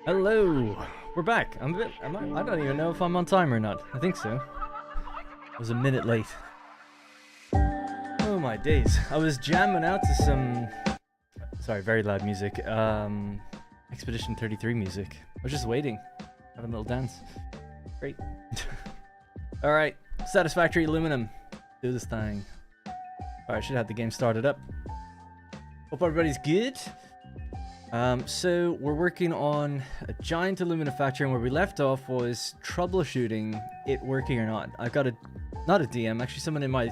Hello, we're back. I don't even know if I'm on time or not. I think so. I was a minute late. Oh my days. I was jamming out to some, sorry, very loud music. Expedition 33 music. I was just waiting, having a little dance. Great. All right, Satisfactory Aluminum. Do this thing. All right, should have the game started up. Hope everybody's good. So we're working on a giant aluminum factory, and where we left off was troubleshooting it working or not. I've got not a DM, actually someone in my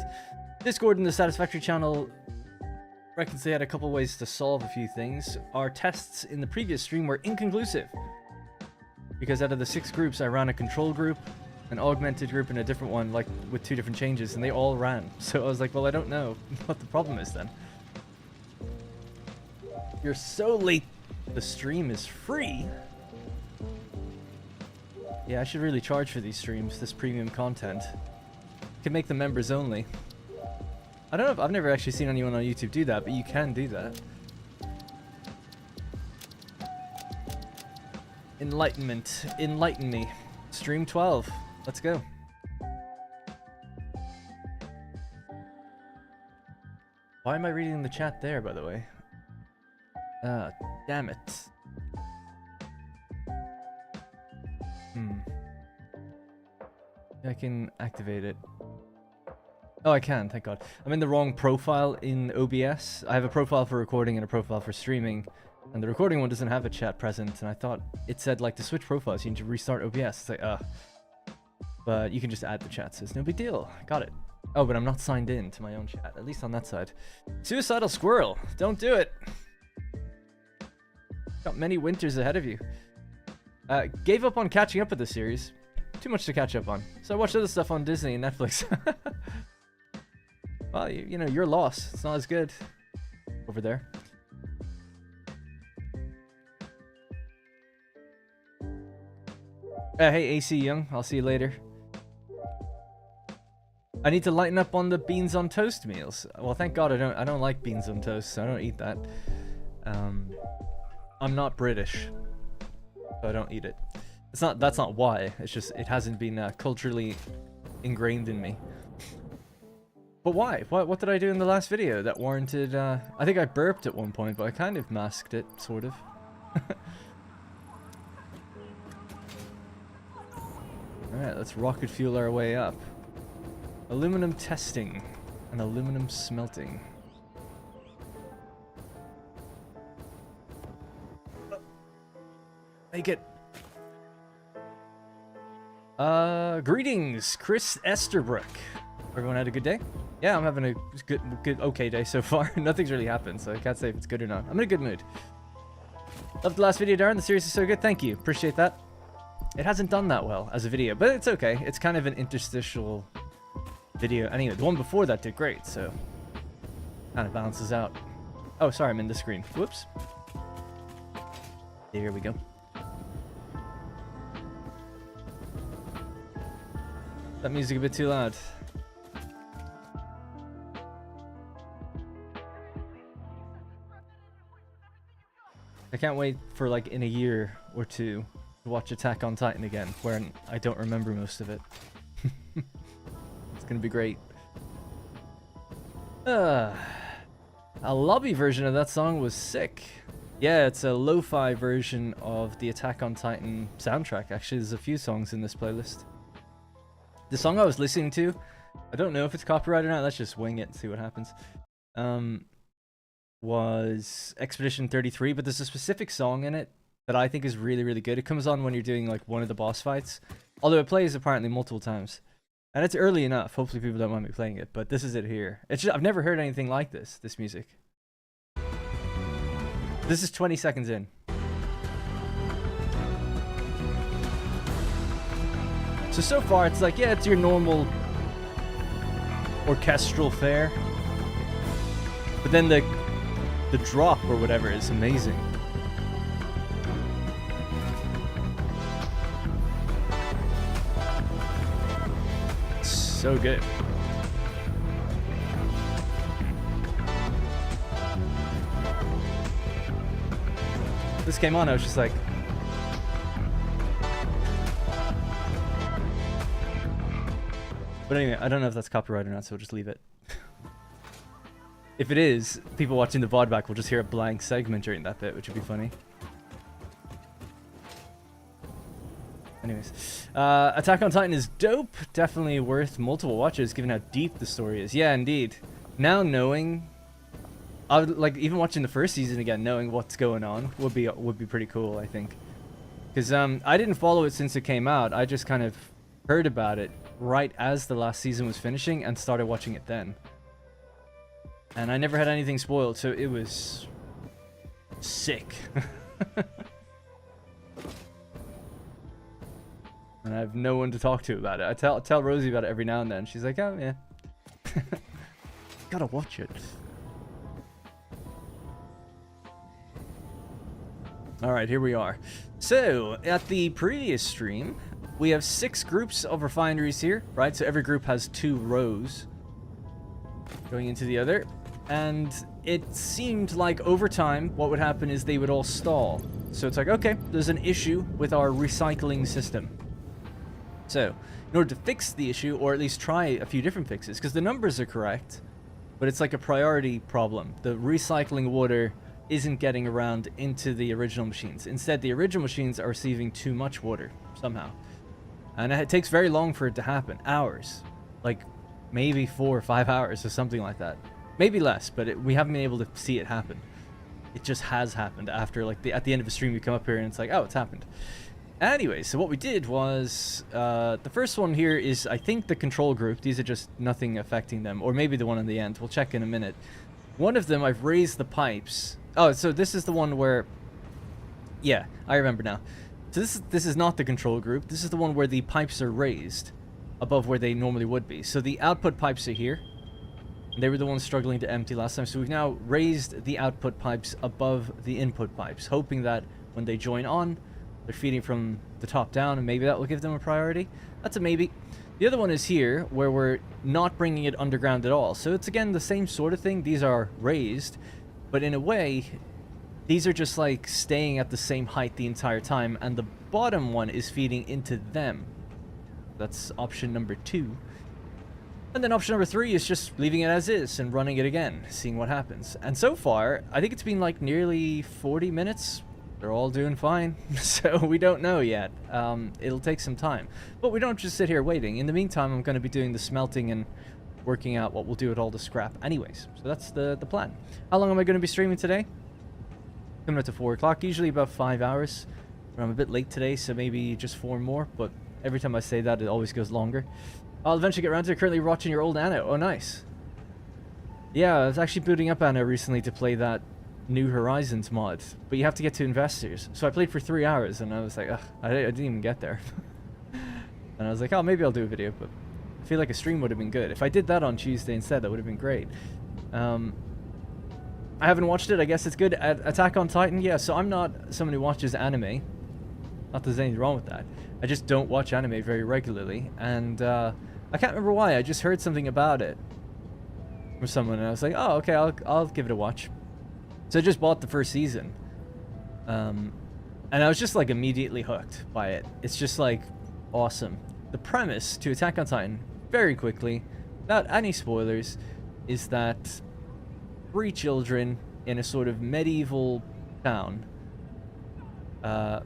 Discord in the Satisfactory channel reckons they had a couple ways to solve a few things. Our tests in the previous stream were inconclusive, because out of the 6 groups, I ran a control group, an augmented group, and a different one, like with 2 different changes, and they all ran. So I was like, well, I don't know what the problem is then. You're so late. The stream is free. Yeah, I should really charge for these streams, this premium content. Can make them members only. I don't know if I've never actually seen anyone on YouTube do that, but you can do that. Enlightenment. Enlighten me. Stream 12. Let's go. Why am I reading the chat there, by the way? Ah, damn it. I can activate it. Oh, I can, thank God. I'm in the wrong profile in OBS. I have a profile for recording and a profile for streaming, and the recording one doesn't have a chat present, and I thought it said, like, to switch profiles, you need to restart OBS. It's like, but you can just add the chat, so it's no big deal. Got it. Oh, but I'm not signed in to my own chat, at least on that side. Suicidal Squirrel, don't do it. Got many winters ahead of you. Gave up on catching up with the series. Too much to catch up on. So I watched other stuff on Disney and Netflix. Well, you know, your loss. It's not as good over there. Hey, AC Young. I'll see you later. I need to lighten up on the beans on toast meals. Well, thank God I don't like beans on toast, so I don't eat that. I'm not British, so I don't eat it. That's not why. It's just it hasn't been culturally ingrained in me. But why? What did I do in the last video that warranted? I think I burped at one point, but I kind of masked it, sort of. All right, let's rocket fuel our way up. Aluminum testing and aluminum smelting. Make it. Greetings, Chris Esterbrook. Everyone had a good day? Yeah, I'm having a good, okay day so far. Nothing's really happened, so I can't say if it's good or not. I'm in a good mood. Loved the last video, Darren. The series is so good. Thank you. Appreciate that. It hasn't done that well as a video, but it's okay. It's kind of an interstitial video. Anyway, the one before that did great, so kind of balances out. Oh, sorry, I'm in the screen. Whoops. Here we go. That music a bit too loud. I can't wait for like in a year or two to watch Attack on Titan again, where I don't remember most of it. It's gonna be great. A lobby version of that song was sick. Yeah, it's a lo-fi version of the Attack on Titan soundtrack. Actually, there's a few songs in this playlist. The song I was listening to, I don't know if it's copyrighted or not, let's just wing it and see what happens, was Expedition 33, but there's a specific song in it that I think is really, really good. It comes on when you're doing like one of the boss fights, although it plays apparently multiple times. And it's early enough, hopefully people don't mind me playing it, but this is it here. It's just, I've never heard anything like this music. This is 20 seconds in. So far, it's like, yeah, it's your normal orchestral fare. But then the drop or whatever is amazing. So good. This came on, I was just like, But anyway, I don't know if that's copyright or not, so we'll just leave it. If it is, people watching the VOD back will just hear a blank segment during that bit, which would be funny. Anyways, Attack on Titan is dope. Definitely worth multiple watches, given how deep the story is. Yeah, indeed. Now knowing, I would like even watching the first season again, knowing what's going on would be pretty cool, I think. Because I didn't follow it since it came out. I just kind of heard about it right as the last season was finishing and started watching it then. And I never had anything spoiled, so it was sick. And I have no one to talk to about it. I tell Rosie about it every now and then. She's like, oh, yeah. Gotta watch it. Alright, here we are. So, at the previous stream, we have 6 groups of refineries here, right? So every group has 2 rows going into the other. And it seemed like over time, what would happen is they would all stall. So it's like, okay, there's an issue with our recycling system. So, in order to fix the issue, or at least try a few different fixes, because the numbers are correct, but it's like a priority problem. The recycling water isn't getting around into the original machines. Instead, the original machines are receiving too much water, somehow. And it takes very long for it to happen. Hours. Like, maybe 4 or 5 hours or something like that. Maybe less, but we haven't been able to see it happen. It just has happened after, like, at the end of the stream, we come up here and it's like, oh, it's happened. Anyway, so what we did was, the first one here is, I think, the control group. These are just nothing affecting them. Or maybe the one on the end. We'll check in a minute. One of them, I've raised the pipes. Oh, so this is the one where... Yeah, I remember now. So this is not the control group. This is the one where the pipes are raised above where they normally would be. So the output pipes are here. They were the ones struggling to empty last time. So we've now raised the output pipes above the input pipes, hoping that when they join on, they're feeding from the top down, and maybe that will give them a priority. That's a maybe. The other one is here, where we're not bringing it underground at all. So it's, again, the same sort of thing. These are raised, but in a way, these are just, like, staying at the same height the entire time, and the bottom one is feeding into them. That's option number 2. And then option number 3 is just leaving it as is and running it again, seeing what happens. And so far, I think it's been, like, nearly 40 minutes. They're all doing fine, so we don't know yet. It'll take some time. But we don't just sit here waiting. In the meantime, I'm going to be doing the smelting and working out what we'll do with all the scrap anyways. So that's the plan. How long am I going to be streaming today? Coming up to 4 o'clock, usually about 5 hours. But I'm a bit late today, so maybe just 4 more. But every time I say that, it always goes longer. I'll eventually get around to it. Currently watching your old Anno. Oh, nice. Yeah, I was actually booting up Anno recently to play that New Horizons mod, but you have to get to investors. So I played for 3 hours, and I was like, ugh, I didn't even get there. And I was like, oh, maybe I'll do a video, but I feel like a stream would have been good. If I did that on Tuesday instead, that would have been great. I haven't watched it. I guess it's good. Attack on Titan, yeah, so I'm not someone who watches anime. Not that there's anything wrong with that. I just don't watch anime very regularly, and I can't remember why. I just heard something about it from someone, and I was like, oh, okay, I'll give it a watch. So I just bought the first season, and I was just, like, immediately hooked by it. It's just, like, awesome. The premise to Attack on Titan, very quickly, without any spoilers, is that 3 children in a sort of medieval town are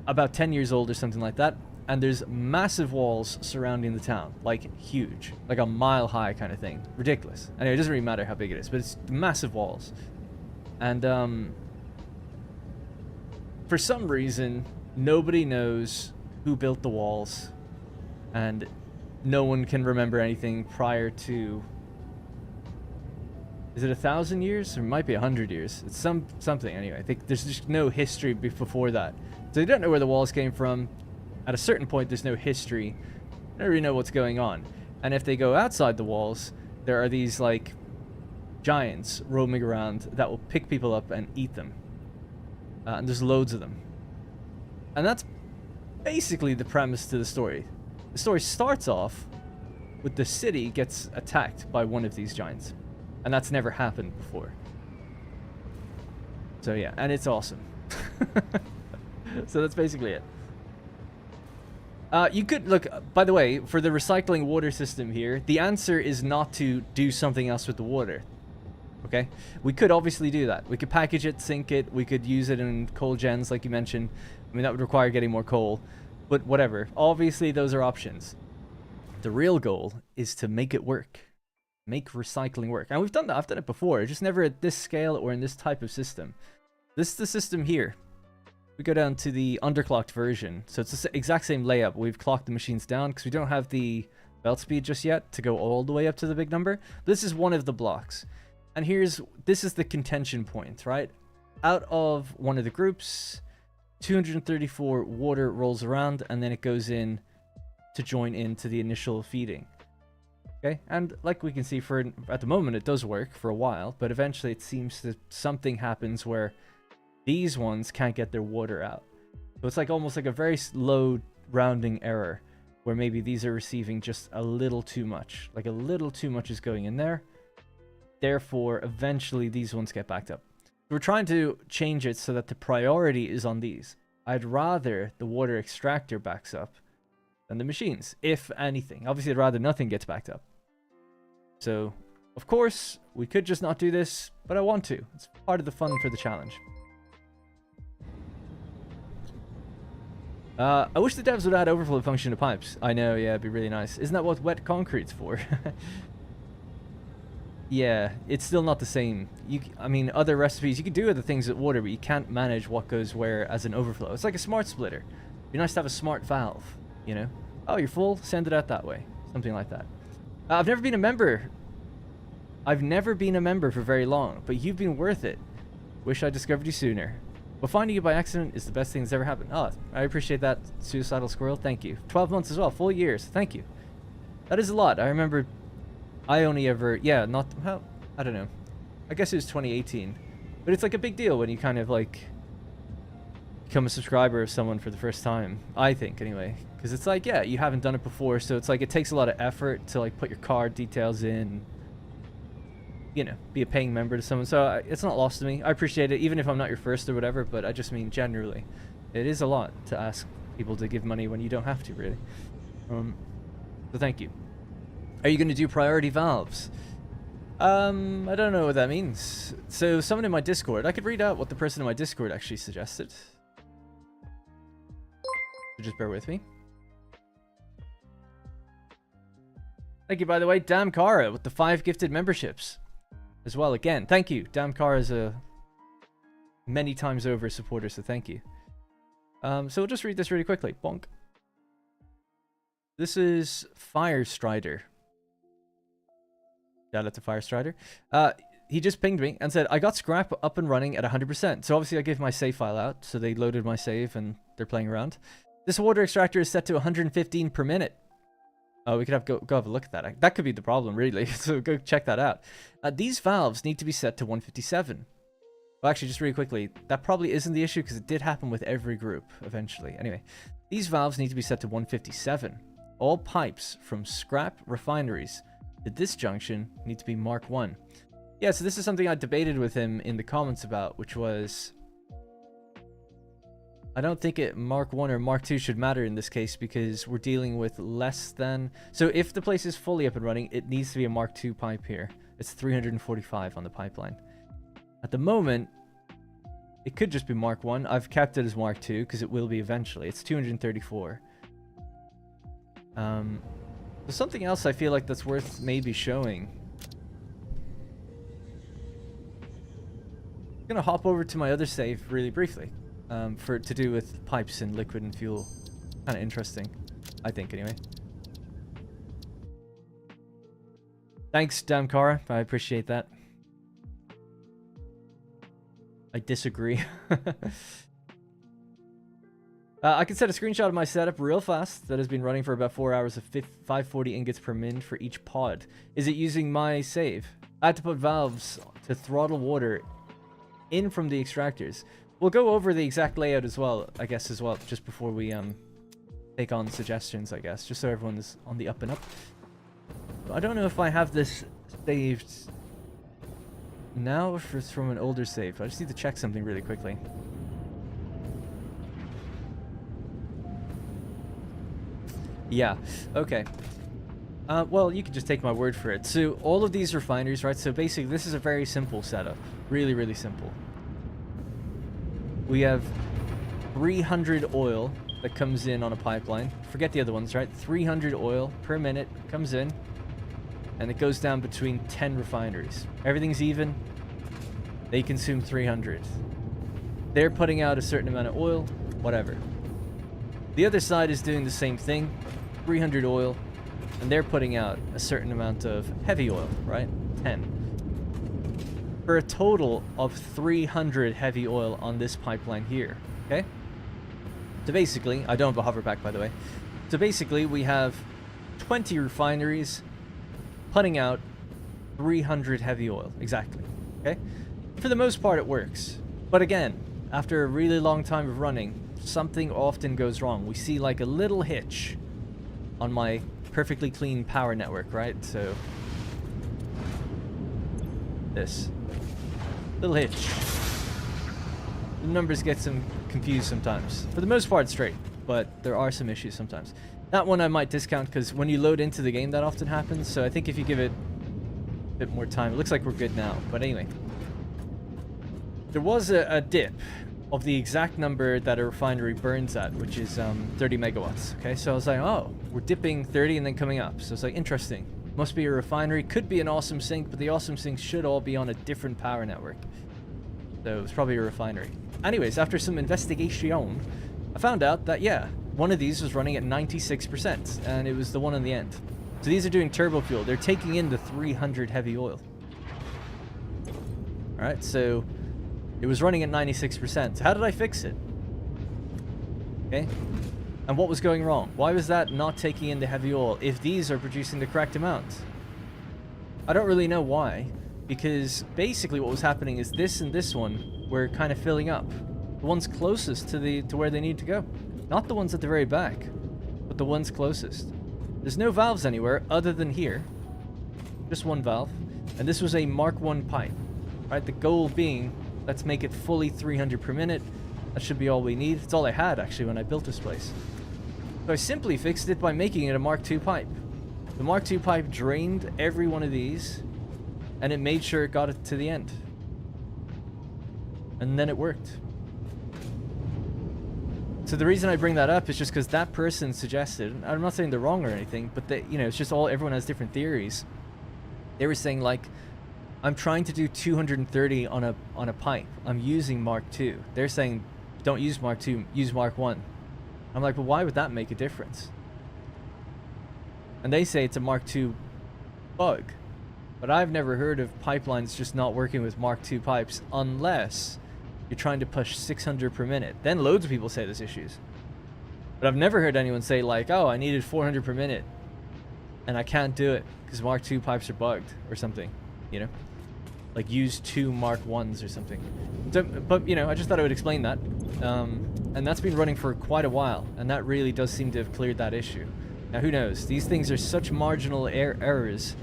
about 10 years old or something like that, and there's massive walls surrounding the town, like huge, like a mile high kind of thing. Ridiculous. Anyway, it doesn't really matter how big it is, but it's massive walls. And for some reason, nobody knows who built the walls, and no one can remember anything prior to... Is it 1,000 years? Or it might be 100 years. It's something anyway. I think there's just no history before that. So they don't know where the walls came from. At a certain point, there's no history. They don't really know what's going on. And if they go outside the walls, there are these, like, giants roaming around that will pick people up and eat them. And there's loads of them. And that's basically the premise to the story. The story starts off with the city gets attacked by one of these giants. And that's never happened before. So yeah, and it's awesome. So that's basically it. You could look, by the way, for the recycling water system here, the answer is not to do something else with the water. Okay? We could obviously do that. We could package it, sink it, we could use it in coal gens like you mentioned. I mean, that would require getting more coal, but whatever. Obviously, those are options. The real goal is to make it work. Make recycling work. And we've done that. I've done it before, just never at this scale or in this type of system. This is the system here. We go down to the underclocked version. So it's the exact same layout. We've clocked the machines down because we don't have the belt speed just yet to go all the way up to the big number. This is one of the blocks. And this is the contention point, right? Out of one of the groups, 234 water rolls around and then it goes in to join into the initial feeding. Okay, and like we can see at the moment it does work for a while, but eventually it seems that something happens where these ones can't get their water out. So it's like almost like a very low rounding error where maybe these are receiving just a little too much. Like a little too much is going in there. Therefore, eventually these ones get backed up. We're trying to change it so that the priority is on these. I'd rather the water extractor backs up than the machines, if anything. Obviously, I'd rather nothing gets backed up. So, of course, we could just not do this, but I want to. It's part of the fun for the challenge. I wish the devs would add overflow function to pipes. I know, yeah, it'd be really nice. Isn't that what wet concrete's for? Yeah, it's still not the same. I mean, other recipes, you can do other things with water, but you can't manage what goes where as an overflow. It's like a smart splitter. It'd be nice to have a smart valve, you know? Oh, you're full? Send it out that way. Something like that. I've never been a member. I've never been a member for very long, but you've been worth it. Wish I discovered you sooner. But finding you by accident is the best thing that's ever happened. Oh, I appreciate that, Suicidal Squirrel. Thank you. 12 months as well. Full years. Thank you. That is a lot. I remember I only ever... Yeah, not... Well, I don't know. I guess it was 2018. But it's like a big deal when you kind of like become a subscriber of someone for the first time. I think, anyway. Because it's like, yeah, you haven't done it before. So it's like it takes a lot of effort to like put your card details in. You know, be a paying member to someone. So it's not lost to me. I appreciate it, even if I'm not your first or whatever. But I just mean generally. It is a lot to ask people to give money when you don't have to, really. So thank you. Are you going to do priority valves? I don't know what that means. So someone in my Discord, I could read out what the person in my Discord actually suggested. So just bear with me. Thank you, by the way, Damn Kara with the 5 gifted memberships as well. Again, thank you. Damn Kara is a many times over supporter, so thank you. So we'll just read this really quickly. Bonk. This is Fire Strider. Shout out to Fire Strider. He just pinged me and said, I got Scrap up and running at 100%. So obviously I gave my save file out, so they loaded my save and they're playing around. This water extractor is set to 115 per minute. Oh, we could have go have a look at that. That could be the problem, really. So go check that out. These valves need to be set to 157. Well, actually, just really quickly, that probably isn't the issue because it did happen with every group eventually. Anyway, these valves need to be set to 157. All pipes from Scrap refineries to this junction need to be Mark 1. Yeah, so this is something I debated with him in the comments about, which was... I don't think Mark 1 or Mark 2 should matter in this case because we're dealing with less than... So if the place is fully up and running, it needs to be a Mark 2 pipe here. It's 345 on the pipeline. At the moment, it could just be Mark 1. I've kept it as Mark 2 because it will be eventually. It's 234. There's something else I feel like that's worth maybe showing. I'm going to hop over to my other save really briefly. To do with pipes and liquid and fuel. Kind of interesting, I think, anyway. Thanks, Damkara. I appreciate that. I disagree. I can set a screenshot of my setup real fast that has been running for about 4 hours of 540 ingots per min for each pod. Is it using my save? I had to put valves to throttle water in from the extractors. We'll go over the exact layout as well, I guess, just before we take on suggestions, I guess, just so everyone's on the up and up. I don't know if I have this saved now or if it's from an older save. I just need to check something really quickly. Yeah, okay. Well, you can just take my word for it. So all of these refineries, right? So basically, this is a very simple setup. Really, really simple. We have 300 oil that comes in on a pipeline. Forget the other ones, right? 300 oil per minute comes in, and it goes down between 10 refineries. Everything's even. They consume 300. They're putting out a certain amount of oil, whatever. The other side is doing the same thing, 300 oil, and they're putting out a certain amount of heavy oil, right? 10. For a total of 300 heavy oil on this pipeline here, okay? So basically, I don't have a hoverback, by the way. So basically, we have 20 refineries putting out 300 heavy oil, exactly, okay? For the most part, it works. But again, after a really long time of running, something often goes wrong. We see like a little hitch on my perfectly clean power network, right? So this little hitch. The numbers get some confused sometimes. For the most part, straight, but there are some issues sometimes. That one I might discount because when you load into the game, that often happens. So I think if you give it a bit more time, it looks like we're good now. But anyway, there was a dip of the exact number that a refinery burns at, which is 30 megawatts. Okay, so I was like, oh, we're dipping 30 and then coming up. So it's like, interesting. Must be a refinery. Could be an awesome sink, but the awesome sinks should all be on a different power network. So it's probably a refinery. Anyways, after some investigation, I found out that, yeah, one of these was running at 96%, and it was the one on the end. So these are doing turbo fuel. They're taking in the 300 heavy oil. All right, so it was running at 96%. So how did I fix it? Okay. And what was going wrong? Why was that not taking in the heavy oil if these are producing the correct amount? I don't really know why, because basically what was happening is this and this one were kind of filling up. The ones closest to where they need to go. Not the ones at the very back, but the ones closest. There's no valves anywhere other than here. Just one valve. And this was a Mark 1 pipe. Right? The goal being, let's make it fully 300 per minute. That should be all we need. It's all I had, actually, when I built this place. So I simply fixed it by making it a Mark 2 pipe. The Mark 2 pipe drained every one of these, and it made sure it got it to the end. And then it worked. So the reason I bring that up is just because that person suggested, I'm not saying they're wrong or anything, but they, you know, it's just everyone has different theories. They were saying, like, I'm trying to do 230 on a pipe. I'm using Mark 2. They're saying, don't use Mark 2, use Mark 1. I'm like, well, why would that make a difference? And they say it's a Mark 2 bug. But I've never heard of pipelines just not working with Mark 2 pipes unless you're trying to push 600 per minute. Then loads of people say there's issues. But I've never heard anyone say, like, oh, I needed 400 per minute and I can't do it because Mark 2 pipes are bugged or something, you know? Like, use 2 Mark 1s or something. So, but, you know, I just thought I would explain that. And that's been running for quite a while, and that really does seem to have cleared that issue. Now, who knows? These things are such marginal errors,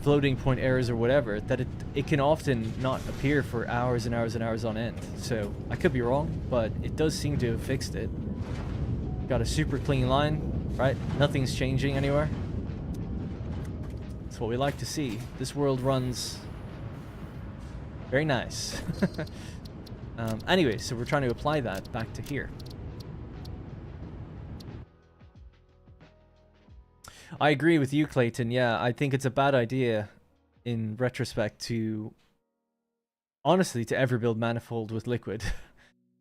floating point errors or whatever, that it can often not appear for hours and hours and hours on end. So, I could be wrong, but it does seem to have fixed it. Got a super clean line, right? Nothing's changing anywhere. That's what we like to see. This world runs very nice. Anyway, so we're trying to apply that back to here. I agree with you, Clayton. Yeah, I think it's a bad idea in retrospect to, honestly, to ever build manifold with liquid.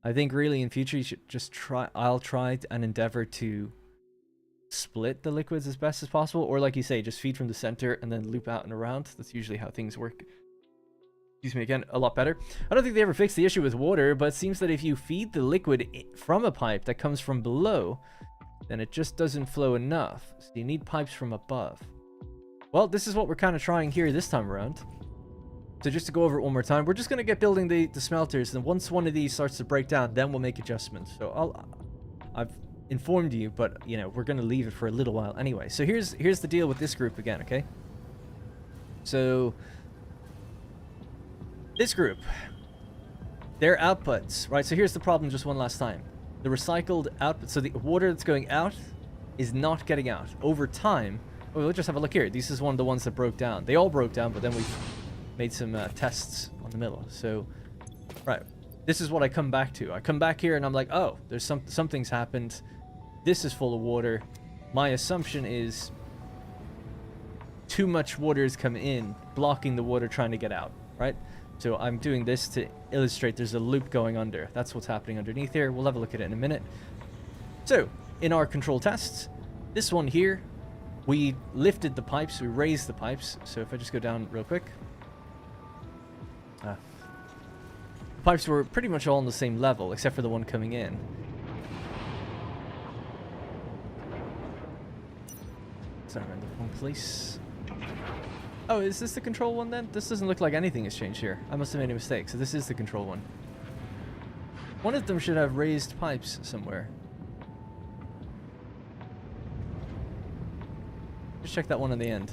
I think really in future you should just I'll try and endeavor to split the liquids as best as possible, or like you say, just feed from the center and then loop out and around. That's usually how things work. Excuse me again, a lot better. I don't think they ever fixed the issue with water, but it seems that if you feed the liquid from a pipe that comes from below, then it just doesn't flow enough. So you need pipes from above. Well, this is what we're kind of trying here this time around. So just to go over it one more time, we're just going to get building the smelters, and once one of these starts to break down, then we'll make adjustments. So I've informed you, but you know, we're going to leave it for a little while anyway. So here's the deal with this group again, okay? So this group, their outputs, right? So here's the problem just one last time. The recycled output, so the water that's going out is not getting out. Over time, oh, we'll just have a look here. This is one of the ones that broke down. They all broke down, but then we made some tests on the middle. So, right, this is what I come back to. I come back here and I'm like, oh, there's something's happened. This is full of water. My assumption is too much water has come in, blocking the water trying to get out, right? So I'm doing this to illustrate there's a loop going under. That's what's happening underneath here. We'll have a look at it in a minute. So, in our control tests, this one here, we lifted the pipes, we raised the pipes. So if I just go down real quick. The pipes were pretty much all on the same level, except for the one coming in. Sorry, I'm in the wrong place. Oh, is this the control one then? This doesn't look like anything has changed here. I must have made a mistake. So this is the control one. One of them should have raised pipes somewhere. Just check that one on the end.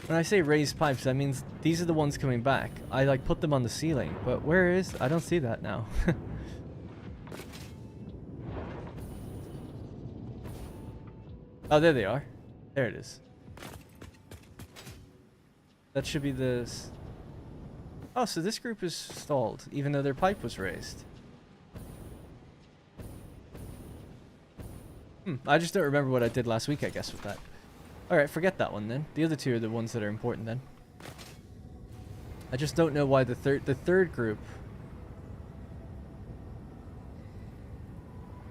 When I say raised pipes, that means these are the ones coming back. I like put them on the ceiling, but where is... I don't see that now. Oh, there they are. There it is. That should be the... Oh, so this group is stalled, even though their pipe was raised. I just don't remember what I did last week, I guess, with that. Alright, forget that one then. The other two are the ones that are important then. I just don't know why the third group...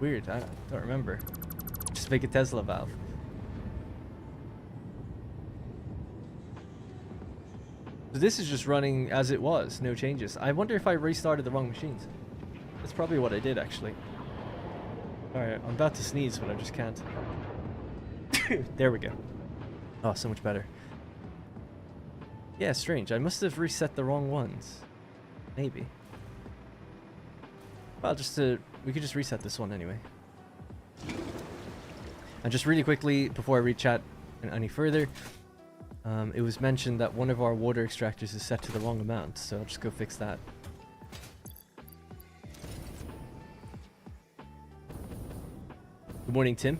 Weird, I don't remember. Just make a Tesla valve. So this is just running as it was, no changes. I wonder if I restarted the wrong machines. That's probably what I did, actually. Alright, I'm about to sneeze, but I just can't. There we go. Oh, so much better. Yeah, strange. I must have reset the wrong ones. Maybe. Well, we could just reset this one anyway. And just really quickly, before I read chat any further, it was mentioned that one of our water extractors is set to the wrong amount, so I'll just go fix that. Good morning, Tim.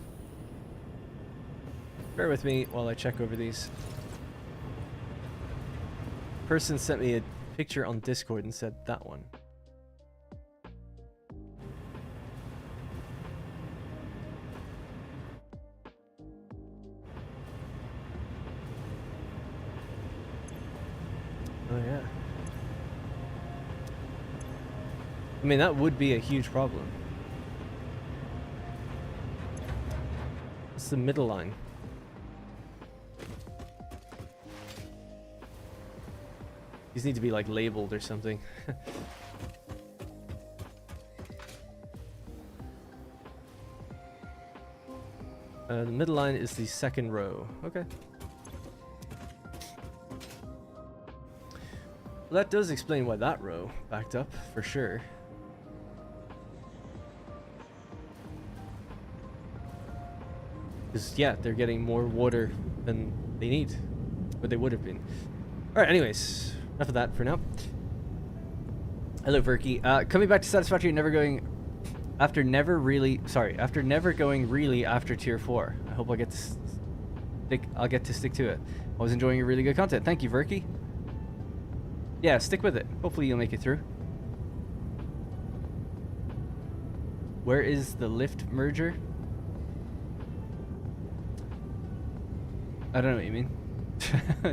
Bear with me while I check over these. Person sent me a picture on Discord and said that one. Oh yeah. I mean, that would be a huge problem. What's the middle line? These need to be like labeled or something. The middle line is the second row. Okay. Well, that does explain why that row backed up, for sure. Because, yeah, they're getting more water than they need. But they would have been. Alright, anyways. Enough of that for now. Hello, Verky. Coming back to Satisfactory and never going... After never going really after Tier 4. I hope I'll get to stick to it. I was enjoying your really good content. Thank you, Verky. Yeah, stick with it. Hopefully you'll make it through. Where is the lift merger? I don't know what you mean.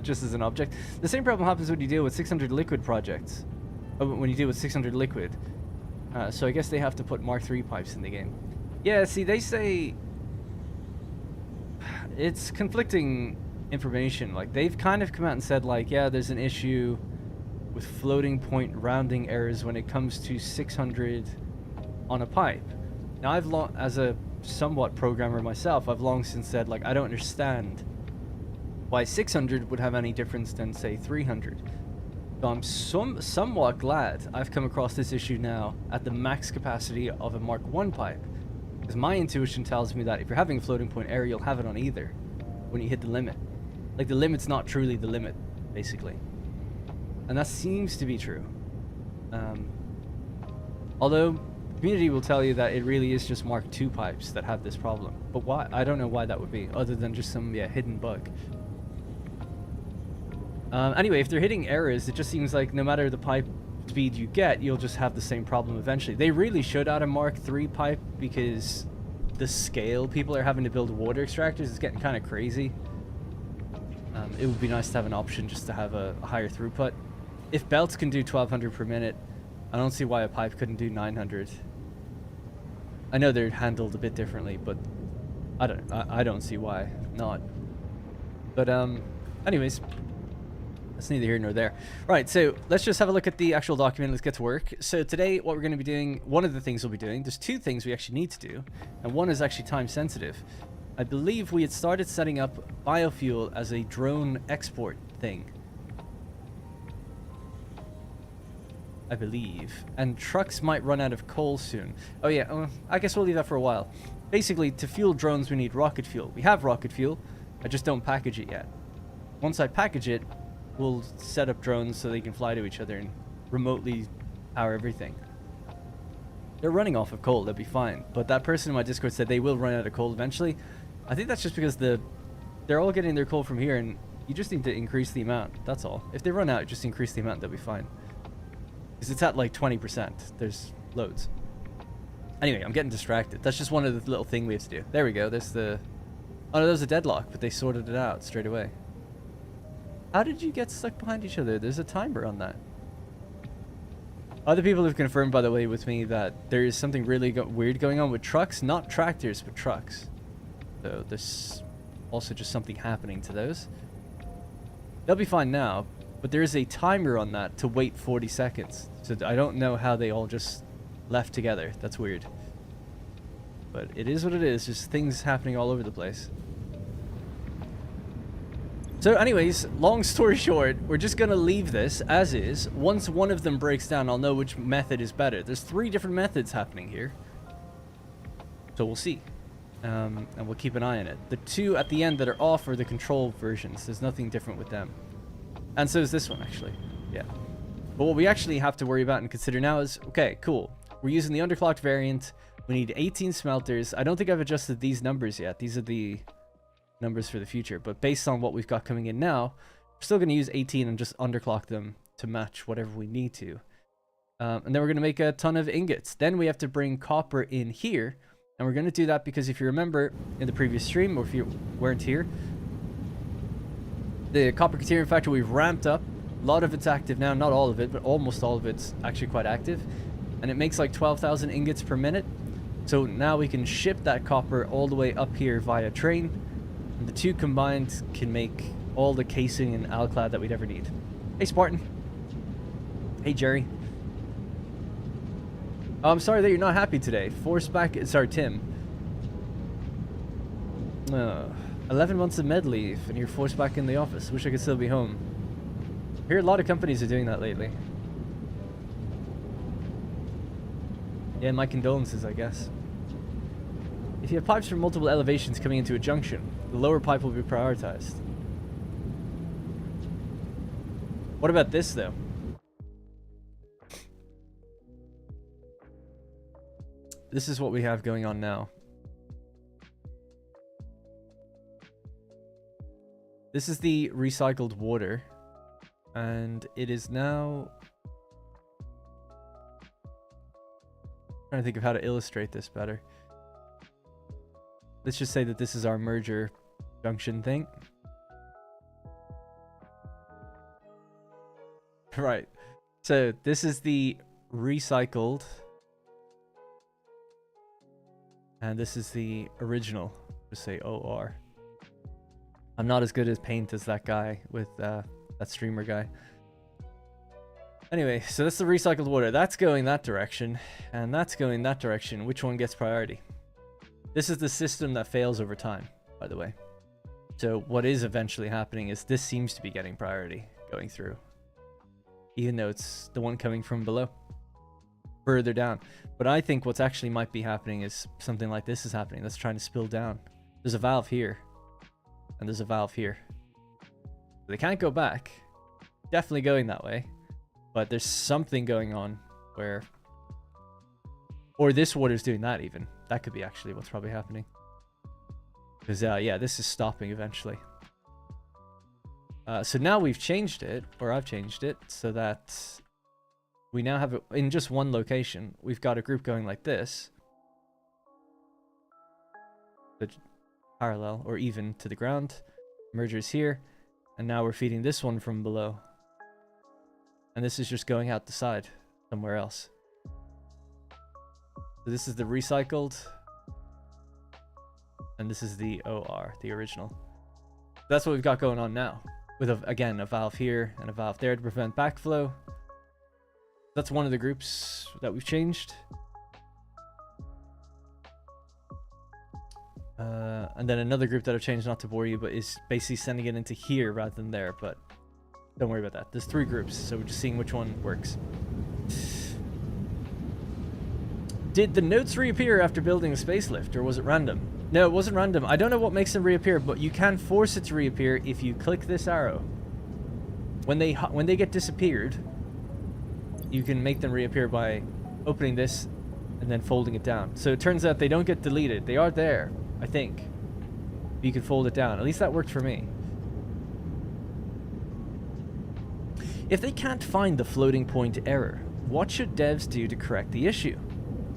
Just as an object. The same problem happens when you deal with 600 liquid projects. When you deal with 600 liquid. So I guess they have to put Mark III pipes in the game. Yeah, see, they say... It's conflicting information. Like, they've kind of come out and said, like, yeah, there's an issue with floating point rounding errors when it comes to 600 on a pipe. Now, as a somewhat programmer myself, I've long since said, like, I don't understand why 600 would have any difference than, say, 300. So I'm somewhat glad I've come across this issue now at the max capacity of a Mark I pipe, Because my intuition tells me that if you're having a floating point error, you'll have it on either when you hit the limit. Like, the limit's not truly the limit, basically. And that seems to be true. Although, the community will tell you that it really is just Mark II pipes that have this problem. But why? I don't know why that would be, other than just some, hidden bug. Anyway, if they're hitting errors, it just seems like no matter the pipe speed you get, you'll just have the same problem eventually. They really should add a Mark III pipe, because the scale people are having to build water extractors is getting kind of crazy. It would be nice to have an option just to have a higher throughput. If belts can do 1200 per minute, I don't see why a pipe couldn't do 900. I know they're handled a bit differently, but I don't see why not. But anyways, that's neither here nor there. Right, so let's just have a look at the actual document. Let's get to work. So today, what we're going to be doing, one of the things we'll be doing, there's two things we actually need to do, and one is actually time sensitive. I believe we had started setting up biofuel as a drone export thing. I believe. And trucks might run out of coal soon. Oh yeah, I guess we'll leave that for a while. Basically, to fuel drones, we need rocket fuel. We have rocket fuel, I just don't package it yet. Once I package it, we'll set up drones so they can fly to each other and remotely power everything. They're running off of coal, they'll be fine. But that person in my Discord said they will run out of coal eventually. I think that's just because they're all getting their coal from here, and you just need to increase the amount. That's all. If they run out, just increase the amount, they'll be fine. Because it's at like 20%. There's loads. Anyway, I'm getting distracted. That's just one of the little thing we have to do. There we go. There's the... Oh no, there's a deadlock, but they sorted it out straight away. How did you get stuck behind each other? There's a timer on that. Other people have confirmed, by the way, with me that there is something really weird going on with trucks. Not tractors, but trucks. So there's also just something happening to those. They'll be fine now, but there is a timer on that to wait 40 seconds. So I don't know how they all just left together. That's weird. But it is what it is. Just things happening all over the place. So anyways, long story short, we're just going to leave this as is. Once one of them breaks down, I'll know which method is better. There's 3 different methods happening here. So we'll see. And we'll keep an eye on it. The 2 at the end that are off are the control versions. There's nothing different with them. And so is this one, actually. Yeah. But what we actually have to worry about and consider now is, okay, cool. We're using the underclocked variant. We need 18 smelters. I don't think I've adjusted these numbers yet. These are the numbers for the future. But based on what we've got coming in now, we're still going to use 18 and just underclock them to match whatever we need to. And then we're going to make a ton of ingots. Then we have to bring copper in here. And we're going to do that because if you remember in the previous stream, or if you weren't here, the copper caterium factory we've ramped up. A lot of it's active now, not all of it, but almost all of it's actually quite active. And it makes like 12,000 ingots per minute. So now we can ship that copper all the way up here via train. And the 2 combined can make all the casing and alclad that we'd ever need. Hey Spartan. Hey Jerry. Oh, I'm sorry that you're not happy today. Force back... Sorry, Tim. 11 months of med leave, and you're forced back in the office. Wish I could still be home. I hear a lot of companies are doing that lately. Yeah, my condolences, I guess. If you have pipes from multiple elevations coming into a junction, the lower pipe will be prioritized. What about this, though? This is what we have going on now. This is the recycled water, and it is now... I'm trying to think of how to illustrate this better. Let's just say that this is our merger junction thing. Right. So this is the recycled. And this is the original. Just say OR. I'm not as good as paint as that guy with that streamer guy. Anyway, so that's the recycled water. That's going that direction. And that's going that direction. Which one gets priority? This is the system that fails over time, by the way. So what is eventually happening is this seems to be getting priority going through. Even though it's the one coming from below. further down. But I think what's actually might be happening is something like this is happening. That's trying to spill down. There's a valve here. And there's a valve here. They can't go back. Definitely going that way. But there's something going on where... Or this water's doing that even. That could be actually what's probably happening. Because, yeah, this is stopping eventually. So now we've changed it, or I've changed it, so that we now have it in just one location. We've got a group going like this. Parallel, or even to the ground. Merger's here. And now we're feeding this one from below. And this is just going out the side, somewhere else. So this is the recycled. And this is the OR, the original. That's what we've got going on now. With, again, a valve here and a valve there to prevent backflow. That's one of the groups that we've changed. And then another group that I've changed, not to bore you, but is basically sending it into here rather than there. But don't worry about that. There's 3 groups, so we're just seeing which one works. Did the notes reappear after building a space lift, or was it random? No, it wasn't random. I don't know what makes them reappear, but you can force it to reappear if you click this arrow. When they get disappeared, you can make them reappear by opening this and then folding it down. So it turns out they don't get deleted. They are there, I think. You can fold it down. At least that worked for me. If they can't find the floating point error, what should devs do to correct the issue?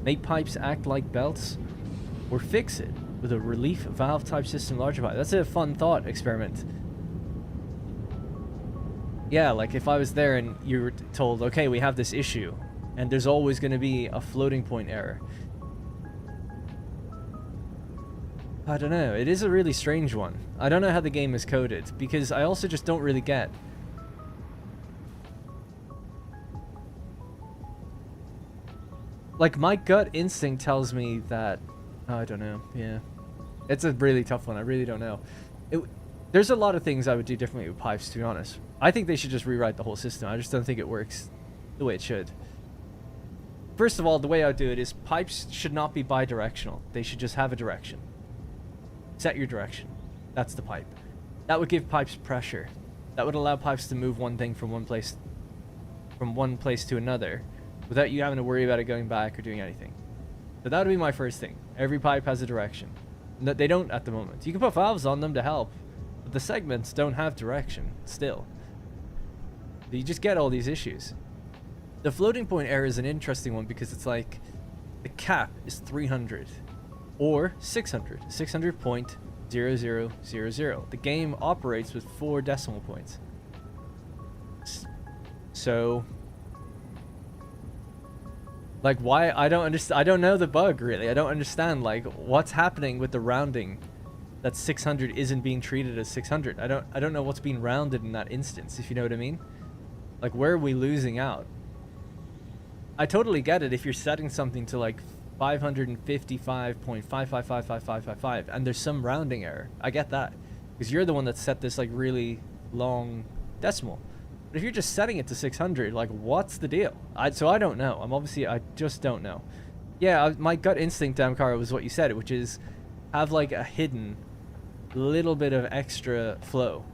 Make pipes act like belts? Or fix it with a relief valve type system larger pipe? That's a fun thought experiment. Yeah, like if I was there and you were told, okay, we have this issue, and there's always going to be a floating point error. I don't know. It is a really strange one. I don't know how the game is coded, because I also just don't really get. Like, my gut instinct tells me that... I don't know. Yeah. It's a really tough one. I really don't know. There's a lot of things I would do differently with pipes, to be honest. I think they should just rewrite the whole system. I just don't think it works the way it should. First of all, the way I would do it is pipes should not be bi-directional. They should just have a direction. Set your direction. That's the pipe. That would give pipes pressure. That would allow pipes to move one thing from one place to another without you having to worry about it going back or doing anything. So that would be my first thing. Every pipe has a direction. No, they don't at the moment. You can put valves on them to help, but the segments don't have direction still. You just get all these issues. The floating point error is an interesting one because it's like the cap is 300 or 600. 600.0000. The game operates with 4 decimal points. So like, why? I don't understand. I don't know the bug, really. I don't understand, like, what's happening with the rounding that 600 isn't being treated as 600. I don't know what's being rounded in that instance, if you know what I mean. Like, where are we losing out? I totally get it if you're setting something to, like, 555.5555555 and there's some rounding error. I get that. Because you're the one that set this, like, really long decimal. But if you're just setting it to 600, like, what's the deal? So I don't know. I just don't know. Yeah, my gut instinct, Damkara, was what you said, which is have, like, a hidden little bit of extra flow.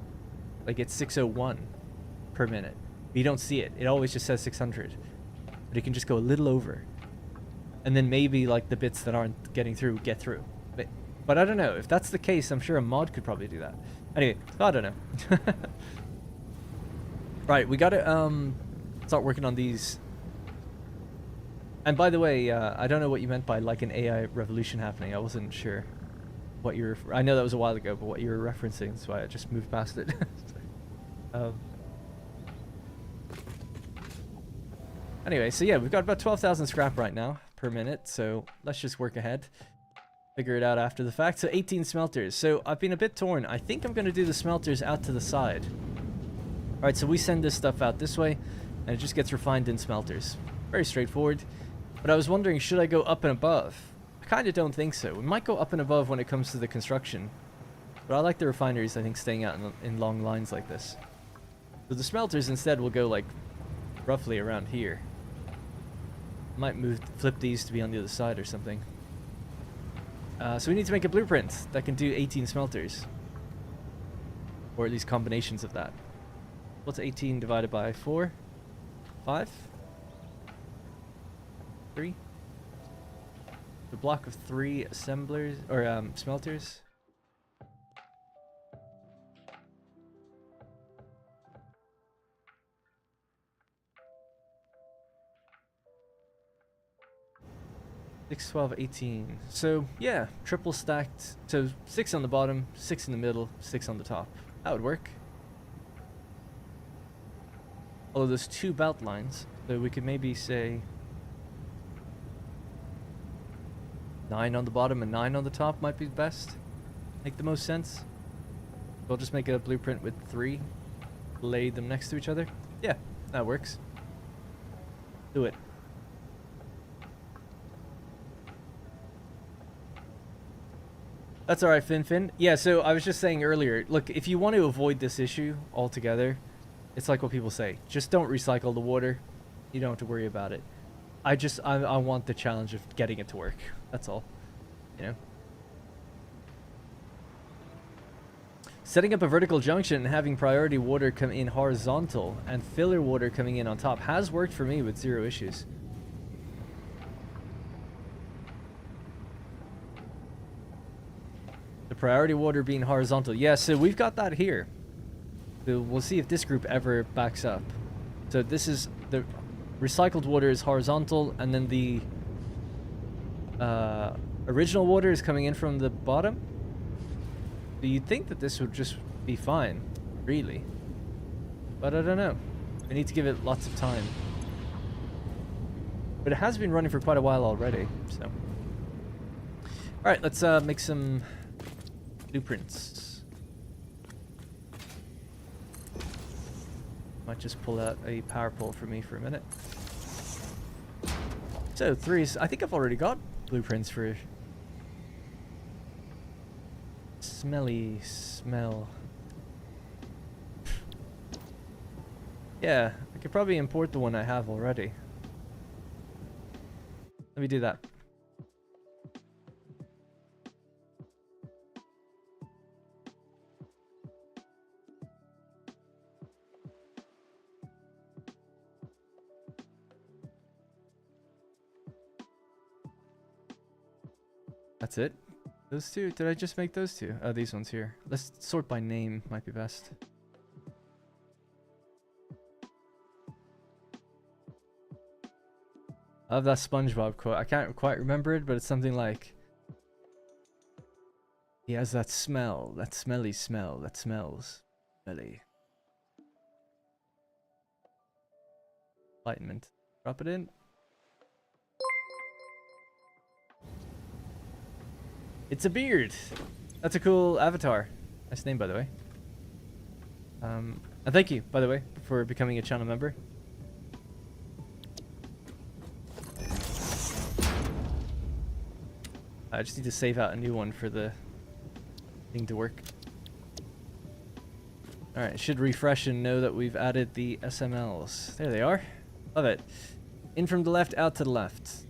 Like, it's 601 per minute. But you don't see it. It always just says 600. But it can just go a little over. And then maybe, like, the bits that aren't getting through get through. But I don't know. If that's the case, I'm sure a mod could probably do that. Anyway, I don't know. Right, we gotta start working on these. And by the way, I don't know what you meant by like an AI revolution happening. I wasn't sure what you were. I know that was a while ago, but what you were referencing. That's why I just moved past it. Anyway, so yeah, we've got about 12,000 scrap right now per minute. So let's just work ahead, figure it out after the fact. So 18 smelters. So I've been a bit torn. I think I'm gonna do the smelters out to the side. Alright, so we send this stuff out this way, and it just gets refined in smelters. Very straightforward. But I was wondering, should I go up and above? I kind of don't think so. We might go up and above when it comes to the construction. But I like the refineries, I think, staying out in long lines like this. So the smelters instead will go, like, roughly around here. Might flip these to be on the other side or something. So we need to make a blueprint that can do 18 smelters. Or at least combinations of that. What's 18 divided by 4? 5? 3? A block of 3 assemblers, or smelters. Six, 12, 18. So yeah, triple stacked. So 6 on the bottom, 6 in the middle, 6 on the top. That would work. Although there's 2 belt lines, so we could maybe say 9 on the bottom and 9 on the top might be best. Make the most sense. We'll just make a blueprint with 3. Lay them next to each other. Yeah, that works. Do it. That's alright, Fin. Yeah, so I was just saying earlier, look, if you want to avoid this issue altogether, it's like what people say. Just don't recycle the water. You don't have to worry about it. I want the challenge of getting it to work. That's all. You know? Setting up a vertical junction and having priority water come in horizontal and filler water coming in on top has worked for me with 0 issues. The priority water being horizontal. Yeah, so we've got that here. So we'll see if this group ever backs up. So this is the recycled water is horizontal, and then the original water is coming in from the bottom. So you'd think that this would just be fine, really. But I don't know. We need to give it lots of time. But it has been running for quite a while already, so. Alright, let's make some blueprints. Might just pull out a power pole for me for a minute. So 3 is, I think I've already got blueprints for smelly smell. Yeah, I could probably import the one I have already. Let me do that. That's it? Those 2? Did I just make those 2? Oh, these ones here. Let's sort by name, might be best. I love that SpongeBob quote. I can't quite remember it, but it's something like, he has that smell, that smelly smell that smells smelly. Enlightenment. Drop it in. It's a beard. That's a cool avatar. Nice name, by the way. And thank you, by the way, for becoming a channel member. I just need to save out a new one for the thing to work. Alright, should refresh and know that we've added the SMLs. There they are. Love it. In from the left, out to the left.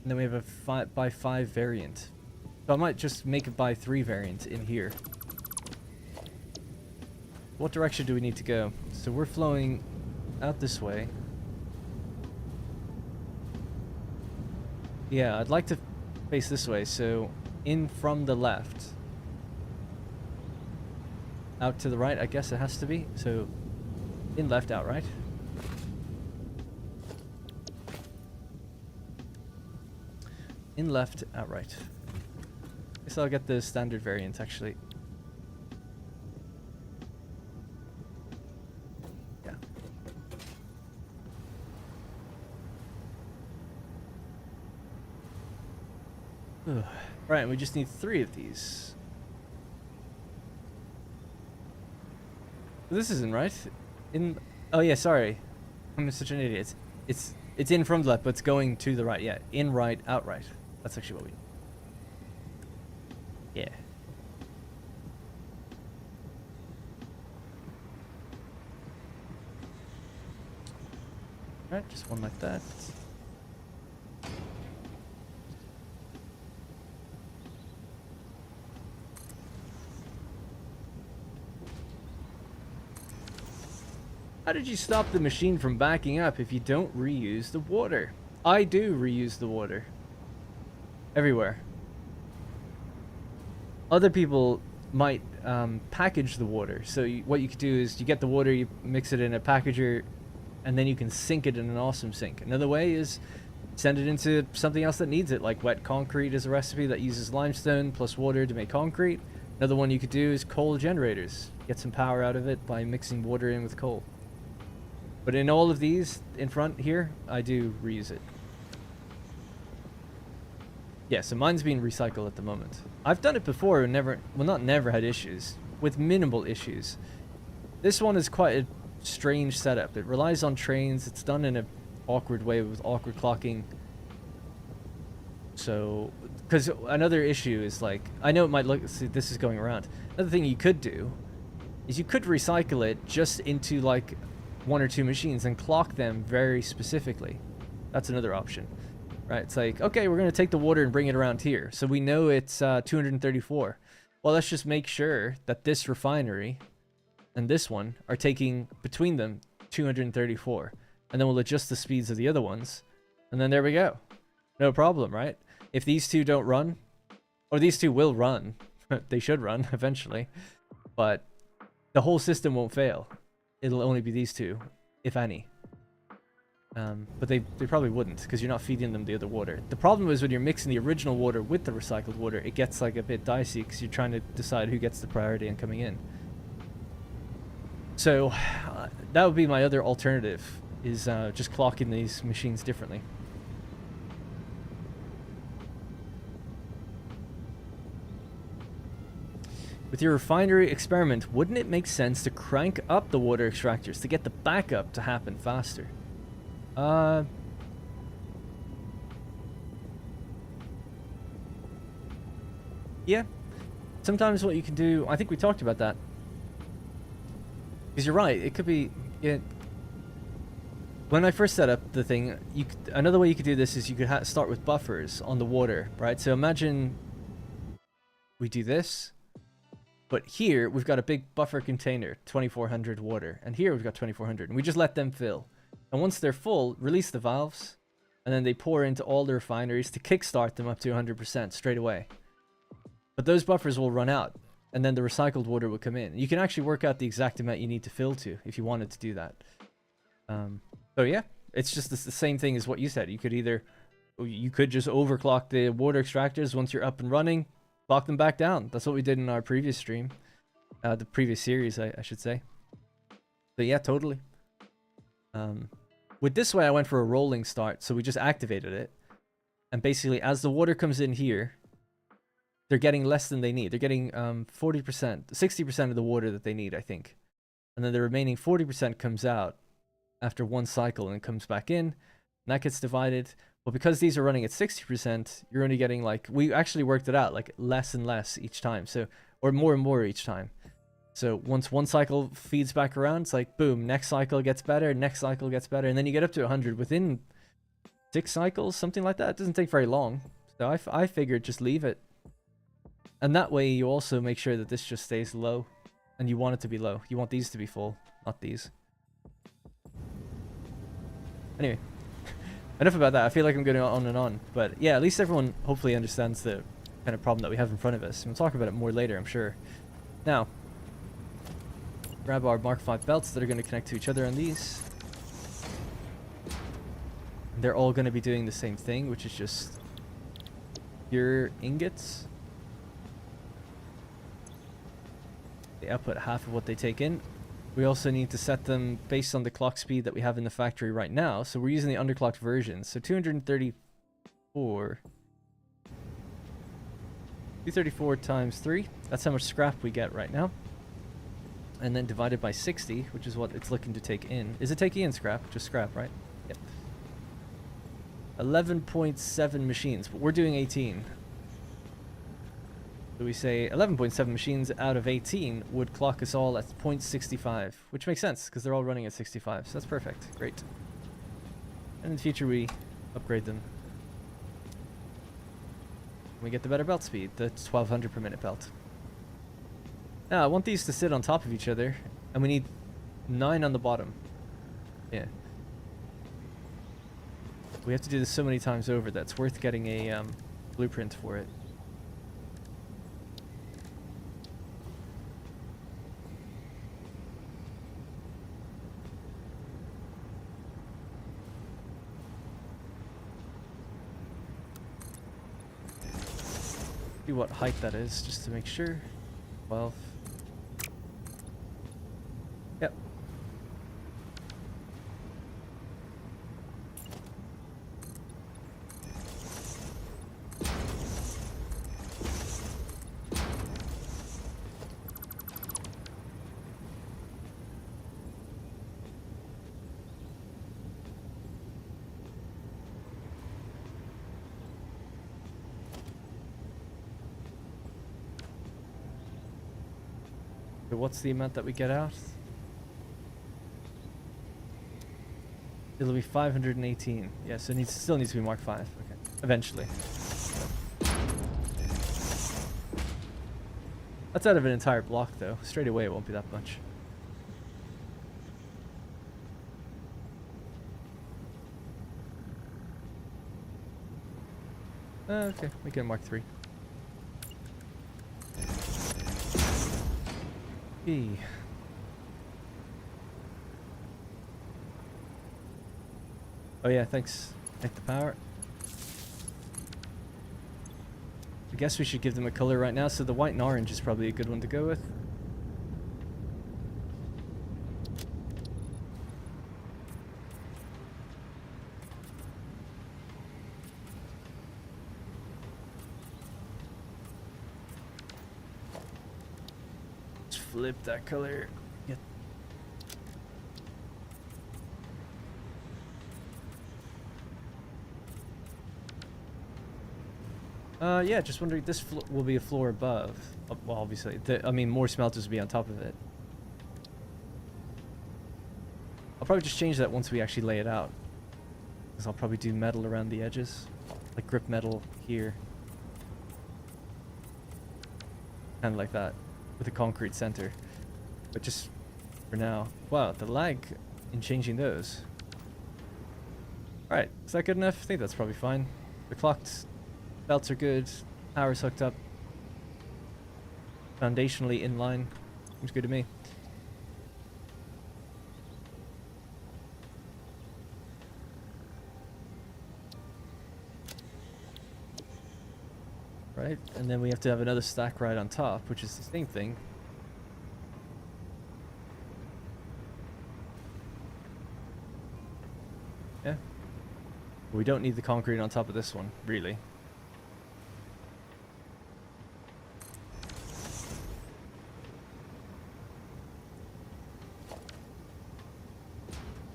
And then we have a 5x5 variant. So I might just make a by 3 variant in here. What direction do we need to go? So we're flowing out this way. Yeah, I'd like to face this way, so in from the left. Out to the right, I guess it has to be. So in left, out right. In left, out right. Guess I'll get the standard variant actually. Yeah. Ugh. Right, we just need 3 of these. This isn't right. In oh yeah, sorry. I'm such an idiot. It's in from the left, but it's going to the right. Yeah, in right, out right. That's actually what we need. Yeah. Alright, just one like that. How did you stop the machine from backing up if you don't reuse the water? I do reuse the water. Everywhere. Other people might package the water. So what you could do is you get the water, you mix it in a packager, and then you can sink it in an awesome sink. Another way is send it into something else that needs it, like wet concrete is a recipe that uses limestone plus water to make concrete. Another one you could do is coal generators. Get some power out of it by mixing water in with coal. But in all of these in front here, I do reuse it. Yeah, so mine's being recycled at the moment. I've done it before and never had issues, with minimal issues. This one is quite a strange setup. It relies on trains. It's done in an awkward way with awkward clocking. So, because another issue is like, I know it might look, see, this is going around. Another thing you could do is you could recycle it just into like 1 or 2 machines and clock them very specifically. That's another option, right? It's like, okay, we're going to take the water and bring it around here. So we know it's 234. Well, let's just make sure that this refinery and this one are taking between them 234, and then we'll adjust the speeds of the other ones, and then there we go. No problem, right? If these two don't run, or these two will run, they should run eventually, but the whole system won't fail. It'll only be these two, if any. But they probably wouldn't, because you're not feeding them the other water. The problem is when you're mixing the original water with the recycled water, it gets like a bit dicey, because you're trying to decide who gets the priority and coming in. So that would be my other alternative, is just clocking these machines differently. With your refinery experiment, wouldn't it make sense to crank up the water extractors to get the backup to happen faster? Yeah. Sometimes what you can do, I think we talked about that. Because you're right, it could be... Yeah, when I first set up the thing, another way you could do this is you could start with buffers on the water, right? So imagine we do this, but here we've got a big buffer container, 2400 water, and here we've got 2400, and we just let them fill. And once they're full, release the valves, and then they pour into all the refineries to kickstart them up to 100% straight away. But those buffers will run out, and then the recycled water will come in. You can actually work out the exact amount you need to fill to if you wanted to do that. So yeah, it's just the same thing as what you said. You could just overclock the water extractors once you're up and running, clock them back down. That's what we did in our previous stream, the previous series, I should say. So yeah, totally. With this way, I went for a rolling start, so we just activated it, and basically as the water comes in here, they're getting less than they need. They're getting 40%, 60% of the water that they need, I think, and then the remaining 40% comes out after one cycle and comes back in, and that gets divided. But because these are running at 60%, you're only getting, like, we actually worked it out, like less and less each time, so, or more and more each time. So once one cycle feeds back around, it's like boom, next cycle gets better, next cycle gets better, and then you get up to 100 within 6 cycles, something like that. It doesn't take very long, so I figured just leave it, and that way you also make sure that this just stays low, and you want it to be low. You want these to be full, not these. Anyway, enough about that. I feel like I'm going on and on, but yeah, at least everyone hopefully understands the kind of problem that we have in front of us. We'll talk about it more later, I'm sure. Now, grab our Mark V belts that are going to connect to each other on these. They're all going to be doing the same thing, which is just pure ingots. They output half of what they take in. We also need to set them based on the clock speed that we have in the factory right now. So we're using the underclocked version. So 234 times 3. That's how much scrap we get right now. And then divided by 60, which is what it's looking to take in. Is it taking in scrap? Just scrap, right? Yep. 11.7 machines, but we're doing 18. So we say 11.7 machines out of 18 would clock us all at 0.65, which makes sense because they're all running at 65. So that's perfect. Great. And in the future, we upgrade them. We get the better belt speed, the 1200 per minute belt. Now, I want these to sit on top of each other, and we need 9 on the bottom. Yeah. We have to do this so many times over that's worth getting a blueprint for it. See what height that is, just to make sure. 12. Yep. So what's the amount that we get out? It'll be 518. Yeah, so it still needs to be Mark 5. Okay. Eventually. That's out of an entire block, though. Straight away, it won't be that much. Okay, we get Mark 3. E. Oh yeah, thanks. Make the power. I guess we should give them a color right now, so the white and orange is probably a good one to go with. Let's flip that color. Get yeah, just wondering, this will be a floor above. Well, obviously, I mean, more smelters will be on top of it. I'll probably just change that once we actually lay it out. Because I'll probably do metal around the edges. Like grip metal here. Kind of like that. With a concrete center. But just for now. Wow, the lag in changing those. Alright, is that good enough? I think that's probably fine. The clocks, belts are good. Power's hooked up. Foundationally in line. Seems good to me. Right, and then we have to have another stack right on top, which is the same thing. Yeah. We don't need the concrete on top of this one, really.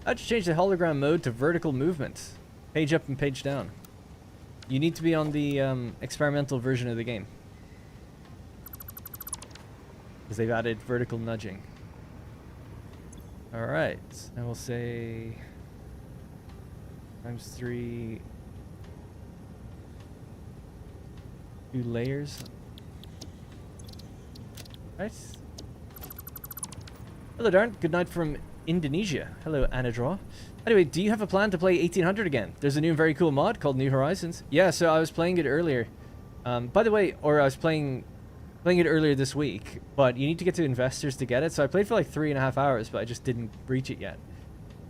How'd you change the hologram mode to vertical movement? Page up and page down. You need to be on the experimental version of the game. Because they've added vertical nudging. Alright, and we'll say ×3, 2 layers. Right. Hello, Darren. Good night from Indonesia. Hello, Anadraw. Anyway, do you have a plan to play 1800 again? There's a new and very cool mod called New Horizons. Yeah, so I was playing it earlier. By the way, or I was playing it earlier this week, but you need to get to investors to get it. So I played for like 3.5 hours, but I just didn't reach it yet.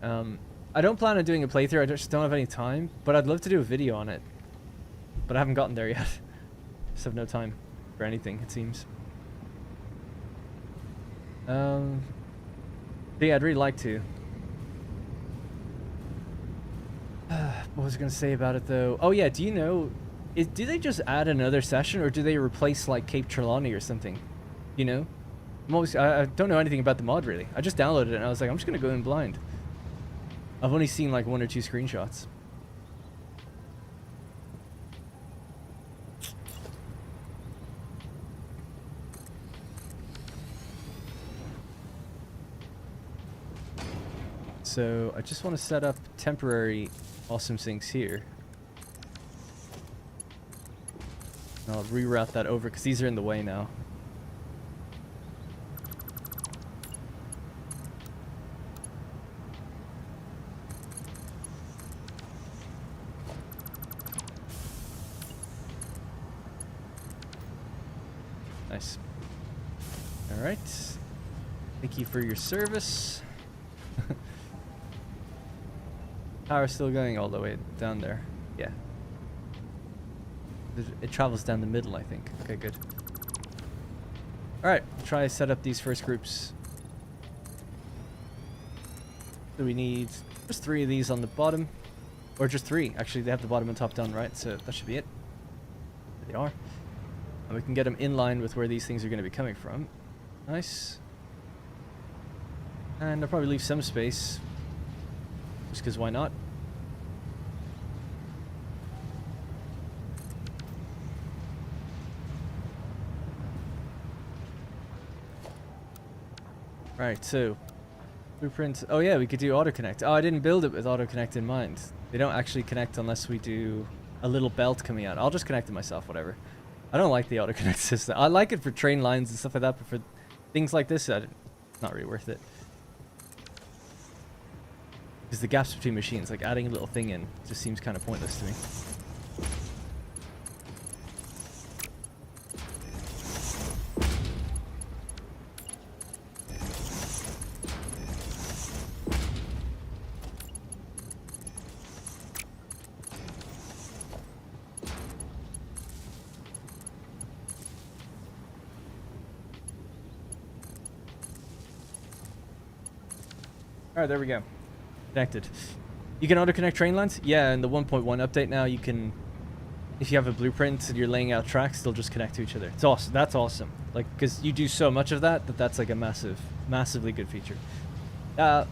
I don't plan on doing a playthrough. I just don't have any time, but I'd love to do a video on it. But I haven't gotten there yet. Just have no time for anything, it seems. But yeah, I'd really like to. What was I going to say about it, though? Oh, yeah, do you know... do they just add another session, or do they replace, like, Cape Trelawney or something? You know? I don't know anything about the mod, really. I just downloaded it, and I was like, I'm just going to go in blind. I've only seen, like, 1 or 2 screenshots. So, I just want to set up temporary awesome sinks here. And I'll reroute that over, because these are in the way now. Nice. All right. Thank you for your service. Power's still going all the way down there. Yeah. It travels down the middle, I think. Okay, good. All right, try to set up these first groups. So we need just 3 of these on the bottom, or just 3. Actually, they have the bottom and top done, right? So that should be it. There they are. And we can get them in line with where these things are going to be coming from. Nice. And I'll probably leave some space, just because why not? Right, so blueprint. Oh yeah, we could do auto connect. Oh, I didn't build it with auto connect in mind. They don't actually connect unless we do a little belt coming out. I'll just connect it myself, whatever. I don't like the auto connect system. I like it for train lines and stuff like that, but for things like this, it's not really worth it. Because the gaps between machines, like adding a little thing in, just seems kind of pointless to me. Alright, there we go. Connected. You can auto-connect train lines? Yeah, in the 1.1 update now, you can... If you have a blueprint and you're laying out tracks, they'll just connect to each other. It's awesome. That's awesome. Like, because you do so much of that, that's like a massively good feature. It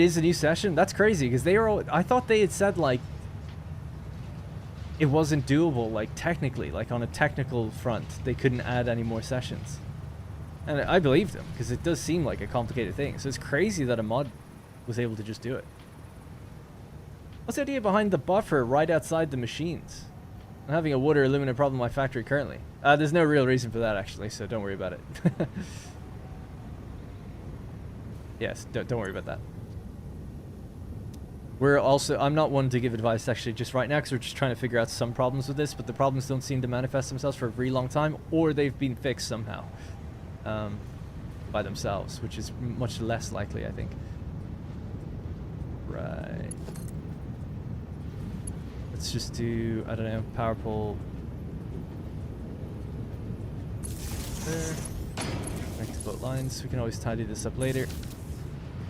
is a new session? That's crazy, because they were... I thought they had said, like... It wasn't doable, like, technically. Like, on a technical front, they couldn't add any more sessions. And I believed them, because it does seem like a complicated thing. So it's crazy that a mod was able to just do it. What's the idea behind the buffer right outside the machines? I'm having a water aluminum problem in my factory currently. There's no real reason for that, actually, so don't worry about it. Yes, don't worry about that. I'm not one to give advice, actually, just right now, because we're just trying to figure out some problems with this, but the problems don't seem to manifest themselves for a very long time, or they've been fixed somehow. By themselves, which is much less likely, I think. Right. Let's just do, I don't know, power pole there. Connect to both lines. We can always tidy this up later.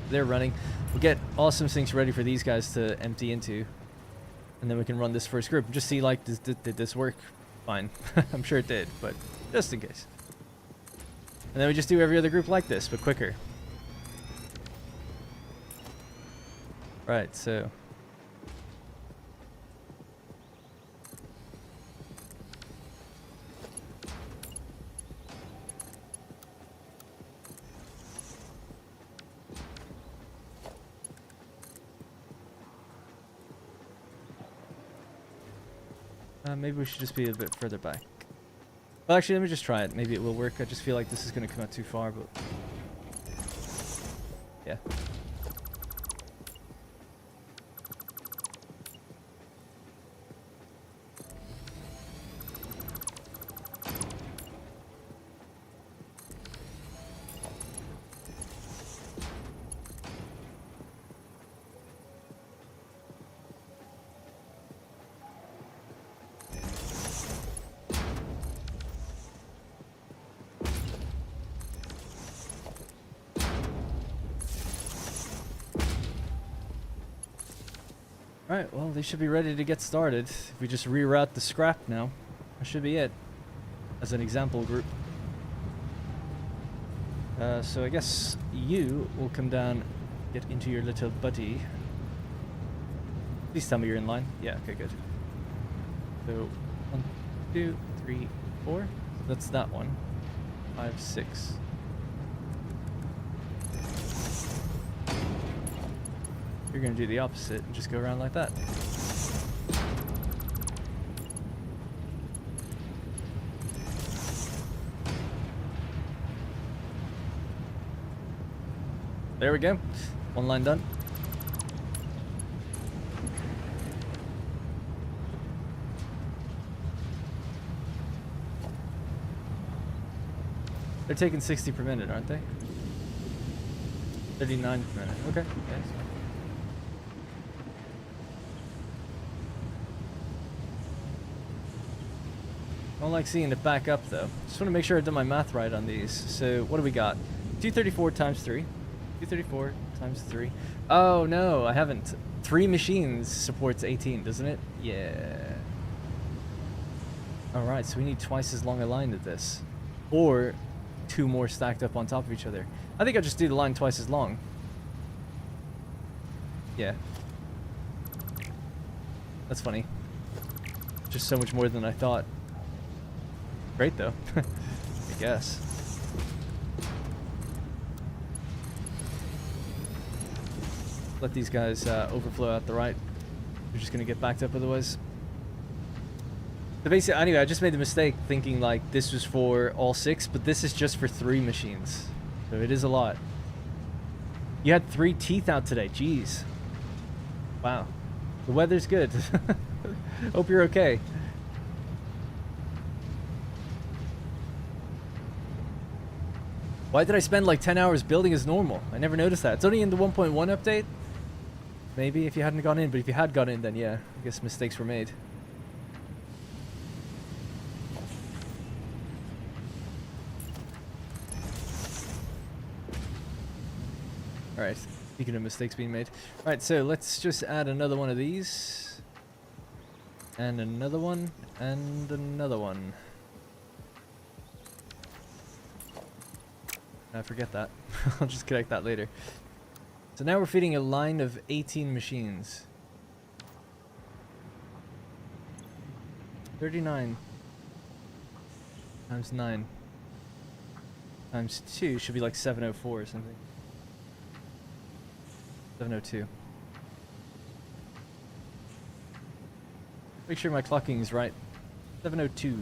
They're running. We'll get awesome things ready for these guys to empty into, and then we can run this first group and just see, like, did this work? Fine. I'm sure it did, but just in case. And then we just do every other group like this, but quicker. Right, so... maybe we should just be a bit further back. Well, actually, let me just try it. Maybe it will work. I just feel like this is going to come out too far, but... Yeah. Alright, well, they should be ready to get started. If we just reroute the scrap now, that should be it. As an example group. So I guess you will come down, get into your little buddy. Please tell me you're in line. Yeah, okay, good. So, 1, 2, 3, 4. That's that one. 5, 6. You're going to do the opposite and just go around like that. There we go. One line done. They're taking 60 per minute, aren't they? 39 per minute. Okay. Yes. I don't like seeing it back up though. Just want to make sure I've done my math right on these. So what do we got? 234 times 3. 234 times 3. Oh no, I haven't. 3 machines supports 18, doesn't it? Yeah. Alright, so we need twice as long a line as this. Or 2 more stacked up on top of each other. I think I'll just do the line twice as long. Yeah. That's funny. Just so much more than I thought. Great though. I guess. Let these guys overflow out the right. They're just gonna get backed up otherwise. So basically, anyway, I just made the mistake thinking like this was for all 6, but this is just for 3 machines. So it is a lot. You had 3 teeth out today. Jeez. Wow. The weather's good. Hope you're okay. Why did I spend like 10 hours building as normal? I never noticed that. It's only in the 1.1 update. Maybe if you hadn't gone in, but if you had gone in, then yeah, I guess mistakes were made. Alright, speaking of mistakes being made. Alright, so let's just add another one of these. And another one. And another one. I forget that. I'll just connect that later. So now we're feeding a line of 18 machines. 39 times 9 times 2 should be like 704 or something. 702. Make sure my clocking is right. 702.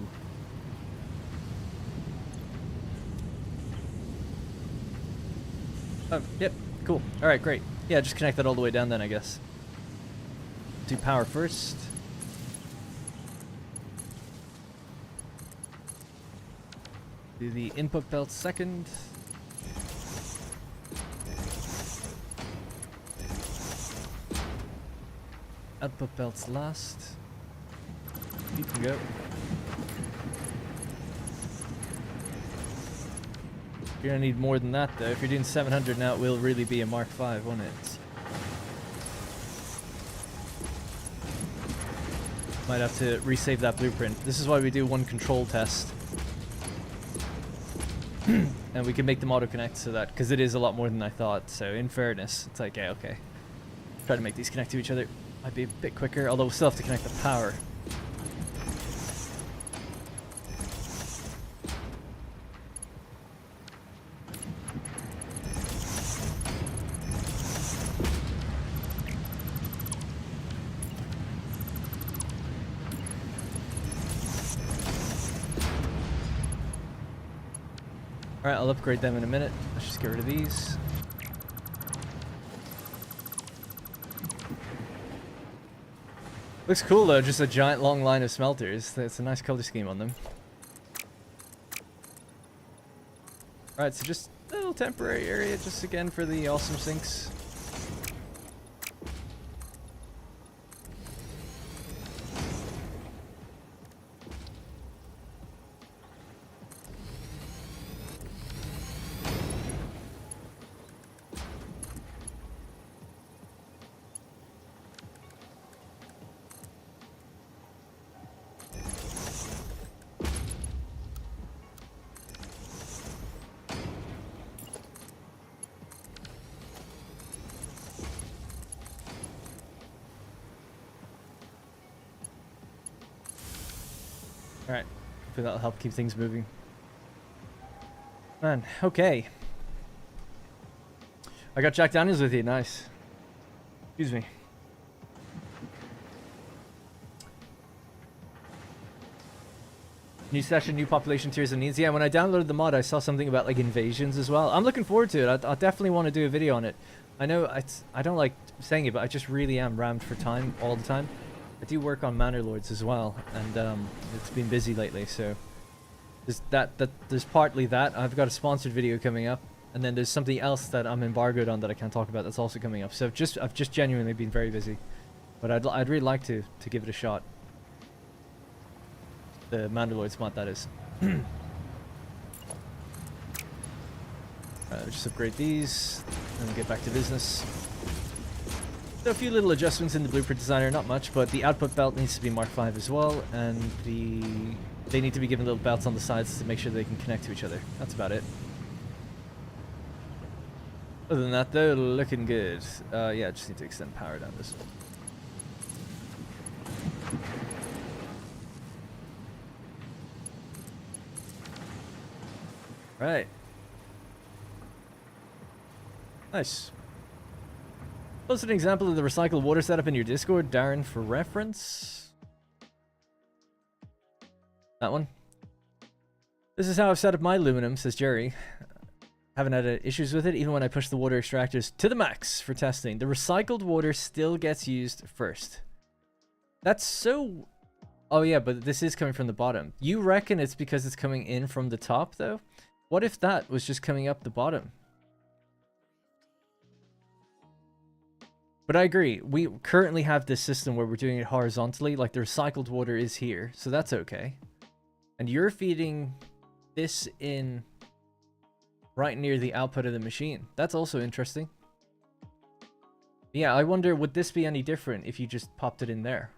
Oh, yep, cool. Alright, great. Yeah, just connect that all the way down then, I guess. Do power first. Do the input belt second. Output belts last. You can go. You're gonna need more than that though. If you're doing 700 now, it will really be a Mark V, won't it? Might have to resave that blueprint. This is why we do one control test. And we can make them auto-connect so that, because it is a lot more than I thought. So in fairness, it's like, yeah, okay. Try to make these connect to each other. Might be a bit quicker, although we'll still have to connect the power. Alright, I'll upgrade them in a minute. Let's just get rid of these. Looks cool though, just a giant long line of smelters. That's a nice color scheme on them. Alright, so just a little temporary area just again for the awesome sinks. Alright, hopefully that'll help keep things moving. Man, okay. I got Jack Daniels with you, nice. Excuse me. New session, new population tiers and needs. Yeah, when I downloaded the mod, I saw something about like invasions as well. I'm looking forward to it. I definitely want to do a video on it. I know I don't like saying it, but I just really am rammed for time all the time. I do work on Manor Lords as well, and it's been busy lately, so There's partly that. I've got a sponsored video coming up, and then there's something else that I'm embargoed on that I can't talk about that's also coming up. So I've just genuinely been very busy, but I'd really like to give it a shot. The Mandaloid mod, that is. Just upgrade these, and get back to business. So a few little adjustments in the blueprint designer, not much, but the output belt needs to be Mark V as well, and they need to be given little belts on the sides to make sure they can connect to each other. That's about it. Other than that, though, looking good. Yeah, just need to extend power down this one. Right. Nice. Post an example of the recycled water setup in your Discord, Darren, for reference. That one. This is how I've set up my aluminum, says Jerry. Haven't had issues with it, even when I push the water extractors to the max for testing. The recycled water still gets used first. That's so... Oh yeah, but this is coming from the bottom. You reckon it's because it's coming in from the top, though? What if that was just coming up the bottom? But I agree. We currently have this system where we're doing it horizontally. Like, the recycled water is here, so that's okay. And you're feeding this in right near the output of the machine. That's also interesting. Yeah, I wonder, would this be any different if you just popped it in there?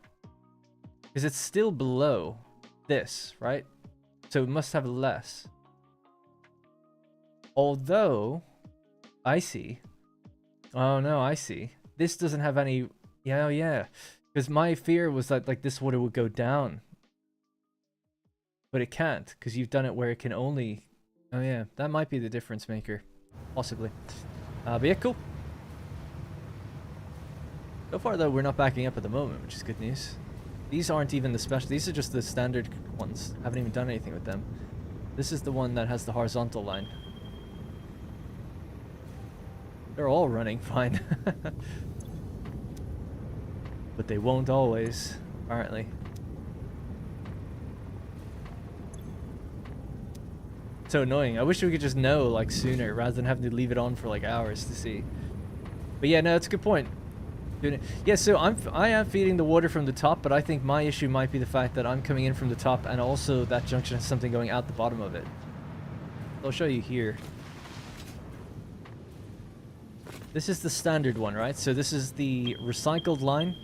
Because it's still below this, right? So it must have less. Although, I see. Oh no, I see. This doesn't have any... Yeah, oh yeah. Because my fear was that like this water would go down. But it can't, because you've done it where it can only... Oh yeah, that might be the difference maker. Possibly. But yeah, cool. So far though, we're not backing up at the moment, which is good news. These aren't even the special... These are just the standard ones. Haven't even done anything with them. This is the one that has the horizontal line. They're all running fine. But they won't always, apparently. So annoying. I wish we could just know like sooner rather than having to leave it on for like hours to see. But yeah, no, that's a good point. Yeah, so I am feeding the water from the top, but I think my issue might be the fact that I'm coming in from the top and also that junction has something going out the bottom of it. I'll show you here. This is the standard one, right? So this is the recycled line.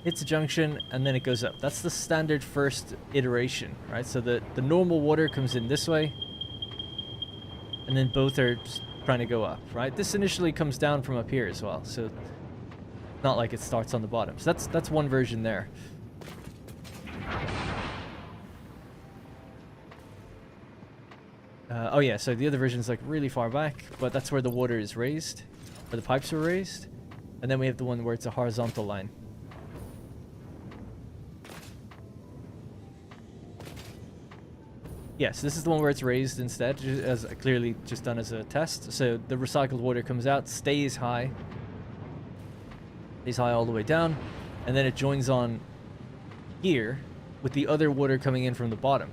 Hits a junction and then it goes up. That's the standard first iteration, right? So the normal water comes in this way and then both are just trying to go up, right? This initially comes down from up here as well, so not like it starts on the bottom. So that's one version there. Oh yeah, so the other version is like really far back, but that's where the water is raised, where the pipes are raised, and then we have the one where it's a horizontal line. Yes, this is the one where it's raised instead, as clearly just done as a test. So the recycled water comes out, stays high all the way down, and then it joins on here with the other water coming in from the bottom.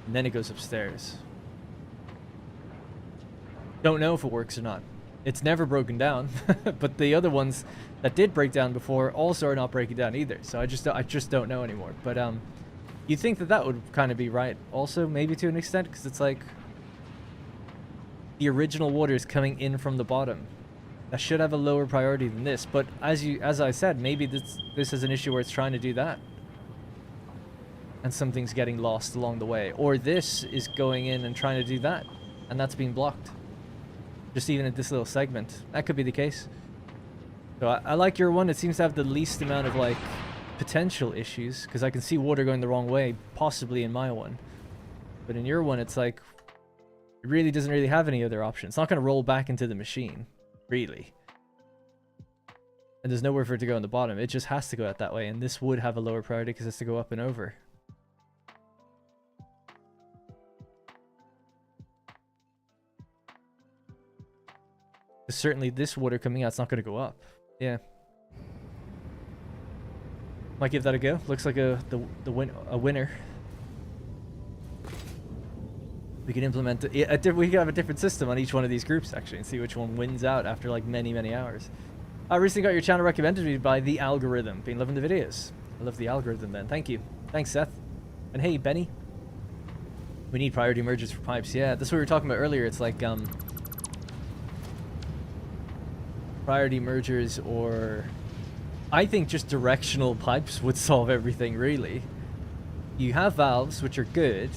And then it goes upstairs. Don't know if it works or not. It's never broken down, but the other ones that did break down before also are not breaking down either. So I just don't know anymore. But you'd think that that would kind of be right also, maybe to an extent, because it's like the original water is coming in from the bottom. That should have a lower priority than this, but as I said, maybe this is an issue where it's trying to do that and something's getting lost along the way, or this is going in and trying to do that and that's being blocked just even in this little segment. That could be the case. So I like your one. It seems to have the least amount of like potential issues, because I can see water going the wrong way possibly in my one, but in your one it's like it really doesn't really have any other option. It's not going to roll back into the machine really, and there's nowhere for it to go in the bottom. It just has to go out that way, and this would have a lower priority because it's to go up and over. Certainly this water coming out, it's not going to go up. Yeah, might give that a go. Looks like a winner. We can implement we can have a different system on each one of these groups actually, and see which one wins out after like many hours. I recently got your channel recommended to me by the algorithm. Been loving the videos. I love the algorithm, then. Thank you. Thanks, Seth. And hey, Benny. We need priority mergers for pipes. Yeah, that's what we were talking about earlier. It's like priority mergers, or I think just directional pipes would solve everything really. You have valves which are good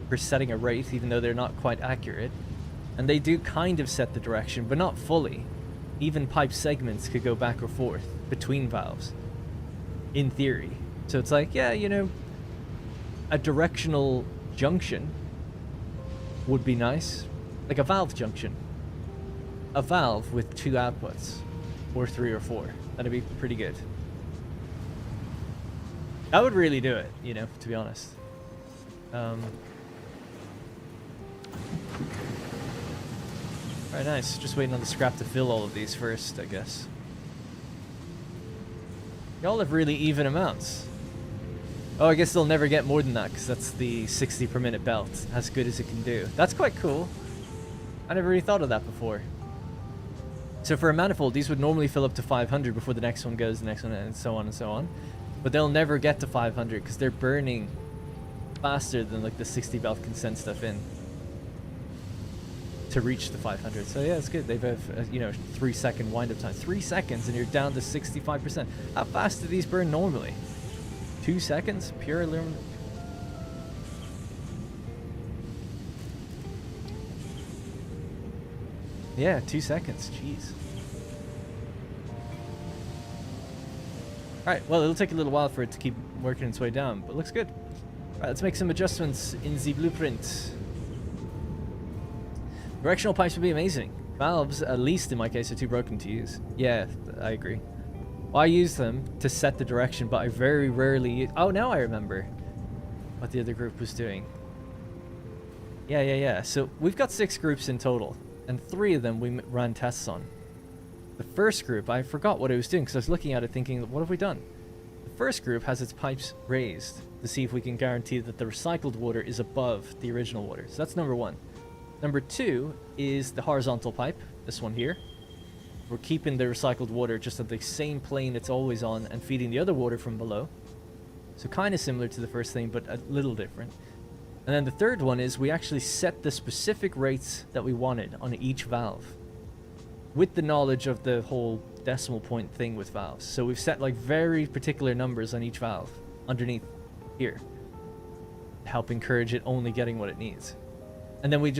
for setting a rate, even though they're not quite accurate, and they do kind of set the direction, but not fully. Even pipe segments could go back or forth between valves, in theory. So it's like, yeah, you know, a directional junction would be nice. Like a valve junction. A valve with 2 outputs, or 3 or 4. That'd be pretty good. That would really do it, you know, to be honest. Alright, nice. Just waiting on the scrap to fill all of these first, I guess. Y'all have really even amounts. Oh, I guess they'll never get more than that, because that's the 60 per minute belt. As good as it can do. That's quite cool. I never really thought of that before. So for a manifold, these would normally fill up to 500 before the next one goes, the next one, and so on and so on. But they'll never get to 500, because they're burning faster than like the 60 belt can send stuff in to reach the 500. So yeah, it's good. They have, you know, 3-second wind-up time. 3 seconds and you're down to 65%. How fast do these burn normally? 2 seconds? Pure aluminum? Yeah, 2 seconds. Jeez. Alright, well, it'll take a little while for it to keep working its way down, but looks good. Alright, let's make some adjustments in the blueprint. Directional pipes would be amazing. Valves, at least in my case, are too broken to use. Yeah, I agree. Well, I use them to set the direction, but I very rarely use... Oh, now I remember what the other group was doing. Yeah. So we've got 6 groups in total, and 3 of them we ran tests on. The first group, I forgot what it was doing, because I was looking at it thinking, what have we done? The first group has its pipes raised to see if we can guarantee that the recycled water is above the original water. So that's number 1. Number 2 is the horizontal pipe, this one here. We're keeping the recycled water just at the same plane it's always on and feeding the other water from below. So kind of similar to the first thing, but a little different. And then the third one is we actually set the specific rates that we wanted on each valve, with the knowledge of the whole decimal point thing with valves. So we've set like very particular numbers on each valve underneath here to help encourage it only getting what it needs. And then we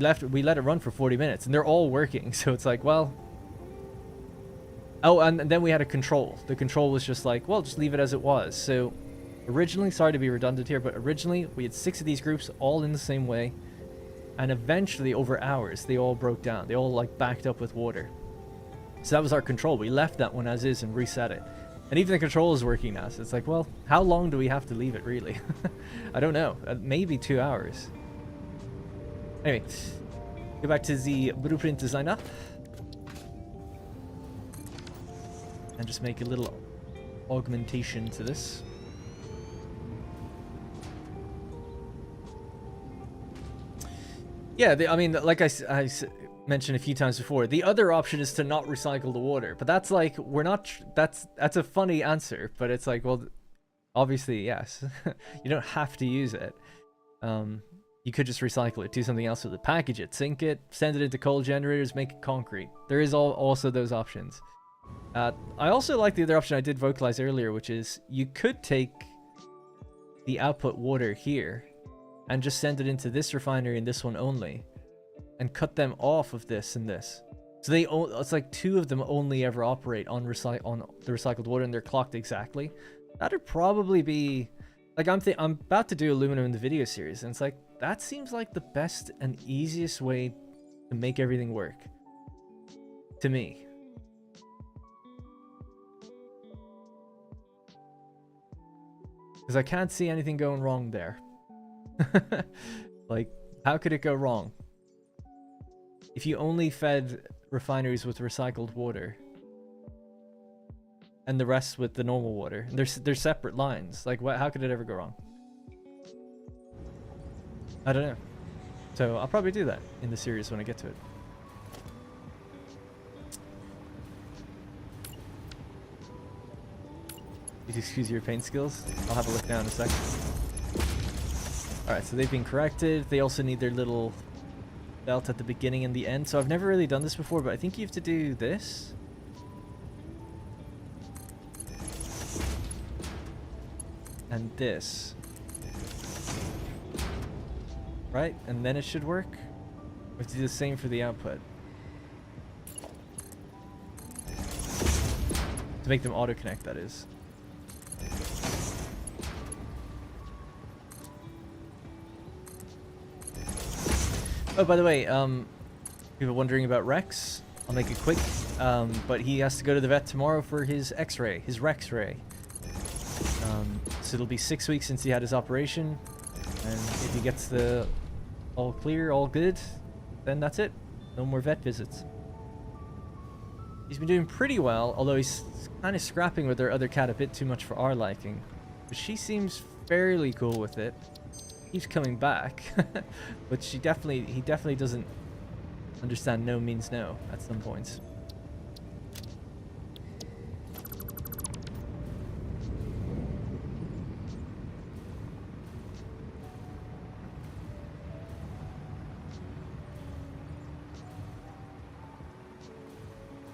let it run for 40 minutes, and they're all working. So it's like, well, oh, and then we had a control. The control was just like, well, just leave it as it was. So originally, sorry to be redundant here, but originally we had 6 of these groups all in the same way, and eventually over hours they all broke down. They all like backed up with water. So that was our control. We left that one as is and reset it, and even the control is working now. So it's like, well, how long do we have to leave it really? I don't know. Maybe 2 hours. Anyway, go back to the blueprint designer and just make a little augmentation to this. Yeah, I mean, like I mentioned a few times before, the other option is to not recycle the water, but that's like, we're not, that's a funny answer, but it's like, well, obviously, yes. You don't have to use it. You could just recycle it, do something else with it, package it, sink it, send it into coal generators, make it concrete. There is also those options. I also like the other option I did vocalize earlier, which is you could take the output water here and just send it into this refinery and this one only, and cut them off of this and this. So it's like 2 of them only ever operate on the recycled water, and they're clocked exactly. That'd probably be like, I'm about to do aluminum in the video series, and it's like, that seems like the best and easiest way to make everything work to me. Because I can't see anything going wrong there. Like, how could it go wrong? If you only fed refineries with recycled water and the rest with the normal water, they're separate lines. Like, how could it ever go wrong? I don't know. So I'll probably do that in the series when I get to it. Please excuse your paint skills. I'll have a look now in a second. Alright, so they've been corrected. They also need their little belt at the beginning and the end. So I've never really done this before, but I think you have to do this. And this. Right? And then it should work. We have to do the same for the output. To make them auto-connect, that is. Oh, by the way, people wondering about Rex. I'll make it quick. But he has to go to the vet tomorrow for his X-ray, his Rex-ray. So it'll be 6 weeks since he had his operation. And if he gets the all clear, all good, then that's it. No more vet visits. He's been doing pretty well, although he's kind of scrapping with our other cat a bit too much for our liking. But she seems fairly cool with it. Keeps coming back. But he definitely doesn't understand no means no at some points.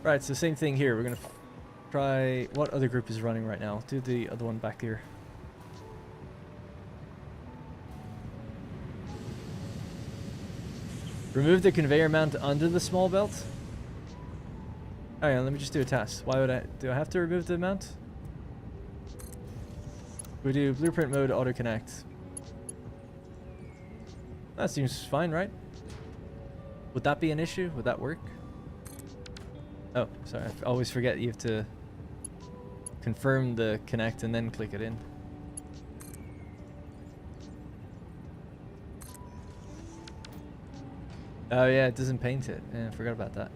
Right, so same thing here. We're gonna try what other group is running right now. I'll do the other one back here. Remove the conveyor mount under the small belt. Hang on, let me just do a test. Why would do I have to remove the mount? We do blueprint mode auto connect. That seems fine, right? Would that be an issue? Would that work? Oh, sorry. I always forget you have to confirm the connect and then click it in. Oh yeah, it doesn't paint it. Yeah, I forgot about that.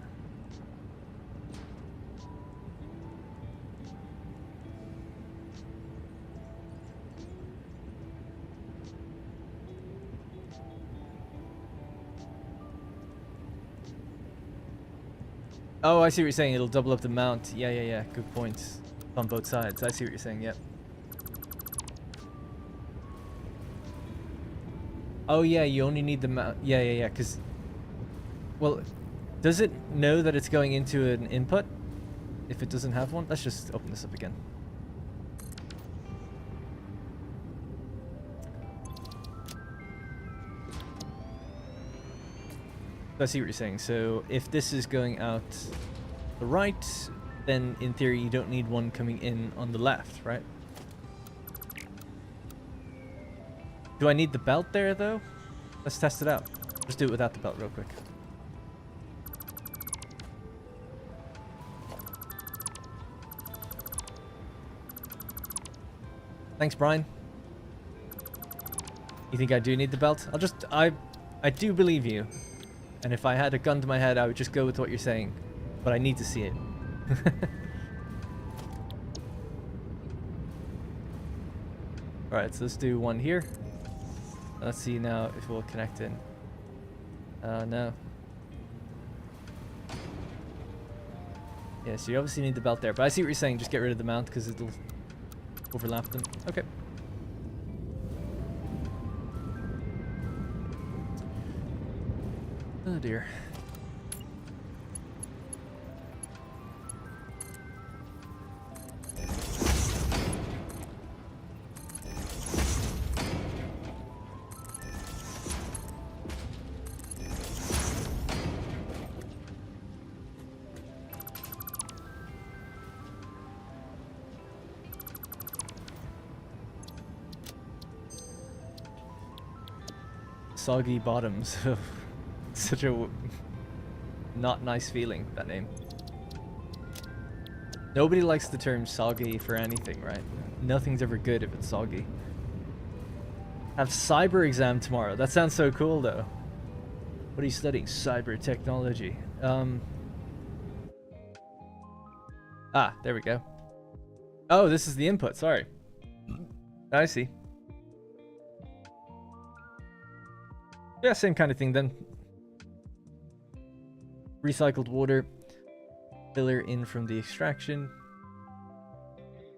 Oh, I see what you're saying. It'll double up the mount. Yeah. Good point. On both sides. I see what you're saying. Yep. Oh yeah, you only need the mount. Yeah. Because, well, does it know that it's going into an input if it doesn't have one? Let's just open this up again. I see what you're saying. So if this is going out the right, then in theory you don't need one coming in on the left, right? Do I need the belt there though? Let's test it out. Just do it without the belt real quick. Thanks, Brian. You think I do need the belt? I do believe you. And if I had a gun to my head, I would just go with what you're saying. But I need to see it. Alright, so let's do one here. Let's see now if we'll connect in. No. Yeah, so you obviously need the belt there. But I see what you're saying. Just get rid of the mount because it'll overlap them. Okay. Oh dear. Soggy bottoms. Such a not nice feeling, that name. Nobody likes the term soggy for anything, right? Nothing's ever good if it's soggy. Have cyber exam tomorrow. That sounds so cool though. What are you studying? Cyber technology. Ah, there we go. Oh, this is the input, sorry. I see. Yeah, same kind of thing then. Recycled water, filler in from the extraction,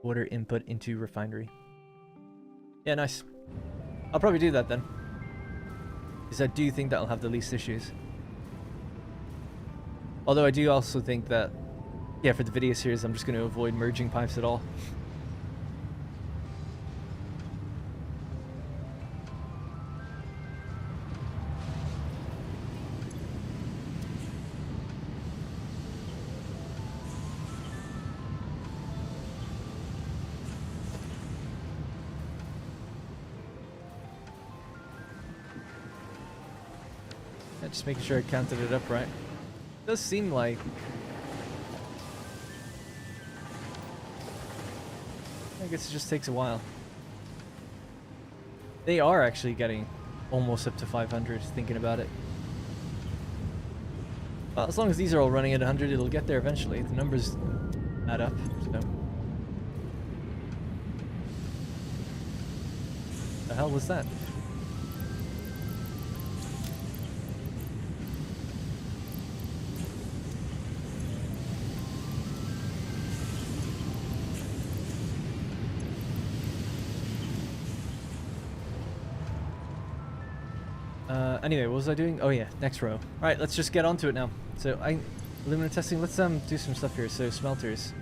water input into refinery. Yeah, nice. I'll probably do that then, because I do think that'll have the least issues. Although I do also think that, yeah, for the video series, I'm just going to avoid merging pipes at all. Yeah, just making sure I counted it up right. It does seem like... I guess it just takes a while. They are actually getting almost up to 500, thinking about it. Well, as long as these are all running at 100, it'll get there eventually. The numbers add up, so... The hell was that? Anyway, what was I doing? Oh yeah, next row. Alright, let's just get onto it now. So, aluminum testing, let's do some stuff here. So, smelters.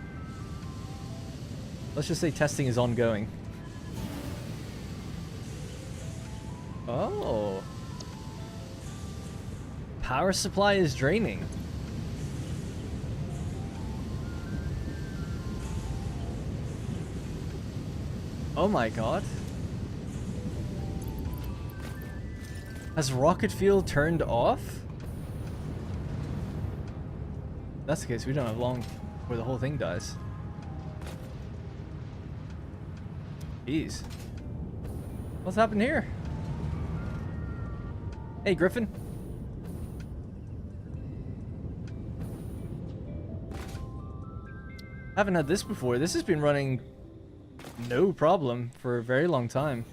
Let's just say testing is ongoing. Oh. Power supply is draining. Oh my god. Has Rocketfuel turned off? If that's the case, we don't have long before the whole thing dies. Jeez. What's happened here? Hey, Griffin. Haven't had this before. This has been running no problem for a very long time.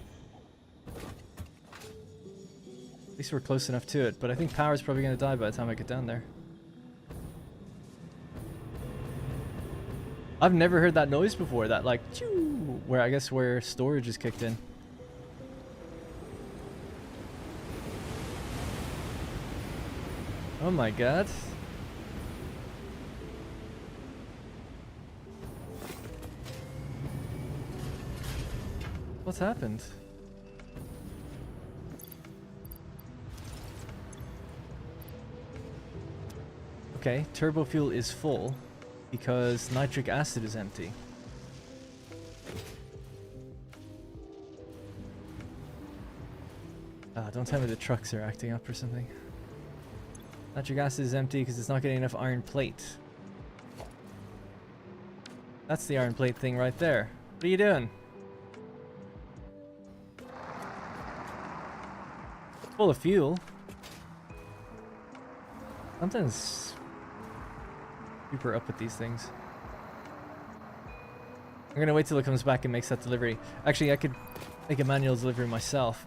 At least we're close enough to it, but I think power's probably going to die by the time I get down there. I've never heard that noise before, that like, choo, where I guess where storage is kicked in. Oh my god. What's happened? Okay, turbo fuel is full because nitric acid is empty. Don't tell me the trucks are acting up or something. Nitric acid is empty because it's not getting enough iron plate. That's the iron plate thing right there. What are you doing? Full of fuel. Something's super up with these things. I'm gonna wait till it comes back and makes that delivery. Actually, I could make a manual delivery myself.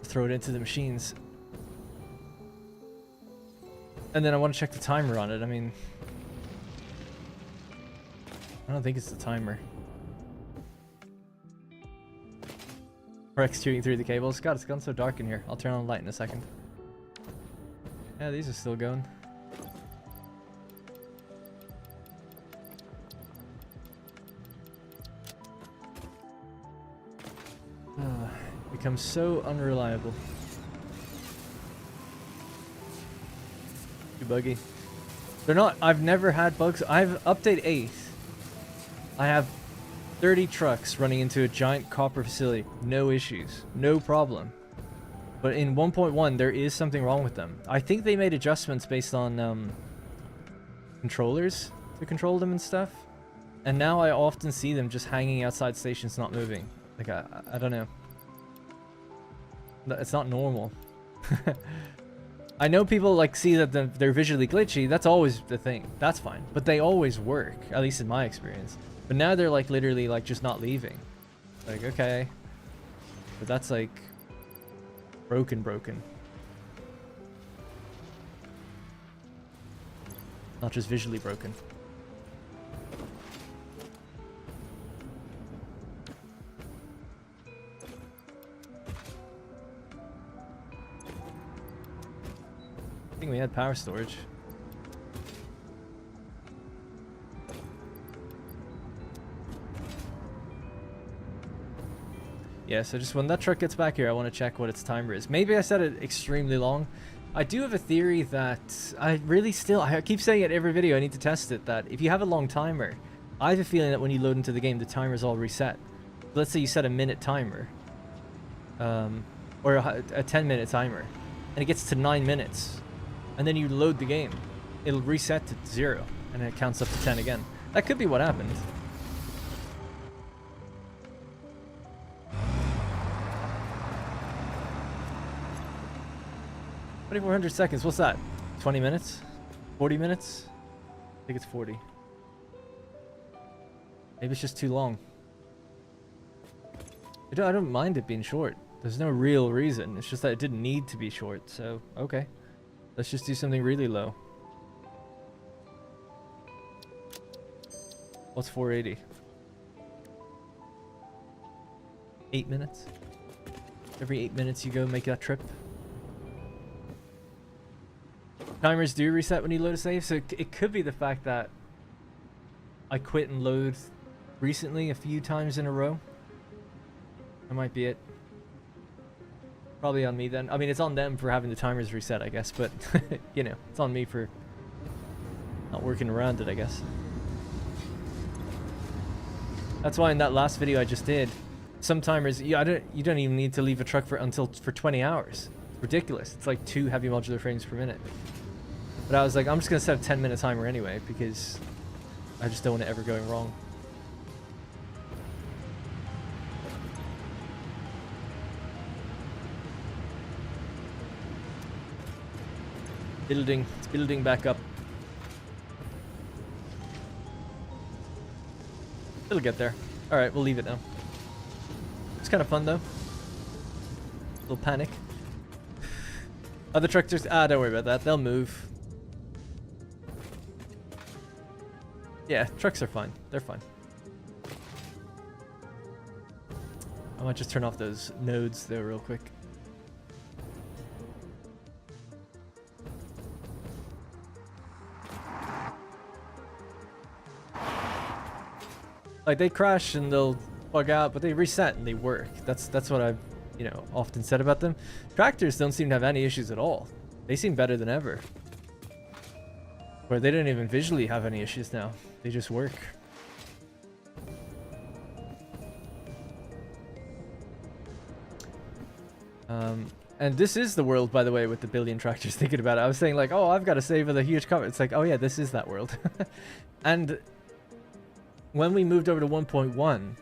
Throw it into the machines. And then I want to check the timer on it. I mean, I don't think it's the timer. We're executing through the cables. God, it's gone so dark in here. I'll turn on the light in a second. Yeah, these are still going. Becomes so unreliable. Too buggy. They're not. I've never had bugs. I've update 8. I have 30 trucks running into a giant copper facility. No issues. No problem. But in 1.1, there is something wrong with them. I think they made adjustments based on controllers to control them and stuff. And now I often see them just hanging outside stations, not moving. Like, I don't know. It's not normal. I know people like see that they're visually glitchy. That's always the thing. That's fine. But they always work, at least in my experience. But now they're like literally like just not leaving. Like, okay. But that's like Broken. Not just visually broken. I think we had power storage. Yeah, so just when that truck gets back here, I want to check what its timer is. Maybe I set it extremely long. I do have a theory that I keep saying it every video, I need to test it, that if you have a long timer, I have a feeling that when you load into the game, the timer's all reset. Let's say you set a minute timer, or a 10-minute timer, and it gets to 9 minutes, and then you load the game, it'll reset to 0, and it counts up to 10 again. That could be what happened. 2,400 seconds. What's that? 20 minutes? 40 minutes? I think it's 40. Maybe it's just too long. I don't mind it being short. There's no real reason. It's just that it didn't need to be short. So, okay. Let's just do something really low. What's 480? 8 minutes? Every 8 minutes you go make that trip. Timers do reset when you load a save, so it could be the fact that I quit and load recently a few times in a row. That might be it. Probably on me then. I mean, it's on them for having the timers reset, I guess, but you know, it's on me for not working around it, I guess. That's why in that last video I just did, some timers, you don't even need to leave a truck for 20 hours. It's ridiculous. It's like 2 heavy modular frames per minute. But I was like, I'm just gonna set a 10-minute timer anyway, because I just don't want it ever going wrong. It's building back up. It'll get there. Alright, we'll leave it now. It's kind of fun though. Little panic. Other tractors, don't worry about that. They'll move. Yeah, trucks are fine. They're fine. I might just turn off those nodes though real quick. Like, they crash and they'll bug out, but they reset and they work. That's what I've, often said about them. Tractors don't seem to have any issues at all. They seem better than ever. Where they don't even visually have any issues now. They just work. And this is the world, by the way, with the billion tractors. Thinking about it, I was saying like, oh, I've got to save with a huge cover. It's like, oh yeah, this is that world. And when we moved over to 1.1,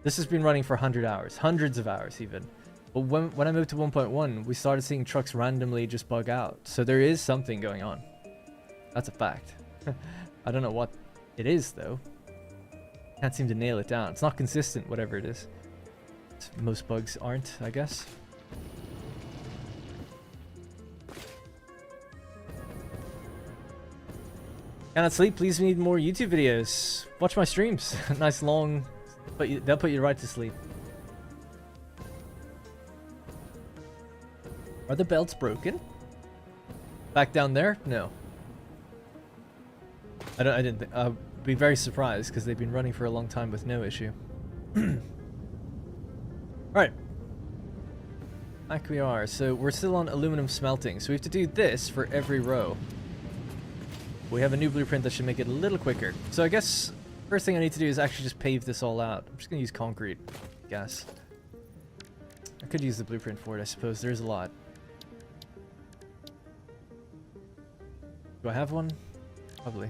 this has been running for 100 hours, hundreds of hours even. But when I moved to 1.1, we started seeing trucks randomly just bug out. So there is something going on. That's a fact. I don't know what it is though. Can't seem to nail it down. It's not consistent, whatever it is. Most bugs aren't, I guess. Cannot sleep, please, we need more YouTube videos. Watch my streams. Nice long, but they'll put you right to sleep. Are the belts broken? Back down there? No. I'd be very surprised because they've been running for a long time with no issue. Alright. Back we are. So we're still on aluminum smelting. So we have to do this for every row. We have a new blueprint that should make it a little quicker. So I guess first thing I need to do is actually just pave this all out. I'm just going to use concrete, I guess. I could use the blueprint for it, I suppose. There's a lot. Do I have one? Probably.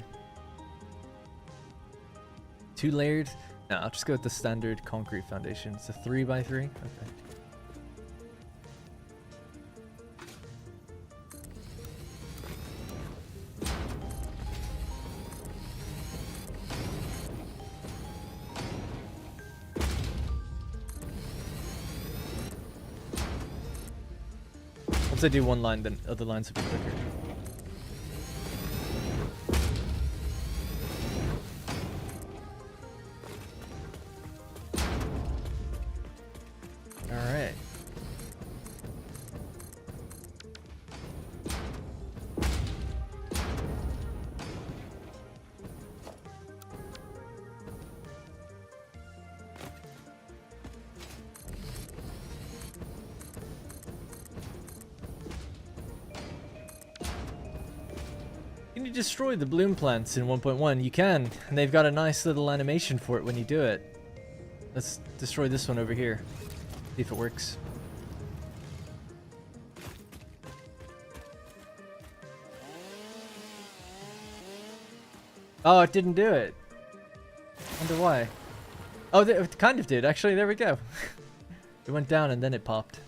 2 layered? No, I'll just go with the standard concrete foundation. It's a 3x3? Okay. Once I do one line, then other lines will be quicker. Alright. Can you destroy the bloom plants in 1.1? You can, and they've got a nice little animation for it when you do it. Let's destroy this one over here. See if it works. Oh, it didn't do it. Wonder why. Oh, it kind of did, actually. There we go. It went down and then it popped.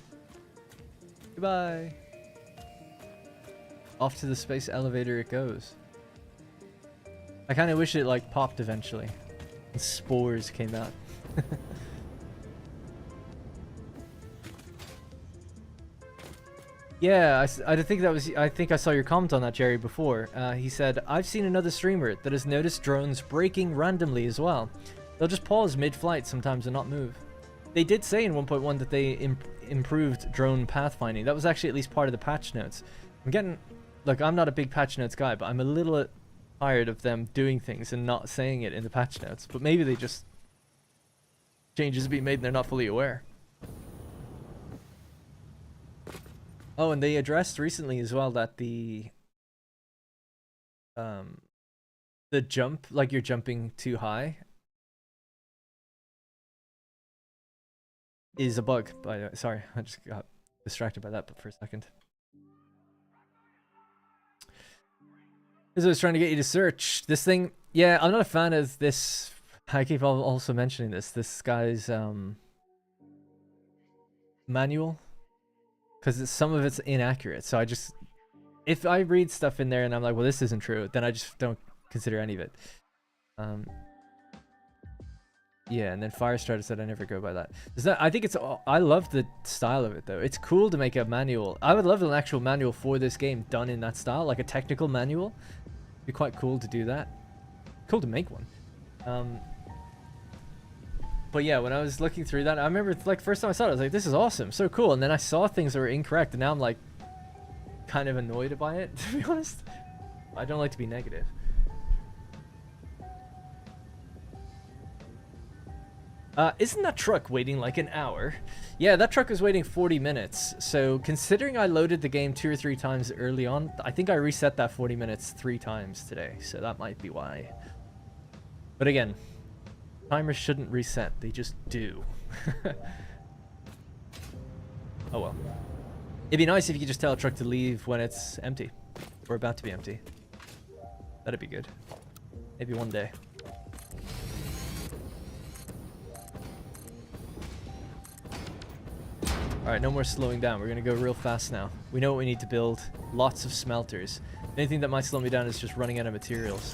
Goodbye. Off to the space elevator it goes. I kind of wish it like popped eventually. And spores came out. Yeah, I think that was. I think I saw your comment on that, Jerry, before. He said, "I've seen another streamer that has noticed drones breaking randomly as well. They'll just pause mid-flight sometimes and not move." They did say in 1.1 that they improved drone pathfinding. That was actually at least part of the patch notes. I'm getting. Look, I'm not a big patch notes guy, but I'm a little tired of them doing things and not saying it in the patch notes. But maybe they just changes being made and they're not fully aware. Oh, and they addressed recently as well that the jump, like you're jumping too high, is a bug. By the way, sorry, I just got distracted by that, but for a second. Because I was trying to get you to search this thing. Yeah, I'm not a fan of this. I keep also mentioning this. This guy's manual. Because some of it's inaccurate. So I just... If I read stuff in there and I'm like, well, this isn't true, then I just don't consider any of it. Yeah, and then Firestarter said I never go by that. I think it's... I love the style of it, though. It's cool to make a manual. I would love an actual manual for this game done in that style. Like a technical manual. It'd be quite cool to do that. Cool to make one. But yeah, when I was looking through that, I remember like first time I saw it, I was like, this is awesome, so cool. And then I saw things that were incorrect, and now I'm like kind of annoyed by it, to be honest. I don't like to be negative. Isn't that truck waiting like an hour? Yeah, that truck was waiting 40 minutes. So considering I loaded the game 2 or 3 times early on, I think I reset that 40 minutes 3 times today. So that might be why. But again, timers shouldn't reset, they just do. Oh well. It'd be nice if you could just tell a truck to leave when it's empty. Or about to be empty. That'd be good. Maybe one day. Alright, no more slowing down. We're gonna go real fast now. We know what we need to build. Lots of smelters. Anything that might slow me down is just running out of materials.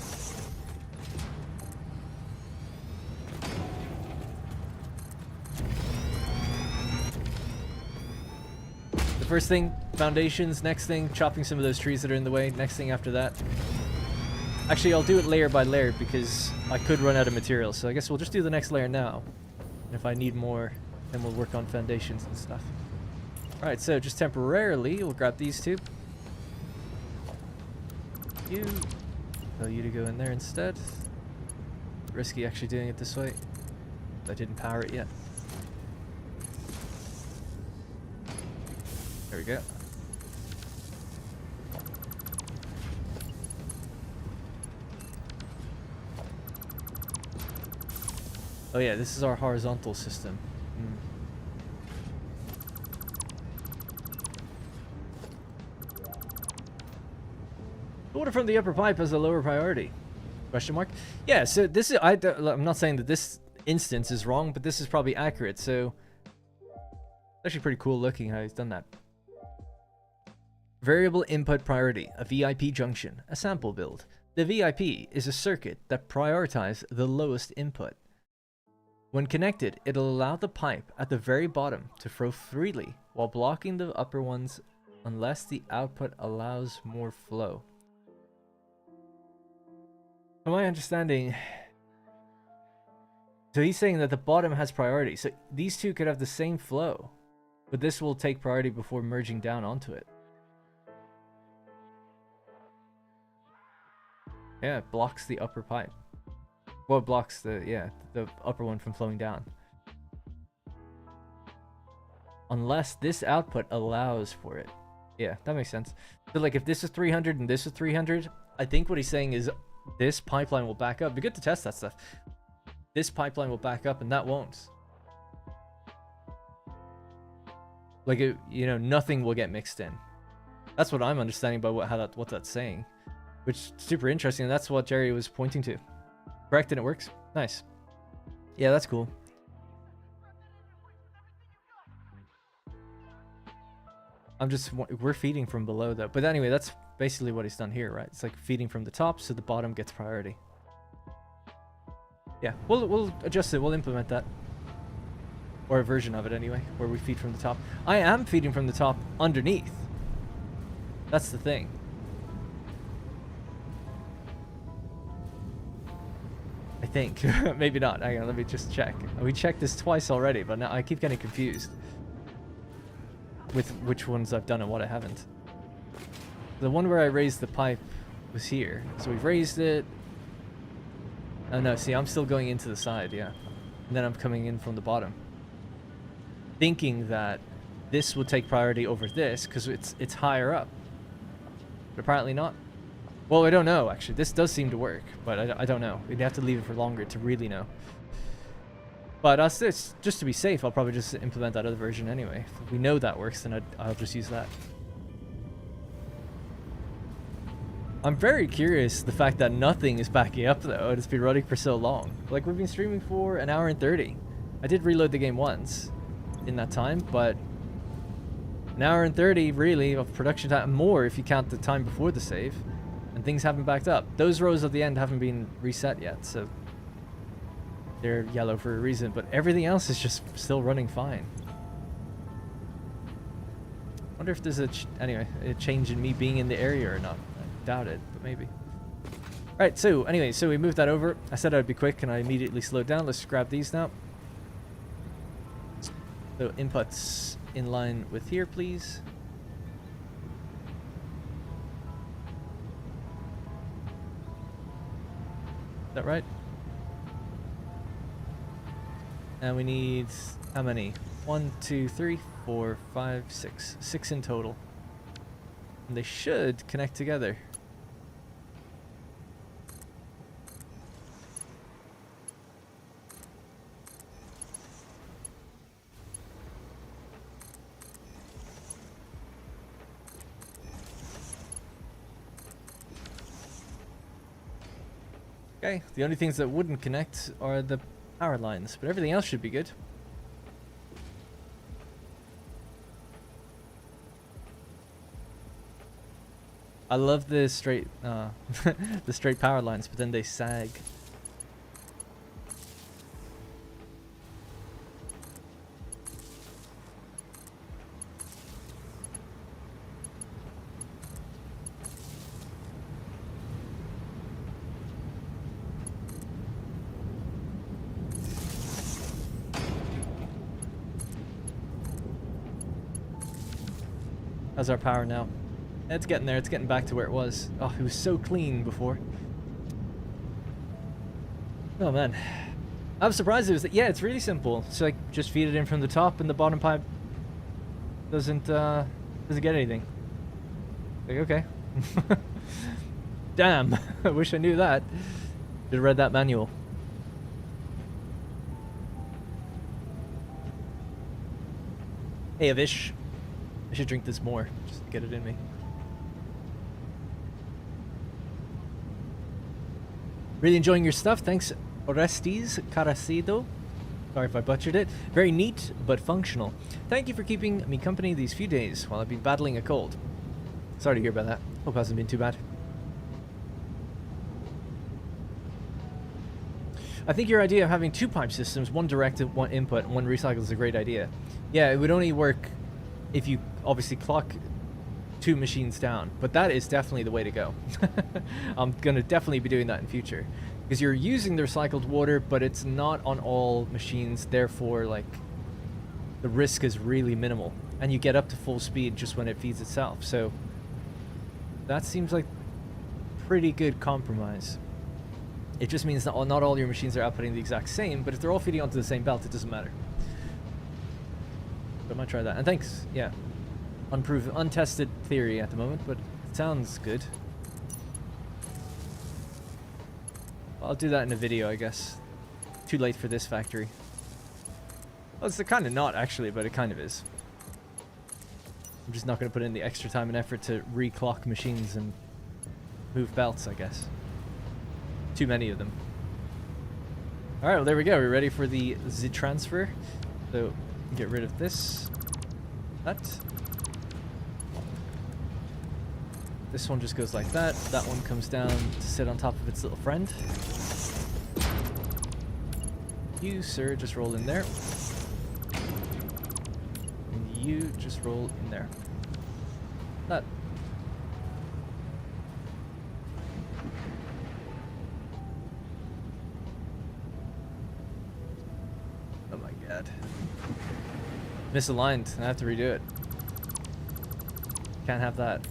The first thing, foundations. Next thing, chopping some of those trees that are in the way. Next thing after that. Actually, I'll do it layer by layer because I could run out of materials. So I guess we'll just do the next layer now. And if I need more, then we'll work on foundations and stuff. Alright, so just temporarily, we'll grab these two. Tell you to go in there instead. Risky actually doing it this way. I didn't power it yet. There we go. Oh yeah, this is our horizontal system. Water from the upper pipe has a lower priority. Question mark? Yeah, so this is... I'm not saying that this instance is wrong, but this is probably accurate, so... It's actually pretty cool looking how he's done that. Variable input priority, a VIP junction, a sample build. The VIP is a circuit that prioritizes the lowest input. When connected, it'll allow the pipe at the very bottom to flow freely while blocking the upper ones unless the output allows more flow. From my understanding, so he's saying that the bottom has priority. So these two could have the same flow, but this will take priority before merging down onto it. Yeah, it blocks the upper pipe. Well, it blocks the upper one from flowing down. Unless this output allows for it. Yeah, that makes sense. So like if this is 300 and this is 300, I think what he's saying is this pipeline will back up. It'd be good to test that stuff. This pipeline will back up and that won't. Like, nothing will get mixed in. That's what I'm understanding by what that's saying. Which is super interesting, and that's what Jerry was pointing to. Correct, and it works? Nice. Yeah, that's cool. We're feeding from below though. But anyway, that's basically what he's done here, right? It's like feeding from the top so the bottom gets priority. Yeah, we'll adjust it, we'll implement that. Or a version of it anyway, where we feed from the top. I am feeding from the top underneath. That's the thing. I think. Maybe not. Hang on, let me just check. We checked this twice already, but now I keep getting confused with which ones I've done and what I haven't. The one where I raised the pipe was here. So we've raised it. Oh no, see, I'm still going into the side, yeah. And then I'm coming in from the bottom. Thinking that this would take priority over this because it's higher up. But apparently not. Well, I don't know, actually. This does seem to work, but I don't know. We'd have to leave it for longer to really know. But just to be safe, I'll probably just implement that other version anyway. If we know that works, then I'll just use that. I'm very curious the fact that nothing is backing up, though, and it's been running for so long. Like, we've been streaming for an hour and 30. I did reload the game once in that time, but an hour and 30, really, of production time. More if you count the time before the save. And things haven't backed up. Those rows at the end haven't been reset yet, so they're yellow for a reason, but everything else is just still running fine. Wonder if there's a change in me being in the area or not. I doubt it, but maybe. Right, so anyway, so we moved that over. I said I'd be quick and I immediately slowed down. Let's grab these now. So inputs in line with here, please. That right? And we need how many? 1, 2, 3, 4, 5, 6. 6 in total. And they should connect together. Okay, the only things that wouldn't connect are the power lines, but everything else should be good. I love the straight the straight power lines, but then they sag. How's our power now? It's getting there. It's getting back to where it was. Oh, it was so clean before. Oh man, I'm surprised it was. Yeah, it's really simple. So like, just feed it in from the top, and the bottom pipe doesn't get anything. Like, okay. Damn. I wish I knew that. Should have read that manual. Hey, Avish. I should drink this more, just to get it in me. Really enjoying your stuff. Thanks, Orestes Carasido. Sorry if I butchered it. Very neat, but functional. Thank you for keeping me company these few days while I've been battling a cold. Sorry to hear about that. Hope it hasn't been too bad. I think your idea of having 2 pipe systems, one direct, one input, and one recycle is a great idea. Yeah, it would only work if you obviously clock 2 machines down, but that is definitely the way to go. I'm gonna definitely be doing that in future, because you're using the recycled water, but it's not on all machines, therefore like the risk is really minimal, and you get up to full speed just when it feeds itself. So that seems like pretty good compromise. It just means that not all your machines are outputting the exact same, but if they're all feeding onto the same belt, it doesn't matter. So I might try that. And thanks, yeah. Unproven, untested theory at the moment, but it sounds good. I'll do that in a video, I guess. Too late for this factory. Well, it's kind of not, actually, but it kind of is. I'm just not going to put in the extra time and effort to reclock machines and move belts, I guess. Too many of them. Alright, well, there we go. We're ready for the Z transfer. So, get rid of this. That. This one just goes like that. That one comes down to sit on top of its little friend. You, sir, just roll in there. And you just roll in there. That. Oh my god. Misaligned. I have to redo it. Can't have that.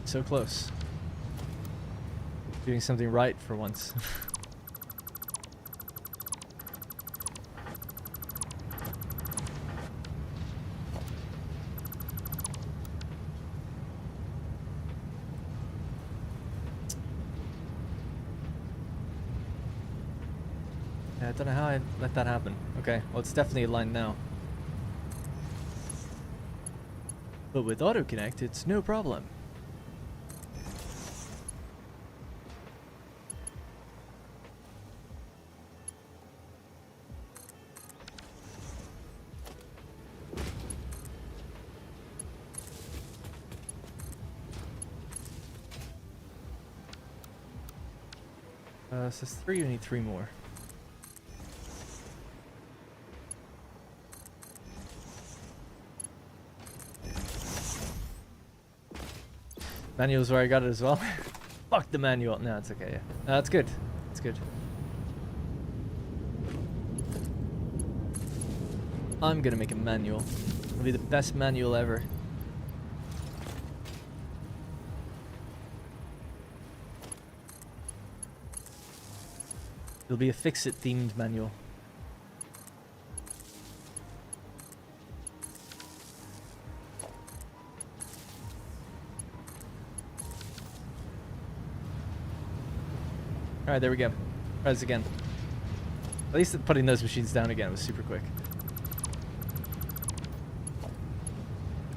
So close. Doing something right for once. Yeah, I don't know how I let that happen. Okay, well, it's definitely aligned now. But with AutoConnect, it's no problem. So it's 3, we need 3 more. Manual's where I got it as well. Fuck the manual. No, it's okay, yeah. No, that's good. It's good. I'm gonna make a manual. It'll be the best manual ever. It'll be a fix-it themed manual. Alright, there we go. Try this again. At least putting those machines down again was super quick.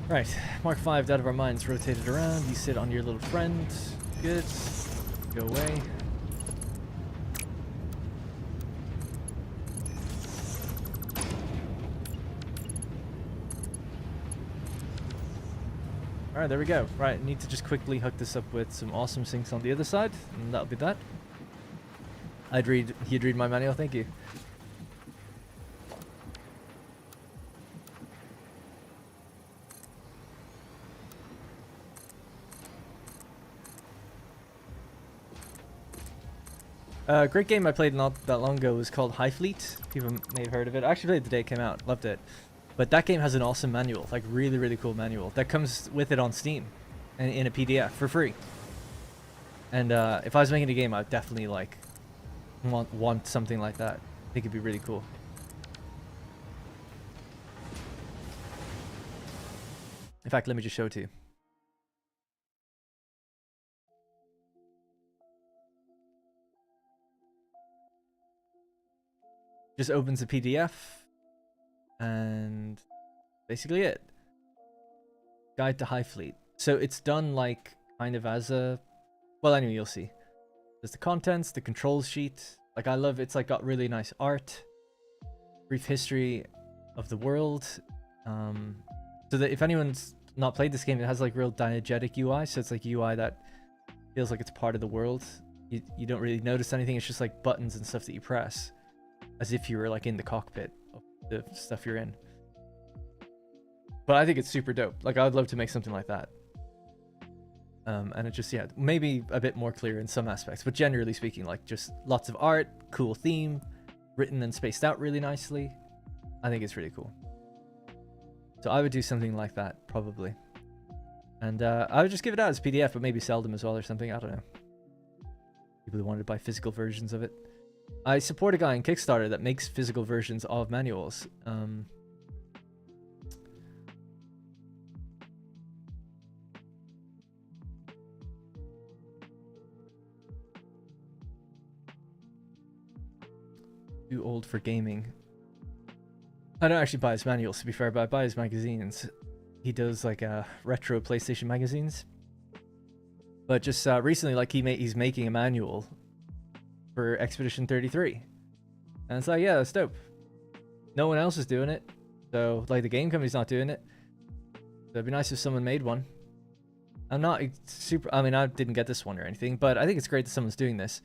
Right, Mark 5 out of our minds, rotated around. You sit on your little friend. Good. Go away. Alright, there we go. Right, need to just quickly hook this up with some awesome syncs on the other side, and that'll be that. You'd read my manual, thank you. Great game I played not that long ago was called High Fleet. People may have heard of it. I actually played the day it came out, loved it. But that game has an awesome manual, like really, really cool manual that comes with it on Steam and in a PDF for free. And if I was making a game, I'd definitely like want something like that. I think it'd be really cool. In fact, let me just show it to you. Just opens a PDF and basically it. Guide to High Fleet. So it's done like kind of as a, well, anyway, you'll see. There's the contents, the controls sheet. Like I love, it's like got really nice art, brief history of the world. So that if anyone's not played this game, it has like real diegetic UI. So it's like UI that feels like it's part of the world. You don't really notice anything. It's just like buttons and stuff that you press, as if you were like in the cockpit of the stuff you're in. But I think it's super dope. Like, I would love to make something like that. And it just, yeah, maybe a bit more clear in some aspects, but generally speaking, like, just lots of art, cool theme, written and spaced out really nicely. I think it's really cool. So I would do something like that, probably. And I would just give it out as PDF, but maybe sell them as well or something. I don't know. People who wanted to buy physical versions of it. I support a guy on Kickstarter that makes physical versions of manuals. Too old for gaming. I don't actually buy his manuals, to be fair, but I buy his magazines. He does like retro PlayStation magazines. But just recently, like he's making a manual for Expedition 33, and it's like, yeah, that's dope. No one else is doing it, so like the game company's not doing it. So it'd be nice if someone made one. I'm not super. I mean, I didn't get this one or anything, but I think it's great that someone's doing this.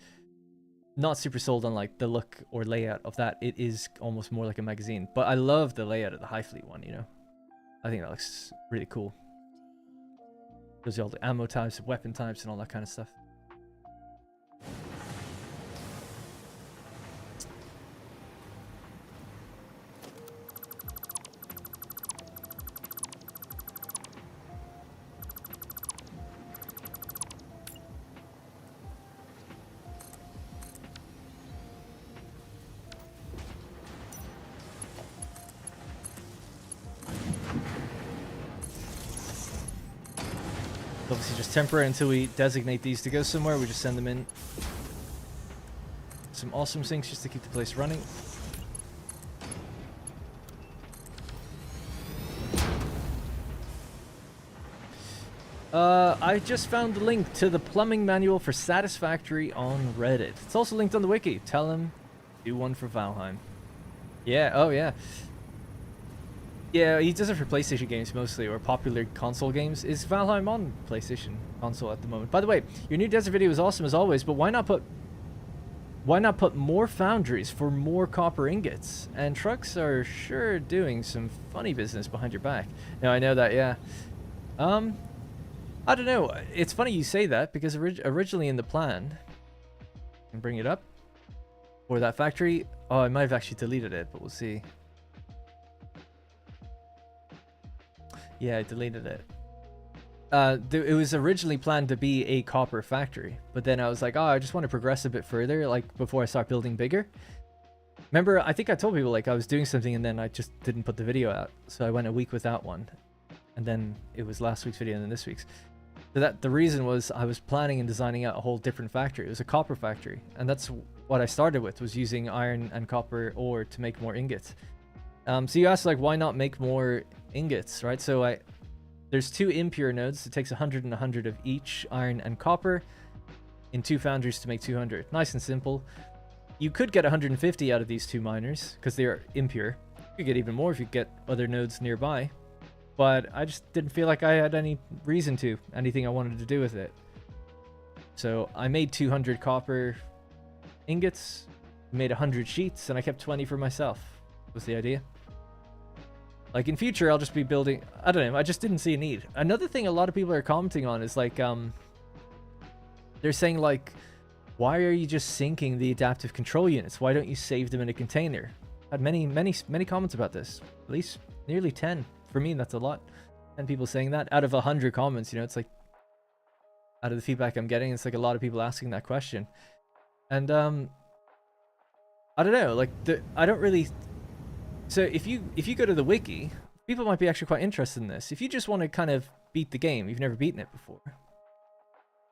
Not super sold on like the look or layout of that. It is almost more like a magazine, but I love the layout of the High Fleet one. You know, I think that looks really cool. Shows you all the ammo types, weapon types, and all that kind of stuff. Obviously just temporary until we designate these to go somewhere. We just send them in. Some awesome sinks just to keep the place running. I just found the link to the plumbing manual for Satisfactory on Reddit. It's also linked on the wiki. Tell him, do one for Valheim. Yeah, oh yeah. Yeah, he does it for PlayStation games mostly, or popular console games. Is Valheim on PlayStation console at the moment? By the way, your new desert video is awesome as always, but why not put more foundries for more copper ingots? And trucks are sure doing some funny business behind your back. Now I know that, yeah. I don't know. It's funny you say that, because originally in the plan, and bring it up for that factory. Oh, I might have actually deleted it, but we'll see. Yeah, I deleted it. It was originally planned to be a copper factory, but then I was like, oh, I just want to progress a bit further, like before I start building bigger. Remember, I think I told people like I was doing something and then I just didn't put the video out, so I went a week without one, and then it was last week's video and then this week's. So the reason was I was planning and designing out a whole different factory. It was a copper factory, and that's what I started with, was using iron and copper ore to make more ingots. So you asked like, why not make more ingots, right? So there's 2 impure nodes. It takes 100 and 100 of each iron and copper in 2 foundries to make 200. Nice and simple. You could get 150 out of these 2 miners because they are impure. You could get even more if you get other nodes nearby, but I just didn't feel like I had any reason to, anything I wanted to do with it. So I made 200 copper ingots, made 100 sheets, and I kept 20 for myself. Was the idea. Like in future, I'll just be building. I don't know. I just didn't see a need. Another thing a lot of people are commenting on is like, they're saying like, why are you just syncing the adaptive control units? Why don't you save them in a container? I had many comments about this. At least nearly 10. For me, that's a lot. 10 people saying that out of 100 comments. You know, it's like, out of the feedback I'm getting, it's like a lot of people asking that question. And I don't know. Like I don't really. So if you go to the wiki, people might be actually quite interested in this. If you just want to kind of beat the game, you've never beaten it before,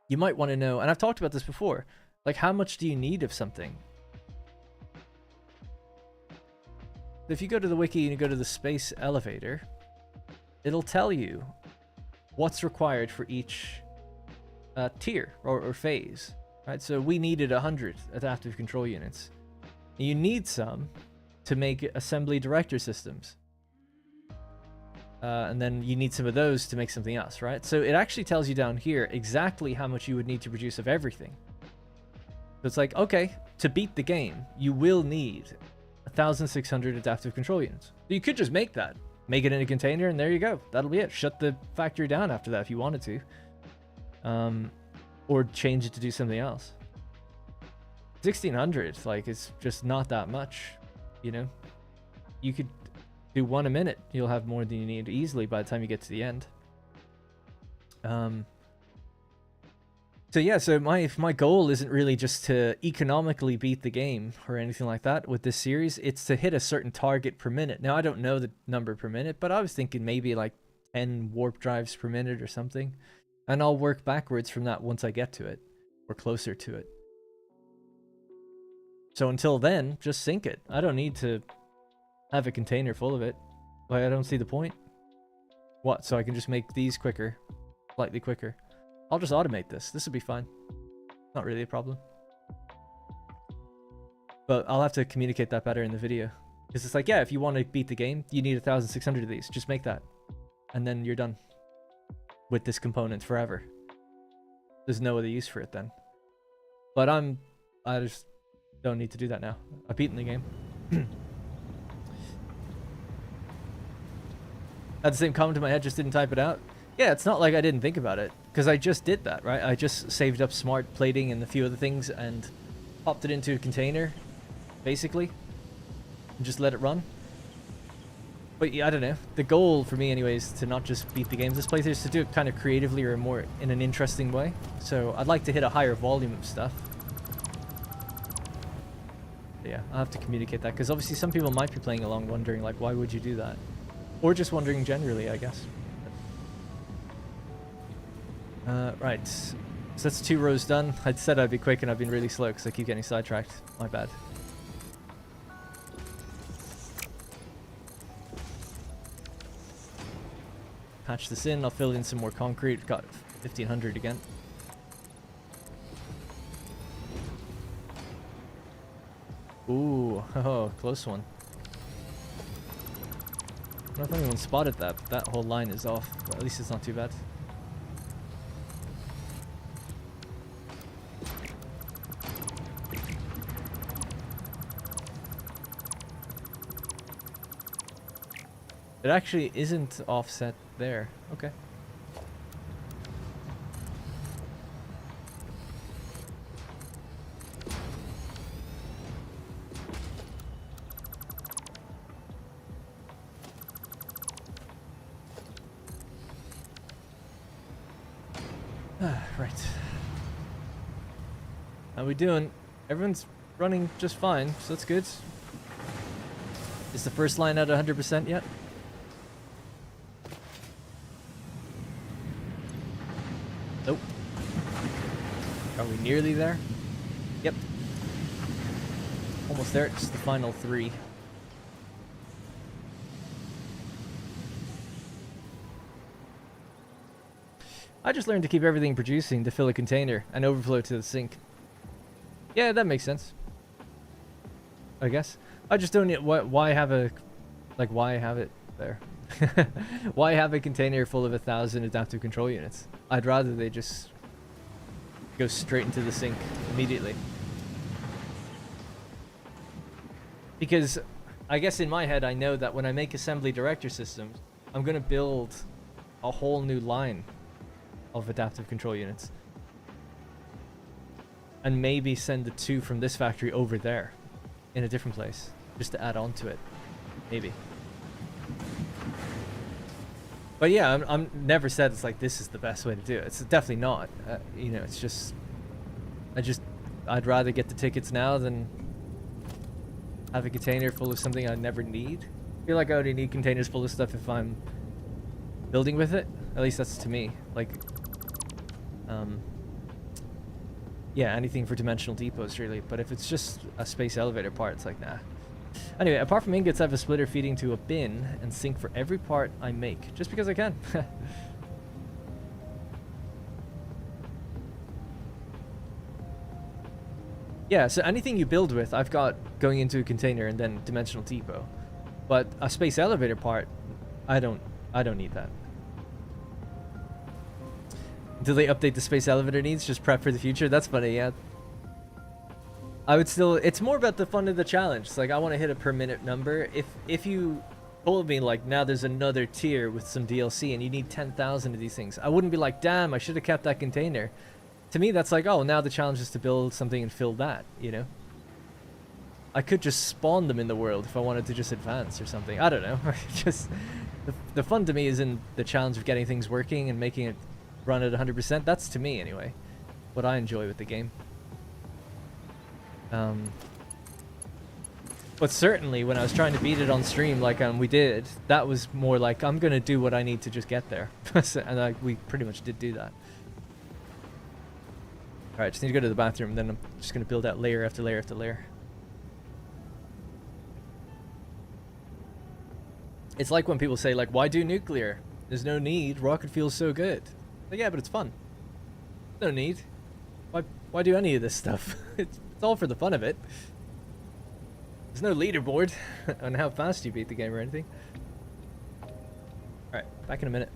you might want to know, and I've talked about this before, like how much do you need of something? If you go to the wiki and you go to the space elevator, it'll tell you what's required for each tier or phase, right? So we needed 100 adaptive control units. You need some to make assembly director systems. And then you need some of those to make something else, right? So it actually tells you down here exactly how much you would need to produce of everything. So it's like, okay, to beat the game, you will need 1,600 adaptive control units. So you could just make that. make it in a container, and there you go. That'll be it. Shut the factory down after that if you wanted to. Or change it to do something else. 1600, like, it's just not that much, you know? You could do 1 a minute. You'll have more than you need easily by the time you get to the end. So yeah, so my goal isn't really just to economically beat the game or anything like that with this series. It's to hit a certain target per minute. Now, I don't know the number per minute, but I was thinking maybe like 10 warp drives per minute or something. And I'll work backwards from that once I get to it, or closer to it. So until then, just sink it. I don't need to have a container full of it. Like, I don't see the point. What, so I can just make these quicker, slightly quicker. I'll just automate this. This would be fine. Not really a problem. But I'll have to communicate that better in the video. Because it's like, yeah, if you want to beat the game, you need 1,600 of these. Just make that. And then you're done with this component forever. There's no other use for it then. But I just don't need to do that now. I've beaten the game. Had the same comment in my head, just didn't type it out. Yeah, it's not like I didn't think about it, because I just did that, right? I just saved up smart plating and a few other things and popped it into a container, basically, and just let it run. But yeah, I don't know. The goal for me anyway is to not just beat the games this playthrough, is to do it kind of creatively or more in an interesting way. So I'd like to hit a higher volume of stuff. But yeah, I'll have to communicate that, because obviously some people might be playing along wondering, like, why would you do that? Or just wondering generally, I guess. Right. So that's 2 rows done. I said I'd be quick and I've been really slow because I keep getting sidetracked. My bad. Patch this in. I'll fill in some more concrete. Got 1,500 again. Ooh, oh, close one. I don't know if anyone spotted that, but that whole line is off. But at least it's not too bad. It actually isn't offset there. Okay. Right. How we doing? Everyone's running just fine, so that's good. Is the first line at 100% yet? Nope. Are we nearly there? Yep. Almost there. It's the final 3. I just learned to keep everything producing to fill a container and overflow to the sink. Yeah, that makes sense. I guess. I just don't need... Why have a... Like, why have it there? Why have a container full of 1,000 adaptive control units? I'd rather they just go straight into the sink immediately. Because I guess in my head I know that when I make assembly director systems, I'm going to build a whole new line of adaptive control units. And maybe send the 2 from this factory over there in a different place, just to add on to it. Maybe. But yeah, I'm never said it's like this is the best way to do it. It's definitely not. You know, it's just... I'd rather get the tickets now than have a container full of something I never need. I feel like I only need containers full of stuff if I'm building with it. At least that's to me. Like, yeah, anything for dimensional depots really. But if it's just a space elevator part, it's like, nah. Anyway, apart from ingots, I have a splitter feeding to a bin and sink for every part I make, just because I can. Yeah, so anything you build with, I've got going into a container and then dimensional depot. But a space elevator part, I don't need that. Do they update the space elevator needs? Just prep for the future? That's funny, yeah. I would still... It's more about the fun of the challenge. It's like, I want to hit a per minute number. If you told me like now there's another tier with some DLC and you need 10,000 of these things, I wouldn't be like, damn, I should have kept that container. To me, that's like, oh, now the challenge is to build something and fill that, you know? I could just spawn them in the world if I wanted to just advance or something. I don't know. Just the fun to me is in the challenge of getting things working and making it run at 100%. That's to me anyway what I enjoy with the game. But certainly when I was trying to beat it on stream like we did, that was more like I'm gonna do what I need to just get there. And we pretty much did do that. Alright, just need to go to the bathroom, then I'm just gonna build out layer after layer after layer. It's like when people say like, why do nuclear? There's no need, rocket fuel's so good. Like, yeah, but it's fun. No need. Why do any of this stuff? It's all for the fun of it. There's no leaderboard on how fast you beat the game or anything. Alright, back in a minute.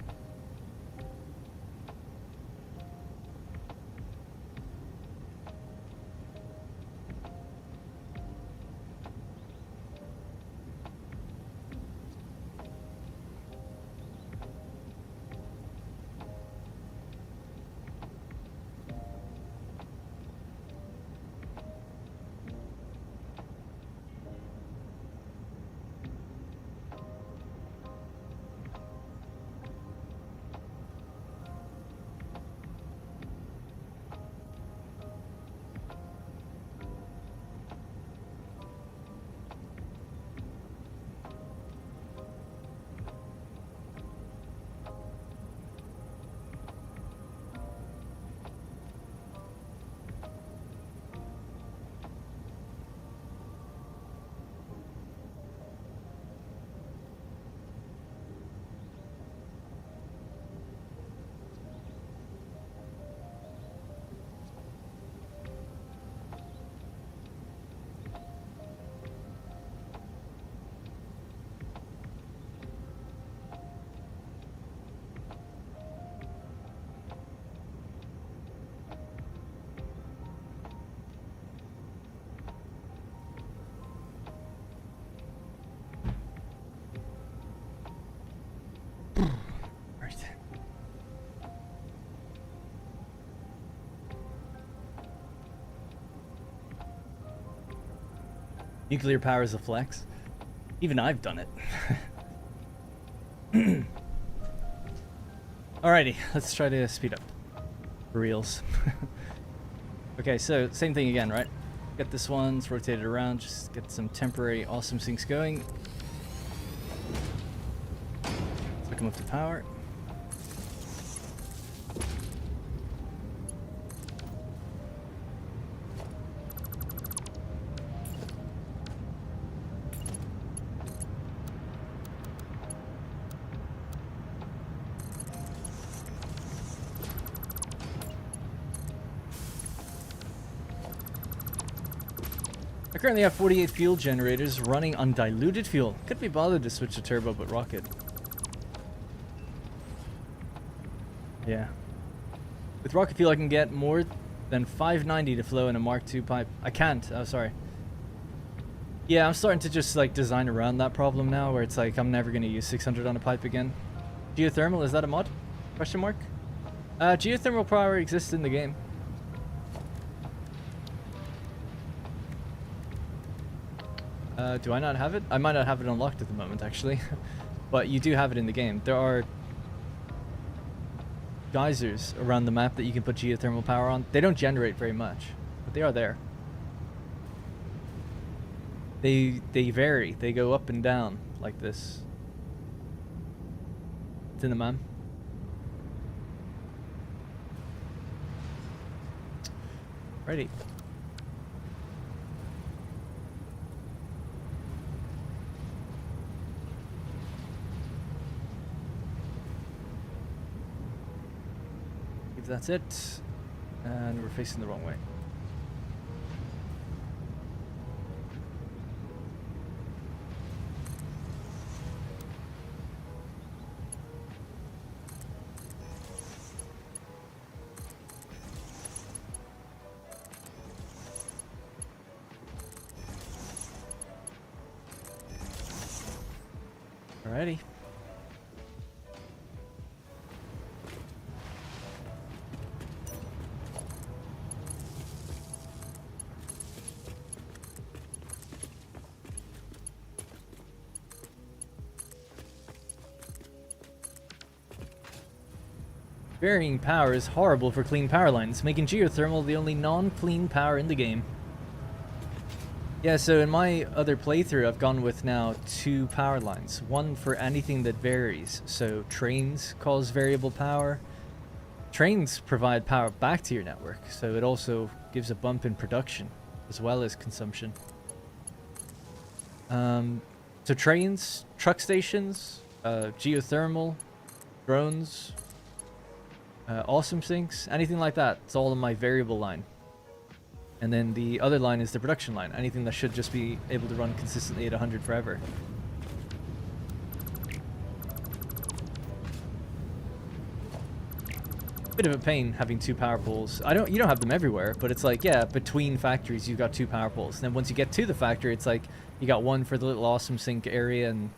Nuclear power is a flex. Even I've done it. Alrighty, let's try to speed up. For reals. Okay, so same thing again, right? Get this one, let's rotate it around, just get some temporary awesome things going. Hook them up to power. I currently have 48 fuel generators running on diluted fuel. Could be bothered to switch to turbo, but rocket. Yeah. With rocket fuel, I can get more than 590 to flow in a Mark II pipe. I can't. Oh, sorry. Yeah, I'm starting to just like design around that problem now, where it's like I'm never going to use 600 on a pipe again. Geothermal, is that a mod? Question mark? Geothermal power exists in the game. Do I not have it? I might not have it unlocked at the moment, actually. But you do have it in the game. There are geysers around the map that you can put geothermal power on. They don't generate very much, but they are there. They vary. They go up and down like this. It's in the map. Ready. That's it, and we're facing the wrong way. Alrighty. Varying power is horrible for clean power lines, making geothermal the only non-clean power in the game. Yeah, so in my other playthrough, I've gone with now 2 power lines. One for anything that varies. So trains cause variable power. Trains provide power back to your network, so it also gives a bump in production as well as consumption. So trains, truck stations, geothermal, drones, awesome sinks, anything like that. It's all in my variable line. And then the other line is the production line. Anything that should just be able to run consistently at 100 forever. Bit of a pain having 2 power poles. You don't have them everywhere, but it's like, yeah, between factories you've got 2 power poles. And then once you get to the factory, it's like you got one for the little awesome sink area and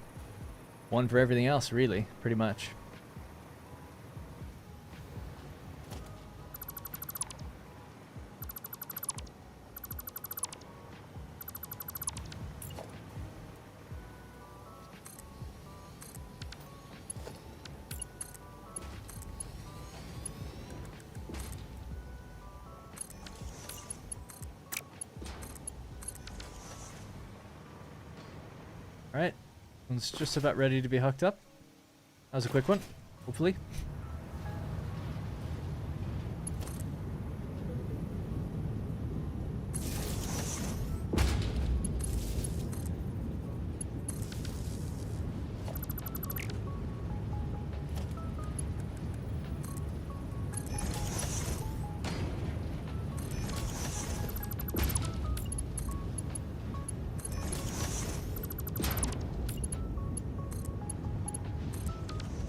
one for everything else, really, pretty much. Alright, one's just about ready to be hooked up. That was a quick one, hopefully.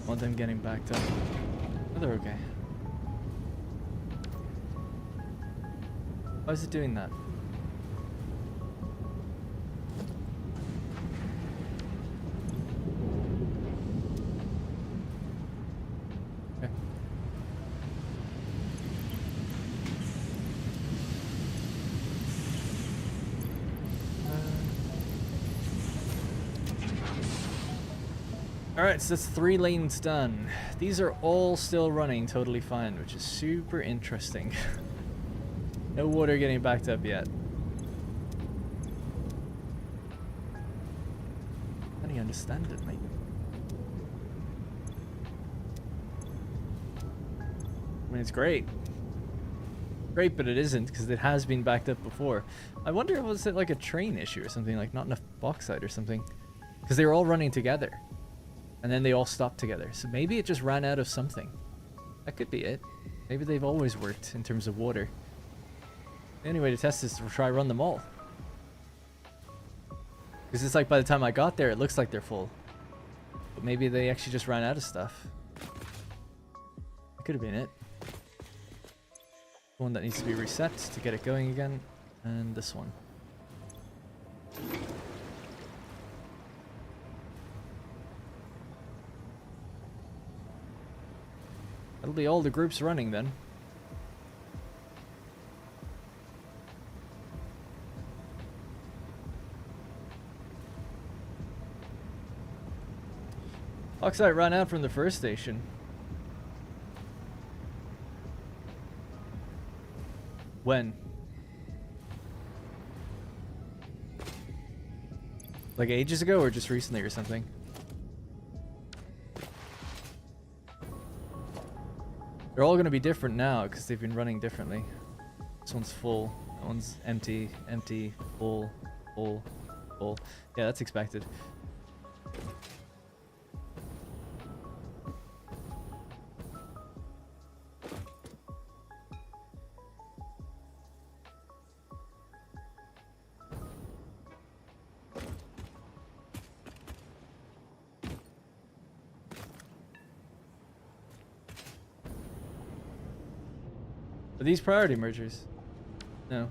Want them getting backed up. Oh, they're okay. Why is it doing that? Okay. Alright, so that's 3 lanes done. These are all still running totally fine, which is super interesting. No water getting backed up yet. How do you understand it, mate? I mean, it's great. Great, but it isn't, because it has been backed up before. I wonder, was it like a train issue or something, like not enough bauxite or something? Because they were all running together. And then they all stopped together. So maybe it just ran out of something. That could be it. Maybe they've always worked in terms of water. The only way to test this is to try run them all. Because it's like by the time I got there, it looks like they're full. But maybe they actually just ran out of stuff. That could have been it. One that needs to be reset to get it going again. And this one. That'll be all the groups running then. Bauxite ran out from the first station. When? Like ages ago or just recently or something? They're all going to be different now because they've been running differently. This one's full. That one's empty, empty, full, full, full. Yeah, that's expected. Are these priority mergers? No.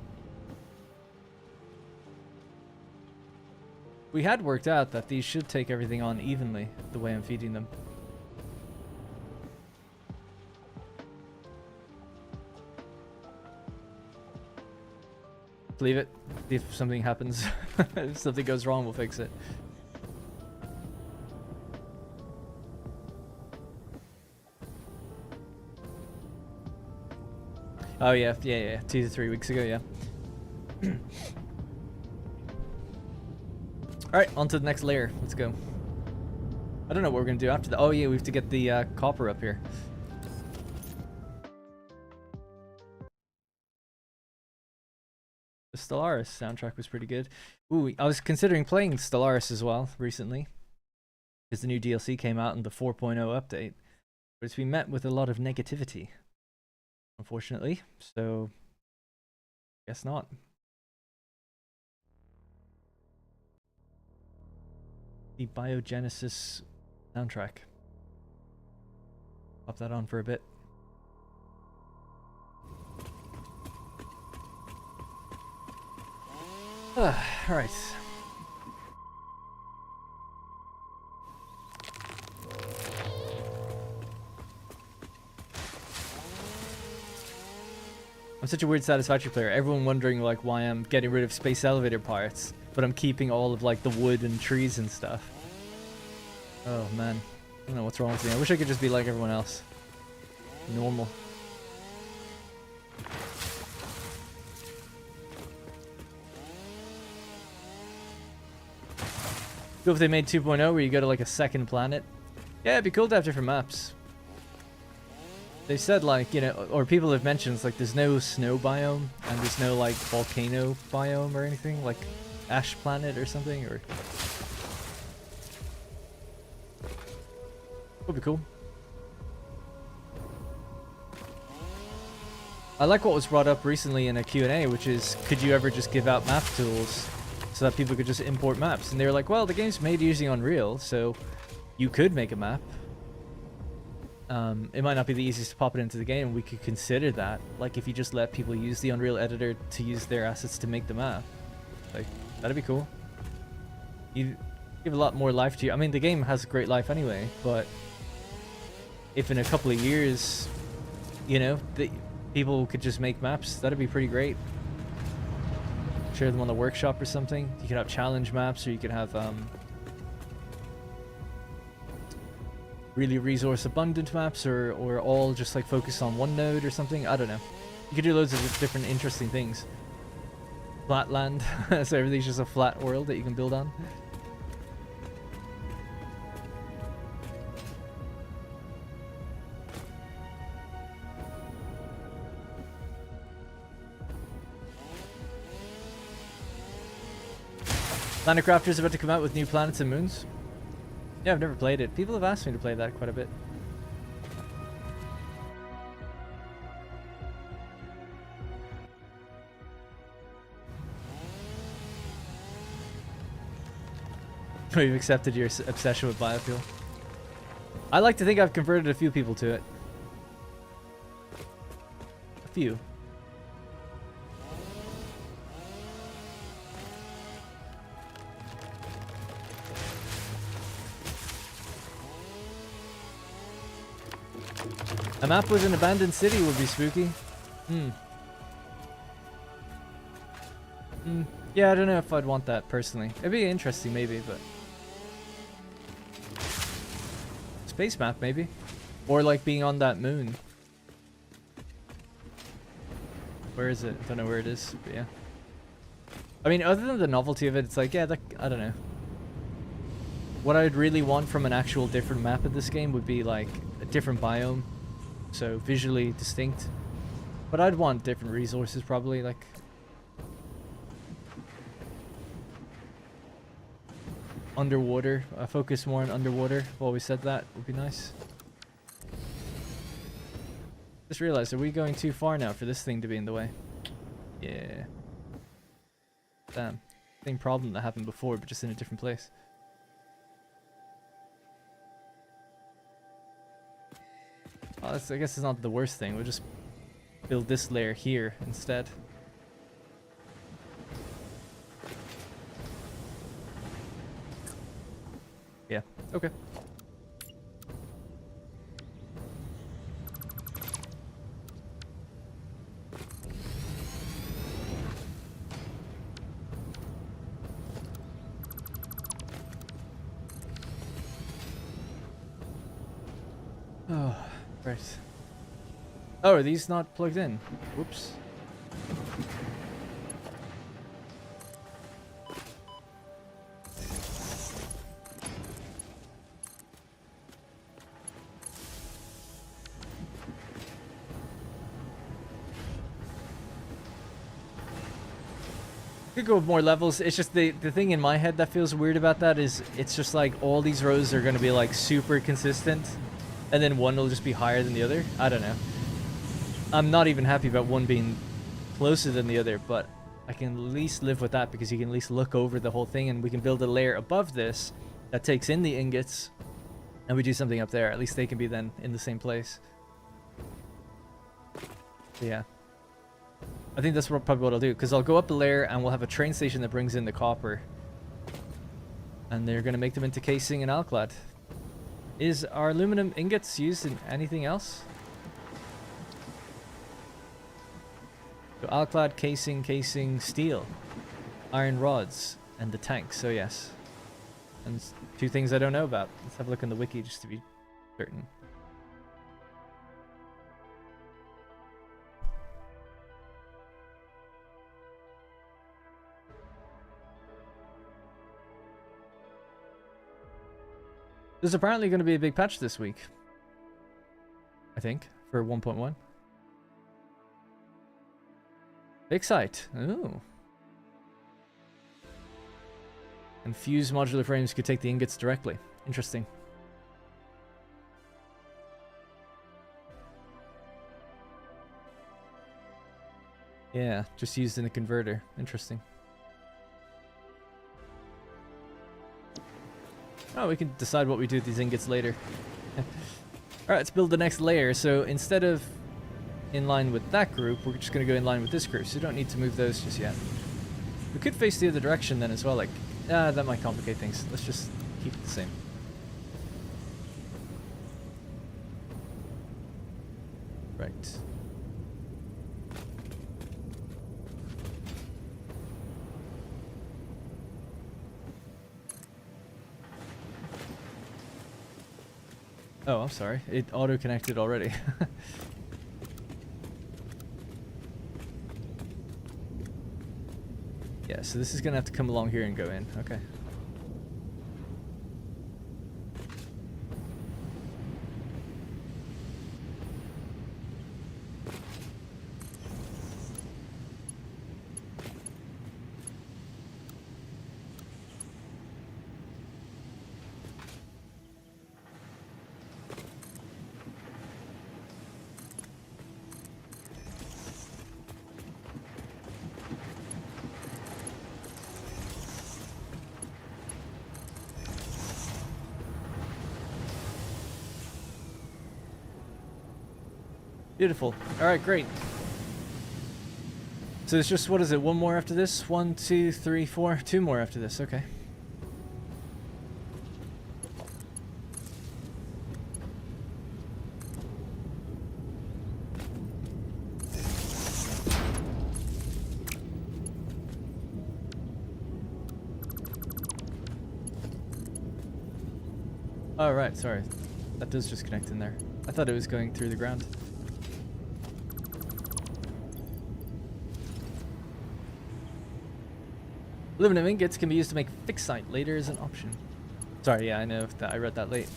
We had worked out that these should take everything on evenly, the way I'm feeding them. Leave it. See if something happens. If something goes wrong, we'll fix it. Oh yeah, 2 to 3 weeks ago, yeah. Alright, on to the next layer. Let's go. I don't know what we're gonna do after that. Oh yeah, we have to get the copper up here. The Stellaris soundtrack was pretty good. Ooh, I was considering playing Stellaris as well recently, because the new DLC came out in the 4.0 update, but it's been met with a lot of negativity, unfortunately, so guess not. The Biogenesis soundtrack. Pop that on for a bit. Alright. I'm such a weird Satisfactory player. Everyone wondering like why I'm getting rid of space elevator parts, but I'm keeping all of like the wood and trees and stuff. Oh man. I don't know what's wrong with me. I wish I could just be like everyone else. Normal. Cool if they made 2.0 where you go to like a second planet. Yeah, it'd be cool to have different maps. They said like, you know, or people have mentioned it's like there's no snow biome and there's no like volcano biome or anything, like Ash Planet or something, or... Would be cool. I like what was brought up recently in a Q&A, which is, could you ever just give out map tools so that people could just import maps? And they were like, well, the game's made using Unreal, so you could make a map. It might not be the easiest to pop it into the game. We could consider that, like if you just let people use the Unreal editor to use their assets to make the map. Like, that'd be cool. You give a lot more life to you. I mean, the game has a great life anyway, but if in a couple of years, you know, people could just make maps, that'd be pretty great. Share them on the workshop or something. You could have challenge maps, or you could have really resource abundant maps, or all just like focus on one node or something. I don't know. You could do loads of different interesting things. Flatland, so everything's just a flat world that you can build on. Planet Crafter is about to come out with new planets and moons. Yeah, I've never played it. People have asked me to play that quite a bit. We've accepted your obsession with biofuel. I like to think I've converted a few people to it. A few. A map with an abandoned city would be spooky. Yeah, I don't know if I'd want that personally. It'd be interesting maybe, but... Space map maybe. Or like being on that moon. Where is it? I don't know where it is, but yeah. I mean, other than the novelty of it, it's like, yeah, that, I don't know. What I'd really want from an actual different map of this game would be like a different biome. So visually distinct. But I'd want different resources probably, like... Underwater. Focus more on underwater. I've always said that would be nice. Just realized, are we going too far now for this thing to be in the way? Yeah. Damn. Same problem that happened before, but just in a different place. Well, I guess it's not the worst thing. We'll just build this layer here instead. Yeah. Okay. Oh, right. Oh, are these not plugged in? Whoops. Could go with more levels. It's just the thing in my head that feels weird about that is it's just like all these rows are going to be like super consistent, and then one will just be higher than the other. I don't know. I'm not even happy about one being closer than the other, but I can at least live with that because you can at least look over the whole thing, and we can build a layer above this that takes in the ingots, and we do something up there. At least they can be then in the same place. Yeah. I think that's probably what I'll do, because I'll go up a layer and we'll have a train station that brings in the copper. And they're going to make them into casing and alclad. Is our aluminum ingots used in anything else? So alclad, casing, steel, iron rods, and the tank, so yes. And two things I don't know about. Let's have a look in the wiki just to be certain. There's apparently going to be a big patch this week. I think, for 1.1. Big site. Ooh. And fused modular frames could take the ingots directly. Interesting. Yeah, just used in a converter. Interesting. Oh, we can decide what we do with these ingots later. Alright, let's build the next layer. So instead of in line with that group, we're just going to go in line with this group. So we don't need to move those just yet. We could face the other direction then as well. Like, that might complicate things. Let's just keep it the same. Right. Oh, I'm sorry. It auto-connected already. Yeah, so this is going to have to come along here and go in. Okay. Beautiful. Alright, great. So it's just, what is it, one more after this? 1, 2, 3, 4, 2 more after this, okay. Oh, right, sorry. That does just connect in there. I thought it was going through the ground. Aluminum ingots can be used to make fixite later as an option. Sorry, yeah, I know that I read that late.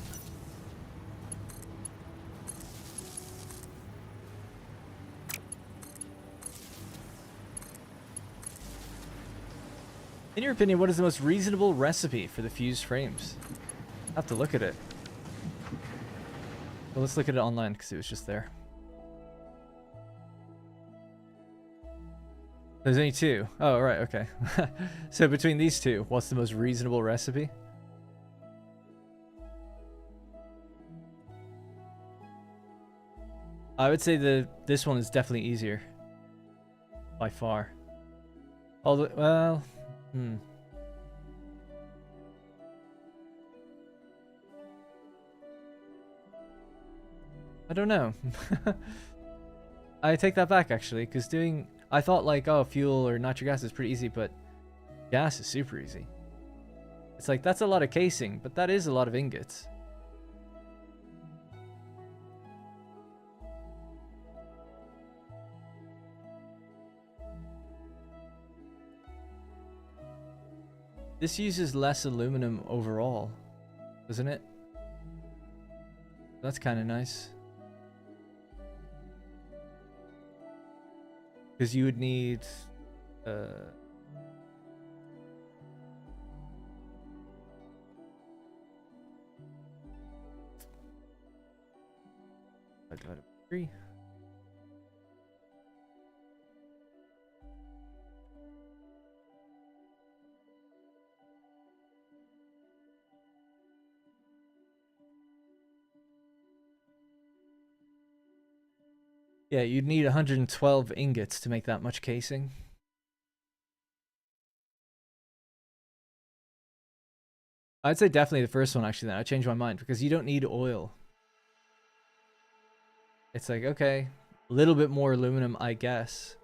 In your opinion, what is the most reasonable recipe for the fused frames? I have to look at it. Well, let's look at it online because it was just there. There's only two. Oh, right, okay. So between these two, what's the most reasonable recipe? I would say this one is definitely easier. By far. Although, well, I don't know. I take that back actually, because I thought like, oh, fuel or natural gas is pretty easy, but gas is super easy. It's like, that's a lot of casing, but that is a lot of ingots. This uses less aluminum overall, doesn't it? That's kind of nice. Because you would need... divided by 3. Yeah, you'd need 112 ingots to make that much casing. I'd say definitely the first one, actually, then. I changed my mind, because you don't need oil. It's like, okay, a little bit more aluminum, I guess.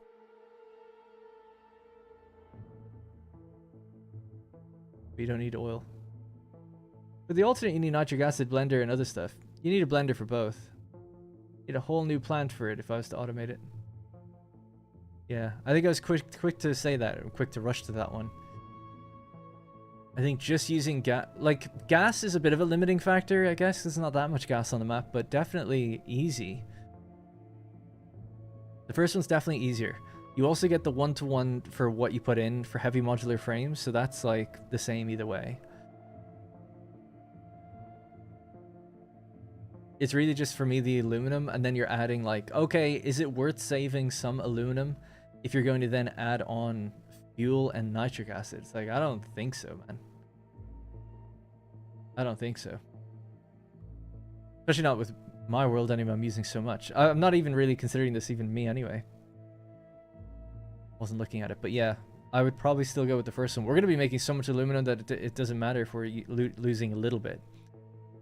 But you don't need oil. For the alternate, you need nitric acid blender and other stuff. You need a blender for both. Need a whole new plant for it if I was to automate it. Yeah, I think I was quick to say that, or quick to rush to that one. I think just using gas is a bit of a limiting factor, I guess. There's not that much gas on the map, but definitely easy. The first one's definitely easier. You also get the 1-to-1 for what you put in for heavy modular frames, so that's like the same either way. It's really just for me the aluminum, and then you're adding like, okay, is it worth saving some aluminum if you're going to then add on fuel and nitric acid? It's like, I don't think so, man. I don't think so. Especially not with my world anyway, I'm using so much. I'm not even really considering this even me anyway. Wasn't looking at it, but yeah, I would probably still go with the first one. We're going to be making so much aluminum that it doesn't matter if we're losing a little bit.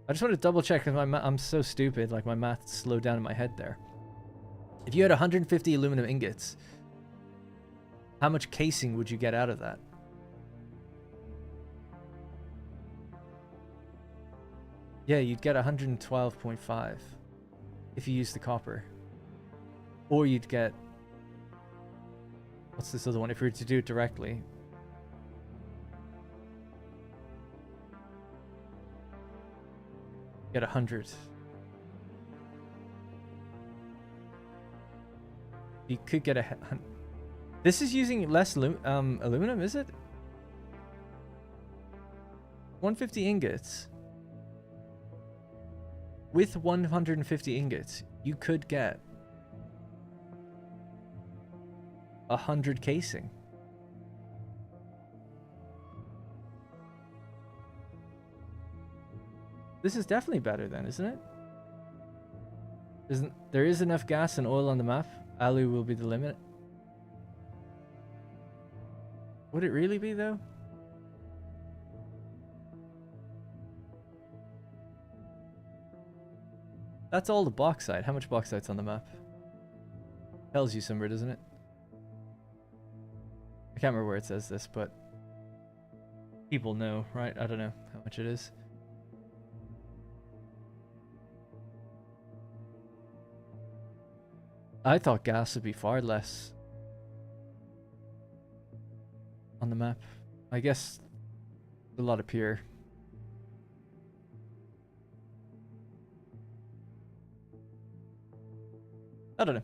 I just want to double check because I'm so stupid, like my math slowed down in my head there. If you had 150 aluminum ingots, how much casing would you get out of that? Yeah, you'd get 112.5 if you use the copper. Or you'd get... What's this other one? If you were to do it directly. Get 100. You could get a... This is using less aluminum, is it? 150 ingots. With 150 ingots, you could get 100 casing. This is definitely better then, isn't it? There is enough gas and oil on the map. Alu will be the limit. Would it really be though? That's all the bauxite. How much bauxite's on the map? Tells you somewhere, doesn't it? I can't remember where it says this, but people know, right? I don't know how much it is. I thought gas would be far less on the map. I guess a lot of pure. I don't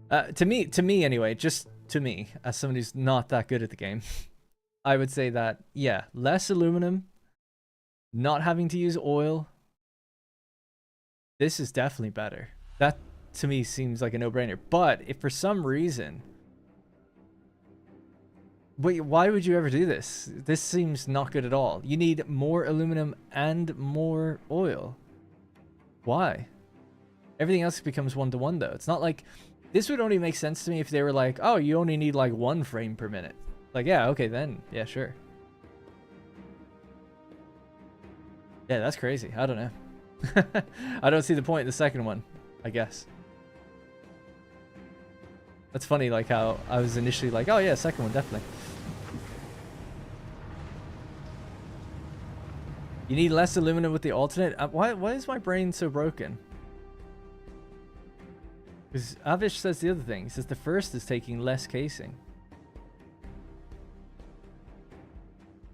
know. To me anyway, just to me, as someone who's not that good at the game, I would say that, yeah, less aluminum, not having to use oil. This is definitely better. That, to me, seems like a no-brainer. But if for some reason... Wait, why would you ever do this? This seems not good at all. You need more aluminum and more oil. Why? Everything else becomes 1-to-1 though. It's not like... This would only make sense to me if they were like, oh, you only need like 1 frame per minute. Like, yeah, okay then. Yeah, sure. Yeah, that's crazy. I don't know. I don't see the point in the second one, I guess. That's funny, like how I was initially like, oh yeah, second one, definitely. You need less aluminum with the alternate? Why is my brain so broken? Because Avish says the other thing. He says the first is taking less casing.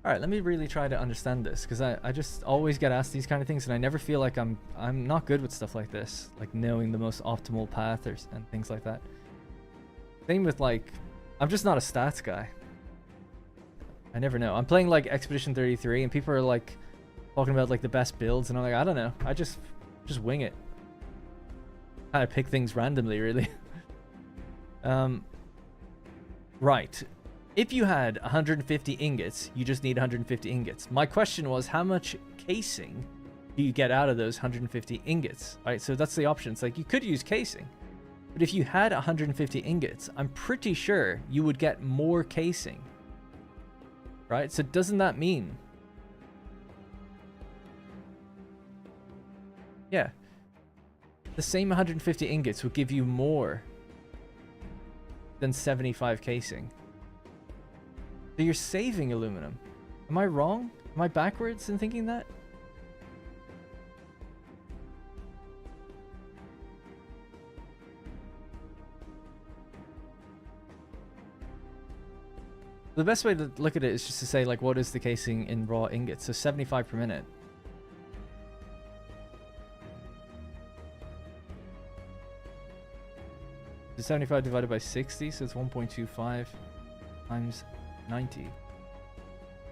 Alright, let me really try to understand this, because I just always get asked these kind of things, and I never feel like I'm not good with stuff like this, like knowing the most optimal path and things like that. Same with, like, I'm just not a stats guy. I never know. I'm playing like Expedition 33, and people are like talking about like the best builds, and I'm like, I don't know. I just wing it. Kind of pick things randomly, really. Right. If you had 150 ingots, you just need 150 ingots. My question was, how much casing do you get out of those 150 ingots? Right, so that's the option. It's like, you could use casing. But if you had 150 ingots, I'm pretty sure you would get more casing. Right, so doesn't that mean... Yeah. The same 150 ingots would give you more than 75 casing. So you're saving aluminum. Am I wrong? Am I backwards in thinking that? The best way to look at it is just to say, like, what is the casing in raw ingots? So 75 per minute. So 75 divided by 60, so it's 1.25 times 90.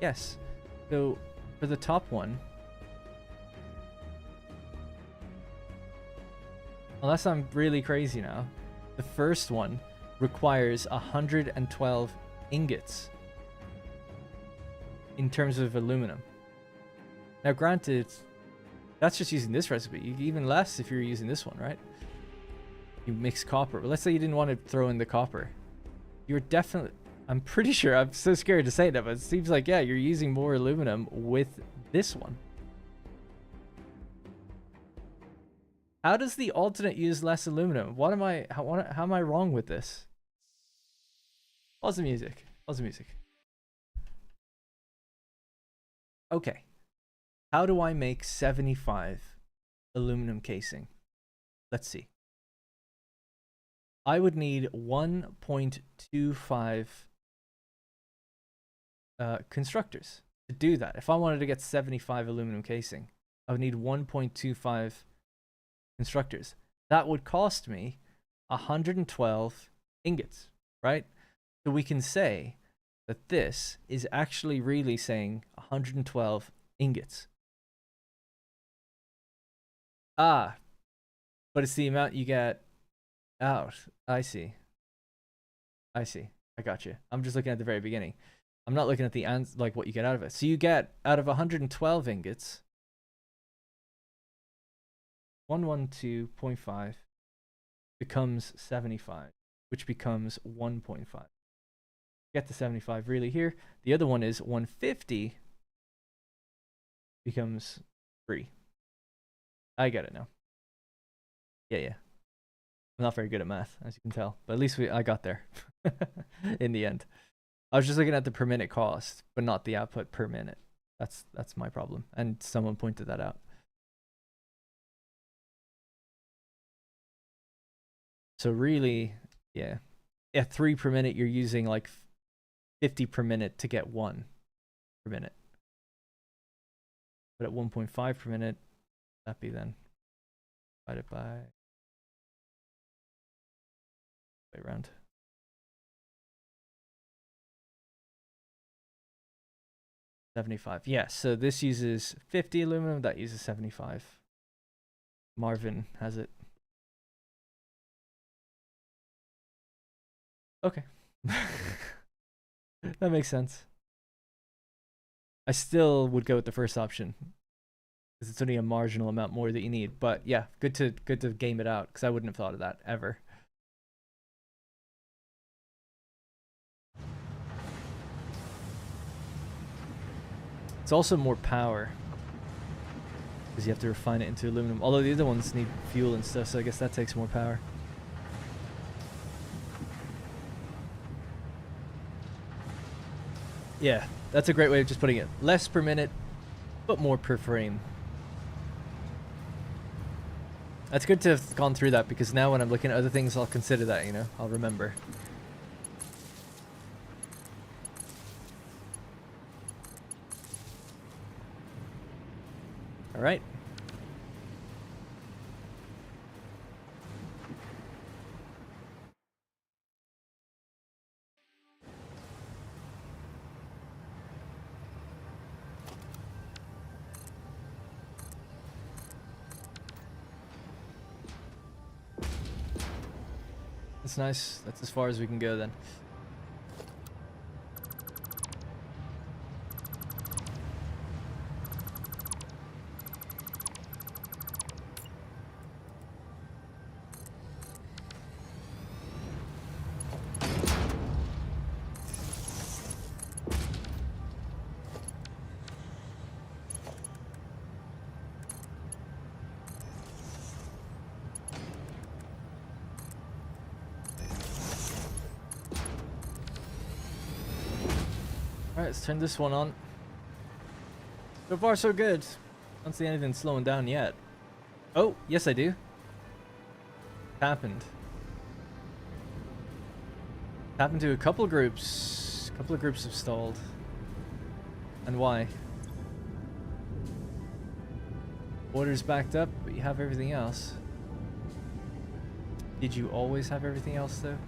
Yes. So for the top one, unless I'm really crazy now, the first one requires 112 ingots in terms of aluminum. Now granted, that's just using this recipe. Even less if you're using this one, right? You mix copper, but let's say you didn't want to throw in the copper. You're definitely... I'm pretty sure, I'm so scared to say that, but it seems like, yeah, you're using more aluminum with this one. How does the alternate use less aluminum? What am I... How am I wrong with this? Pause the music. Pause the music. Okay. How do I make 75 aluminum casing? Let's see. I would need 1.25 constructors to do that. If I wanted to get 75 aluminum casing, I would need 1.25 constructors. That would cost me 112 ingots, right? So we can say that this is actually really saying 112 ingots. Ah, but it's the amount you get out. I see. I see. I got you. I'm just looking at the very beginning. I'm not looking at the like what you get out of it. So you get out of 112 ingots, 112.5 becomes 75, which becomes 1.5. Get the 75 really here. The other one is 150 becomes 3. I get it now. Yeah. I'm not very good at math, as you can tell, but at least I got there in the end. I was just looking at the per minute cost, but not the output per minute. That's my problem, and someone pointed that out. So really, yeah, 3 per minute, you're using like 50 per minute to get 1 per minute. But at 1.5 per minute, that'd be then divided by... way around. $75. Yeah, so this uses 50 aluminum, that uses 75. Marvin has it. Okay. That makes sense. I still would go with the first option, because it's only a marginal amount more that you need. But yeah, good to game it out, because I wouldn't have thought of that ever. It's also more power. because you have to refine it into aluminum. Although the other ones need fuel and stuff, so I guess that takes more power. Yeah, that's a great way of just putting it. Less per minute, but more per frame. That's good to have gone through that, because now when I'm looking at other things, I'll consider that, you know? I'll remember. Alright. That's nice. That's as far as we can go then. Alright, let's turn this one on. So far, so good. Don't see anything slowing down yet. Oh, yes I do. Happened. Happened to a couple groups. A couple of groups have stalled. And why? Water's backed up, but you have everything else. Did you always have everything else, though?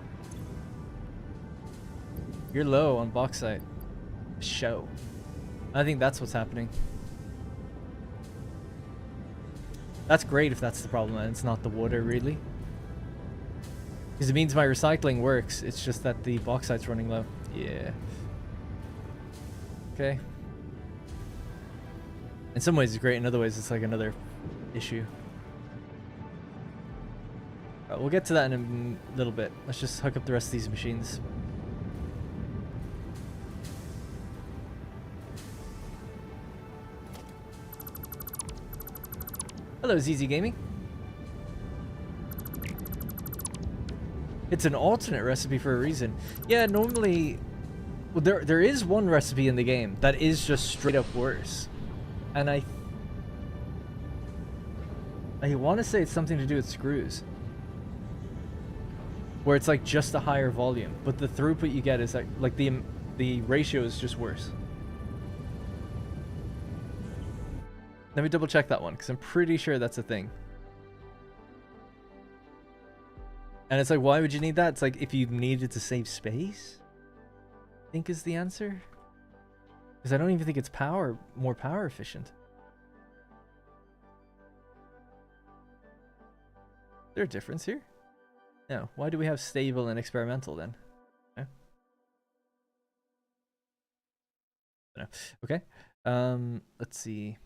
You're low on bauxite. Show. I think that's what's happening. That's great if that's the problem and it's not the water, really. Because it means my recycling works. It's just that the bauxite's running low. Yeah. Okay. In some ways it's great, in other ways it's like another issue. We'll get to that in a little bit. Let's just hook up the rest of these machines. Hello, ZZ Gaming. It's an alternate recipe for a reason. Yeah, normally... Well, there is one recipe in the game that is just straight up worse. And I want to say it's something to do with screws. Where it's like just a higher volume. But the throughput you get is like the ratio is just worse. Let me double check that one, because I'm pretty sure that's a thing. And it's like, why would you need that? It's like, if you needed to save space, I think is the answer. Because I don't even think it's more power efficient. Is there a difference here? No. Why do we have stable and experimental then? Okay. No. Okay. Let's see.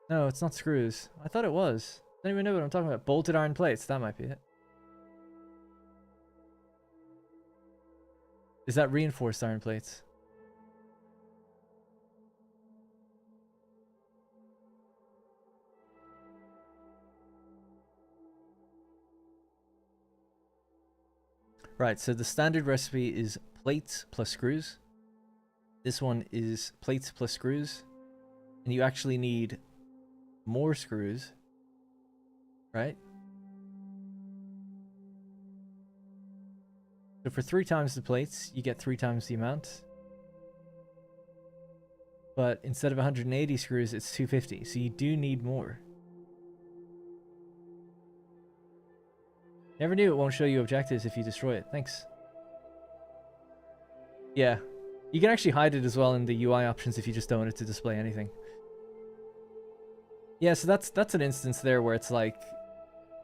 No, it's not screws. I thought it was. I don't even know what I'm talking about. Bolted iron plates. That might be it. Is that reinforced iron plates? Right, so the standard recipe is plates plus screws. This one is plates plus screws. And you actually need more screws, right? So for 3 times the plates, you get 3 times the amount. But instead of 180 screws, it's 250. So you do need more. Never knew it won't show you objectives if you destroy it. Thanks. Yeah. You can actually hide it as well in the UI options if you just don't want it to display anything. Yeah, so that's an instance there where it's like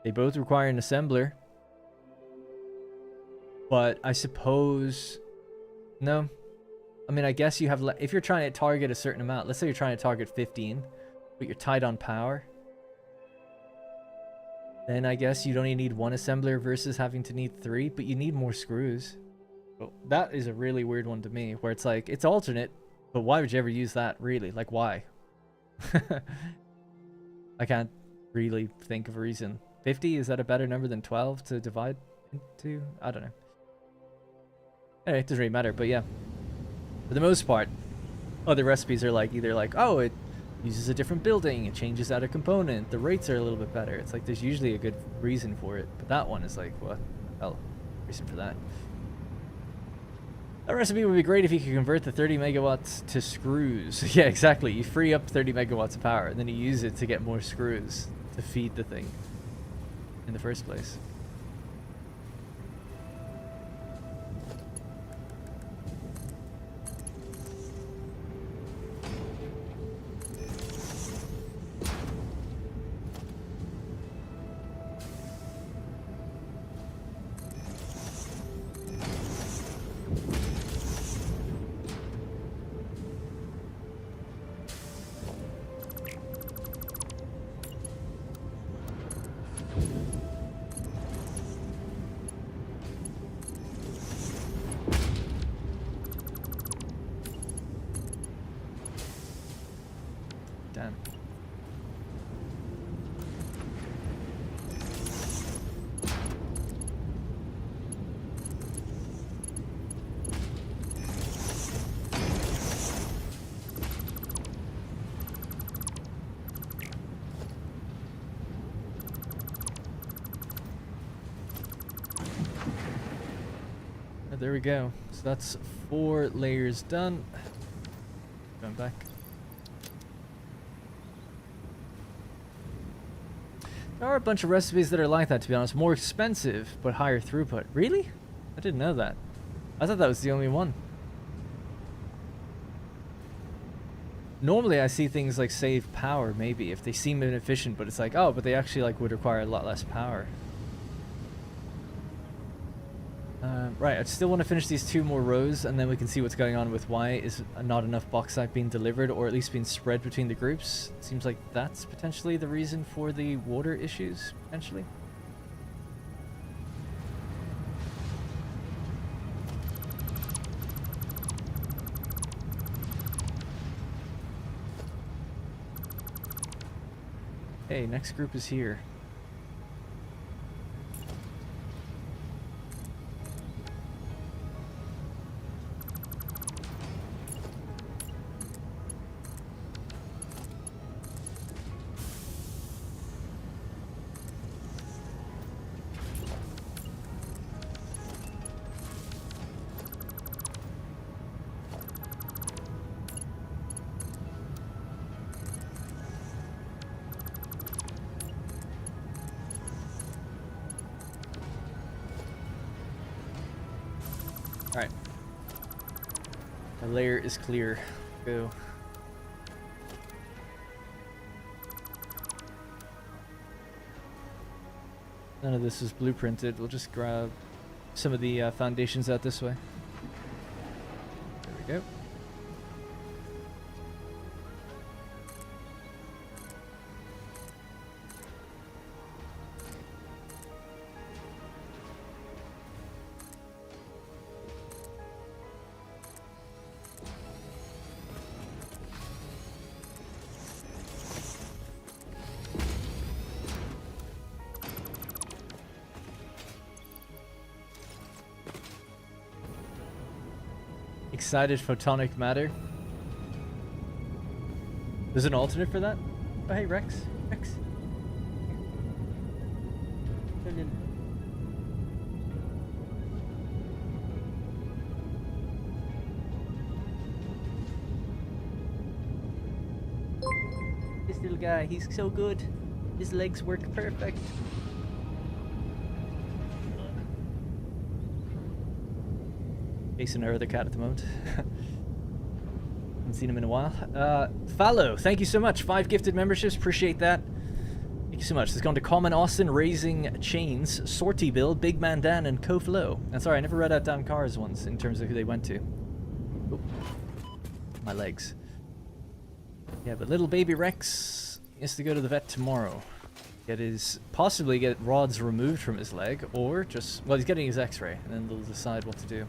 they both require an assembler. But I suppose no. I mean, I guess you have if you're trying to target a certain amount, let's say you're trying to target 15, but you're tight on power, then I guess you'd only need 1 assembler versus having to need 3, but you need more screws. So that is a really weird one to me, where it's like it's alternate, But why would you ever use that, really? Like, why? I can't really think of a reason. 50, is that a better number than 12 to divide into? I don't know. Anyway, it doesn't really matter, but yeah. For the most part, other recipes are like either like, oh, it uses a different building, it changes out a component, the rates are a little bit better. It's like there's usually a good reason for it, but that one is like, what the hell? Reason for that. That recipe would be great if you could convert the 30 megawatts to screws. Yeah, exactly. You free up 30 megawatts of power, and then you use it to get more screws to feed the thing in the first place. Damn. There we go. So that's 4 layers done. Going back. There are a bunch of recipes that are like that, to be honest. More expensive, but higher throughput. Really? I didn't know that. I thought that was the only one. Normally I see things like save power, maybe, if they seem inefficient, but it's like, oh, but they actually like would require a lot less power. Right, I still want to finish these 2 more rows, and then we can see what's going on with why is not enough bauxite being delivered, or at least being spread between the groups. It seems like that's potentially the reason for the water issues, potentially. Hey, next group is here. Alright. The layer is clear. Go. None of this is blueprinted. We'll just grab some of the foundations out this way. There we go. Excited photonic matter. There's an alternate for that? Oh, hey, Rex. Rex. Come in. This little guy, he's so good. His legs work perfect. Chasing our other cat at the moment. Haven't seen him in a while. Fallow, thank you so much. 5 gifted memberships, appreciate that. Thank you so much. This is going to Common Austin, Raising Chains, Sorty Bill, Big Man Dan, and Koflo. And sorry, I never read out damn cars once in terms of who they went to. Oop. My legs. Yeah, but little baby Rex has to go to the vet tomorrow. Possibly get rods removed from his leg, or just, well, he's getting his x-ray, and then they'll decide what to do.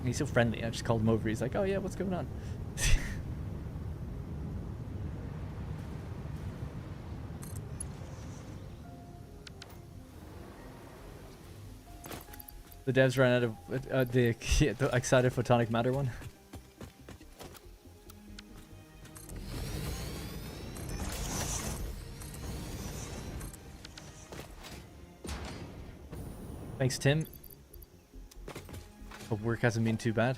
He's so friendly. I just called him over. He's like, oh yeah, what's going on? The devs ran out of the excited photonic matter one. Thanks, Tim. Hope work hasn't been too bad.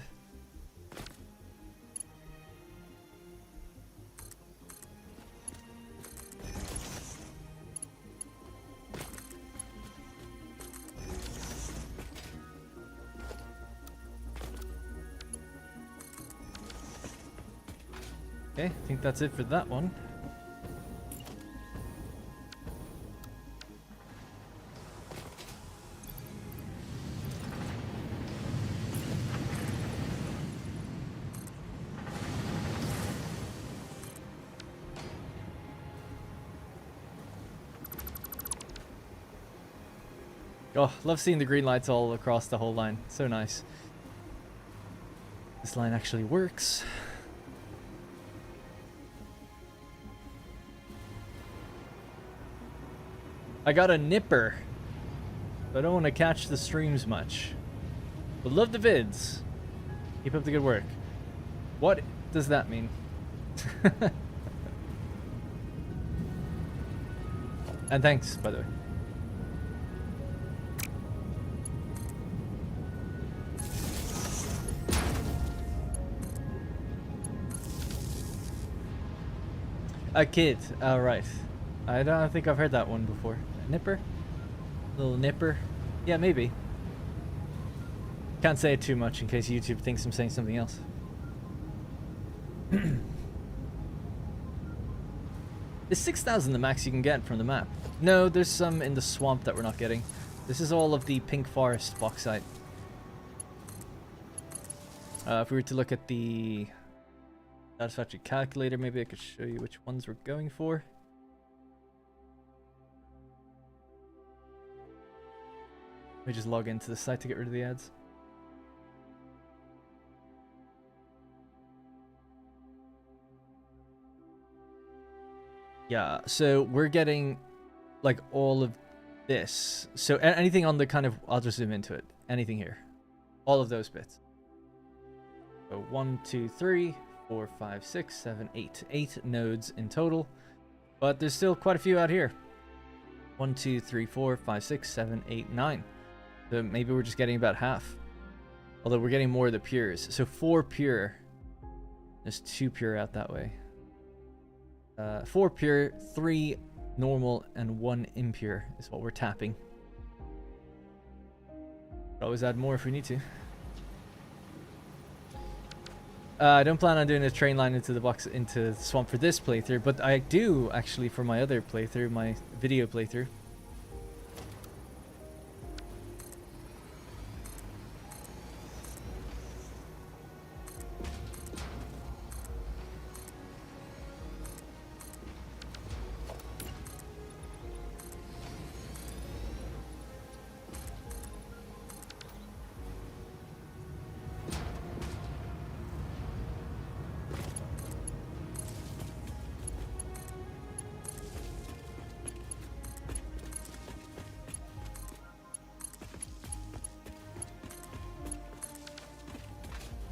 Okay, I think that's it for that one. Oh, love seeing the green lights all across the whole line. So nice. This line actually works. I got a nipper. I don't want to catch the streams much. But love the vids. Keep up the good work. What does that mean? And thanks, by the way. A kid. All right. I don't think I've heard that one before. A nipper? Little nipper? Yeah, maybe. Can't say it too much in case YouTube thinks I'm saying something else. Is 6,000 the max you can get from the map? No, there's some in the swamp that we're not getting. This is all of the pink forest bauxite. If we were to look at the Satisfactory calculator, maybe I could show you which ones we're going for. Let me just log into the site to get rid of the ads. Yeah, so we're getting like all of this. So anything on the kind of, I'll just zoom into it. Anything here. All of those bits. So 1, 2, 3, 4, 5, 6, 7, 8. 8 nodes in total. But there's still quite a few out here. 1, 2, 3, 4, 5, 6, 7, 8, 9. So maybe we're just getting about half. Although we're getting more of the pures. So 4 pure. There's 2 pure out that way. 4 pure, 3 normal, and 1 impure is what we're tapping. Could always add more if we need to. I don't plan on doing a train line into the swamp for this playthrough, but I do actually for my other playthrough, my video playthrough.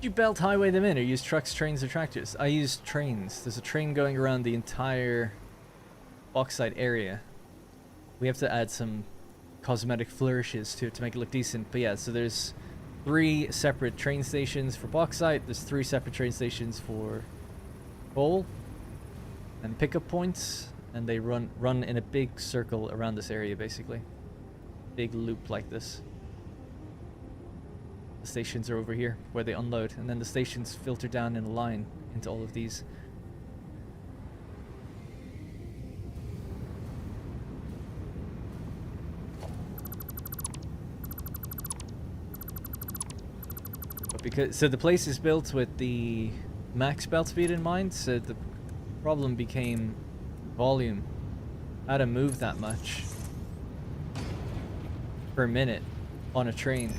You belt highway them in or use trucks, trains, or tractors? I use trains. There's a train going around the entire bauxite area. We have to add some cosmetic flourishes to it to make it look decent. But yeah, so there's 3 separate train stations for bauxite. There's 3 separate train stations for coal and pickup points. And they run in a big circle around this area, basically. Big loop like this. The stations are over here where they unload, and then the stations filter down in a line into all of these. But so the place is built with the max belt speed in mind, so the problem became volume. How to move that much per minute on a train.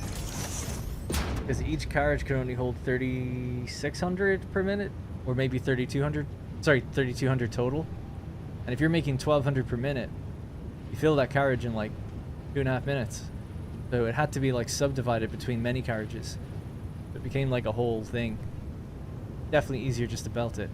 Because each carriage can only hold 3,600 per minute, or maybe 3,200. Sorry, 3,200 total. And if you're making 1,200 per minute, you fill that carriage in like 2.5 minutes. So it had to be like subdivided between many carriages. It became like a whole thing. Definitely easier just to belt it.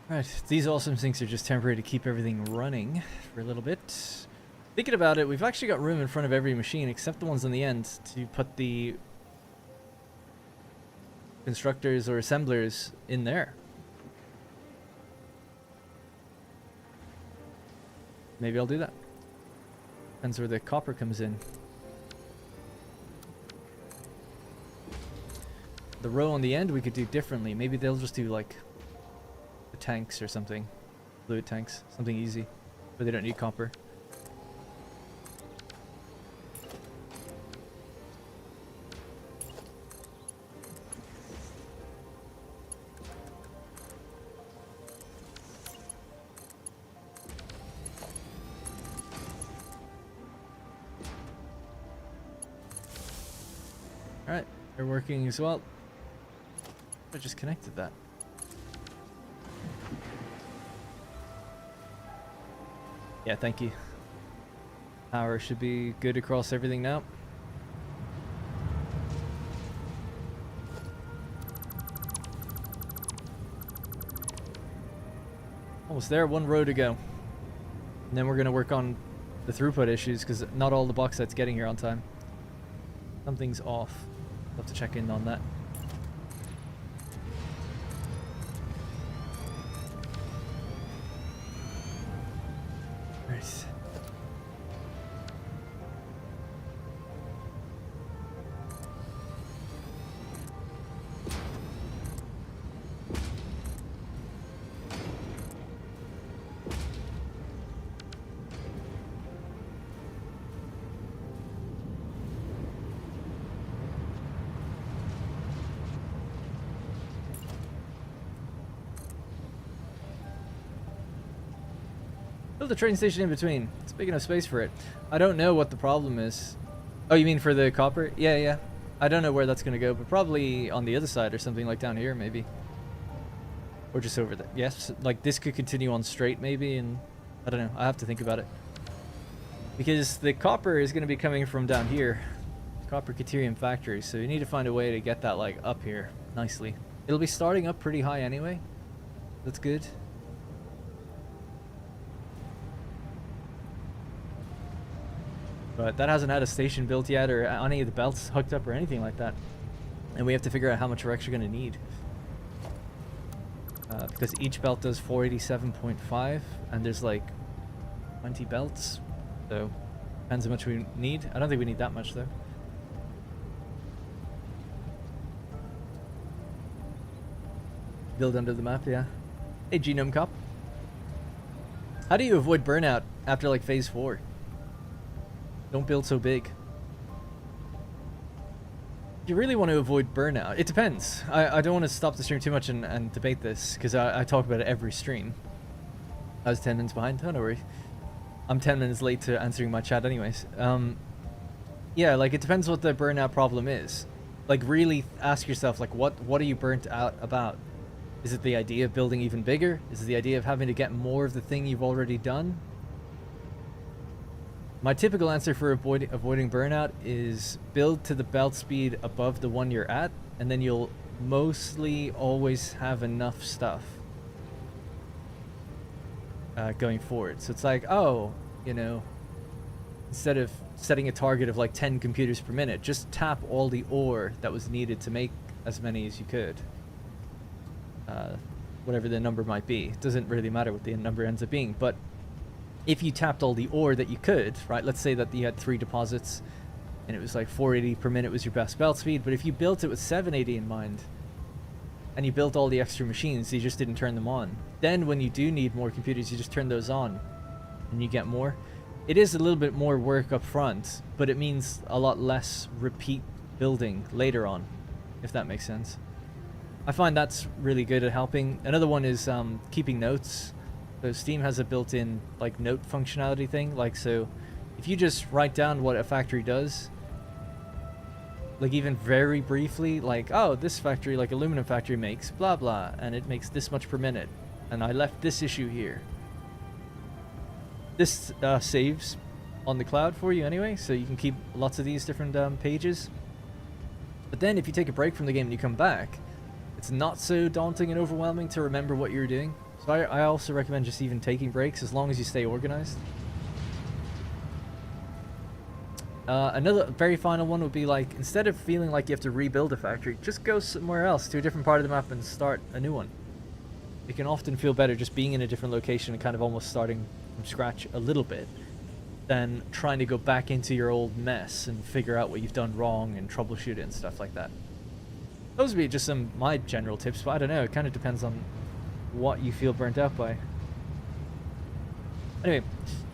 Right, these awesome sinks are just temporary to keep everything running for a little bit. Thinking about it, we've actually got room in front of every machine except the ones on the end to put the constructors or assemblers in there. Maybe I'll do that. Depends where the copper comes in. The row on the end we could do differently. Maybe they'll just do like tanks or something, fluid tanks, something easy where they don't need copper. Alright, they're working as well. I just connected that. Yeah, thank you. Power should be good across everything now. Almost there, one row to go. And then we're going to work on the throughput issues because not all the bauxite's getting here on time. Something's off. I'll have to check in on that. Right. Build the train station in between. It's big enough space for it. I don't know what the problem is. Oh, you mean for the copper? Yeah, yeah. I don't know where that's going to go, but probably on the other side or something like down here, maybe. Or just over there. Yes, like this could continue on straight, maybe, and I don't know. I have to think about it. Because the copper is going to be coming from down here. Copper Caterium factory, so you need to find a way to get that, like, up here nicely. It'll be starting up pretty high anyway. That's good. But that hasn't had a station built yet or any of the belts hooked up or anything like that. And we have to figure out how much we're actually going to need. Because each belt does 487.5 and there's like 20 belts. So depends how much we need. I don't think we need that much though. Build under the map, yeah. Hey, Genome Cop. How do you avoid burnout after like phase 4? Don't build so big. You really want to avoid burnout. It depends. I don't want to stop the stream too much and debate this, because I talk about it every stream. I was 10 minutes behind. Oh, no worry. I'm 10 minutes late to answering my chat anyways. Yeah, like, it depends what the burnout problem is. Like, really ask yourself, like, what are you burnt out about? Is it the idea of building even bigger? Is it the idea of having to get more of the thing you've already done? My typical answer for avoiding burnout is build to the belt speed above the one you're at, and then you'll mostly always have enough stuff going forward. So it's like, oh, you know, instead of setting a target of like 10 computers per minute, just tap all the ore that was needed to make as many as you could. Whatever the number might be. It doesn't really matter what the number ends up being, but if you tapped all the ore that you could, right, let's say that you had 3 deposits and it was like 480 per minute was your best belt speed, but if you built it with 780 in mind and you built all the extra machines, you just didn't turn them on. Then when you do need more computers, you just turn those on and you get more. It is a little bit more work up front, but it means a lot less repeat building later on, if that makes sense. I find that's really good at helping. Another one is keeping notes. So Steam has a built-in like note functionality thing. Like, so if you just write down what a factory does, like even very briefly, like, oh, this factory, like aluminum factory, makes blah blah, and it makes this much per minute, and I left this issue here. This saves on the cloud for you anyway, so you can keep lots of these different pages. But then if you take a break from the game and you come back, it's not so daunting and overwhelming to remember what you're doing. So I also recommend just even taking breaks as long as you stay organized. Another very final one would be like, instead of feeling like you have to rebuild a factory, just go somewhere else to a different part of the map and start a new one. It can often feel better just being in a different location and kind of almost starting from scratch a little bit than trying to go back into your old mess and figure out what you've done wrong and troubleshoot it and stuff like that. Those would be just some of my general tips, but I don't know, it kind of depends on what you feel burnt out by. Anyway,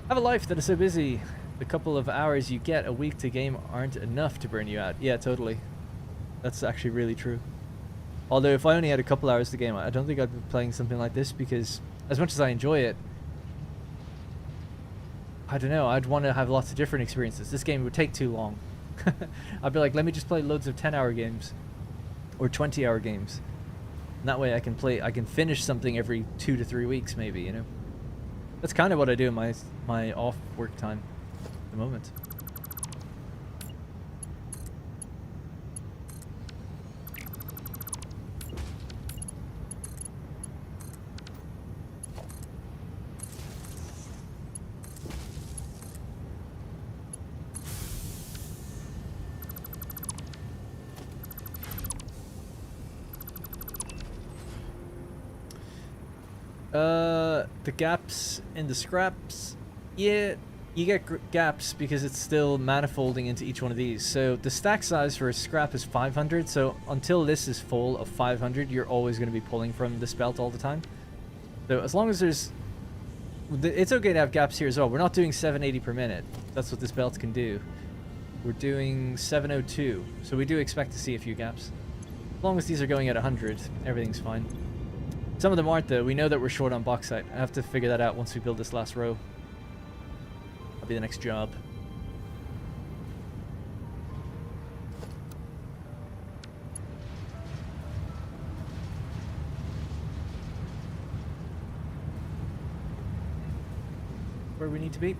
have a life that is so busy. The couple of hours you get a week to game aren't enough to burn you out. Yeah, totally. That's actually really true. Although if I only had a couple hours to game, I don't think I'd be playing something like this, because as much as I enjoy it, I don't know, I'd want to have lots of different experiences. This game would take too long. I'd be like, let me just play loads of 10-hour games or 20-hour games. And that way I can finish something every 2 to 3 weeks maybe, you know. That's kind of what I do in my off work time at the moment. The gaps in the scraps, yeah, you get gaps because it's still manifolding into each one of these. So the stack size for a scrap is 500, so until this is full of 500, you're always going to be pulling from this belt all the time. So as long as there's... It's okay to have gaps here as well. We're not doing 780 per minute. That's what this belt can do. We're doing 702, so we do expect to see a few gaps. As long as these are going at 100, everything's fine. Some of them aren't though. We know that we're short on bauxite. I have to figure that out once we build this last row. That'll be the next job. Where we need to be.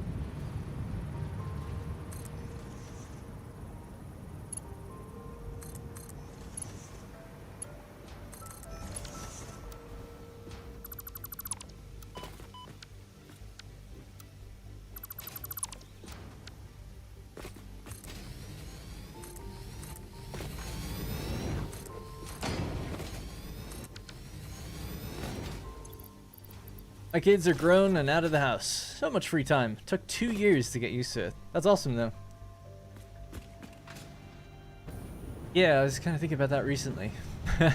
My kids are grown and out of the house. So much free time. Took 2 years to get used to it. That's awesome though. Yeah, I was kind of thinking about that recently. I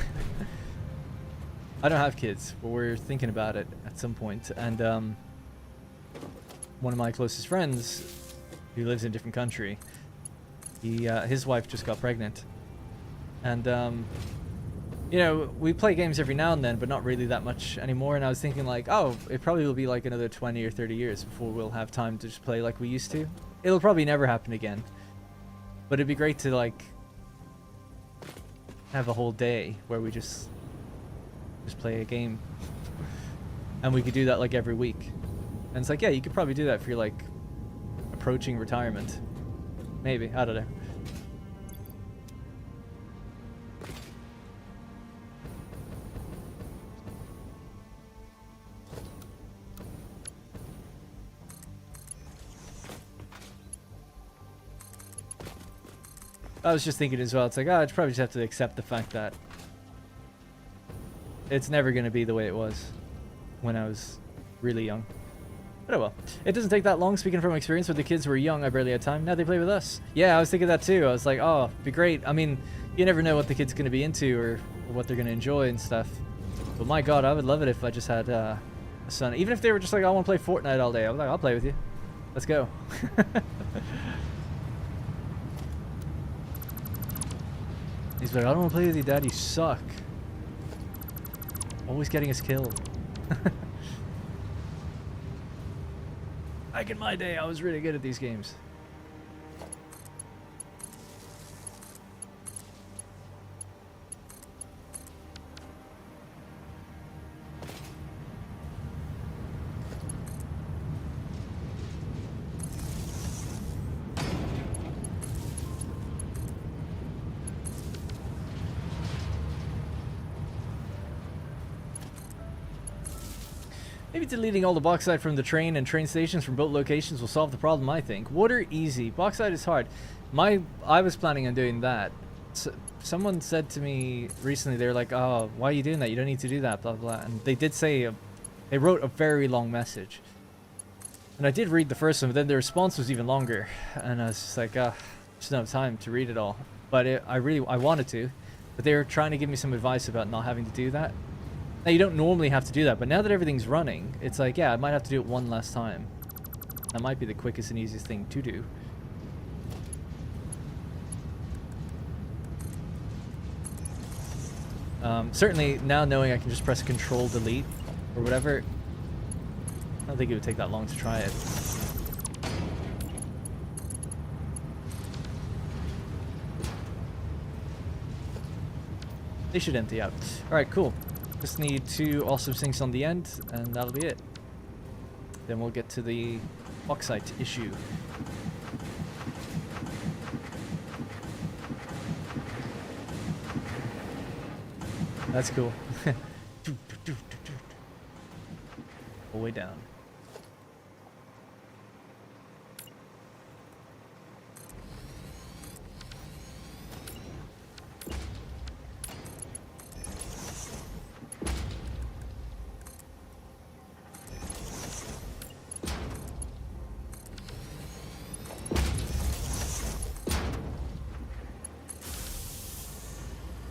don't have kids, but we're thinking about it at some point. And one of my closest friends, who lives in a different country, his wife just got pregnant. And you know, we play games every now and then, but not really that much anymore. And I was thinking like, oh, it probably will be like another 20 or 30 years before we'll have time to just play like we used to. It'll probably never happen again. But it'd be great to like have a whole day where we just play a game. And we could do that like every week. And it's like, yeah, you could probably do that if you're like approaching retirement. Maybe, I don't know. I was just thinking as well, it's like, I'd probably just have to accept the fact that it's never going to be the way it was when I was really young. But oh well. It doesn't take that long. Speaking from experience, when the kids were young, I barely had time. Now they play with us. Yeah, I was thinking that too. I was like, oh, it'd be great. I mean, you never know what the kid's going to be into or for what they're gonna enjoy and stuff. But my god, I would love it if I just had a son. Even if they were just like, I want to play Fortnite all day. I was like, I'll play with you. Let's go. He's like, I don't want to play with you, Dad. You suck. Always getting us killed. Back in my day, I was really good at these games. Maybe deleting all the bauxite from the train and train stations from both locations will solve the problem, I think. Water, easy. Bauxite is hard. I was planning on doing that. Someone said to me recently, they were like, oh, why are you doing that? You don't need to do that, blah, blah. And they did say, they wrote a very long message. And I did read the first one, but then the response was even longer. And I was just like, just don't have time to read it all. But I wanted to. But they were trying to give me some advice about not having to do that. Now, you don't normally have to do that, but now that everything's running, it's like, yeah, I might have to do it one last time. That might be the quickest and easiest thing to do. Certainly, now knowing I can just press Control-Delete or whatever, I don't think it would take that long to try it. They should empty out. Alright, cool. Just need 2 awesome sinks on the end, and that'll be it. Then we'll get to the bauxite issue. That's cool. All the way down.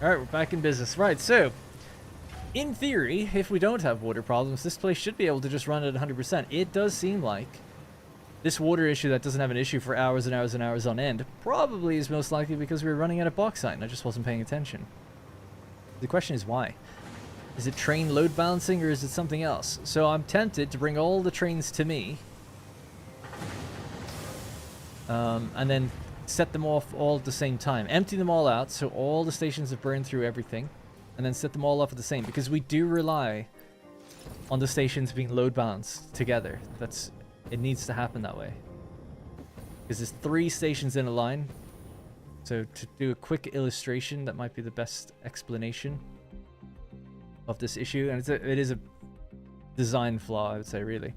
Alright, we're back in business. Right, so, in theory, if we don't have water problems, this place should be able to just run at 100%. It does seem like this water issue that doesn't have an issue for hours and hours and hours on end probably is most likely because we were running out of bauxite and I just wasn't paying attention. The question is why? Is it train load balancing or is it something else? So I'm tempted to bring all the trains to me and then set them off all at the same time. Empty them all out so all the stations have burned through everything. And then set them all off at the same. Because we do rely on the stations being load balanced together. It needs to happen that way. Because there's 3 stations in a line. So to do a quick illustration, that might be the best explanation of this issue. And it is a design flaw, I would say, really.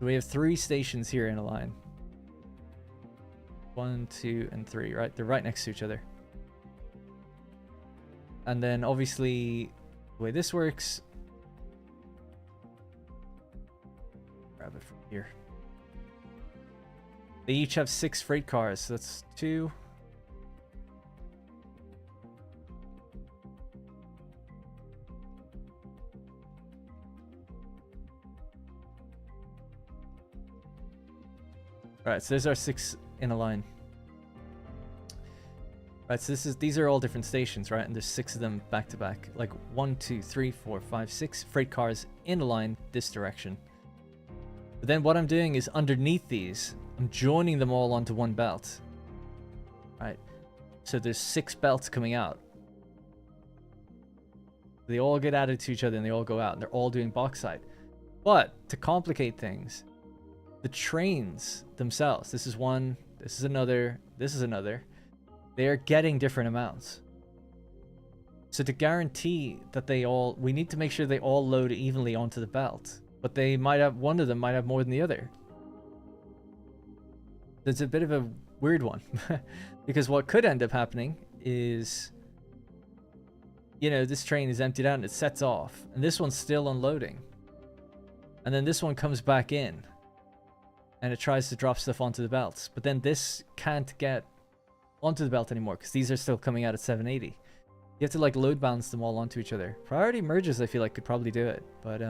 So we have 3 stations here in a line. 1, 2, and 3, right? They're right next to each other. And then obviously the way this works, grab it from here. They each have 6 freight cars, so that's 2. Alright, so there's our 6 in a line. Right, so these are all different stations, right? And there's 6 of them back to back. Like 1, 2, 3, 4, 5, 6 freight cars in a line this direction. But then what I'm doing is underneath these, I'm joining them all onto one belt. Right? So there's 6 belts coming out. They all get added to each other and they all go out. And they're all doing bauxite. But to complicate things, the trains themselves, this is one, this is another, this is another. They are getting different amounts. So to guarantee that we need to make sure they all load evenly onto the belt. But they might have, one of them might have more than the other. It's a bit of a weird one. Because what could end up happening is, you know, this train is emptied out and it sets off. And this one's still unloading. And then this one comes back in. And it tries to drop stuff onto the belts. But then this can't get onto the belt anymore because these are still coming out at 780. You have to like load balance them all onto each other. Priority merges, I feel like, could probably do it, but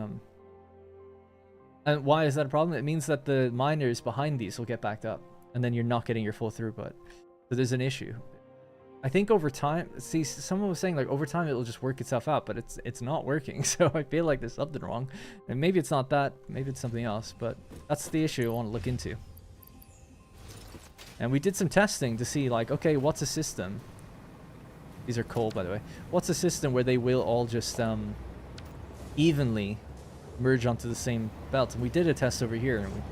and why is that a problem? It means that the miners behind these will get backed up, and then you're not getting your full throughput. So there's an issue. I think over time, see, someone was saying like over time it'll just work itself out, but it's not working. So I feel like there's something wrong, and maybe it's not that, maybe it's something else. But that's the issue I want to look into. And we did some testing to see like, okay, what's a system? These are coal, by the way. What's a system where they will all just evenly merge onto the same belt? And we did a test over here, and we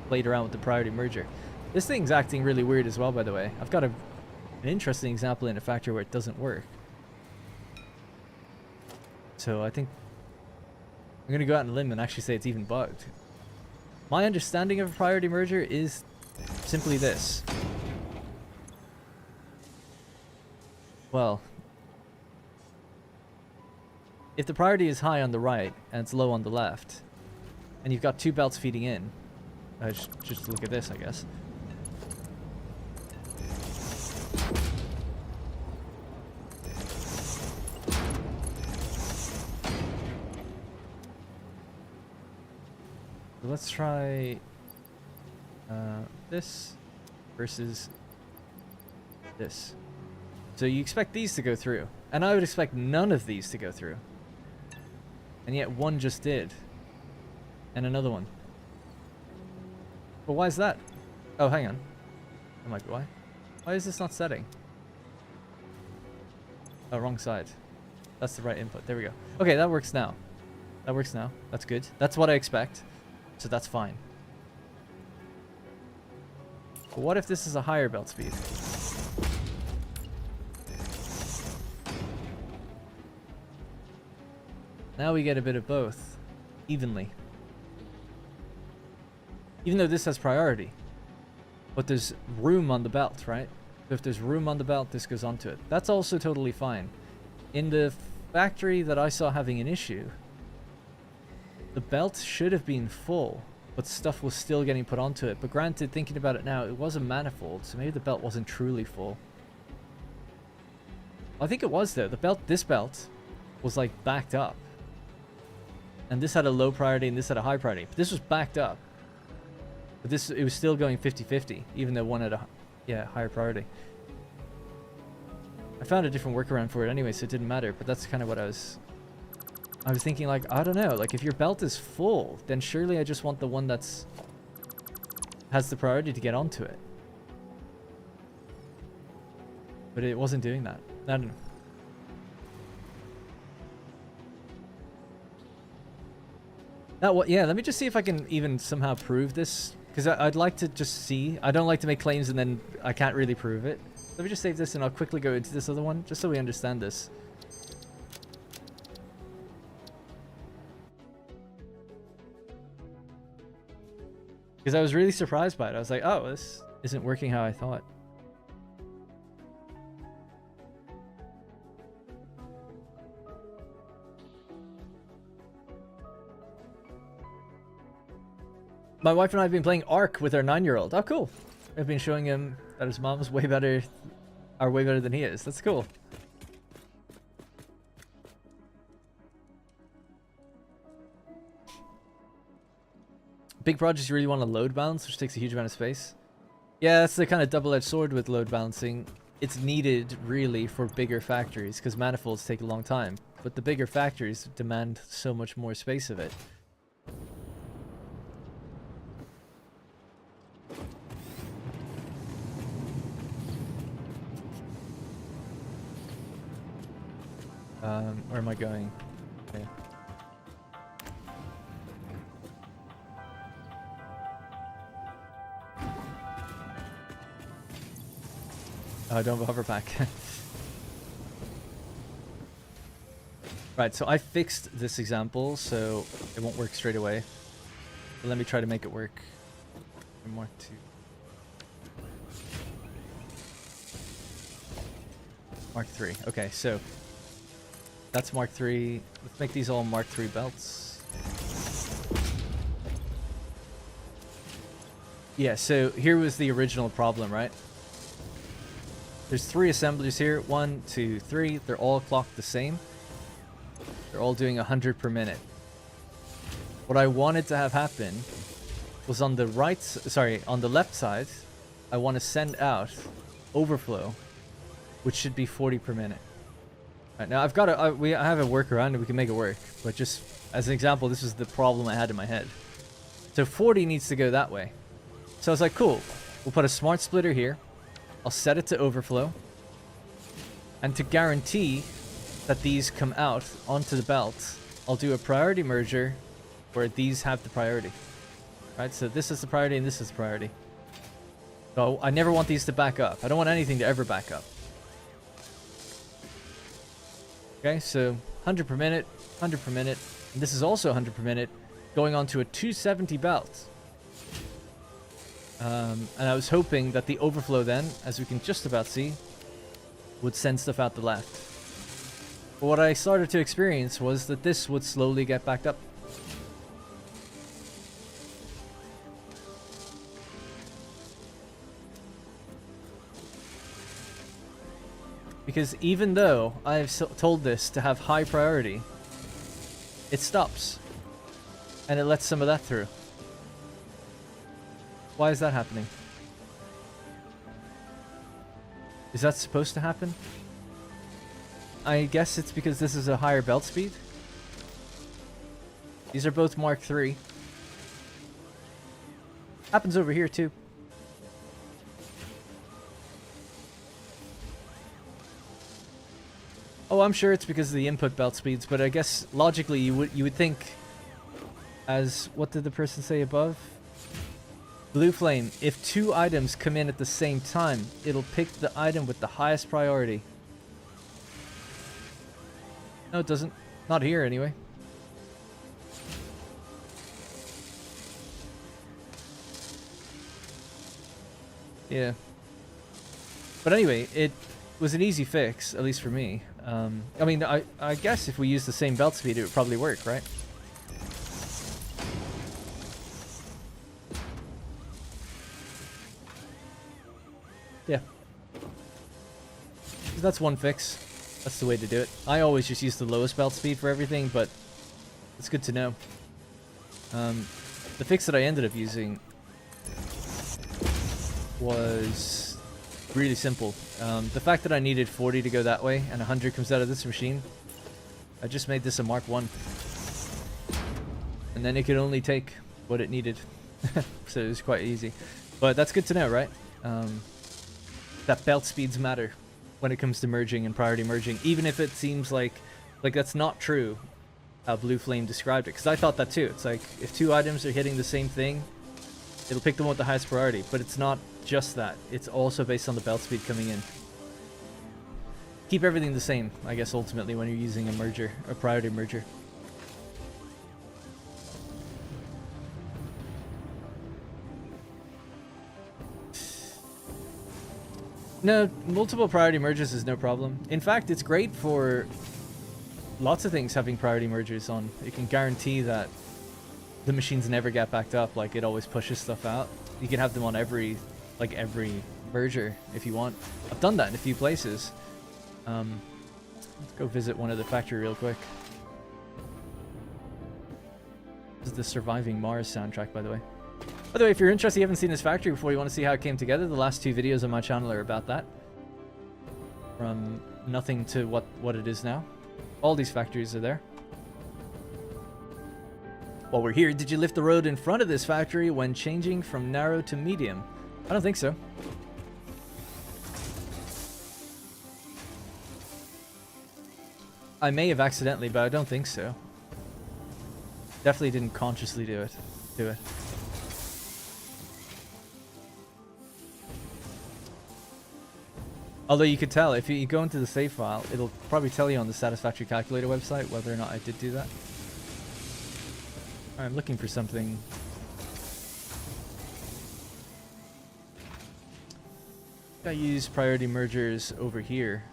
played around with the priority merger. This thing's acting really weird as well, by the way. I've got an interesting example in a factory where it doesn't work. So I think I'm going to go out on a limb and actually say it's even bugged. My understanding of a priority merger is simply this. Well, if the priority is high on the right and it's low on the left, and you've got two belts feeding in, just look at this, I guess. So let's try this versus this. So you expect these to go through, and I would expect none of these to go through. And yet one just did. And another one. But why is that? Oh, hang on. That might be why. Why is this not setting? Oh, wrong side. That's the right input. There we go. Okay, that works now. That works now. That's good. That's what I expect. So that's fine. But what if this is a higher belt speed? Now we get a bit of both, evenly. Even though this has priority. But there's room on the belt, right? So if there's room on the belt, this goes onto it. That's also totally fine. In the factory that I saw having an issue, the belt should have been full, but stuff was still getting put onto it. But granted, thinking about it now, it was a manifold, so maybe the belt wasn't truly full. I think it was though. The belt, this belt, was like backed up. And this had a low priority and this had a high priority. But this was backed up. But this, it was still going 50-50, even though one had a higher priority. I found a different workaround for it anyway, so it didn't matter. But that's kind of what I was thinking, like, I don't know, like if your belt is full, then surely I just want the one that's has the priority to get onto it. But it wasn't doing that. I don't know. Yeah, let me just see if I can even somehow prove this, because I'd like to just see. I don't like to make claims and then I can't really prove it. Let me just save this and I'll quickly go into this other one, just so we understand this. Because I was really surprised by it. I was like, oh, this isn't working how I thought. My wife and I have been playing Ark with our 9-year-old. Oh, cool. I've been showing him that his mom's way better than he is. That's cool. Big projects, you really want to load balance, which takes a huge amount of space. Yeah, that's the kind of double-edged sword with load balancing. It's needed, really, for bigger factories, because manifolds take a long time. But the bigger factories demand so much more space of it. Where am I going? Okay. Oh, don't hover back. Right, so I fixed this example, so it won't work straight away. But let me try to make it work. Mark 2. Mark 3. Okay, so that's Mark 3. Let's make these all Mark 3 belts. Yeah, so here was the original problem, right? There's 3 assemblers here. 1, 2, 3. They're all clocked the same. They're all doing 100 per minute. What I wanted to have happen was on the on the left side, I want to send out overflow, which should be 40 per minute. Right, now I've got I have a workaround and we can make it work, but just as an example, this is the problem I had in my head. So 40 needs to go that way. So I was like, cool, we'll put a smart splitter here. I'll set it to overflow. And to guarantee that these come out onto the belt, I'll do a priority merger where these have the priority. Right, so this is the priority and this is the priority. So I never want these to back up. I don't want anything to ever back up. Okay, so 100 per minute, 100 per minute, and this is also 100 per minute, going on to a 270 belt. And I was hoping that the overflow then, as we can just about see, would send stuff out the left. But what I started to experience was that this would slowly get backed up. Because even though I've told this to have high priority, it stops. And it lets some of that through. Why is that happening? Is that supposed to happen? I guess it's because this is a higher belt speed. These are both Mark III. Happens over here too. Oh, I'm sure it's because of the input belt speeds, but I guess logically you would think, as what did the person say above? Blue Flame, if 2 items come in at the same time, it'll pick the item with the highest priority. No, it doesn't. Not here anyway. Yeah. But anyway, it was an easy fix, at least for me. I mean, I guess if we use the same belt speed, it would probably work, right? Yeah. That's one fix. That's the way to do it. I always just use the lowest belt speed for everything, but it's good to know. The fix that I ended up using was really simple. The fact that I needed 40 to go that way and 100 comes out of this machine, I just made this a Mark 1. And then it could only take what it needed. So it was quite easy. But that's good to know, right? That belt speeds matter when it comes to merging and priority merging, even if it seems like that's not true how Blue Flame described it, because I thought that too. It's like if 2 items are hitting the same thing, it'll pick the one with the highest priority, but it's not just that. It's also based on the belt speed coming in. Keep everything the same, I guess, ultimately, when you're using a merger, a priority merger. No, multiple priority mergers is no problem. In fact, it's great for lots of things having priority mergers on. It can guarantee that the machines never get backed up, like it always pushes stuff out. You can have them on every merger if you want. I've done that in a few places. Let's go visit one of the factory real quick. This is the Surviving Mars soundtrack, by the way. By the way, if you're interested, you haven't seen this factory before, you want to see how it came together, the last 2 videos on my channel are about that. From nothing to what it is now. All these factories are there. While we're here, did you lift the road in front of this factory when changing from narrow to medium? I don't think so. I may have accidentally, but I don't think so. Definitely didn't consciously do it. Although you could tell, if you go into the save file, it'll probably tell you on the Satisfactory calculator website whether or not I did do that. I'm looking for something. I use priority mergers over here.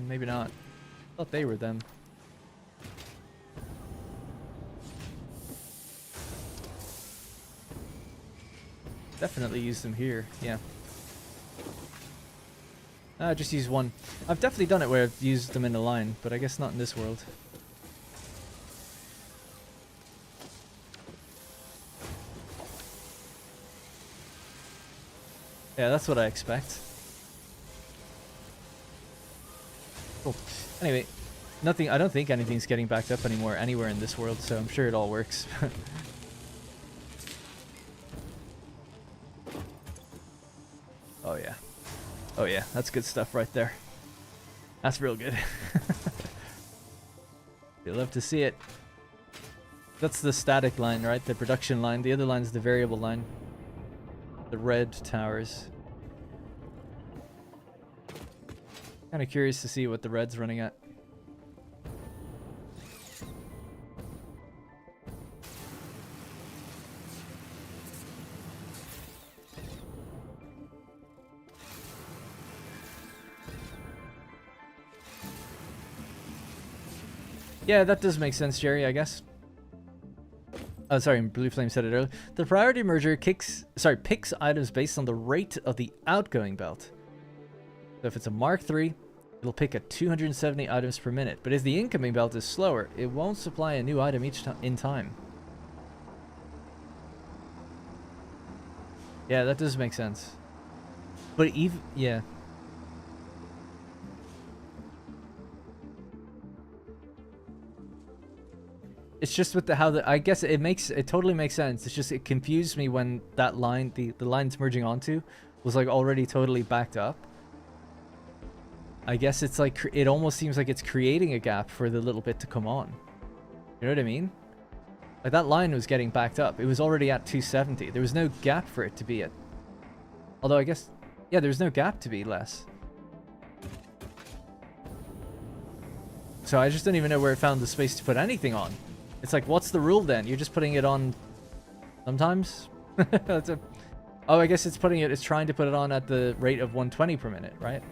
Maybe not. I thought they were them. Definitely use them here, yeah. Just use one. I've definitely done it where I've used them in a line, but I guess not in this world. Yeah, that's what I expect. Cool. Anyway, nothing. I don't think anything's getting backed up anymore anywhere in this world, so I'm sure it all works. Oh yeah. Oh yeah, that's good stuff right there. That's real good. You'll love to see it. That's the static line, right? The production line. The other line's the variable line. The red towers. Kind of curious to see what the red's running at. Yeah, that does make sense, Jerry, I guess. Oh, sorry, Blue Flame said it earlier. The priority merger picks items based on the rate of the outgoing belt. So if it's a Mark III, it'll pick at 270 items per minute. But if the incoming belt is slower, it won't supply a new item each in time. Yeah, that does make sense. But even, yeah. It's just with I guess it totally makes sense. It's just, it confused me when that line, the line it's merging onto was like already totally backed up. I guess it's like, it almost seems like it's creating a gap for the little bit to come on. You know what I mean? Like that line was getting backed up. It was already at 270. There was no gap for it to be at. Although I guess, yeah, there's no gap to be less. So I just don't even know where it found the space to put anything on. It's like, what's the rule then? You're just putting it on sometimes? Oh, I guess it's trying to put it on at the rate of 120 per minute, right?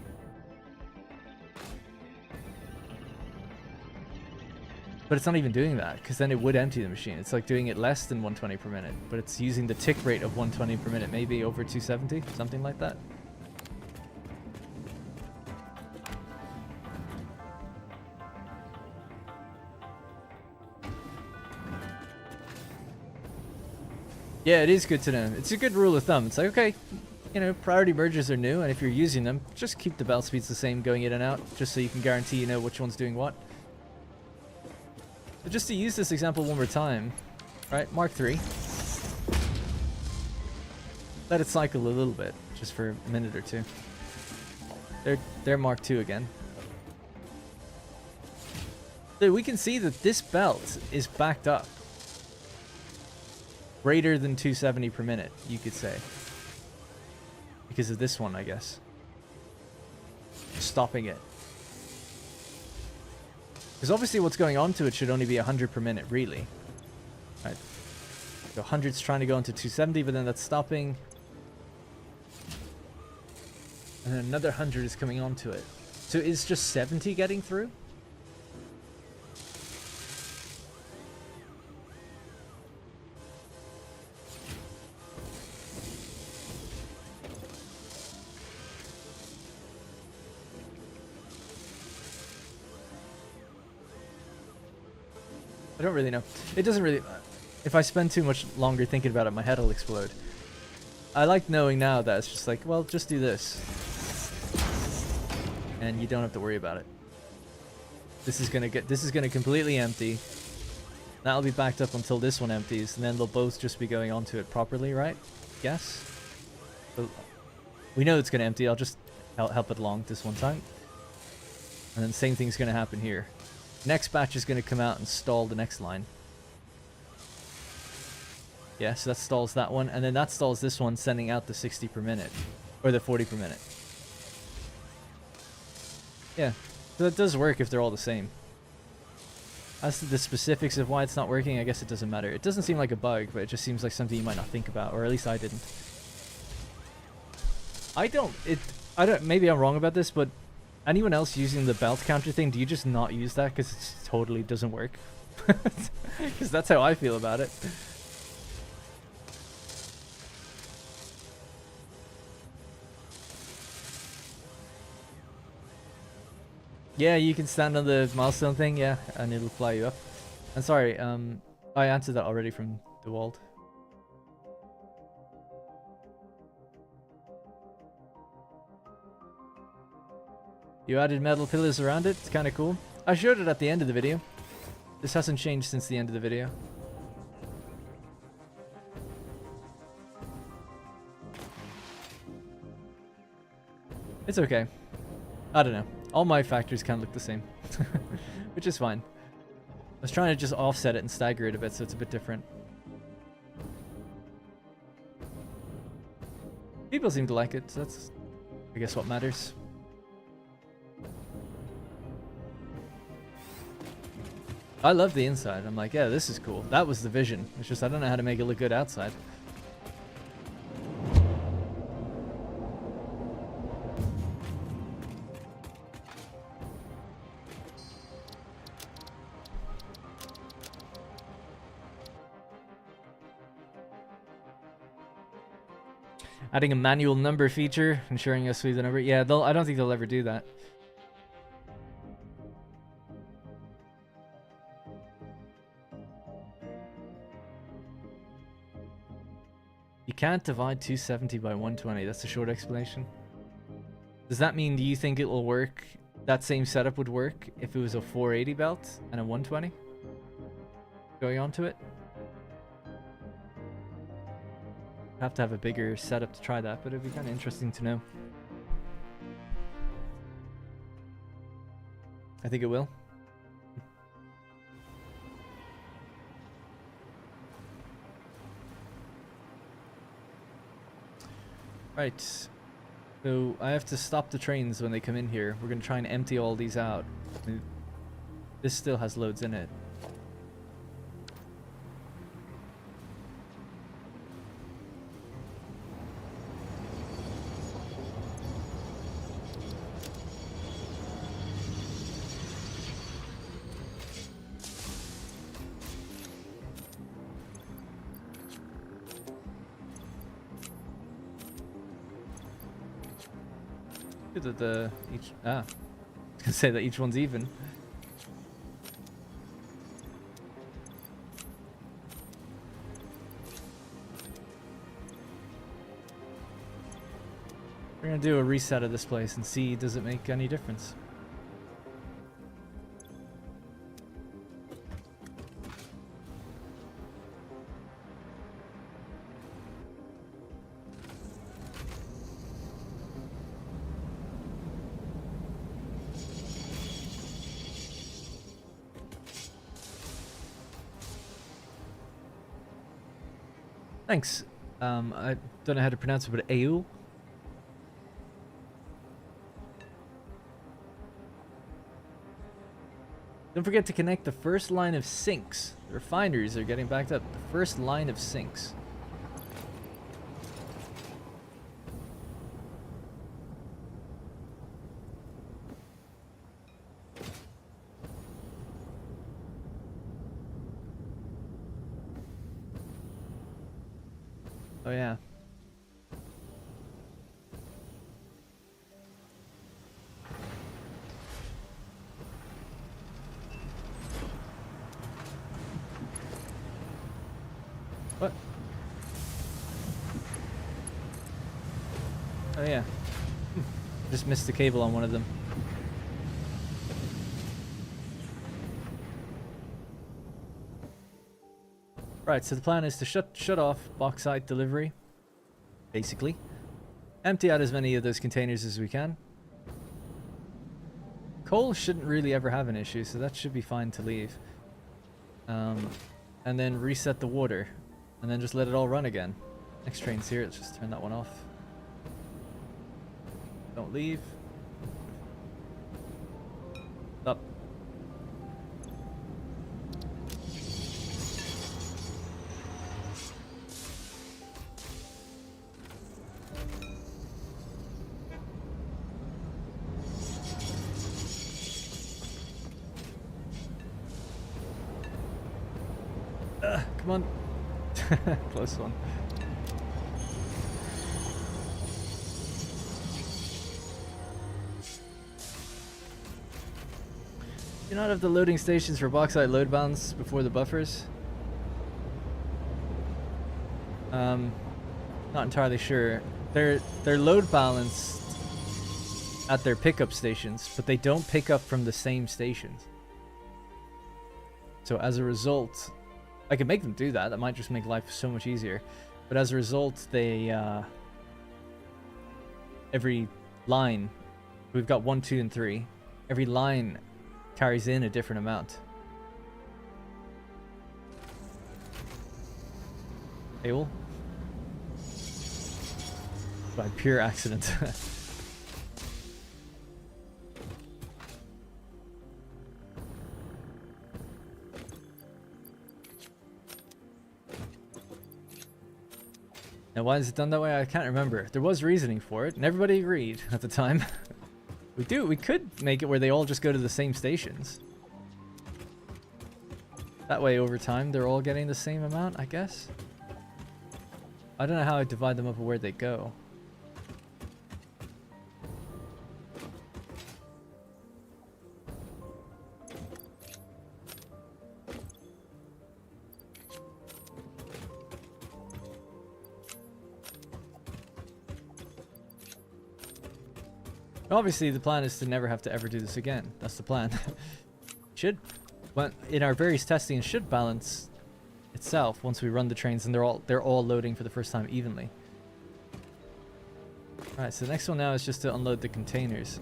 But it's not even doing that, because then it would empty the machine. It's like doing it less than 120 per minute, but it's using the tick rate of 120 per minute, maybe over 270, something like that. Yeah, it is good to know. It's a good rule of thumb. It's like, okay, you know, priority mergers are new, and if you're using them, just keep the belt speeds the same going in and out, just so you can guarantee you know which one's doing what. But just to use this example one more time, right? Mark III. Let it cycle a little bit, just for a minute or two. They're Mark II again. So we can see that this belt is backed up. Greater than 270 per minute, you could say. Because of this one, I guess. Stopping it. Because obviously what's going on to it should only be 100 per minute, really. Right. So 100's trying to go into 270, but then that's stopping. And then another 100 is coming onto it. So is just 70 getting through? I don't really know. It doesn't really... If I spend too much longer thinking about it, my head will explode. I like knowing now that it's just like, well, just do this. And you don't have to worry about it. This is gonna completely empty. That'll be backed up until this one empties, and then they'll both just be going onto it properly, right? Yes? So we know it's gonna empty, I'll just help it along this one time. And then same thing's gonna happen here. Next batch is going to come out and stall the next line. Yeah, so that stalls that one, and then that stalls this one, sending out the 60 per minute. Or the 40 per minute. Yeah, so that does work if they're all the same. As to the specifics of why it's not working, I guess it doesn't matter. It doesn't seem like a bug, but it just seems like something you might not think about, or at least I didn't. Maybe I'm wrong about this, but anyone else using the belt counter thing, do you just not use that because it totally doesn't work? Because that's how I feel about it. Yeah, you can stand on the milestone thing, yeah, and it'll fly you up. And sorry, I answered that already from DeWalt. You added metal pillars around it, it's kind of cool. I showed it at the end of the video. This hasn't changed since the end of the video. It's okay. I don't know. All my factors kind of look the same. Which is fine. I was trying to just offset it and stagger it a bit so it's a bit different. People seem to like it, so that's, I guess, what matters. I love the inside. I'm like, yeah, this is cool. That was the vision. It's just I don't know how to make it look good outside. Adding a manual number feature, ensuring us with the number. Yeah, I don't think they'll ever do that. You can't divide 270 by 120. That's the short explanation. Does that mean, do you think it will work? That same setup would work if it was a 480 belt and a 120 going onto it? Have to have a bigger setup to try that, but it'd be kind of interesting to know. I think it will. Right. So I have to stop the trains when they come in here. We're going to try and empty all these out. This still has loads in it. Good that each I was gonna say that each one's even. We're gonna do a reset of this place and see does it make any difference. Thanks. I don't know how to pronounce it, but Aul. Don't forget to connect the first line of sinks. The refineries are getting backed up. The first line of sinks. Oh yeah. What? Oh yeah. Just missed the cable on one of them. Right, so the plan is to shut off bauxite delivery, basically. Empty out as many of those containers as we can. Coal shouldn't really ever have an issue, so that should be fine to leave. And then reset the water, and then just let it all run again. Next train's here, let's just turn that one off. Don't leave. Up. Come on. Close one. You not have the loading stations for bauxite load balance before the buffers? Not entirely sure. They're load balanced at their pickup stations, but they don't pick up from the same stations. So as a result, I could make them do that. That might just make life so much easier. But as a result, they every line, we've got 1, 2, and 3. Every line carries in a different amount. Able? By pure accident. Now, why is it done that way? I can't remember. There was reasoning for it, and everybody agreed at the time. We could make it where they all just go to the same stations. That way, over time, they're all getting the same amount, I guess. I don't know how I divide them up or where they go. Obviously, the plan is to never have to ever do this again. That's the plan. Should, well, in our various testing, it should balance itself once we run the trains and they're all loading for the first time evenly. Alright, so the next one now is just to unload the containers.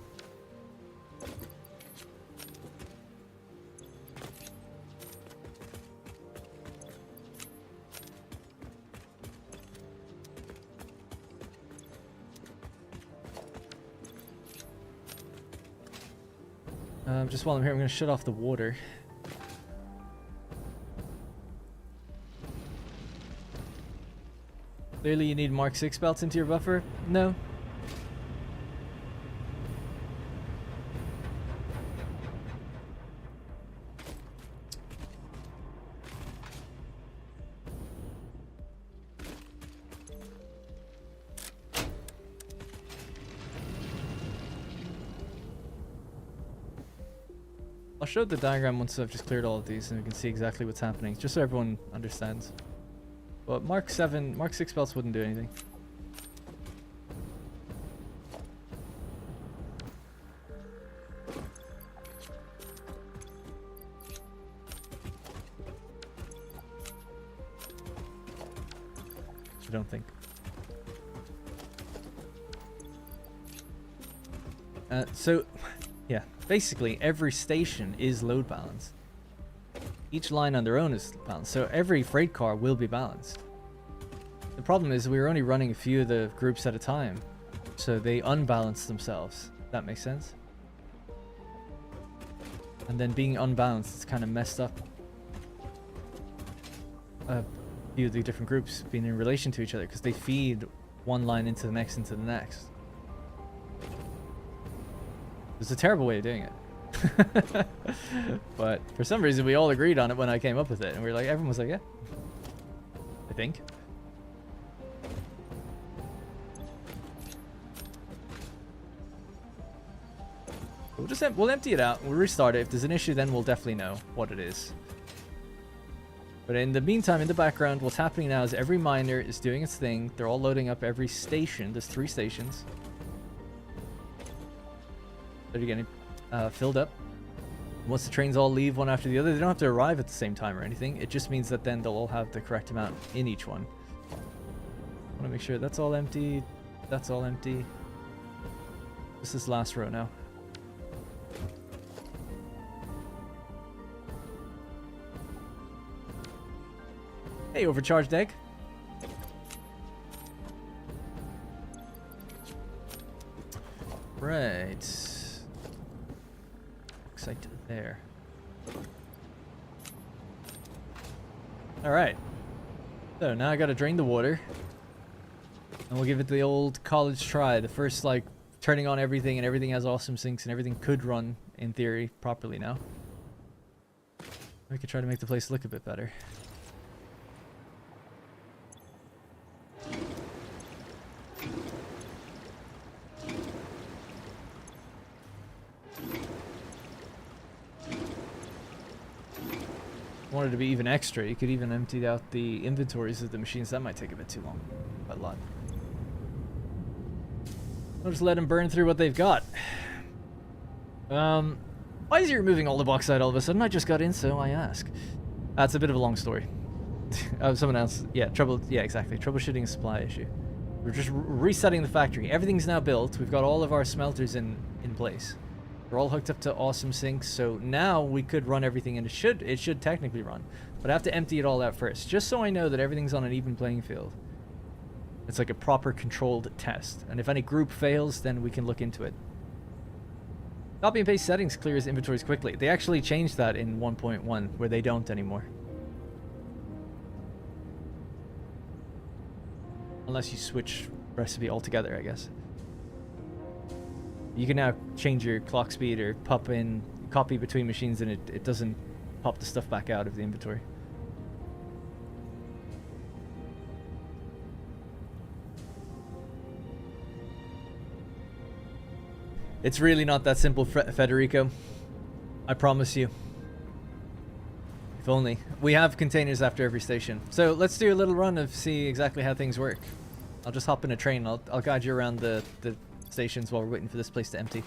Just while I'm here, I'm going to shut off the water. Clearly you need Mark 6 belts into your buffer? No. I'll show the diagram once I've just cleared all of these and we can see exactly what's happening, just so everyone understands. But Mark 6 belts wouldn't do anything. I don't think. So, yeah, basically every station is load balanced. Each line on their own is balanced, so every freight car will be balanced. The problem is we were only running a few of the groups at a time, so they unbalance themselves. That makes sense? And then being unbalanced, it's kind of messed up a few of the different groups being in relation to each other, because they feed one line into the next, into the next. It's a terrible way of doing it. But for some reason we all agreed on it when I came up with it, and we were like, everyone was like, yeah, I think. We'll empty it out, we'll restart it. If there's an issue, then we'll definitely know what it is. But in the meantime, in the background, what's happening now is every miner is doing its thing. They're all loading up every station. There's 3 stations. They're getting filled up. Once the trains all leave one after the other, they don't have to arrive at the same time or anything. It just means that then they'll all have the correct amount in each one. I want to make sure that's all empty. That's all empty. This is last row now. Hey, overcharged egg. Right. Looks like there. Alright. So now I gotta drain the water. And we'll give it the old college try. The first, like, turning on everything, and everything has awesome sinks, and everything could run, in theory, properly now. We could try to make the place look a bit better. wanted to be even extra, you could even empty out the inventories of the machines. That might take a bit too long. Quite a lot. I'll just let them burn through what they've got. Why is he removing all the bauxite all of a sudden? I just got in, so I ask. That's a bit of a long story. Someone else. Yeah, yeah, exactly. Troubleshooting a supply issue. We're just resetting the factory. Everything's now built. We've got all of our smelters in place. We're all hooked up to awesome sinks, so now we could run everything, and it should technically run. But I have to empty it all out first, just so I know that everything's on an even playing field. It's like a proper controlled test. And if any group fails, then we can look into it. Copy and paste settings clears inventories quickly. They actually changed that in 1.1, where they don't anymore. Unless you switch recipe altogether, I guess. You can now change your clock speed or copy between machines, and it doesn't pop the stuff back out of the inventory. It's really not that simple, Federico. I promise you. If only. We have containers after every station. So let's do a little run of see exactly how things work. I'll just hop in a train. I'll guide you around the stations while we're waiting for this place to empty.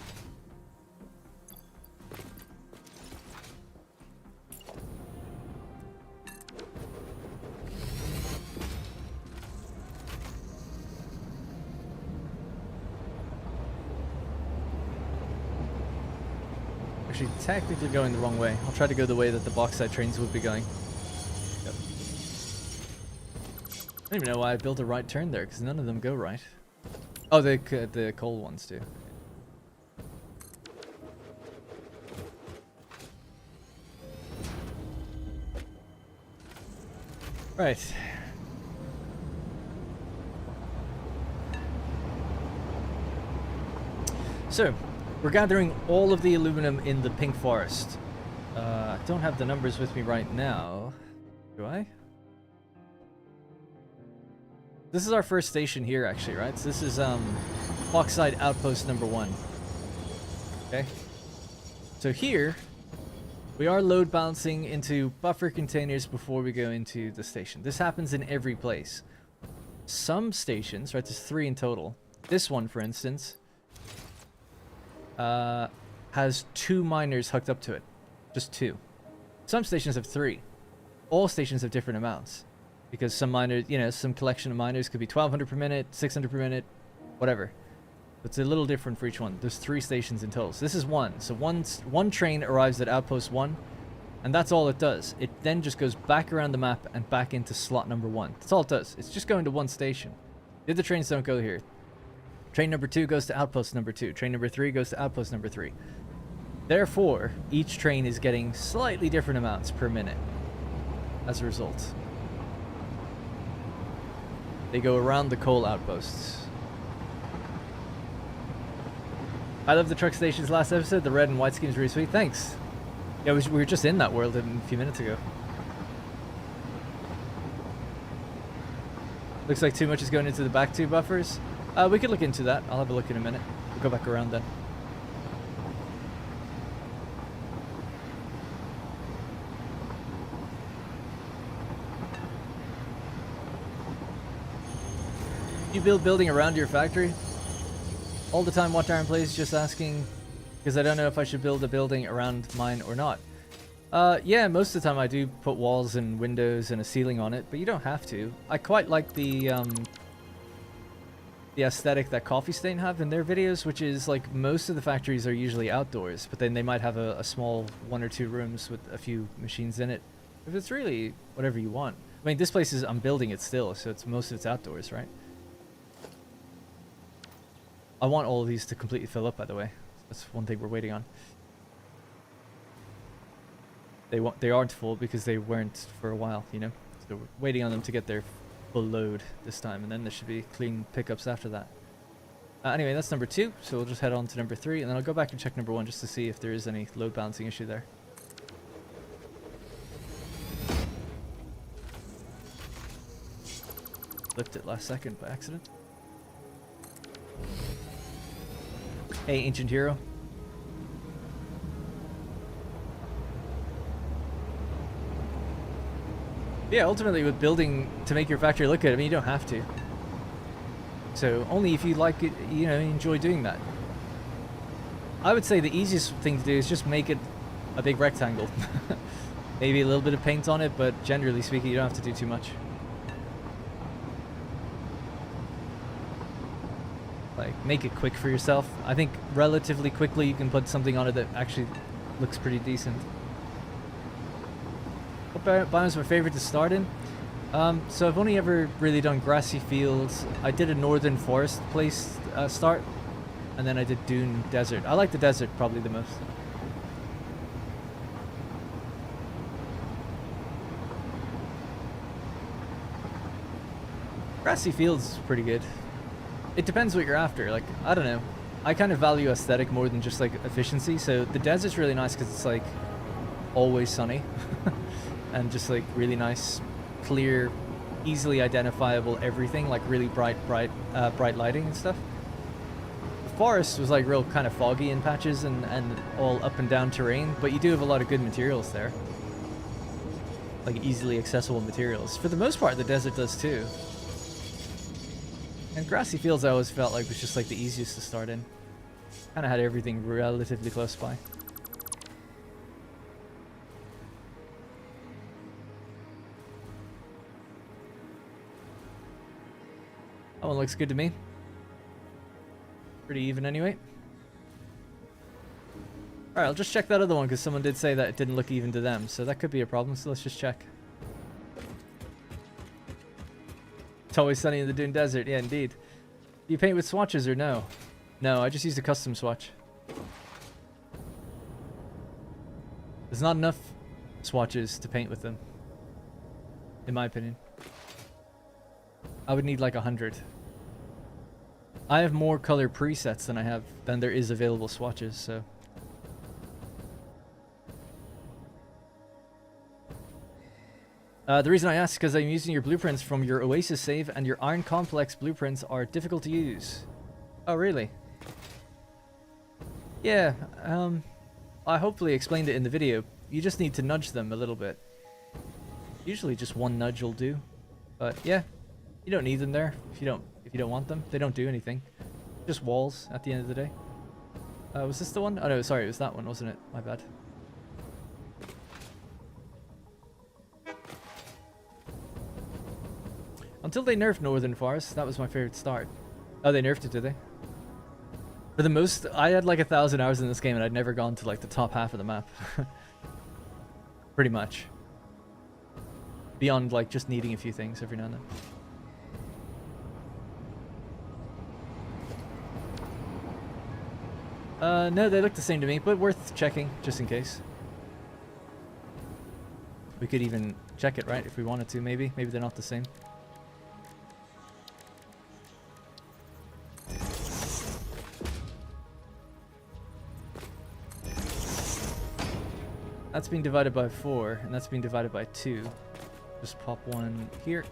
Actually, technically going the wrong way. I'll try to go the way that the bauxite trains would be going. Yep. I don't even know why I built a right turn there, because none of them go right. Oh, the coal ones do. Right. So, we're gathering all of the aluminum in the pink forest. I don't have the numbers with me right now. Do I? This is our first station here, actually, right? So this is bauxite outpost number 1. Okay. So here, we are load balancing into buffer containers before we go into the station. This happens in every place. Some stations, right? There's 3 in total. This one, for instance, has 2 miners hooked up to it. Just 2. Some stations have 3. All stations have different amounts. Because some miners, you know, some collection of miners could be 1200 per minute, 600 per minute, whatever. It's a little different for each one. There's 3 stations in total. So this is 1. So one train arrives at outpost 1, and that's all it does. It then just goes back around the map and back into slot number 1. That's all it does. It's just going to one station. The other trains don't go here. Train number 2 goes to outpost number 2. Train number 3 goes to outpost number 3. Therefore, each train is getting slightly different amounts per minute as a result. They go around the coal outposts. I love the truck stations last episode. The red and white scheme's really sweet. Thanks. Yeah, we were just in that world a few minutes ago. Looks like too much is going into the back 2 buffers. We could look into that. I'll have a look in a minute. We'll go back around then. You build building around your factory? All the time, What Darren Plays just asking, because I don't know if I should build a building around mine or not. Yeah, most of the time I do put walls and windows and a ceiling on it, but you don't have to. I quite like the aesthetic that Coffee Stain have in their videos, which is like most of the factories are usually outdoors, but then they might have a small 1 or 2 rooms with a few machines in it. If it's really whatever you want. I mean, this place is, I'm building it still, so it's most of it's outdoors, right? I want all of these to completely fill up, by the way. That's one thing we're waiting on. They aren't full because they weren't for a while, you know? So we're waiting on them to get their full load this time, and then there should be clean pickups after that. Anyway, that's number 2, so we'll just head on to number 3, and then I'll go back and check number 1 just to see if there is any load balancing issue there. Flipped it last second by accident. Hey, Ancient Hero. Yeah, ultimately with building to make your factory look good, I mean, you don't have to. So only if you like it, you know, enjoy doing that. I would say the easiest thing to do is just make it a big rectangle. Maybe a little bit of paint on it, but generally speaking, you don't have to do too much. Like, make it quick for yourself. I think relatively quickly you can put something on it that actually looks pretty decent. What biome's my favorite to start in? So I've only ever really done grassy fields. I did a northern forest place start, and then I did dune desert. I like the desert probably the most. Grassy fields is pretty good. It depends what you're after. Like, I don't know. I kind of value aesthetic more than just like efficiency. So the desert's really nice because it's like always sunny and just like really nice, clear, easily identifiable everything, like really bright lighting and stuff. The forest was like real kind of foggy in patches and all up and down terrain, but you do have a lot of good materials there. Like easily accessible materials. For the most part, the desert does too. And grassy fields I always felt like was just like the easiest to start in. Kind of had everything relatively close by. That one looks good to me. Pretty even anyway. Alright, I'll just check that other one because someone did say that it didn't look even to them. So that could be a problem, so let's just check. It's always sunny in the Dune Desert, yeah indeed. Do you paint with swatches or no? No, I just used a custom swatch. There's not enough swatches to paint with them, in my opinion. I would need like 100. I have more color presets than there is available swatches, so. The reason I ask is because I'm using your blueprints from your Oasis save, and your Iron Complex blueprints are difficult to use. Oh, really? Yeah, I hopefully explained it in the video. You just need to nudge them a little bit. Usually just one nudge will do. But yeah, you don't need them there if you don't want them. They don't do anything. Just walls at the end of the day. Was this the one? Oh no, sorry, it was that one, wasn't it? My bad. Until they nerfed Northern Forest, that was my favorite start. Oh, they nerfed it, did they? For the most, I had like 1,000 hours in this game and I'd never gone to like the top half of the map. Pretty much. Beyond like just needing a few things every now and then. No, they look the same to me, but worth checking just in case. We could even check it, right, if we wanted to, maybe. Maybe they're not the same. That's being divided by 4, and that's being divided by 2. Just pop one here.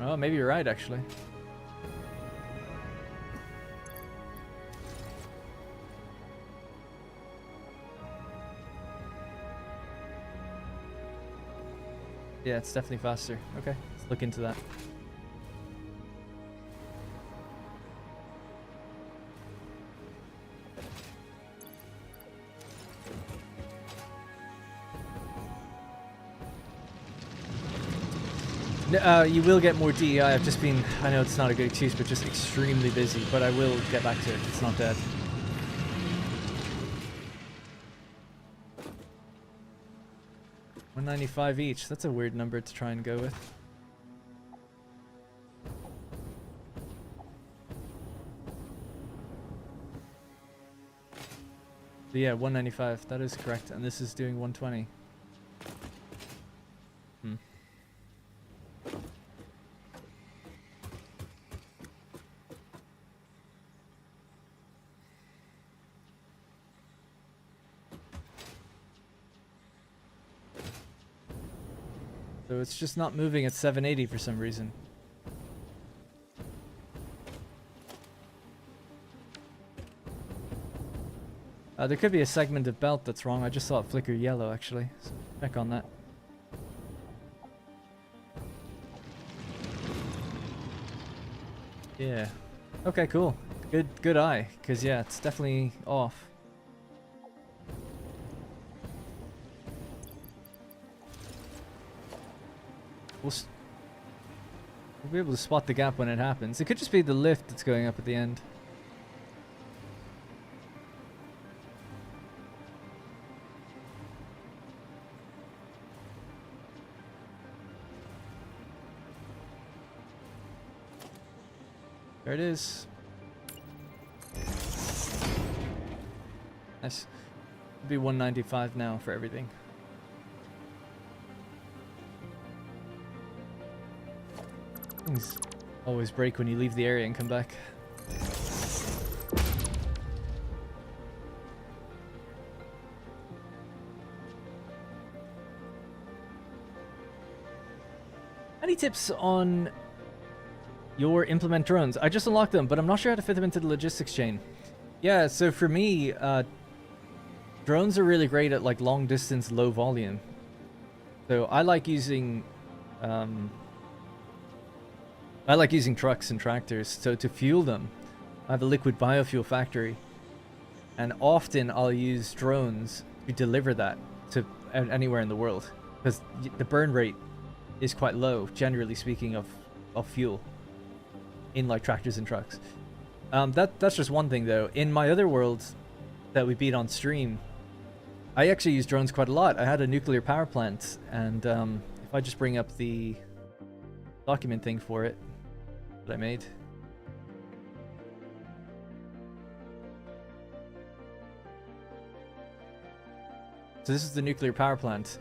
Oh, maybe you're right, actually. Yeah, it's definitely faster. Okay, let's look into that. You will get more DEI. I've just been, I know it's not a good excuse, but just extremely busy. But I will get back to it. It's not dead. $195 each. That's a weird number to try and go with. But yeah, 195. That is correct. And this is doing 120. So it's just not moving at 780 for some reason. There could be a segment of belt that's wrong. I just saw it flicker yellow, actually. So check on that. Yeah. Okay, cool. Good eye. Because, yeah, it's definitely off. We'll be able to spot the gap when it happens. It could just be the lift that's going up at the end. There it is. Nice. It'll be 195 now for everything. Things always break when you leave the area and come back. Any tips on your implement drones? I just unlocked them, but I'm not sure how to fit them into the logistics chain. Yeah, so for me, drones are really great at like long distance, low volume. So I like using trucks and tractors. So to fuel them, I have a liquid biofuel factory, and often I'll use drones to deliver that to anywhere in the world, because the burn rate is quite low, generally speaking, of fuel in like tractors and trucks. That's just one thing though. In my other worlds that we beat on stream, I actually use drones quite a lot. I had a nuclear power plant, and if I just bring up the document thing for it that I made. So this is the nuclear power plant.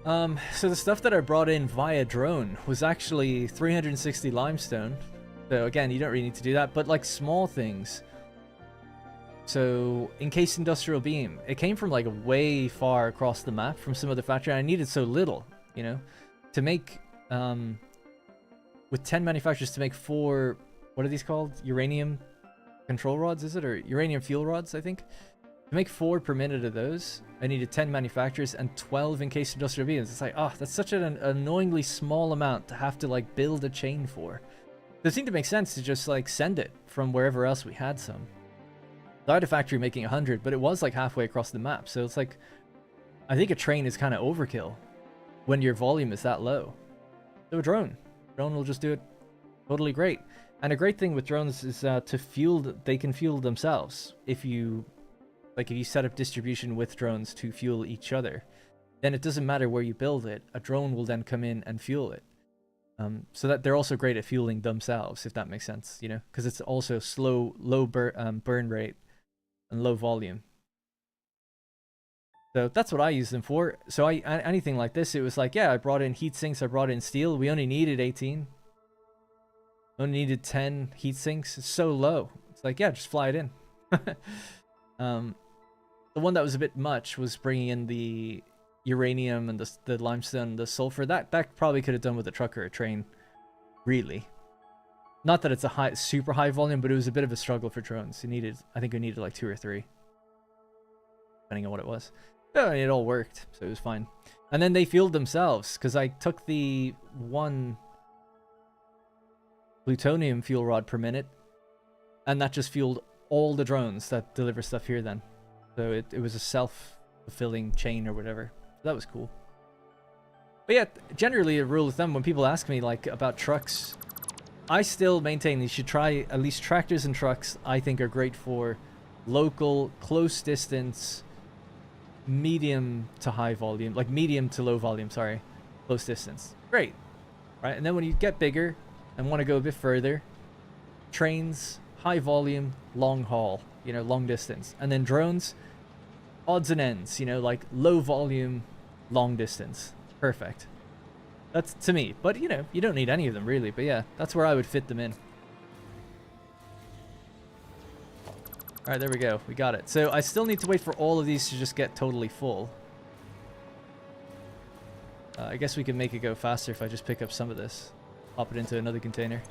So the stuff that I brought in via drone was actually 360 limestone. So again, you don't really need to do that, but like small things. So encased industrial beam, it came from like way far across the map from some other factory, and I needed so little, you know, to make, with 10 manufacturers to make 4, what are these called? Uranium control rods, is it? Or uranium fuel rods, I think. To make 4 per minute of those, I needed 10 manufacturers and 12 encased industrial beams. It's like, oh, that's such an annoyingly small amount to have to like build a chain for. It seemed to make sense to just like send it from wherever else we had some. I had a factory making 100, but it was like halfway across the map. So it's like, I think a train is kind of overkill when your volume is that low. So a drone will just do it totally great. And a great thing with drones is to fuel, they can fuel themselves. If you set up distribution with drones to fuel each other, then it doesn't matter where you build it. A drone will then come in and fuel it. So that they're also great at fueling themselves, if that makes sense, you know, because it's also low burn rate and low volume. So that's what I use them for. So anything like this, it was like, yeah, I brought in heat sinks, I brought in steel. We only needed 18. Only needed 10 heat sinks. It's so low. It's like, yeah, just fly it in. The one that was a bit much was bringing in the uranium and the limestone and the sulfur. That probably could have done with a truck or a train, really. Not that it's a super high volume, but it was a bit of a struggle for drones. I think we needed like 2 or 3, depending on what it was. But it all worked, so it was fine. And then they fueled themselves, because I took the 1 plutonium fuel rod per minute, and that just fueled all the drones that deliver stuff here then. So it was a self-fulfilling chain or whatever. So that was cool. But yeah, generally a rule of thumb when people ask me like about trucks, I still maintain you should try at least tractors and trucks. I think are great for local, close distance, medium to high volume, like medium to low volume, sorry, close distance. Great, right? And then when you get bigger and want to go a bit further, trains, high volume, long haul, you know, long distance. And then drones, odds and ends, you know, like low volume, long distance. Perfect. That's to me. But, you know, you don't need any of them really. But yeah, that's where I would fit them in. All right, there we go. We got it. So I still need to wait for all of these to just get totally full. I guess we can make it go faster if I just pick up some of this. Pop it into another container.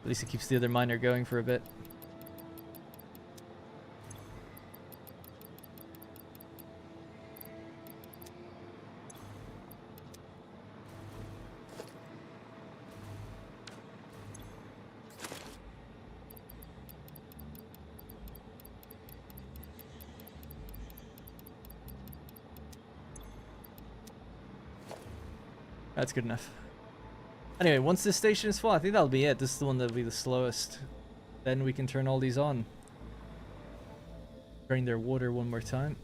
At least it keeps the other miner going for a bit. That's good enough. Anyway, once this station is full, I think that'll be it. This is the one that'll be the slowest. Then we can turn all these on. Drain their water one more time.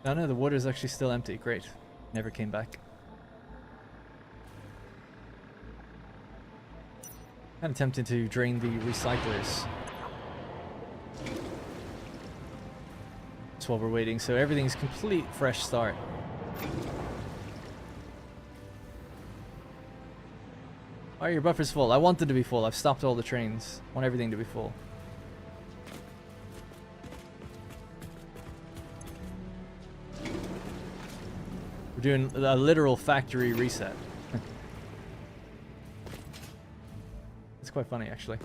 Oh no, the water is actually still empty. Great. Never came back. I'm tempted to drain the recyclers. That's while we're waiting, so everything's complete fresh start. Alright, your buffer's full. I want it to be full. I've stopped all the trains. I want everything to be full. We're doing a literal factory reset. It's quite funny, actually.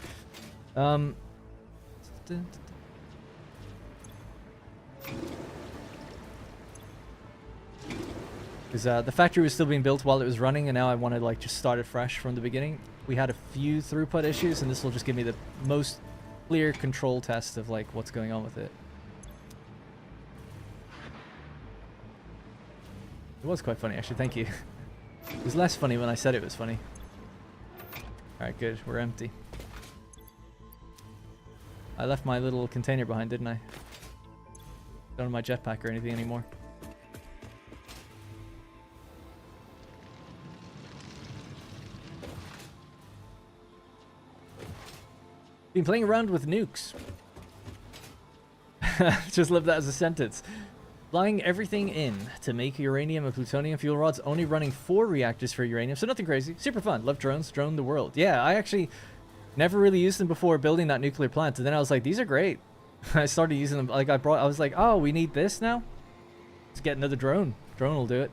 Because the factory was still being built while it was running, and now I want to like just start it fresh from the beginning. We had a few throughput issues, and this will just give me the most clear control test of like what's going on with it. It was quite funny, actually. Thank you. It was less funny when I said it was funny. Alright, good. We're empty. I left my little container behind, didn't I? Don't have my jetpack or anything anymore. Been playing around with nukes. Just left that as a sentence. Flying everything in to make uranium and plutonium fuel rods, only running 4 reactors for uranium, so nothing crazy. Super fun. Love drones. Drone the world. Yeah, I actually never really used them before building that nuclear plant, and then I was like, these are great. I started using them. Like I was like, oh, we need this now? Let's get another drone. Drone will do it.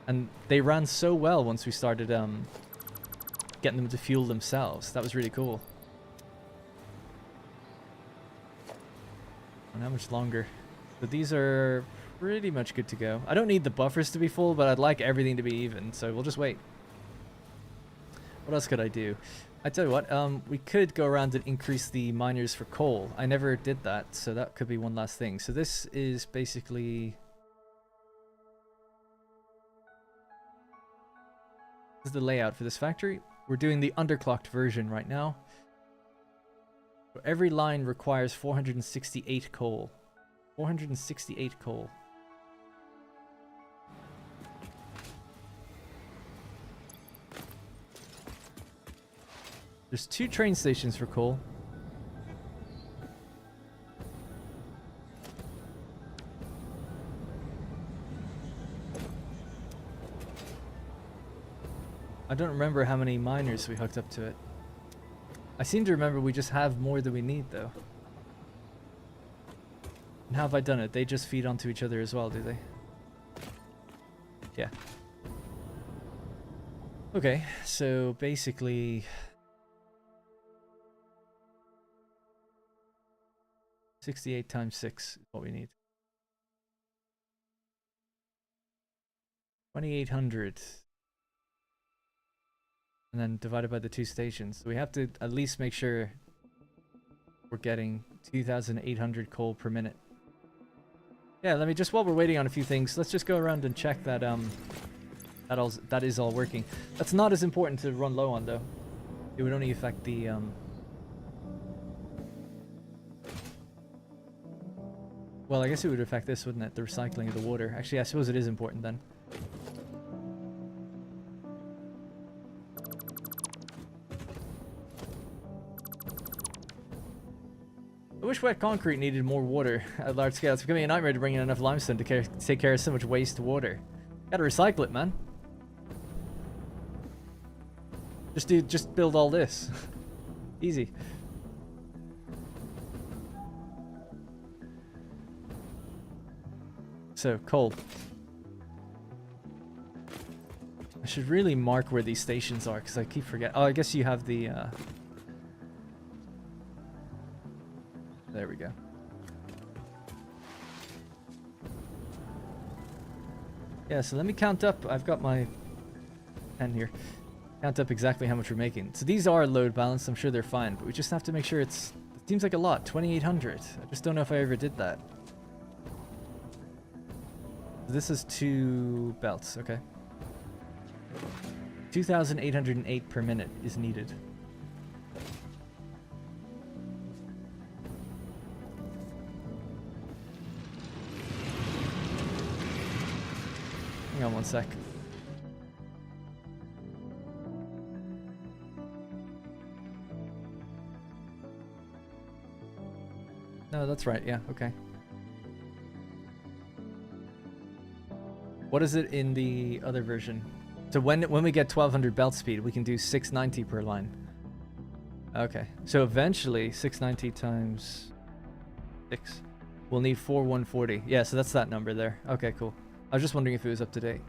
And they ran so well once we started getting them to fuel themselves. That was really cool. And how much longer? But these are pretty much good to go. I don't need the buffers to be full, but I'd like everything to be even, so we'll just wait. What else could I do? I tell you what, we could go around and increase the miners for coal. I never did that, so that could be one last thing. So this is basically... This is the layout for this factory. We're doing the underclocked version right now. So every line requires 468 coal. 468 coal. There's 2 train stations for coal. I don't remember how many miners we hooked up to it. I seem to remember we just have more than we need, though. And how have I done it? They just feed onto each other as well, do they? Yeah. Okay, so basically... 68 times 6 is what we need. 2,800. And then divided by the 2 stations. So we have to at least make sure we're getting 2,800 coal per minute. Yeah, let me just, while we're waiting on a few things, let's just go around and check that that is all working. That's not as important to run low on, though. It would only affect the well, I guess it would affect this, wouldn't it? The recycling of the water. Actually, I suppose it is important then. I wish wet concrete needed more water at large scale. It's becoming a nightmare to bring in enough limestone to take care of so much waste water. Gotta recycle it, man. Just build all this. Easy. So, coal. I should really mark where these stations are, because I keep forgetting. Oh, I guess you have the... There we go. Yeah, so let me count up. I've got my pen here. Count up exactly how much we're making. So these are load balanced. I'm sure they're fine, but we just have to make sure it's... It seems like a lot. 2,800. I just don't know if I ever did that. This is 2 belts. Okay. 2,808 per minute is needed. Hang on one sec. No, that's right. Yeah, okay. What is it in the other version? So when we get 1200 belt speed, we can do 690 per line. Okay. So eventually 690 times 6. We'll need 4140. Yeah, so that's that number there. Okay, cool. I was just wondering if it was up to date.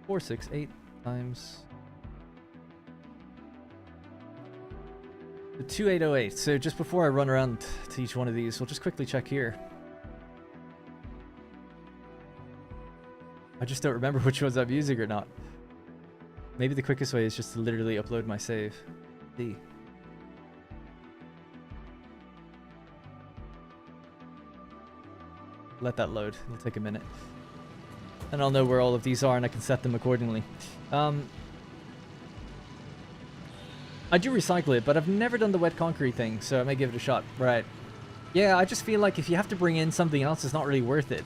Four, 6, 8 times the 2808. So just before I run around to each one of these, we'll just quickly check here. I just don't remember which ones I'm using or not. Maybe the quickest way is just to literally upload my save. D. Let that load. It'll take a minute. And I'll know where all of these are and I can set them accordingly. I do recycle it, but I've never done the wet concrete thing, so I may give it a shot. Right. Yeah, I just feel like if you have to bring in something else, it's not really worth it.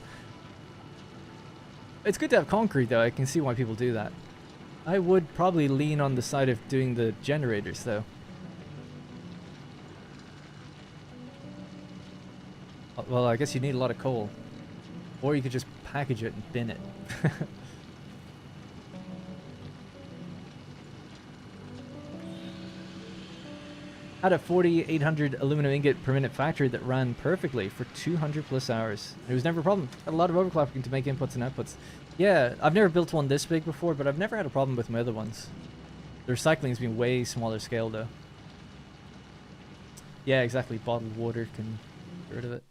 It's good to have concrete, though. I can see why people do that. I would probably lean on the side of doing the generators, though. Well, I guess you need a lot of coal. Or you could just package it and bin it. Had a 4,800 aluminum ingot per minute factory that ran perfectly for 200 plus hours. It was never a problem. Had a lot of overclocking to make inputs and outputs. Yeah, I've never built one this big before, but I've never had a problem with my other ones. The recycling's been way smaller scale though. Yeah, exactly. Bottled water can get rid of it.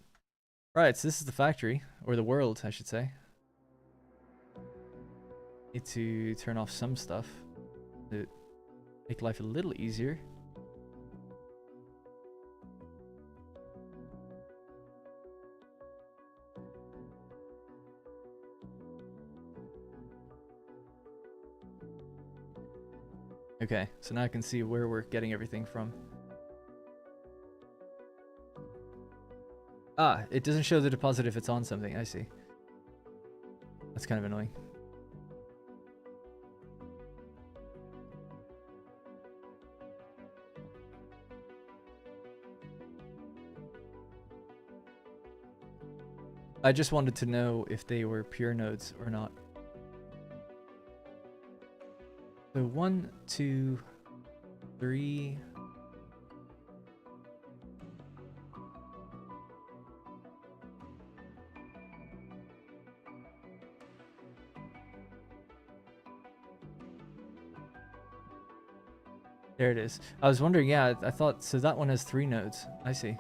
Right, so this is the factory, or the world, I should say. Need to turn off some stuff to make life a little easier. Okay, so now I can see where we're getting everything from. Ah, it doesn't show the deposit if it's on something. I see. That's kind of annoying. I just wanted to know if they were pure nodes or not. So 1, 2, 3. There it is. I was wondering, yeah, I thought, so that one has 3 nodes. I see.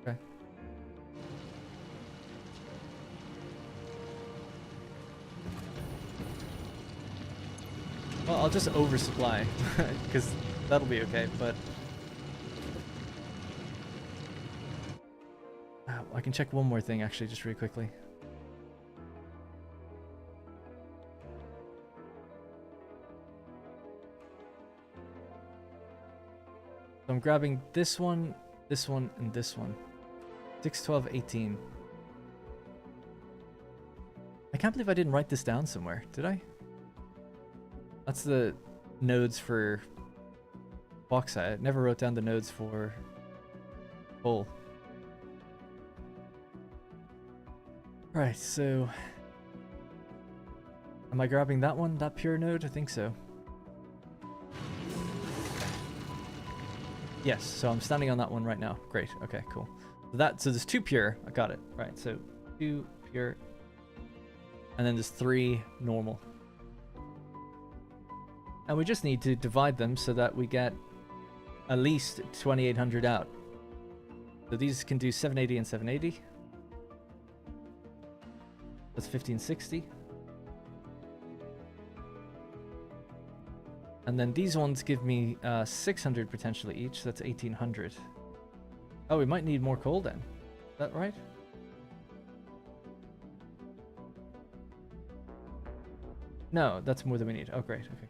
Okay. Well, I'll just oversupply, because that'll be okay, but... I can check one more thing, actually, just really quickly. So I'm grabbing this one, and this one. 6, 12, 18. I can't believe I didn't write this down somewhere, did I? That's the nodes for bauxite. I never wrote down the nodes for coal. Right, so am I grabbing that one, that pure node? I think so. Yes, so I'm standing on that one right now. Great, okay, cool. So there's 2 pure, I got it. Right, so 2 pure, and then there's 3 normal. And we just need to divide them so that we get at least 2800 out. So these can do 780 and 780. That's 1560. And then these ones give me 600 potentially each. That's 1800. Oh, we might need more coal then. Is that right? No, that's more than we need. Oh, great. Okay.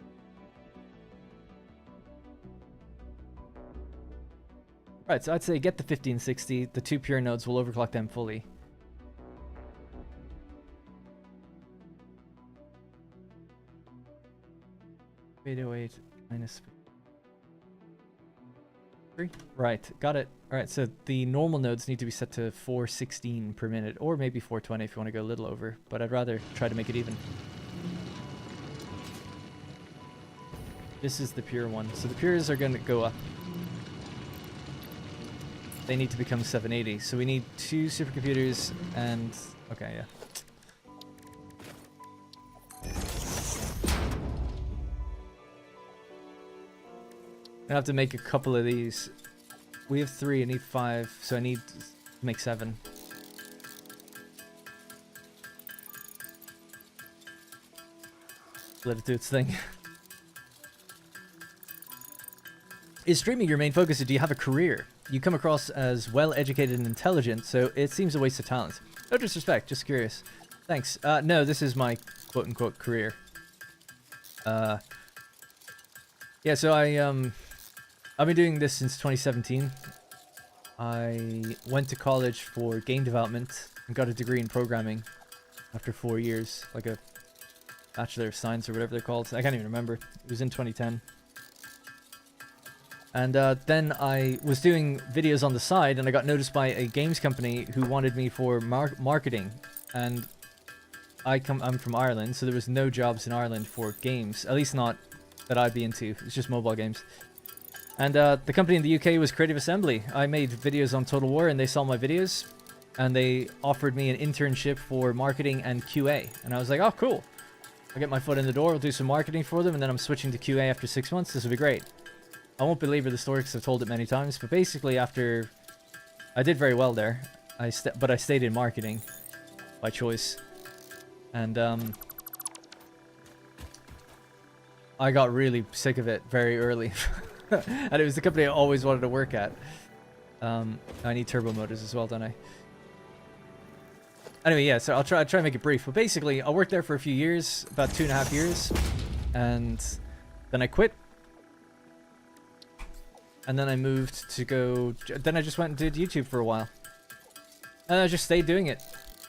Right, so I'd say get the 1560. The 2 pure nodes will overclock them fully. -808 minus 3. Right, got it. Alright, so the normal nodes need to be set to 416 per minute, or maybe 420 if you want to go a little over, but I'd rather try to make it even. This is the pure one. So the pures are going to go up. They need to become 780. So we need 2 supercomputers and... Okay, yeah. I have to make a couple of these. We have 3, I need 5, so I need to make 7. Let it do its thing. Is streaming your main focus, or do you have a career? You come across as well-educated and intelligent, so it seems a waste of talent. No disrespect, just curious. Thanks. No, this is my quote-unquote career. Yeah, so I've been doing this since 2017. I went to college for game development and got a degree in programming after 4 years, like a Bachelor of Science or whatever they're called. I can't even remember. It was in 2010. And then I was doing videos on the side, and I got noticed by a games company who wanted me for marketing. And I'm from Ireland, so there was no jobs in Ireland for games, at least not that I'd be into. It's just mobile games. And the company in the UK was Creative Assembly. I made videos on Total War, and they saw my videos, and they offered me an internship for marketing and QA. And I was like, oh, cool. I'll get my foot in the door, I'll do some marketing for them, and then I'm switching to QA after 6 months. This will be great. I won't belabor the story because I've told it many times, but basically after... I did very well there, but I stayed in marketing by choice. And I got really sick of it very early. And it was the company I always wanted to work at. I need turbo motors as well, don't I? Anyway, yeah, so I'll try and make it brief. But basically, I worked there for a few years, about 2.5 years. And then I quit. And then I moved to go... Then I just went and did YouTube for a while. And I just stayed doing it.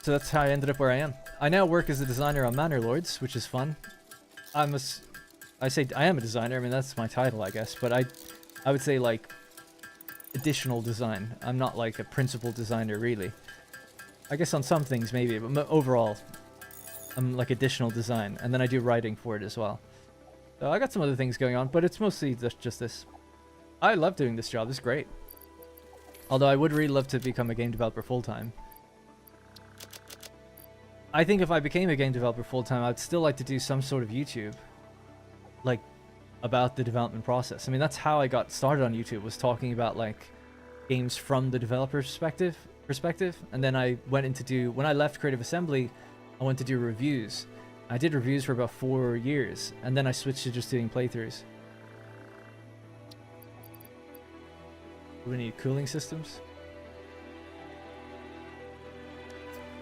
So that's how I ended up where I am. I now work as a designer on Manor Lords, which is fun. I say I am a designer. I mean, that's my title, I guess. But I would say, like, additional design. I'm not, like, a principal designer, really. I guess on some things, maybe. But overall, I'm, like, additional design. And then I do writing for it as well. So I got some other things going on, but it's mostly just this. I love doing this job. It's great. Although I would really love to become a game developer full-time. I think if I became a game developer full-time, I'd still like to do some sort of YouTube. Like, about the development process. I mean, that's how I got started on YouTube, was talking about, like, games from the developer perspective. And then I went into when I left Creative Assembly, I went to do reviews. I did reviews for about 4 years. And then I switched to just doing playthroughs. We need cooling systems.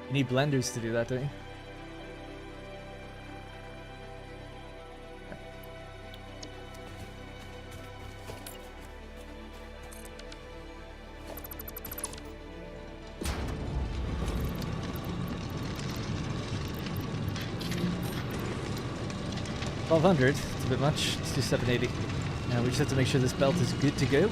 You need blenders to do that, don't you? $1,200, it's a bit much. Let's do 780. Now we just have to make sure this belt is good to go.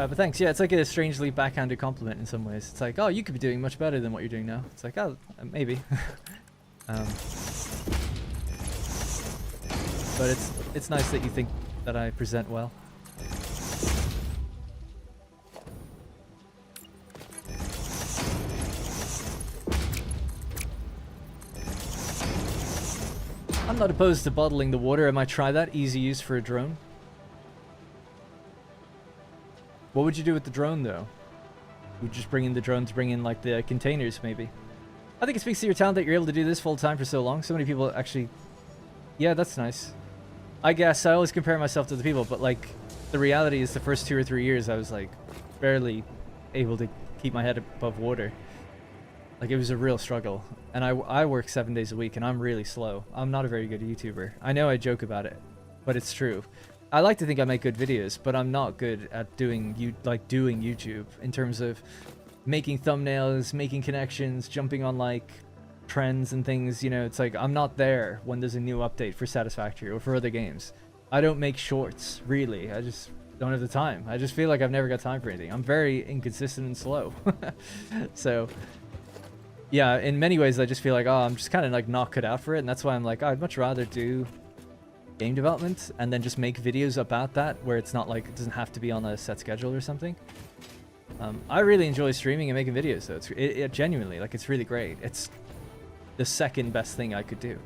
But thanks. Yeah, it's like a strangely backhanded compliment in some ways. It's like, oh, you could be doing much better than what you're doing now. It's like, oh, maybe. um, but it's nice that you think that I present well. I'm not opposed to bottling the water. I might try that. Easy use for a drone. What would you do with the drone, though? Would you just bring in the drone to bring in, like, the containers, maybe? I think it speaks to your talent that you're able to do this full-time for so long. So many people actually... Yeah, that's nice. I guess I always compare myself to the people, but, like, the reality is the first 2 or 3 years I was, like, barely able to keep my head above water. Like, it was a real struggle. And I work 7 days a week, and I'm really slow. I'm not a very good YouTuber. I know I joke about it, but it's true. I like to think I make good videos, but I'm not good at doing YouTube in terms of making thumbnails, making connections, jumping on, like, trends and things. You know, it's like I'm not there when there's a new update for Satisfactory or for other games. I don't make shorts, really. I just don't have the time. I just feel like I've never got time for anything. I'm very inconsistent and slow. So... yeah, in many ways, I just feel like, oh, I'm just kind of like not cut out for it. And that's why I'm like, oh, I'd much rather do game development and then just make videos about that where it's not like, it doesn't have to be on a set schedule or something. I really enjoy streaming and making videos, though. It genuinely, like, it's really great. It's the second best thing I could do,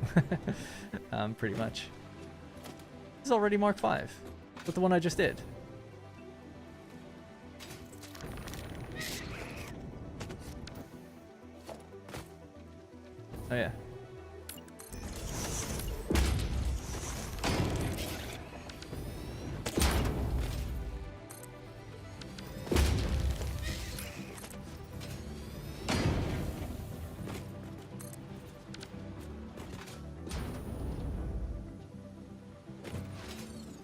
pretty much. This is already Mark 5, but the one I just did. Oh yeah.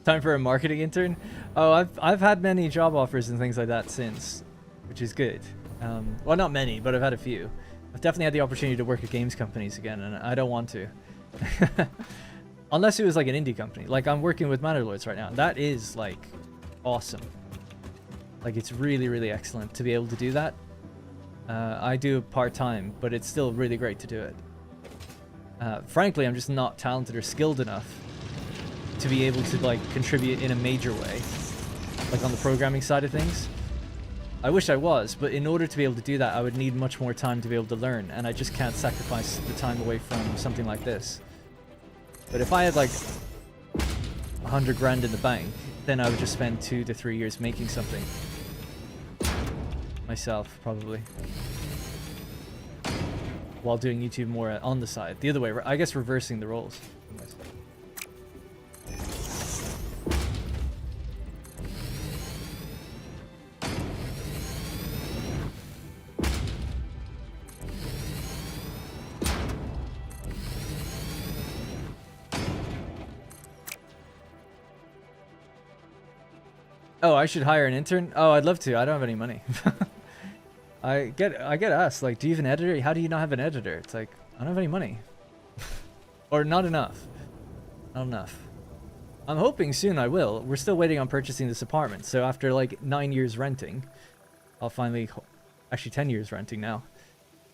Time for a marketing intern? Oh, I've had many job offers and things like that since, which is good. Well, not many, but I've had a few. I've definitely had the opportunity to work at games companies again, and I don't want to. Unless it was like an indie company. Like, I'm working with Mannerlords right now. That is, like, awesome. Like, it's really, really excellent to be able to do that. I do it part-time, but it's still really great to do it. Frankly, I'm just not talented or skilled enough to be able to, like, contribute in a major way. Like, on the programming side of things. I wish I was, but in order to be able to do that, I would need much more time to be able to learn, and I just can't sacrifice the time away from something like this. But if I had, like, 100 grand in the bank, then I would just spend 2 to 3 years making something. Myself, probably. While doing YouTube more on the side. The other way, I guess reversing the roles. Oh, I should hire an intern? Oh, I'd love to. I don't have any money. I get asked, like, do you have an editor? How do you not have an editor? It's like, I don't have any money. Or not enough. Not enough. I'm hoping soon I will. We're still waiting on purchasing this apartment. So after, like, 9 years renting, I'll finally... Actually, 10 years renting now.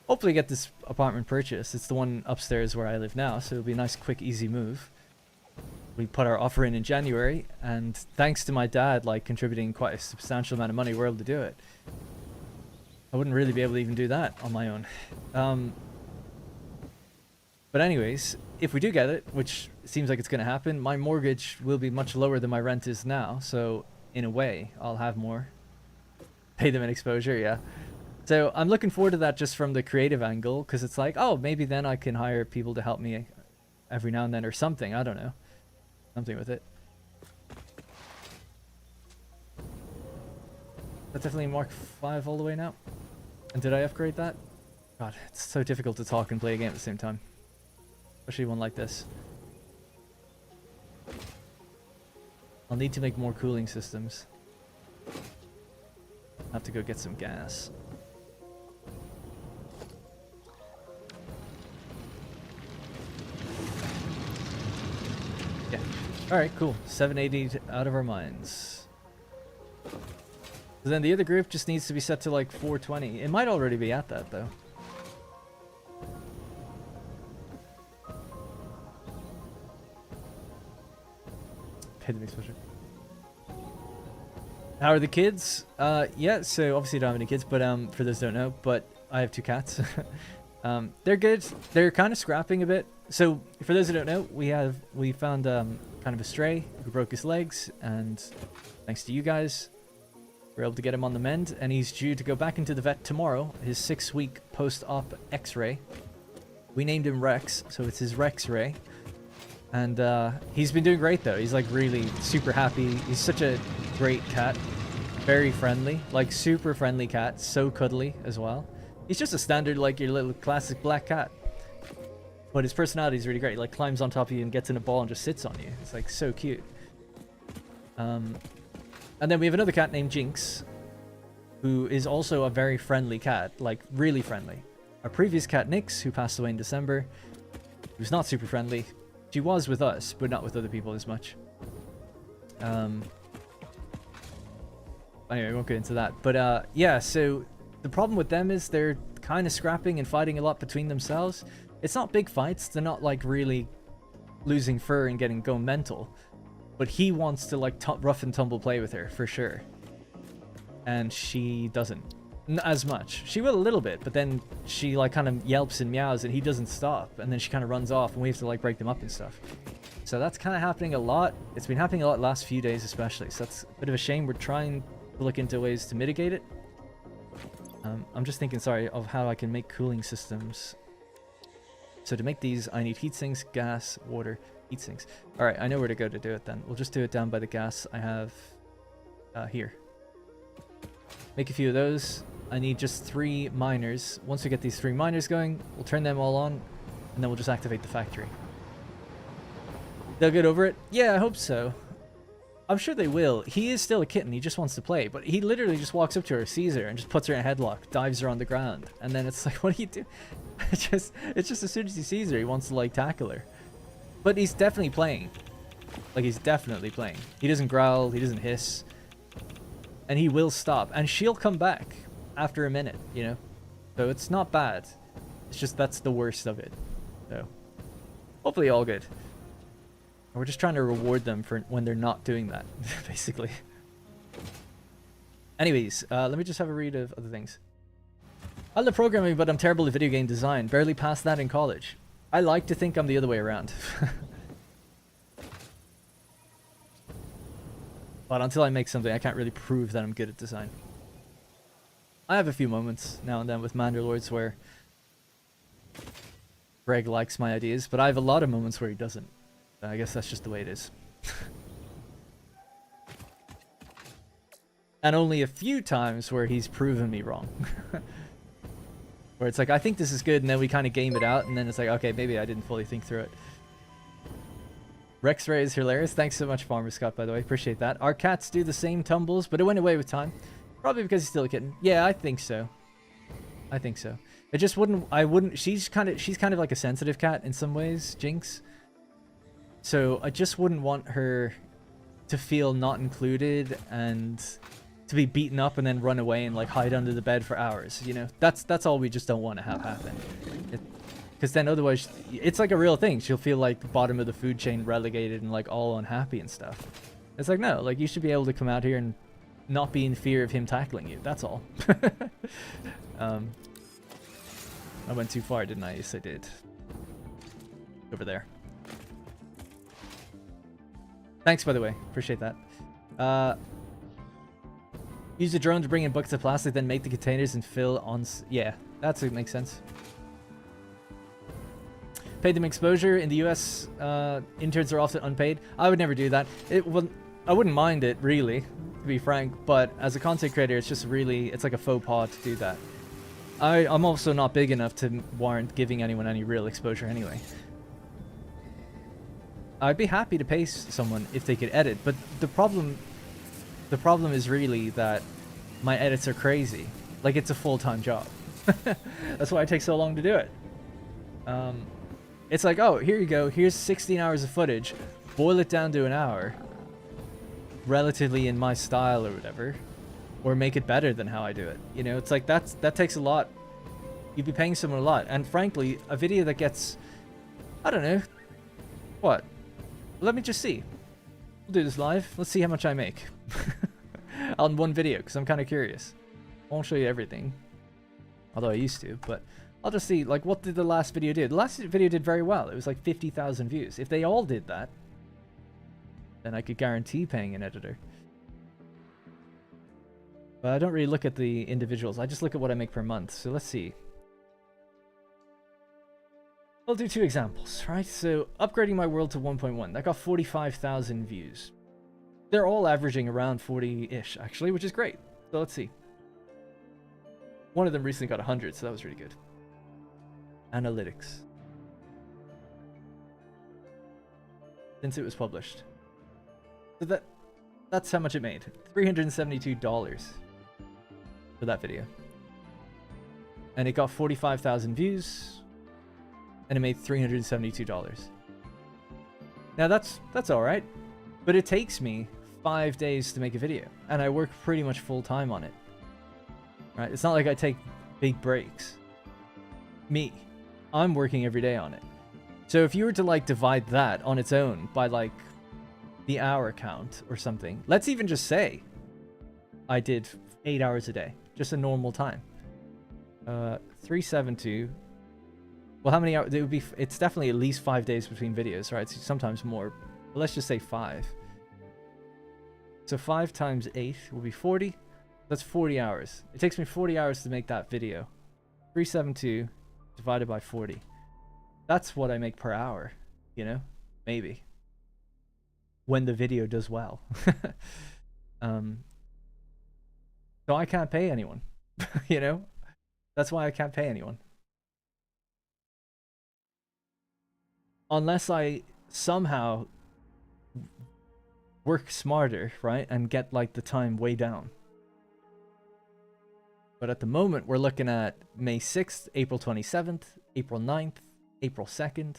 Hopefully get this apartment purchased. It's the one upstairs where I live now, so it'll be a nice, quick, easy move. We put our offer in January, and thanks to my dad, like, contributing quite a substantial amount of money, we're able to do it. I wouldn't really be able to even do that on my own. But anyways, if we do get it, which seems like it's going to happen, my mortgage will be much lower than my rent is now, so in a way, I'll have more. Pay them in exposure, yeah. So I'm looking forward to that just from the creative angle, because it's like, oh, maybe then I can hire people to help me every now and then or something, I don't know. Something with it. That's definitely Mark 5 all the way now. And did I upgrade that? God, it's so difficult to talk and play a game at the same time. Especially one like this. I'll need to make more cooling systems. I'll have to go get some gas. Yeah. Alright, cool. 780 out of our minds. So then the other group just needs to be set to like 420. It might already be at that though. Pay the exposure. How are the kids? Yeah, so obviously I don't have any kids, but for those who don't know, but I have 2 cats. They're good. They're kind of scrapping a bit. So for those who don't know, we found kind of a stray who broke his legs, and thanks to you guys, we're able to get him on the mend, and he's due to go back into the vet tomorrow, his 6-week post-op x-ray. We named him Rex, so it's his Rex Ray. And he's been doing great though. He's like really super happy. He's such a great cat. Very friendly, like super friendly cat. So cuddly as well. He's just a standard like your little classic black cat. But his personality is really great. He like climbs on top of you and gets in a ball and just sits on you. It's like so cute. And then we have another cat named Jinx, who is also a very friendly cat, like really friendly. Our previous cat Nyx, who passed away in December, was not super friendly. She was with us, but not with other people as much. Anyway, we won't get into that. But yeah, so the problem with them is they're kind of scrapping and fighting a lot between themselves. It's not big fights. They're not like really losing fur and going mental. But he wants to like rough and tumble play with her for sure. And she doesn't. As much. She will a little bit, but then she like kind of yelps and meows and he doesn't stop, and then she kind of runs off and we have to like break them up and stuff. So that's kind of happening a lot. It's been happening a lot last few days especially, so that's a bit of a shame. We're trying to look into ways to mitigate it. I'm just thinking, sorry, of how I can make cooling systems. So to make these I need heat sinks, gas, water, heat sinks. Alright, I know where to go to do it then. We'll just do it down by the gas I have here. Make a few of those. I need just 3 miners. Once we get these 3 miners going, we'll turn them all on, and then we'll just activate the factory. They'll get over it? Yeah, I hope so. I'm sure they will. He is still a kitten. He just wants to play, but he literally just walks up to her, sees her, and just puts her in a headlock, dives her on the ground, and then it's like, what do you do? It's just as soon as he sees her, he wants to like tackle her. But he's definitely playing. Like, he's definitely playing. He doesn't growl, he doesn't hiss, and he will stop, and she'll come back after a minute, you know? So it's not bad. It's just that's the worst of it. So hopefully all good. And we're just trying to reward them for when they're not doing that, basically. Anyways, let me just have a read of other things. I love programming, but I'm terrible at video game design. Barely passed that in college. I like to think I'm the other way around. But until I make something, I can't really prove that I'm good at design. I have a few moments now and then with Manderlords where Greg likes my ideas, but I have a lot of moments where he doesn't. I guess that's just the way it is. And only a few times where he's proven me wrong. Where it's like, I think this is good, and then we kind of game it out, and then it's like, okay, maybe I didn't fully think through it. Rex Ray is hilarious. Thanks so much, Farmer Scott, by the way. Appreciate that. Our cats do the same tumbles, but it went away with time. Probably because he's still a kitten. Yeah, I think so. I think so. It just wouldn't, she's kind of like a sensitive cat in some ways, Jinx. So I just wouldn't want her to feel not included and to be beaten up and then run away and like hide under the bed for hours, you know? That's all we just don't want to have happen. Because then otherwise, it's like a real thing. She'll feel like the bottom of the food chain relegated and like all unhappy and stuff. It's like, no, like you should be able to come out here and not be in fear of him tackling you. That's all. I went too far, didn't I? Yes, I did. Over there. Thanks, by the way. Appreciate that. Use the drone to bring in buckets of plastic, then make the containers and fill on... Yeah, that makes sense. Pay them exposure. In the US, interns are often unpaid. I would never do that. I wouldn't mind it, really, to be frank, but as a content creator, it's just really... It's like a faux pas to do that. I'm also not big enough to warrant giving anyone any real exposure anyway. I'd be happy to pay someone if they could edit, but the problem is really that my edits are crazy. Like, it's a full-time job. That's why it takes so long to do it. It's like, oh, here you go. Here's 16 hours of footage. Boil it down to an hour. Relatively in my style or whatever. or make it better than how I do it. You know, it's like that takes a lot. You'd be paying someone a lot. And frankly, a video that gets, I don't know, what? Let me just see. We'll do this live. Let's see how much I make on one video, because I'm kind of curious. I won't show you everything, although I used to, but I'll just see, like, what did the last video do? The last video did very well. It was like 50,000 views. If they all did that, then I could guarantee paying an editor. But I don't really look at the individuals. I just look at what I make per month. So let's see. I'll do 2 examples, right? So upgrading my world to 1.1, that got 45,000 views. They're all averaging around 40-ish, actually, which is great. So let's see. One of them recently got 100, so that was really good. Analytics. Since it was published. So that's how much it made. $372 for that video. And it got 45,000 views. And it made $372. Now that's alright. But it takes me 5 days to make a video. And I work pretty much full time on it. Right? It's not like I take big breaks. I'm working every day on it. So if you were to like divide that on its own by like the hour count or something, let's even just say I did 8 hours a day, just a normal time. 372. Well, how many hours? It would be. It's definitely at least 5 days between videos, right? So sometimes more. But let's just say 5. So 5 times 8 will be 40. That's 40 hours. It takes me 40 hours to make that video. 372 divided by 40. That's what I make per hour, you know? Maybe. When the video does well. So I can't pay anyone, you know? That's why I can't pay anyone. Unless I somehow work smarter, right? And get like the time way down. But at the moment, we're looking at May 6th, April 27th, April 9th, April 2nd,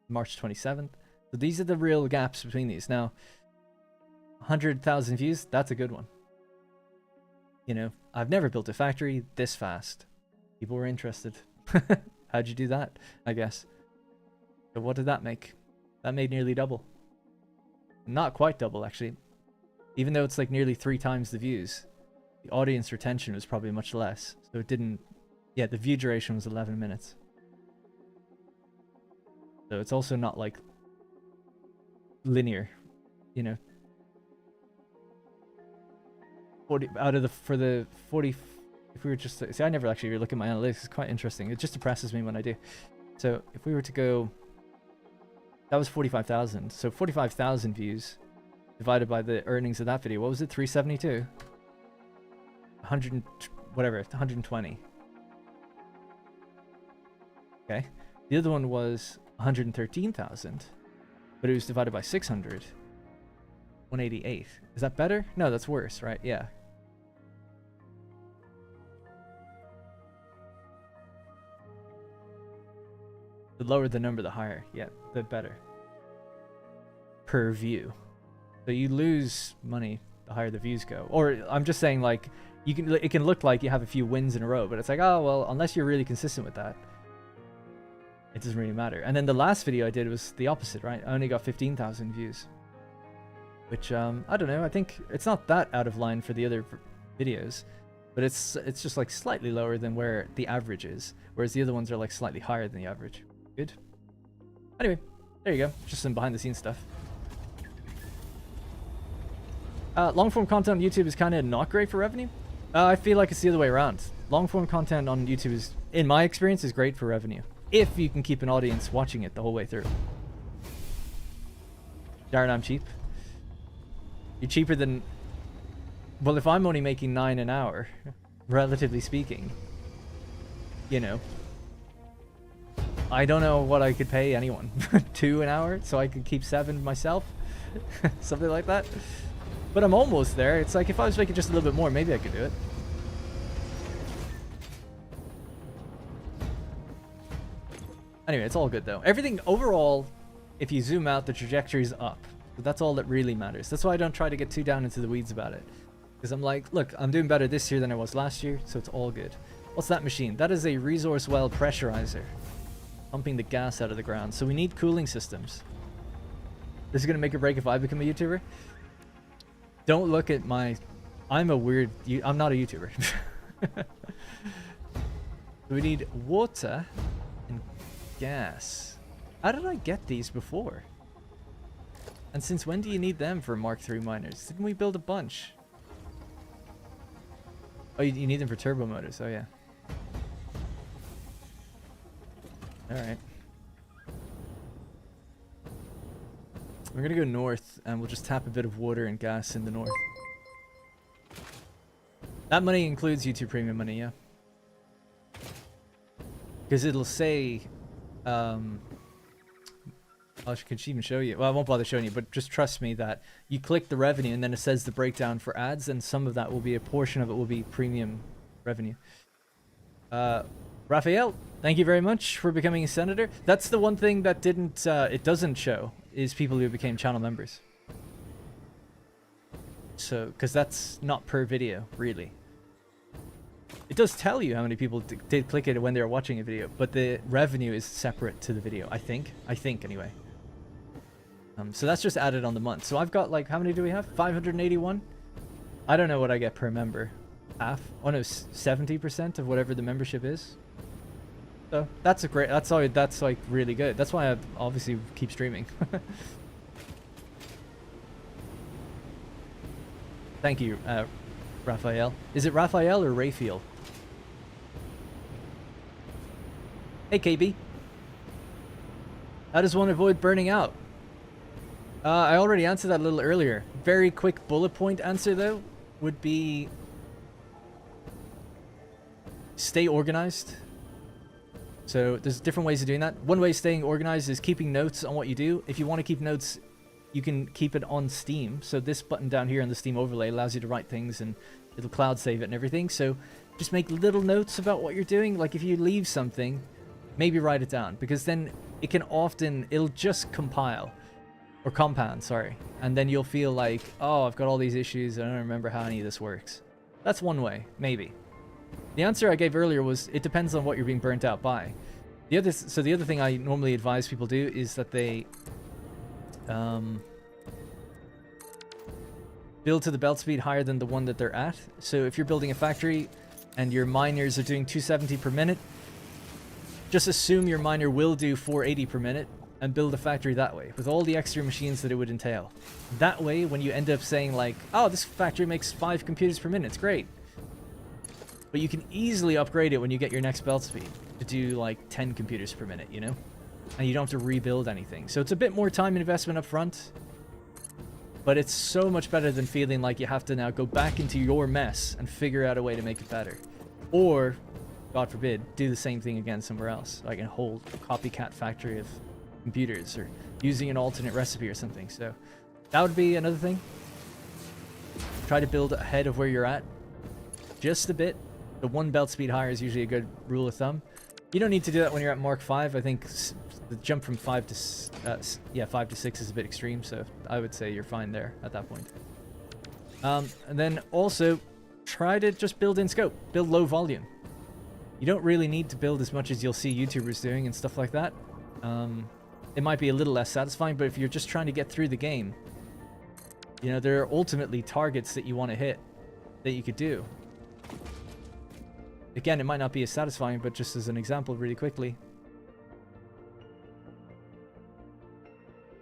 March 27th. So these are the real gaps between these. Now, 100,000 views, that's a good one. You know, I've never built a factory this fast. People were interested. How'd you do that? I guess. So what did that make? That made nearly double. Not quite double, actually. Even though it's like nearly 3 times the views. The audience retention was probably much less. So it didn't... Yeah, the view duration was 11 minutes. So it's also not like linear, you know. 40 out of the... For the 40... If we were just... See, I never actually look at my analytics. It's quite interesting. It just depresses me when I do. So if we were to go... That was 45,000. So 45,000 views divided by the earnings of that video. What was it? 372? 100, whatever, 120. Okay. The other one was 113,000, but it was divided by 600. 188. Is that better? No, that's worse, right? Yeah. The lower the number, the higher. Yeah, the better. Per view. So you lose money the higher the views go. Or I'm just saying, like, you can. It can look like you have a few wins in a row, but it's like, oh well, unless you're really consistent with that, it doesn't really matter. And then the last video I did was the opposite, right? I only got 15,000 views, which I don't know. I think it's not that out of line for the other videos, but it's just like slightly lower than where the average is, whereas the other ones are like slightly higher than the average. Good. Anyway, there you go. Just some behind the scenes stuff. Long form content on YouTube is kind of not great for revenue. I feel like it's the other way around. Long form content on YouTube is, in my experience, is great for revenue. If you can keep an audience watching it the whole way through. Darren, I'm cheap. You're cheaper than... Well, if I'm only making 9 an hour, relatively speaking, you know, I don't know what I could pay anyone. 2 an hour, so I could keep 7 myself? Something like that. But I'm almost there. It's like if I was making just a little bit more, maybe I could do it. Anyway, it's all good though. Everything overall, if you zoom out, the trajectory is up. But that's all that really matters. That's why I don't try to get too down into the weeds about it. Because I'm like, look, I'm doing better this year than I was last year, so it's all good. What's that machine? That is a resource well pressurizer. Pumping the gas out of the ground. So we need cooling systems. This is going to make or break if I become a YouTuber. Don't look at my... I'm a weird... I'm not a YouTuber. We need water and gas. How did I get these before? And since when do you need them for Mark III miners? Didn't we build a bunch? Oh, you need them for turbo motors. Oh, yeah. Alright. We're gonna go north, and we'll just tap a bit of water and gas in the north. That money includes YouTube Premium money, yeah. Because it'll say... I could even show you. Well, I won't bother showing you, but just trust me that you click the revenue, and then it says the breakdown for ads, and some of that will be, a portion of it will be premium revenue. Raphael, thank you very much for becoming a senator. That's the one thing that didn't, it doesn't show, is people who became channel members. So, because that's not per video, really. It does tell you how many people did click it when they were watching a video, but the revenue is separate to the video, I think. I think, anyway. So that's just added on the month. So I've got, like, how many do we have? 581? I don't know what I get per member. Half? Oh no, 70% of whatever the membership is. So that's a great, that's like really good. That's why I obviously keep streaming. Thank you, Raphael. Is it Raphael or Raphael? Hey, KB. How does one avoid burning out? I already answered that a little earlier. Very quick bullet point answer, though, would be... stay organized. So there's different ways of doing that. One way of staying organized is keeping notes on what you do. If you want to keep notes, you can keep it on Steam. So this button down here on the Steam overlay allows you to write things, and it'll cloud save it and everything. So just make little notes about what you're doing. Like if you leave something, maybe write it down, because then it can often, it'll just compile. Or compound, sorry. And then you'll feel like, oh, I've got all these issues, I don't remember how any of this works. That's one way, maybe. The answer I gave earlier was, it depends on what you're being burnt out by. The other thing I normally advise people do is that they build to the belt speed higher than the one that they're at. So if you're building a factory and your miners are doing 270 per minute, just assume your miner will do 480 per minute and build a factory that way, with all the extra machines that it would entail. That way, when you end up saying like, oh, this factory makes 5 computers per minute, it's great. But you can easily upgrade it when you get your next belt speed to do like 10 computers per minute, you know? And you don't have to rebuild anything. So it's a bit more time investment up front, but it's so much better than feeling like you have to now go back into your mess and figure out a way to make it better. Or, God forbid, do the same thing again somewhere else, like a whole copycat factory of computers, or using an alternate recipe or something. So that would be another thing. Try to build ahead of where you're at just a bit. The one belt speed higher is usually a good rule of thumb. You don't need to do that when you're at Mark 5. I think the jump from 5 to 6 is a bit extreme, so I would say you're fine there at that point. And then also try to just build in scope, build low volume. You don't really need to build as much as you'll see YouTubers doing and stuff like that. It might be a little less satisfying, but if you're just trying to get through the game, you know, there are ultimately targets that you want to hit that you could do. Again, it might not be as satisfying, but just as an example really quickly.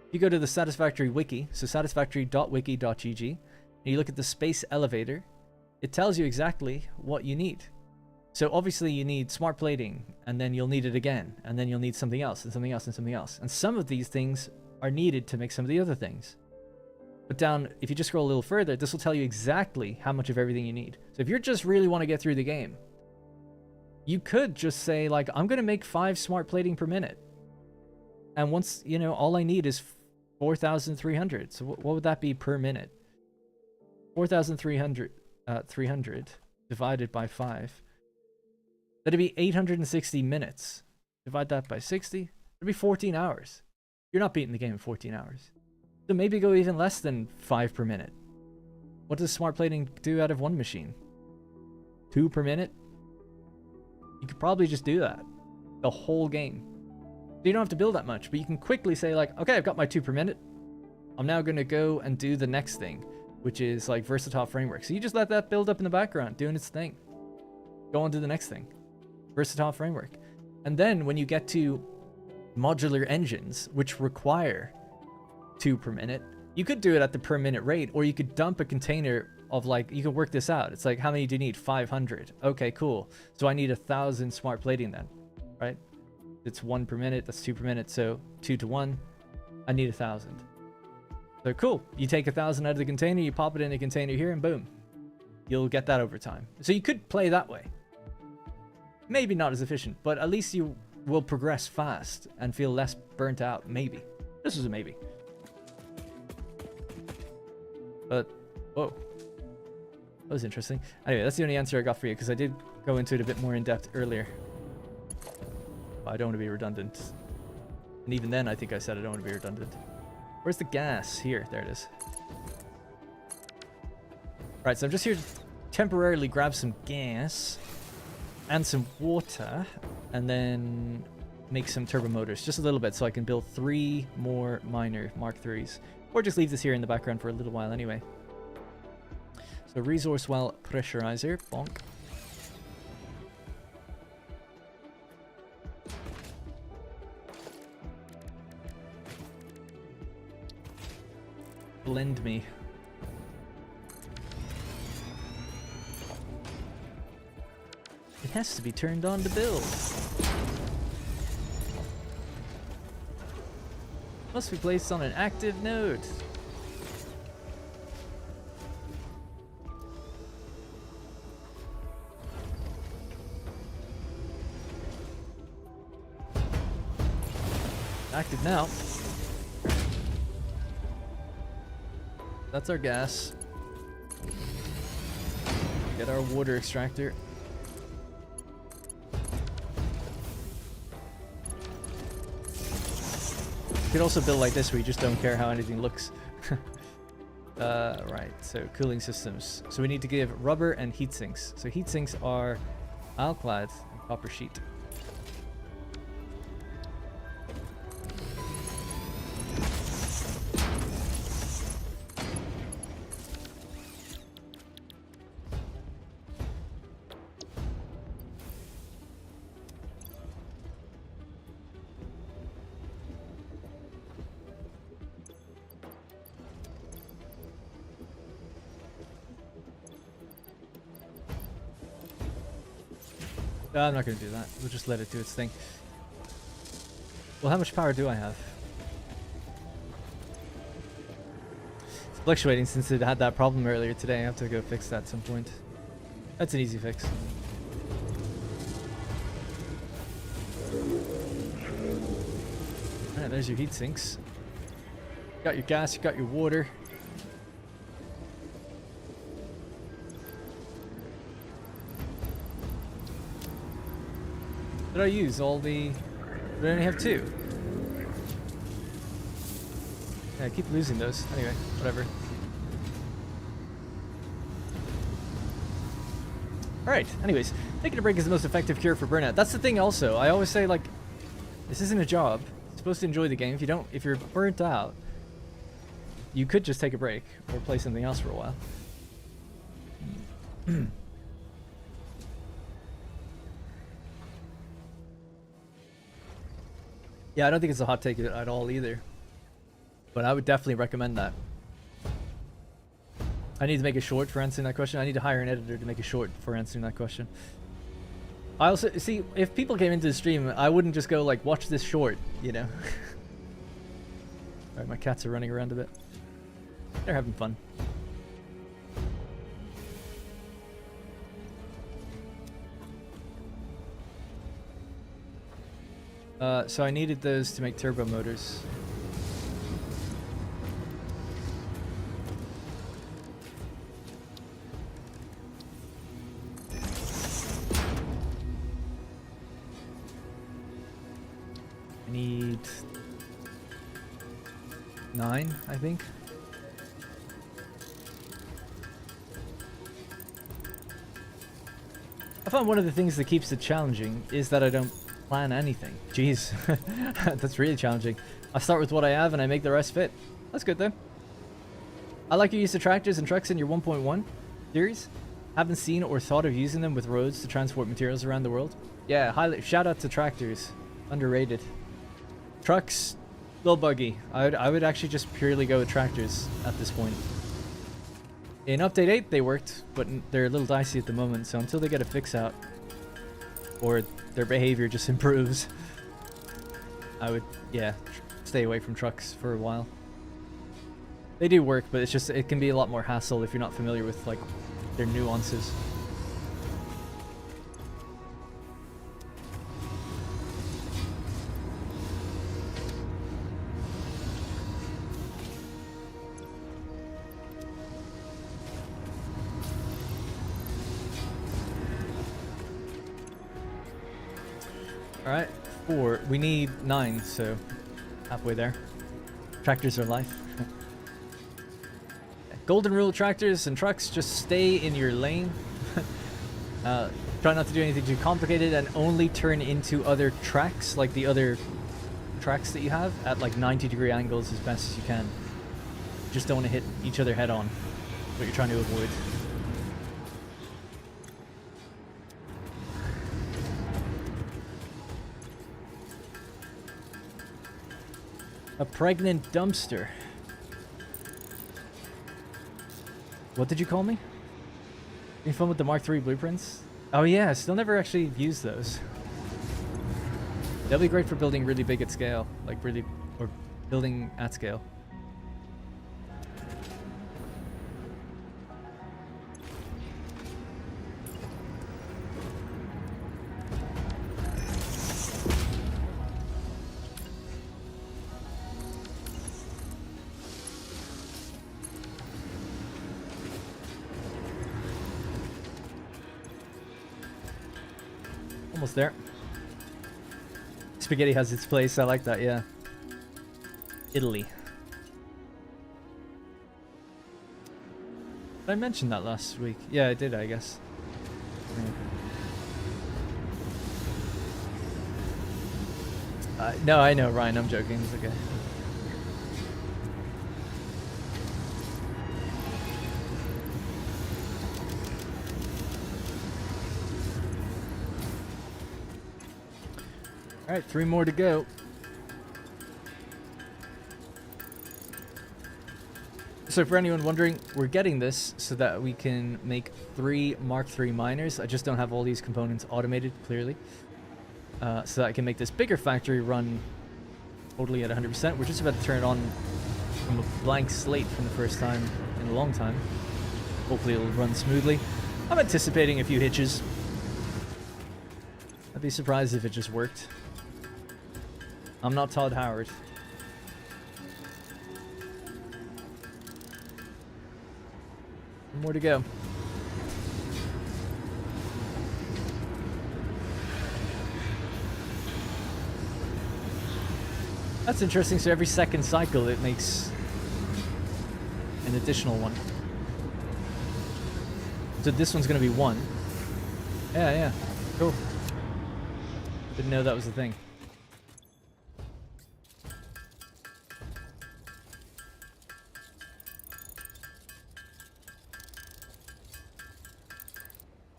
If you go to the Satisfactory wiki, so satisfactory.wiki.gg, and you look at the space elevator, it tells you exactly what you need. So obviously you need smart plating, and then you'll need it again, and then you'll need something else, and something else, and something else. And some of these things are needed to make some of the other things. But down, if you just scroll a little further, this will tell you exactly how much of everything you need. So if you just really want to get through the game, you could just say, like, I'm going to make 5 smart plating per minute. And once, you know, all I need is 4,300. So what would that be per minute? 4,300 300 divided by 5. That'd be 860 minutes. Divide that by 60. That'd be 14 hours. You're not beating the game in 14 hours. So maybe go even less than 5 per minute. What does smart plating do out of one machine? 2 per minute? You could probably just do that. The whole game. So you don't have to build that much, but you can quickly say like, okay, I've got my 2 per minute. I'm now going to go and do the next thing, which is like versatile framework. So you just let that build up in the background, doing its thing. Go on to the next thing. Versatile framework. And then when you get to modular engines, which require 2 per minute, you could do it at the per minute rate, or you could dump a container of like, you could work this out. It's like, how many do you need? 500. Okay, cool. So I need 1,000 smart plating then, right? It's 1 per minute, that's 2 per minute. So 2 to 1, I need 1,000. So cool. You take 1,000 out of the container, you pop it in a container here, and boom. You'll get that over time. So you could play that way. Maybe not as efficient, but at least you will progress fast and feel less burnt out. Maybe. This is a maybe. But, whoa. That was interesting. Anyway, that's the only answer I got for you, because I did go into it a bit more in depth earlier. But I don't want to be redundant. And even then, I think I said I don't want to be redundant. Where's the gas? Here, there it is. Right, so I'm just here to temporarily grab some gas and some water, and then make some turbo motors, just a little bit, so I can build 3 more minor Mark IIIs. Or just leave this here in the background for a little while anyway. So resource well pressurizer, bonk. Blend me. It has to be turned on to build. Must be placed on an active node. Active now. That's our gas. Get our water extractor. You could also build like this where you just don't care how anything looks. Right, so cooling systems. So we need to give rubber and heat sinks. So heat sinks are alclad and copper sheet. I'm not going to do that. We'll just let it do its thing. Well, how much power do I have? It's fluctuating since it had that problem earlier today. I have to go fix that at some point. That's an easy fix. Alright, there's your heat sinks. You got your gas, you got your water. Did I use all the... Did I only have 2? Yeah, I keep losing those. Anyway, whatever. Alright, anyways. Taking a break is the most effective cure for burnout. That's the thing also. I always say, like, this isn't a job. You're supposed to enjoy the game. If you're burnt out, you could just take a break or play something else for a while. Yeah, I don't think it's a hot take at all either. But I would definitely recommend that. I need to make a short for answering that question. I need to hire an editor to make a short for answering that question. I also, see, if people came into the stream, I wouldn't just go like, watch this short, you know? Alright, my cats are running around a bit. They're having fun. So I needed those to make turbo motors. I need 9, I think. I find one of the things that keeps it challenging is that I don't plan anything. Jeez, that's really challenging. I start with what I have and I make the rest fit. That's good though. I like your use of tractors and trucks in your 1.1 series. Haven't seen or thought of using them with roads to transport materials around the world. Yeah, highly shout out to tractors. Underrated. Trucks, little buggy. I would actually just purely go with tractors at this point. In update 8 they worked, but they're a little dicey at the moment, so until they get a fix out or their behavior just improves, I would, yeah, stay away from trucks for a while. They do work, but it's just, it can be a lot more hassle if you're not familiar with like their nuances. Alright, 4. We need 9, so halfway there. Tractors are life. Golden rule, tractors and trucks, just stay in your lane. Try not to do anything too complicated and only turn into other tracks, like the other tracks that you have, at like 90-degree angles as best as you can. Just don't want to hit each other head on, what you're trying to avoid. A pregnant dumpster. What did you call me? Any fun with the Mark III blueprints? Oh yeah, still never actually used those. They'll be great for building really big at scale, like really, or building at scale. Almost there. Spaghetti has its place. I like that, yeah. Italy. Did I mention that last week? Yeah, I did, I guess. No, I know, Ryan. I'm joking. It's okay. Alright, 3 more to go. So for anyone wondering, we're getting this so that we can make 3 Mark III miners. I just don't have all these components automated, clearly. So that I can make this bigger factory run totally at 100%. We're just about to turn it on from a blank slate from the first time in a long time. Hopefully it'll run smoothly. I'm anticipating a few hitches. I'd be surprised if it just worked. I'm not Todd Howard. One more to go. That's interesting. So every second cycle it makes an additional one. So this one's going to be 1. Yeah. Cool. Didn't know that was the thing.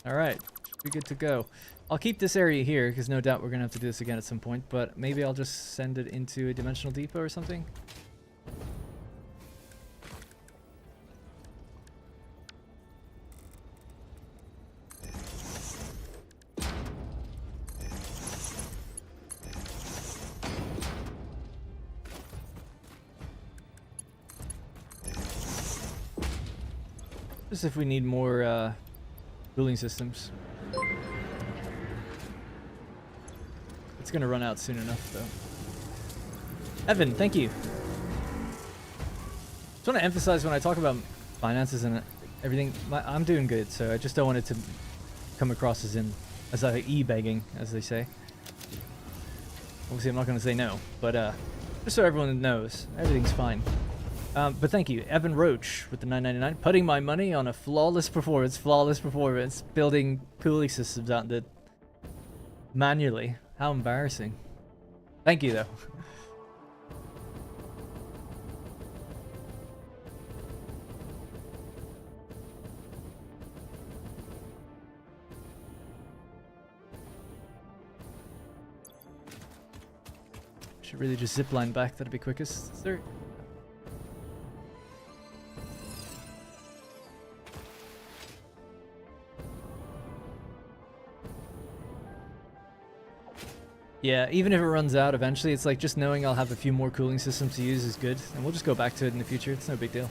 Alright, should be good to go. I'll keep this area here, because no doubt we're going to have to do this again at some point, but maybe I'll just send it into a dimensional depot or something. Just if we need more, cooling systems. It's gonna run out soon enough, though. Evan, thank you. Just want to emphasize when I talk about finances and everything, I'm doing good, so I just don't want it to come across as e-begging, as they say. Obviously, I'm not gonna say no, but just so everyone knows, everything's fine. But thank you, Evan Roach with the 9.99, putting my money on a flawless performance, building cooling systems out the manually. How embarrassing. Thank you though. Should really just zipline back, that'd be quickest. Is there... Yeah, even if it runs out eventually, it's like just knowing I'll have a few more cooling systems to use is good. And we'll just go back to it in the future, it's no big deal.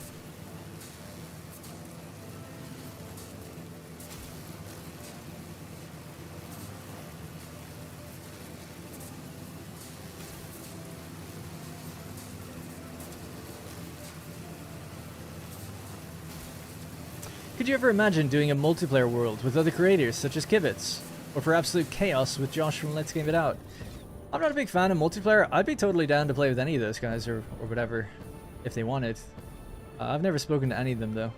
Could you ever imagine doing a multiplayer world with other creators such as Kibitz? Or for Absolute Chaos with Josh from Let's Game It Out? I'm not a big fan of multiplayer. I'd be totally down to play with any of those guys or whatever if they wanted. I've never spoken to any of them though.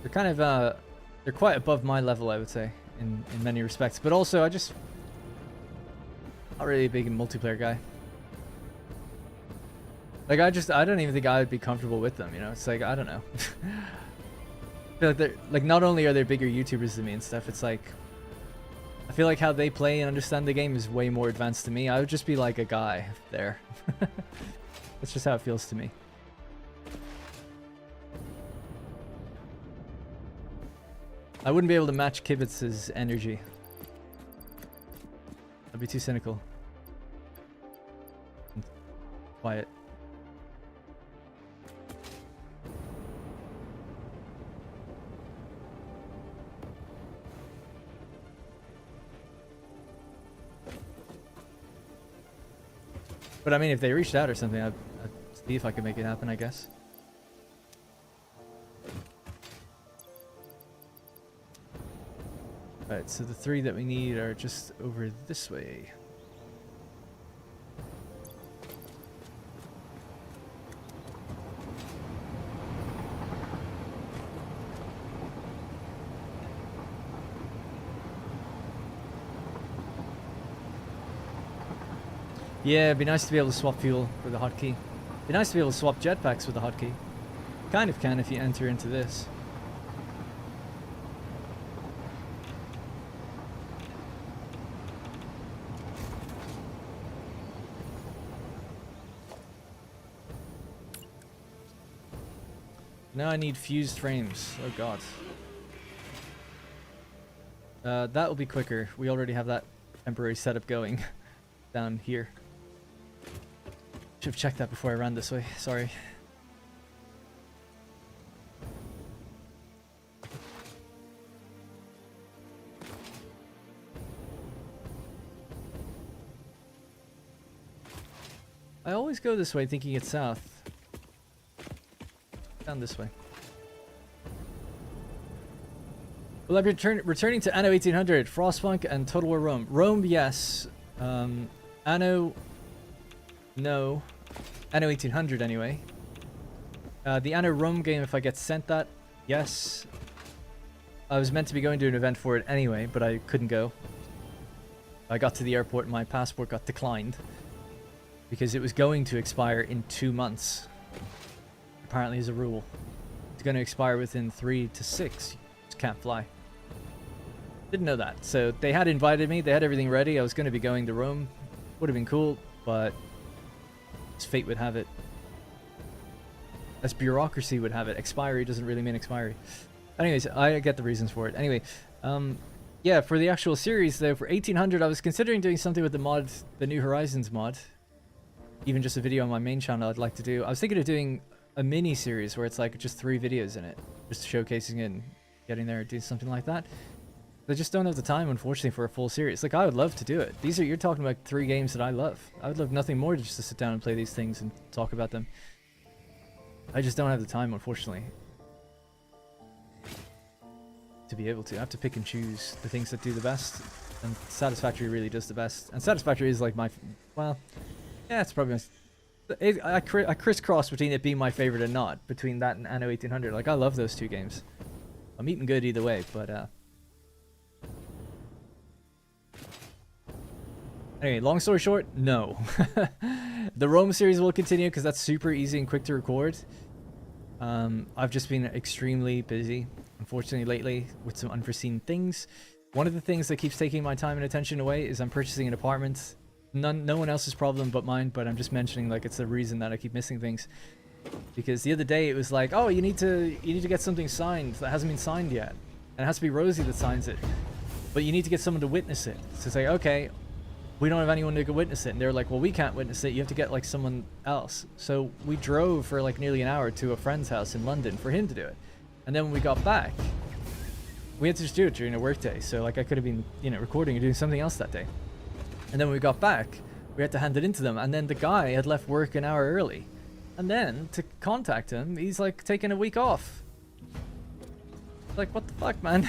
They're kind of, they're quite above my level, I would say, in many respects. But also, not really a big multiplayer guy. Like, I don't even think I would be comfortable with them, you know? It's like, I don't know. I feel like they're, like, not only are they bigger YouTubers than me and stuff, it's like, I feel like how they play and understand the game is way more advanced than me. I would just be like a guy there. That's just how it feels to me. I wouldn't be able to match Kibitz's energy. I'd be too cynical. Quiet. But I mean, if they reached out or something, I'd see if I could make it happen, I guess. Alright, so the 3 that we need are just over this way. Yeah, it'd be nice to be able to swap fuel with a hotkey. Be nice to be able to swap jetpacks with a hotkey. Kind of can if you enter into this. Now I need fused frames. Oh god. That will be quicker. We already have that temporary setup going down here. Should have checked that before I ran this way. Sorry. I always go this way thinking it's south. Down this way. Will I be returning to Anno 1800, Frostpunk, and Total War Rome? Rome, yes. Anno... No. Anno 1800 anyway. The Anno Rome game, if I get sent that, yes. I was meant to be going to an event for it anyway, but I couldn't go. I got to the airport and my passport got declined. Because it was going to expire in 2 months. Apparently as a rule. It's going to expire within 3 to 6. You just can't fly. Didn't know that. So they had invited me, they had everything ready. I was going to be going to Rome. Would have been cool, but as fate would have it. As bureaucracy would have it. Expiry doesn't really mean expiry. Anyways, I get the reasons for it. Anyway, yeah, for the actual series though, for 1800 I was considering doing something with the mod, the New Horizons mod. Even just a video on my main channel I'd like to do. I was thinking of doing a mini series where it's like just 3 videos in it. Just showcasing it and getting there and doing something like that. I just don't have the time, unfortunately, for a full series. Like, I would love to do it. You're talking about 3 games that I love. I would love nothing more just to sit down and play these things and talk about them. I just don't have the time, unfortunately, to be able to. I have to pick and choose the things that do the best, and Satisfactory really does the best. And Satisfactory is like my, well, yeah, it's probably I crisscross between it being my favorite and not, between that and Anno 1800. Like, I love those two games. I'm eating good either way, but anyway, long story short, no. The Rome series will continue because that's super easy and quick to record. I've just been extremely busy, unfortunately, lately with some unforeseen things. One of the things that keeps taking my time and attention away is I'm purchasing an apartment. No one else's problem but mine, but I'm just mentioning like it's the reason that I keep missing things. Because the other day it was like, oh, you need to get something signed that hasn't been signed yet, and it has to be Rosie that signs it, but you need to get someone to witness it. So it's like, okay, we don't have anyone who can witness it, and they're like, well, we can't witness it, you have to get like someone else. So we drove for like nearly an hour to a friend's house in London for him to do it, and then when we got back, we had to just do it during a work day. So like I could have been, you know, recording or doing something else that day, and then when we got back, we had to hand it in to them, and then the guy had left work an hour early. And then, to contact him, he's like taking a week off. Like, what the fuck, man?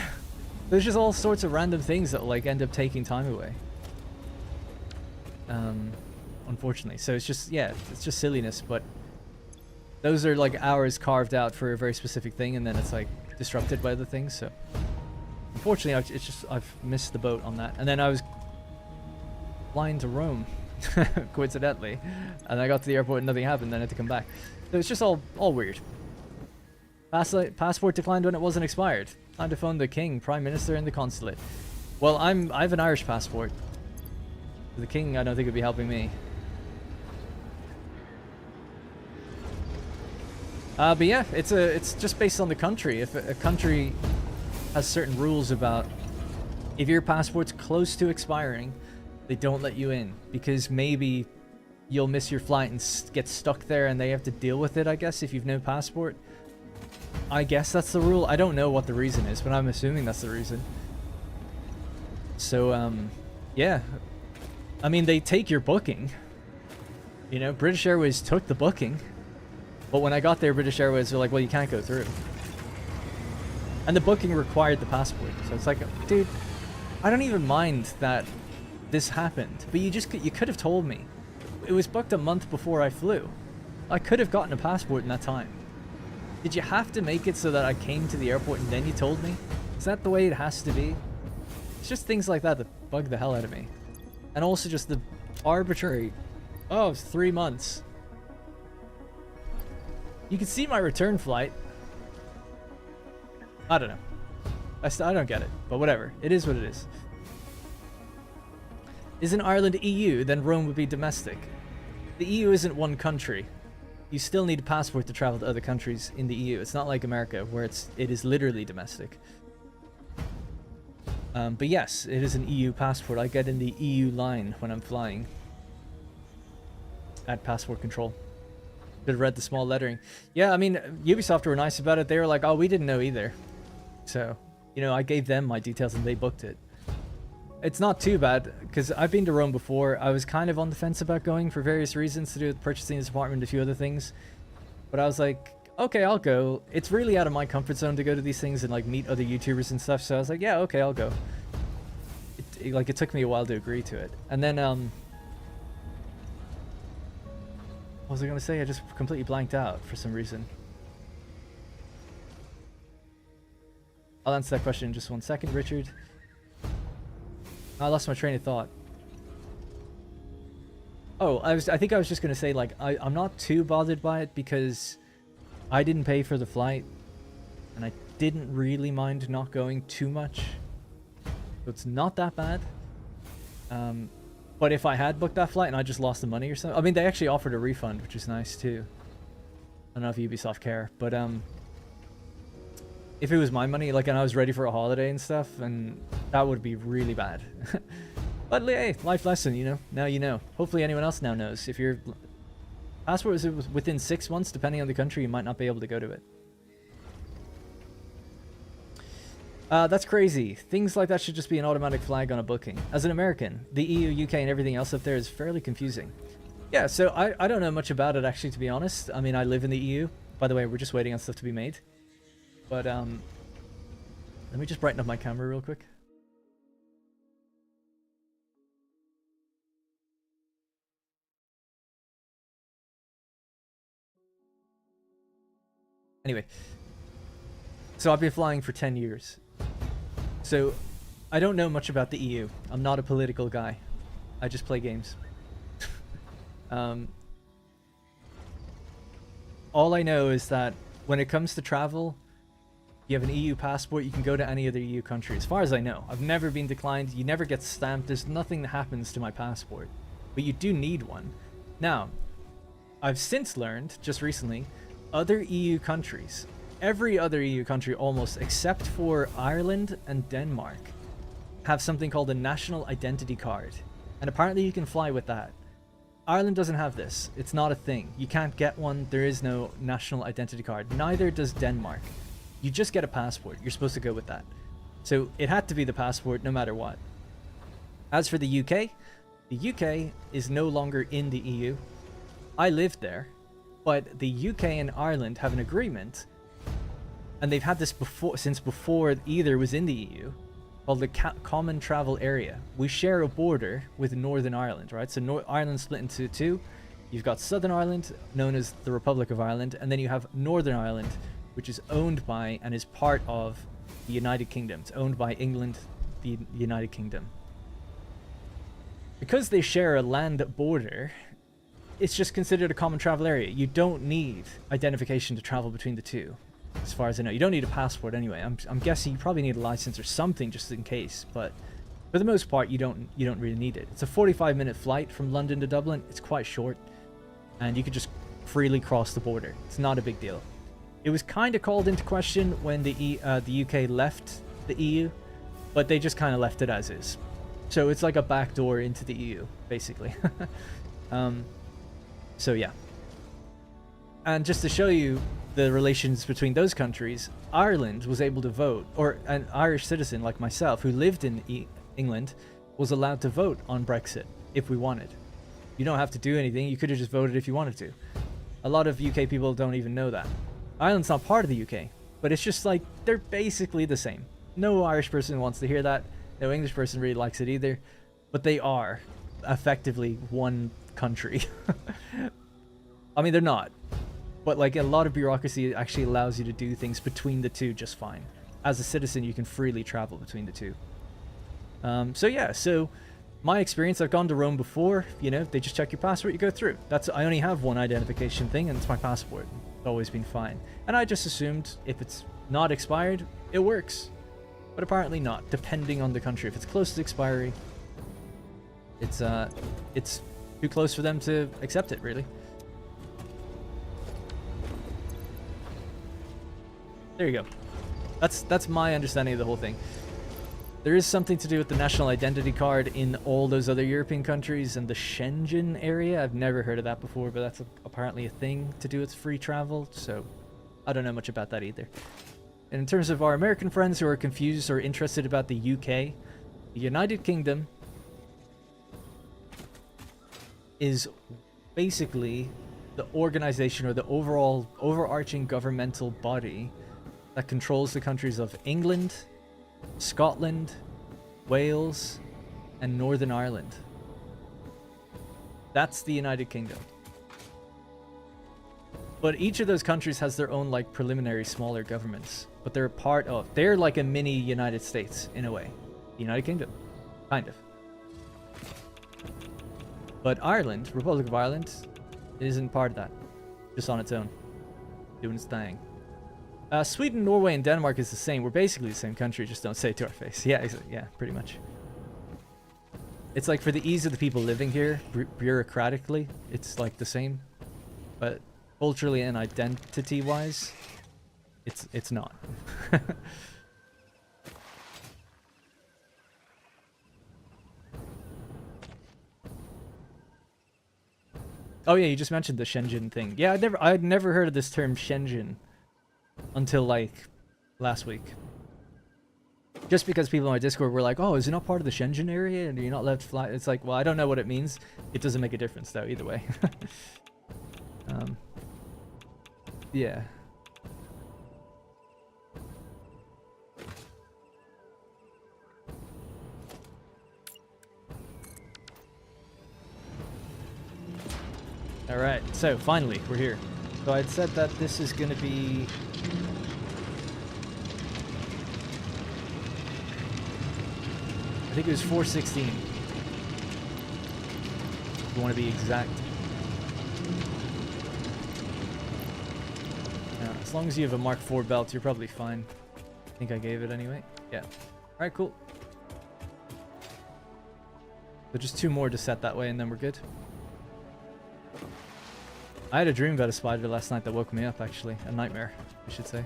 There's just all sorts of random things that like end up taking time away. Unfortunately. So it's just, yeah, it's just silliness, but those are like hours carved out for a very specific thing, and then it's like disrupted by other things, so. Unfortunately, I've missed the boat on that. And then I was flying to Rome. Coincidentally, and I got to the airport and nothing happened, then I had to come back. So it's just all weird. Passport declined when it wasn't expired. Time to phone the king, prime minister, and the consulate. Well, I have an Irish passport. The king, I don't think would be helping me. But yeah, it's just based on the country. If a country has certain rules about if your passport's close to expiring, they don't let you in because maybe you'll miss your flight and get stuck there, and they have to deal with it, I guess, if you've no passport. I guess that's the rule. I don't know what the reason is, but I'm assuming that's the reason. So, yeah. I mean, they take your booking. You know, British Airways took the booking. But when I got there, British Airways were like, well, you can't go through. And the booking required the passport. So it's like, dude, I don't even mind that this happened, but you could have told me. It was booked a month before I flew. I could have gotten a passport in that time. Did you have to make it so that I came to the airport and then you told me? Is that the way it has to be? It's just things like that that bug the hell out of me. And also just the arbitrary, oh, 3 months. You can see my return flight. I don't know. I don't get it, but whatever. It is what it is. Isn't Ireland EU? Then Rome would be domestic. The EU isn't one country. You still need a passport to travel to other countries in the EU. It's not like America, where it is literally domestic. But yes, it is an EU passport. I get in the EU line when I'm flying. At passport control. Could have read the small lettering. Yeah, I mean, Ubisoft were nice about it. They were like, oh, we didn't know either. So, you know, I gave them my details and they booked it. It's not too bad, because I've been to Rome before. I was kind of on the fence about going for various reasons to do with purchasing this apartment and a few other things. But I was like, okay, I'll go. It's really out of my comfort zone to go to these things and like meet other YouTubers and stuff. So I was like, yeah, okay, I'll go. It took me a while to agree to it. And then, what was I going to say? I just completely blanked out for some reason. I'll answer that question in just 1 second, Richard. I lost my train of thought. Oh, I think I was just going to say, like, I'm not too bothered by it because I didn't pay for the flight and I didn't really mind not going too much. So it's not that bad. But if I had booked that flight and I just lost the money or something, I mean, they actually offered a refund, which is nice too. I don't know if Ubisoft care, but if it was my money, like, and I was ready for a holiday and stuff, and that would be really bad. But hey, life lesson, you know. Now you know. Hopefully anyone else now knows. If your passport is within 6 months, depending on the country, you might not be able to go to it. That's crazy. Things like that should just be an automatic flag on a booking. As an American, the EU, UK, and everything else up there is fairly confusing. Yeah, so I don't know much about it, actually, to be honest. I mean, I live in the EU. By the way, we're just waiting on stuff to be made. But, let me just brighten up my camera real quick. Anyway, so I've been flying for 10 years. So I don't know much about the EU. I'm not a political guy. I just play games. All I know is that when it comes to travel, you have an EU passport, you can go to any other EU country. As far as I know, I've never been declined. You never get stamped. There's nothing that happens to my passport, but you do need one. Now, I've since learned, just recently, other EU countries, every other EU country almost, except for Ireland and Denmark, have something called a national identity card. And apparently you can fly with that. Ireland doesn't have this. It's not a thing. You can't get one. There is no national identity card. Neither does Denmark. You just get a passport. You're supposed to go with that. So it had to be the passport no matter what. As for the UK is no longer in the EU. I lived there, but the UK and Ireland have an agreement, and they've had this since before either was in the EU, called the Common Travel Area. We share a border with Northern Ireland, right? So Ireland's split into two. You've got Southern Ireland, known as the Republic of Ireland, and then you have Northern Ireland, which is owned by and is part of the United Kingdom. It's owned by England, the United Kingdom. Because they share a land border, it's just considered a common travel area. You don't need identification to travel between the two, as far as I know. You don't need a passport anyway. I'm guessing you probably need a license or something just in case, but for the most part, you don't really need it. It's a 45-minute flight from London to Dublin. It's quite short, and you could just freely cross the border. It's not a big deal. It was kind of called into question when the UK left the EU, but they just kind of left it as is. So it's like a backdoor into the EU, basically. So yeah. And just to show you the relations between those countries, Ireland was able to vote, or an Irish citizen like myself who lived in England was allowed to vote on Brexit if we wanted. You don't have to do anything. You could have just voted if you wanted to. A lot of UK people don't even know that. Ireland's not part of the UK, but it's just like they're basically the same. No Irish person wants to hear that. No English person really likes it either, but they are effectively one country. I mean, they're not, but like a lot of bureaucracy actually allows you to do things between the two just fine. As a citizen, you can freely travel between the two. So yeah, so my experience, I've gone to Rome before, you know, they just check your passport, you go through. I only have one identification thing, and it's my passport. It's always been fine. And I just assumed if it's not expired, it works. But apparently not, depending on the country. If it's close to expiry, it's too close for them to accept it, really. There you go. That's my understanding of the whole thing. There is something to do with the national identity card in all those other European countries and the Schengen area. I've never heard of that before, but that's apparently a thing to do with free travel, so I don't know much about that either. And in terms of our American friends who are confused or interested about the UK, the United Kingdom is basically the organization or the overarching governmental body that controls the countries of England, Scotland, Wales, and Northern Ireland. That's the United Kingdom. But each of those countries has their own like preliminary smaller governments, but they're like a mini United States in a way. The United Kingdom, kind of. But Ireland, Republic of Ireland, isn't part of that. Just on its own, doing its thing. Sweden, Norway, and Denmark is the same. We're basically the same country, just don't say it to our face. Yeah, yeah, pretty much. It's like for the ease of the people living here, bureaucratically, it's like the same. But culturally and identity-wise, it's not. Oh yeah, you just mentioned the Schengen thing. Yeah, I'd never heard of this term Schengen until like last week. Just because people on my Discord were like, "Oh, is it not part of the Schengen area and you're not allowed to fly?" It's like, well, I don't know what it means. It doesn't make a difference though, either way. Yeah. All right, so finally we're here. So I'd said that this is going to be... I think it was 416. If you want to be exact. Yeah, as long as you have a Mark IV belt, you're probably fine. I think I gave it anyway. Yeah. Alright, cool. So just 2 more to set that way and then we're good. I had a dream about a spider last night that woke me up, actually. A nightmare, I should say.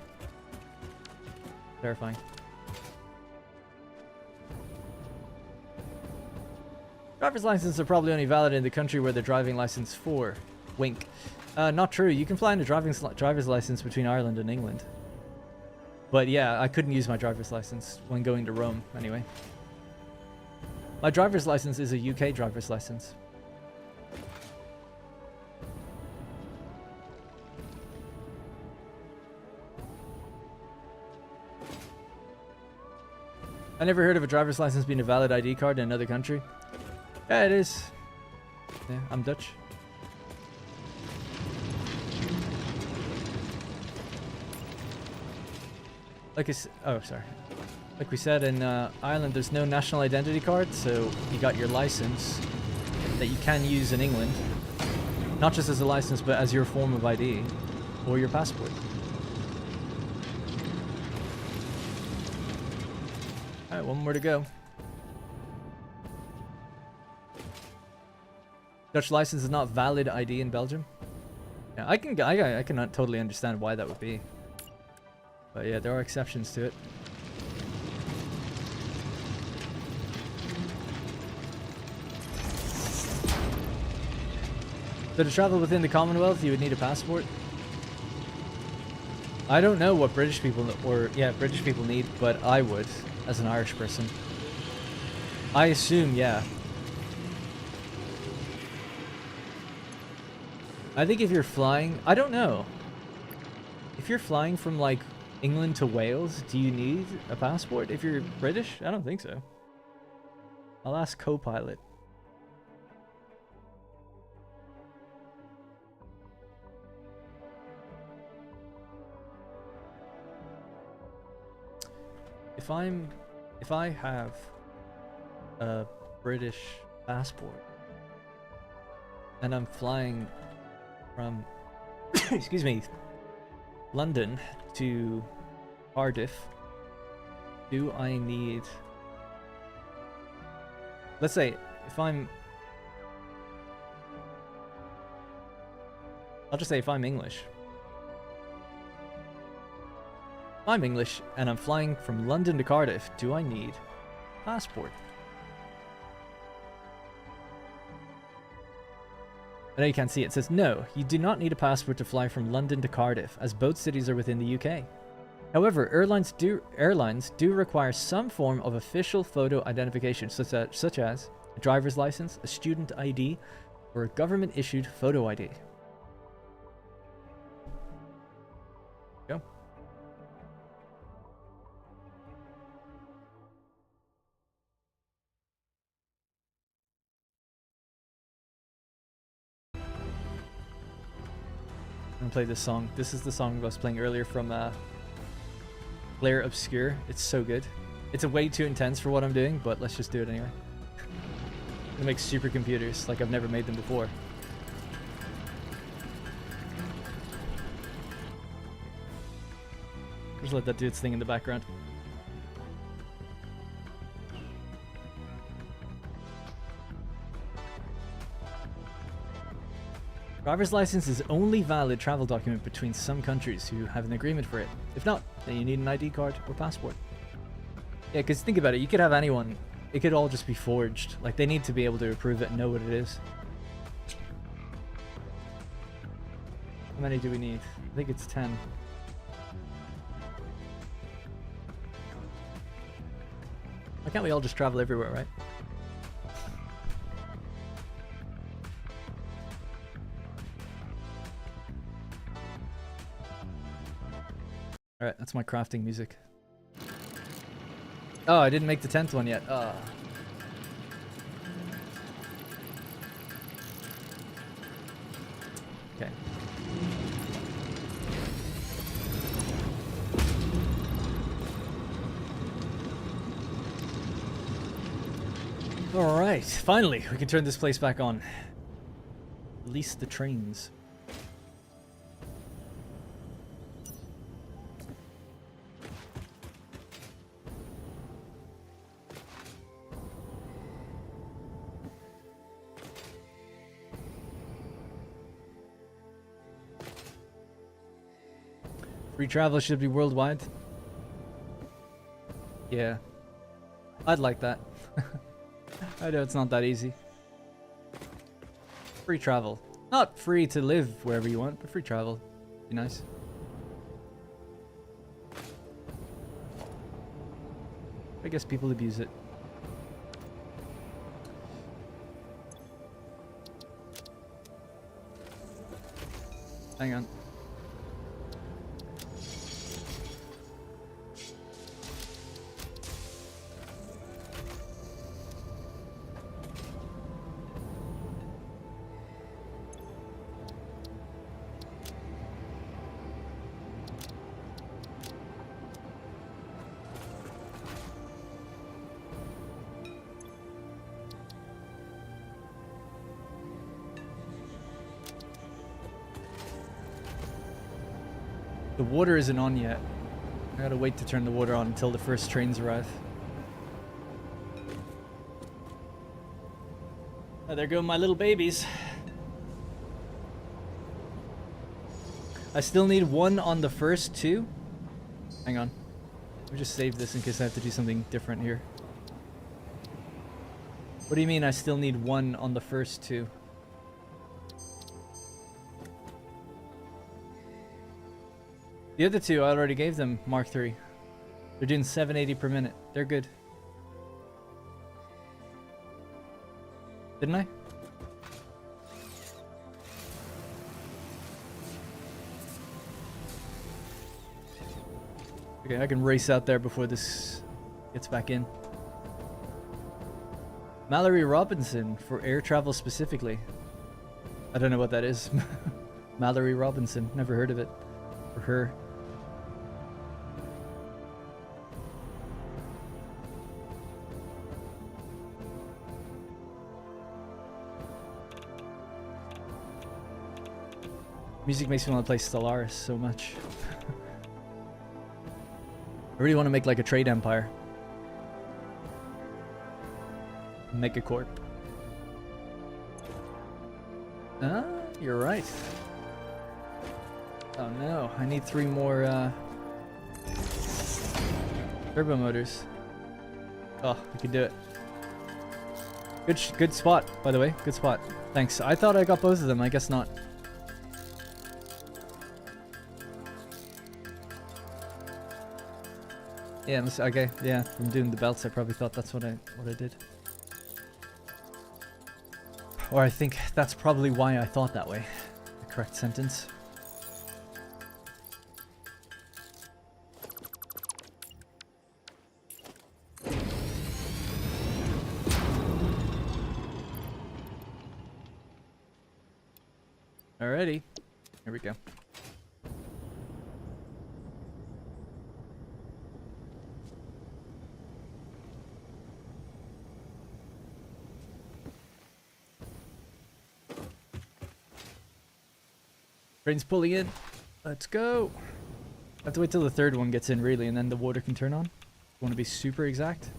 Terrifying. Driver's licenses are probably only valid in the country where they're driving license for. Wink. Not true. You can fly in a driver's license between Ireland and England. But yeah, I couldn't use my driver's license when going to Rome, anyway. My driver's license is a UK driver's license. I never heard of a driver's license being a valid ID card in another country. Yeah, it is. Yeah, I'm Dutch. Like like we said, in Ireland, there's no national identity card, so you got your license that you can use in England. Not just as a license, but as your form of ID or your passport. Alright, 1 more to go. Dutch license is not valid ID in Belgium. Yeah, I can totally understand why that would be. But yeah, there are exceptions to it. So to travel within the Commonwealth, you would need a passport. I don't know what British people need, but I would as an Irish person. I assume, yeah. I think if you're flying, I don't know. If you're flying from like England to Wales, do you need a passport if you're British? I don't think so. I'll ask co-pilot. If I have a British passport and I'm flying from excuse me, London to Cardiff, do I need, let's say I'll just say if I'm English. If I'm English and I'm flying from London to Cardiff, do I need a passport? I know you can't see it. It says, no, you do not need a passport to fly from London to Cardiff, as both cities are within the UK. However, airlines do require some form of official photo identification, such as a driver's license, a student ID, or a government-issued photo ID. Go. I'm gonna play this song. This is the song I was playing earlier from Blair Obscure. It's so good. It's way too intense for what I'm doing, but let's just do it anyway. I'm gonna make supercomputers like I've never made them before. Just let that do its thing in the background. Driver's license is only valid travel document between some countries who have an agreement for it. If not, then you need an ID card or passport. Yeah, because think about it, you could have anyone, it could all just be forged. Like, they need to be able to approve it and know what it is. How many do we need? I think it's 10. Why can't we all just travel everywhere, right? Alright, that's my crafting music. Oh, I didn't make the 10th one yet. Okay. Alright, finally, we can turn this place back on. Release the trains. Free travel should be worldwide. Yeah. I'd like that. I know it's not that easy. Free travel. Not free to live wherever you want, but free travel. Be nice. I guess people abuse it. Hang on. The water isn't on yet. I gotta wait to turn the water on until the first trains arrive. Oh, there go my little babies. I still need one on the first two. Hang on. Let me just save this in case I have to do something different here. What do you mean I still need one on the first two? The other two, I already gave them Mark 3. They're doing 780 per minute. They're good. Didn't I? Okay, I can race out there before this gets back in. Mallory Robinson for air travel specifically. I don't know what that is. Mallory Robinson. Never heard of it. Or her. Music makes me want to play Stellaris so much. I really want to make like a trade empire. Megacorp. Ah, you're right. Oh no, I need 3 more turbo motors. Oh, we can do it. Good spot, by the way. Good spot. Thanks. I thought I got both of them. I guess not. Yeah, okay, yeah, from doing the belts I probably thought that's what I did. Or I think that's probably why I thought that way. The correct sentence. Alrighty, here we go. Train's pulling in. Let's go. I have to wait till the third one gets in, really, and then the water can turn on. Want to be super exact?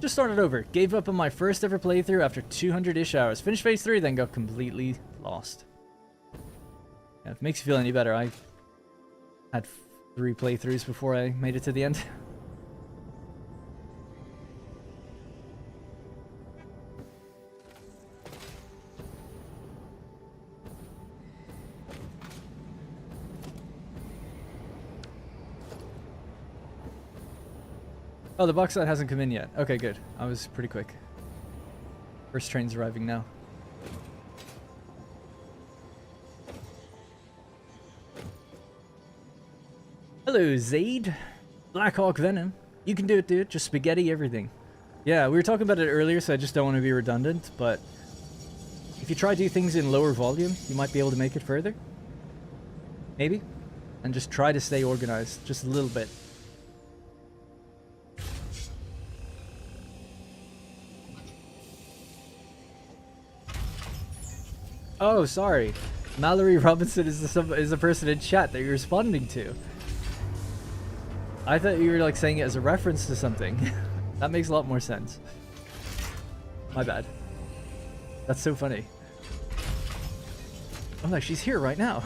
Just started over. Gave up on my first ever playthrough after 200-ish hours. Finished phase 3, then got completely lost. Yeah, if it makes you feel any better, I had 3 playthroughs before I made it to the end. Oh, the box set hasn't come in yet. Okay, good. I was pretty quick. First train's arriving now. Hello, Zaid. Blackhawk Venom. You can do it, dude. Just spaghetti everything. Yeah, we were talking about it earlier, so I just don't want to be redundant, but if you try to do things in lower volume, you might be able to make it further. maybe, and just try to stay organized just a little bit. Oh, sorry. Mallory Robinson is the person in chat that you're responding to. I thought you were like saying it as a reference to something. That makes a lot more sense. My bad. That's so funny. I'm like, she's here right now.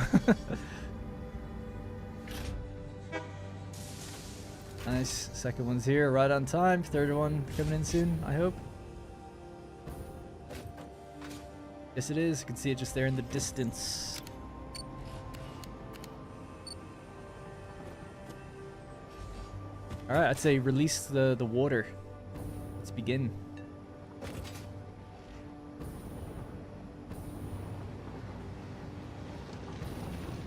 Nice. Second one's here, right on time. Third one coming in soon, I hope. Yes, it is. You can see it just there in the distance. Alright, I'd say release the water. Let's begin.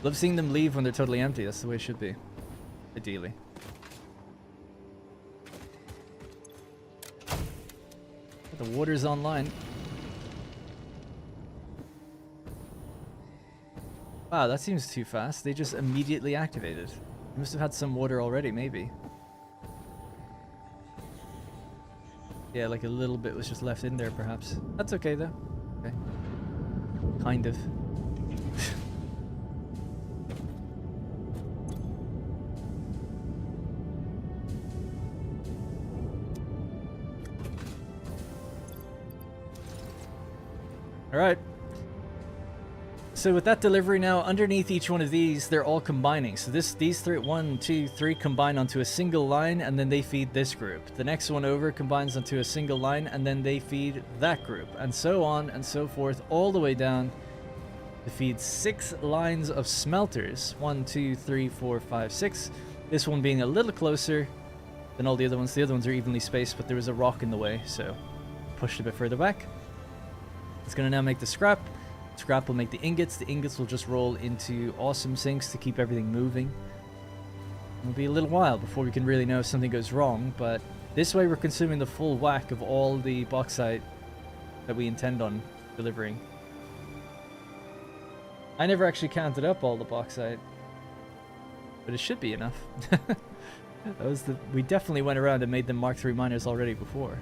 Love seeing them leave when they're totally empty. That's the way it should be. Ideally. The water's online. Wow, that seems too fast. They just immediately activated. They must have had some water already, maybe. Yeah, like a little bit was just left in there, perhaps. That's okay, though. Okay. Kind of. Alright. So with that delivery now, underneath each one of these, they're all combining. So these three, 1, 2, 3 combine onto a single line, and then they feed this group. The next one over combines onto a single line, and then they feed that group. And so on and so forth, all the way down to feed 6 lines of smelters. 1, 2, 3, 4, 5, 6. This one being a little closer than all the other ones. The other ones are evenly spaced, but there was a rock in the way, so pushed a bit further back. It's going to now make the scrap. Scrap will make the ingots. The ingots will just roll into awesome sinks to keep everything moving. It'll be a little while before we can really know if something goes wrong, but this way we're consuming the full whack of all the bauxite that we intend on delivering. I never actually counted up all the bauxite, but it should be enough. We definitely went around and made them Mark III miners already before.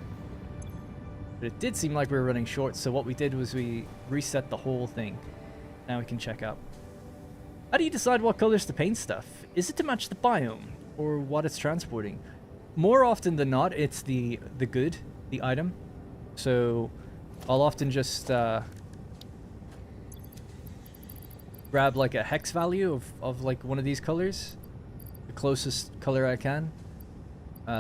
But it did seem like we were running short, so what we did was we reset the whole thing. Now we can check out. How do you decide what colors to paint stuff? Is it to match the biome, or what it's transporting? More often than not, it's the good, the item. So I'll often just grab like a hex value of like one of these colors, the closest color I can.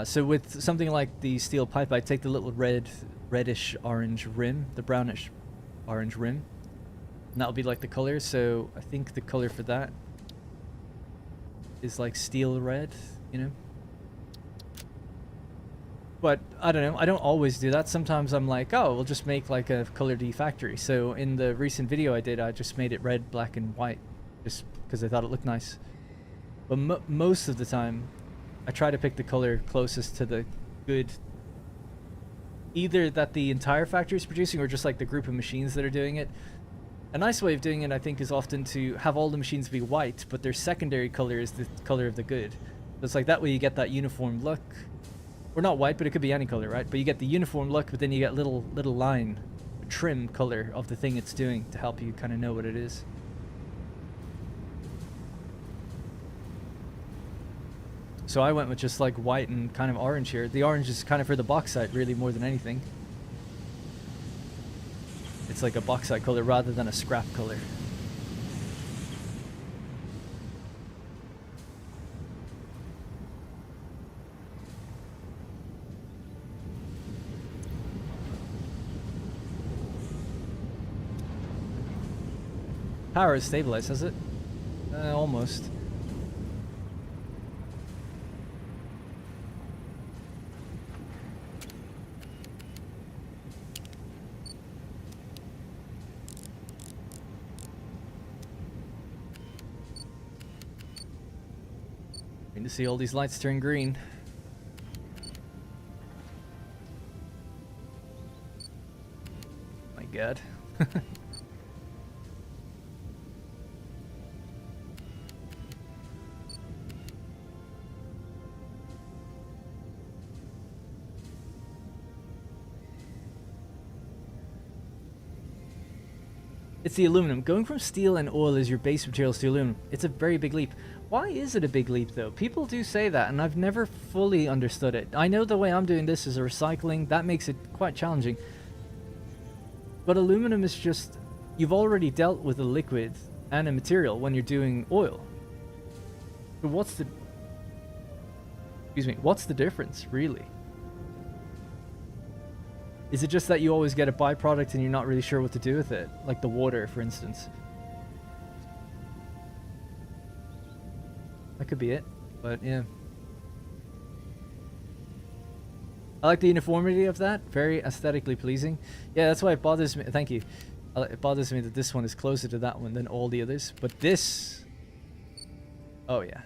So with something like the steel pipe, I take the little reddish orange rim, the brownish orange rim, and that'll be like the color. So I think the color for that is like steel red, you know. But I don't know, I don't always do that. Sometimes I'm like, oh, we'll just make like a color D factory. So in the recent video I did, I just made it red, black, and white, just because I thought it looked nice. But most of the time I try to pick the color closest to the good, either that the entire factory is producing or just like the group of machines that are doing it. A nice way of doing it, I think, is often to have all the machines be white, but their secondary color is the color of the good. So it's like that way you get that uniform look. Or not white, but it could be any color, right? But you get the uniform look, but then you get little line, trim color of the thing it's doing to help you kind of know what it is. So I went with just like white and kind of orange here. The orange is kind of for the bauxite, really, more than anything. It's like a bauxite color rather than a scrap color. Power is stabilized, has it? Almost. To see all these lights turn green. My god. It's the aluminum. Going from steel and oil as your base materials to aluminum, it's a very big leap. Why is it a big leap, though? People do say that, and I've never fully understood it. I know the way I'm doing this is a recycling. That makes it quite challenging. But aluminum is just... You've already dealt with a liquid and a material when you're doing oil. So what's the... Excuse me. What's the difference, really? Is it just that you always get a byproduct and you're not really sure what to do with it? Like the water, for instance. That could be it, but yeah. I like the uniformity of that. Very aesthetically pleasing. Yeah, that's why it bothers me. Thank you. It bothers me that this one is closer to that one than all the others. But this... Oh, yeah.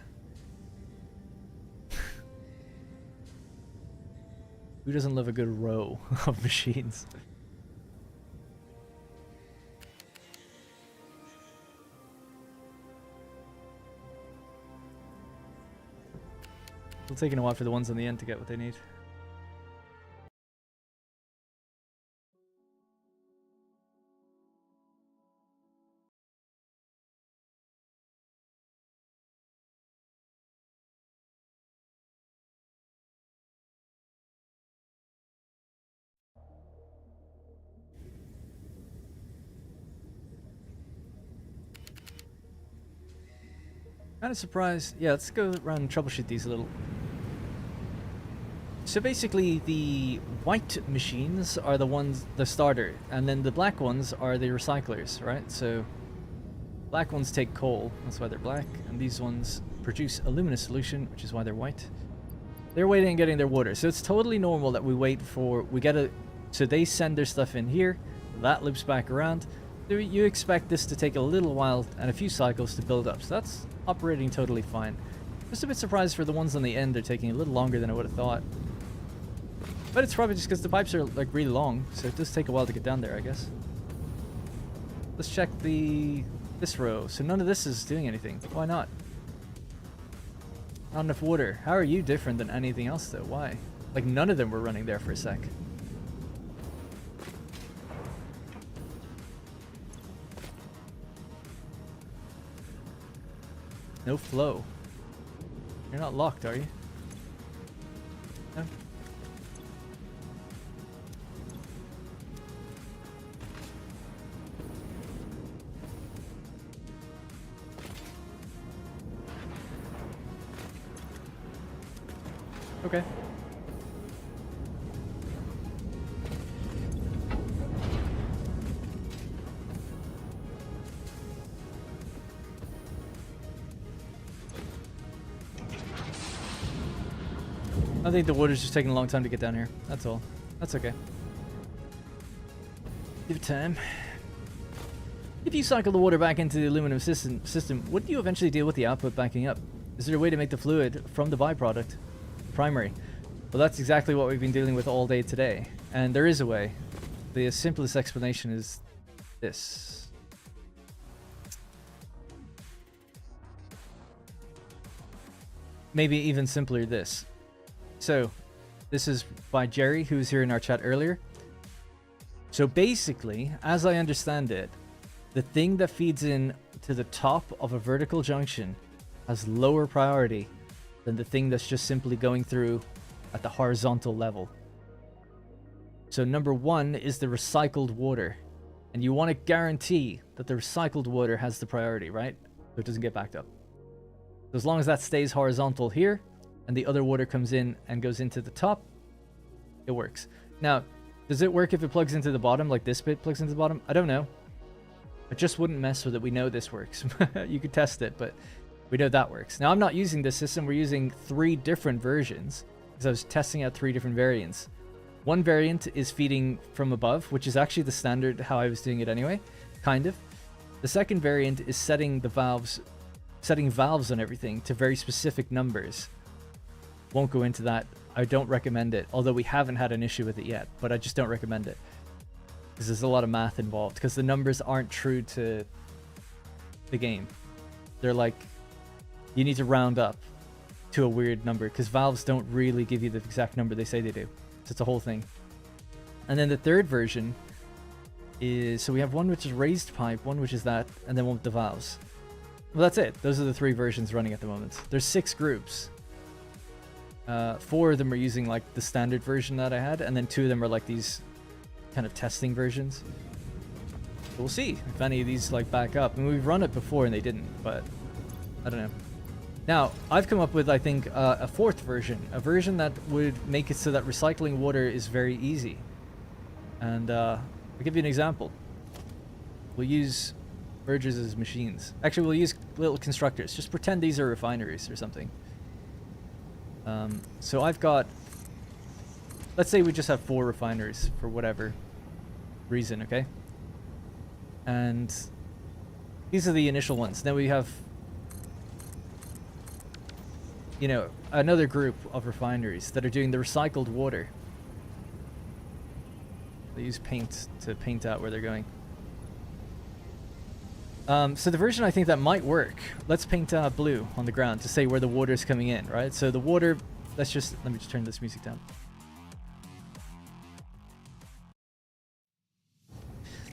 Who doesn't love a good row of machines? It's taking a while for the ones on the end to get what they need. Kind of surprised. Yeah, let's go around and troubleshoot these a little. So basically, the white machines are the ones, the starter, and then the black ones are the recyclers, right? So black ones take coal, that's why they're black, and these ones produce alumina solution, which is why they're white. They're waiting and getting their water, so it's totally normal that we wait for, so they send their stuff in here, that loops back around. So you expect this to take a little while and a few cycles to build up, so that's operating totally fine. Just a bit surprised for the ones on the end, they're taking a little longer than I would have thought. But it's probably just because the pipes are like really long, so it does take a while to get down there, I guess. Let's check this row. So none of this is doing anything. Why not? Not enough water. How are you different than anything else, though? Why? Like none of them were running there for a sec. No flow. You're not locked, are you? No. Okay. I think the water's just taking a long time to get down here. That's all. That's okay. Give it time. If you cycle the water back into the aluminum system, wouldn't you eventually deal with the output backing up? Is there a way to make the fluid from the byproduct primary? Well, that's exactly what we've been dealing with all day today. And there is a way. The simplest explanation is this. Maybe even simpler this. So, this is by Jerry, who was here in our chat earlier. So basically, as I understand it, the thing that feeds in to the top of a vertical junction has lower priority than the thing that's just simply going through at the horizontal level. So number one is the recycled water. And you want to guarantee that the recycled water has the priority, right? So it doesn't get backed up. So as long as that stays horizontal here, and the other water comes in and goes into the top, it works. Now, does it work if it plugs into the bottom, like this bit plugs into the bottom? I don't know. I just wouldn't mess with it. We know this works. You could test it, but we know that works. Now, I'm not using this system. We're using 3 different versions, because I was testing out 3 different variants. One variant is feeding from above, which is actually the standard how I was doing it anyway, kind of. The second variant is setting valves on everything to very specific numbers. Won't go into that. I don't recommend it, although we haven't had an issue with it yet, but I just don't recommend it because there's a lot of math involved, because the numbers aren't true to the game. They're like, you need to round up to a weird number, because valves don't really give you the exact number they say they do. So it's a whole thing. And then the third version is, so we have one which is raised pipe, one which is that, and then one with the valves. Well, that's it. Those are the 3 versions running at the moment. There's 6 groups. 4 of them are using like the standard version that I had, and then 2 of them are like these kind of testing versions. So we'll see if any of these like back up. And we've run it before and they didn't, but I don't know. Now, I've come up with, I think, a 4th version. A version that would make it so that recycling water is very easy. And I'll give you an example. We'll use mergers as machines. Actually, we'll use little constructors. Just pretend these are refineries or something. So I've got... Let's say we just have 4 refineries for whatever reason, okay? And these are the initial ones. Then we have, you know, another group of refineries that are doing the recycled water. They use paint to paint out where they're going. So the version I think that might work, let's paint blue on the ground to say where the water is coming in, right? So the water, let me just turn this music down.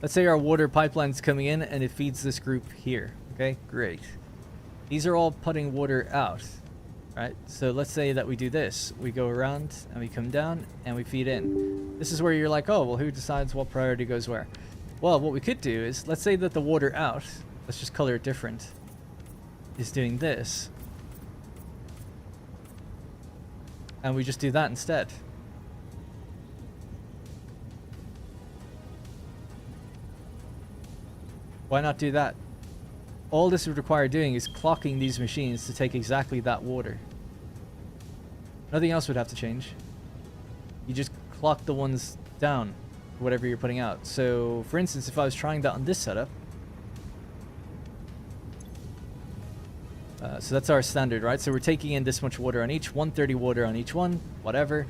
Let's say our water pipeline's coming in and it feeds this group here. Okay, great. These are all putting water out, right? So let's say that we do this. We go around and we come down and we feed in. This is where you're like, oh, well, who decides what priority goes where? Well, what we could do is, let's say that the water out, let's just color it different, is doing this. And we just do that instead. Why not do that? All this would require doing is clocking these machines to take exactly that water. Nothing else would have to change. You just clock the ones down, whatever you're putting out. So, for instance, if I was trying that on this setup, so that's our standard, right? So we're taking in this much water on each, 130 water on each one, whatever.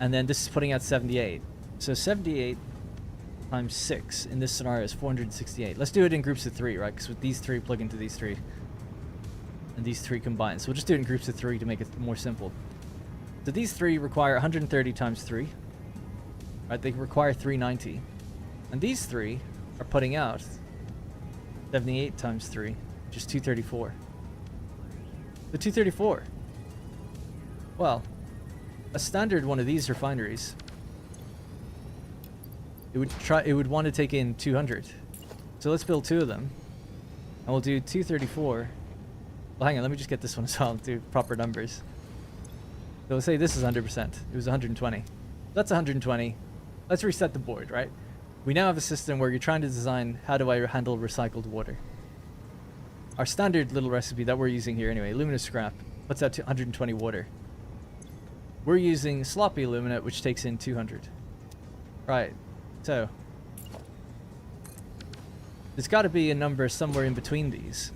And then this is putting out 78. So 78 times 6 in this scenario is 468. Let's do it in groups of 3, right? Because with these 3 plug into these 3. And these 3 combine. So we'll just do it in groups of 3 to make it more simple. So these 3 require 130 times 3. Right? They require 390. And these 3 are putting out 78 times 3, which is 234. The 234. Well, a standard one of these refineries, it would want to take in 200. So let's build 2 of them. And we'll do 234. Well, hang on, let me just get this one so I'll do proper numbers. So let's say this is 100%. It was 120. That's 120. Let's reset the board, right? We now have a system where you're trying to design, how do I handle recycled water? Our standard little recipe that we're using here anyway, alumina scrap, puts out 120 water. We're using sloppy alumina, which takes in 200. Right, so there's got to be a number somewhere in between these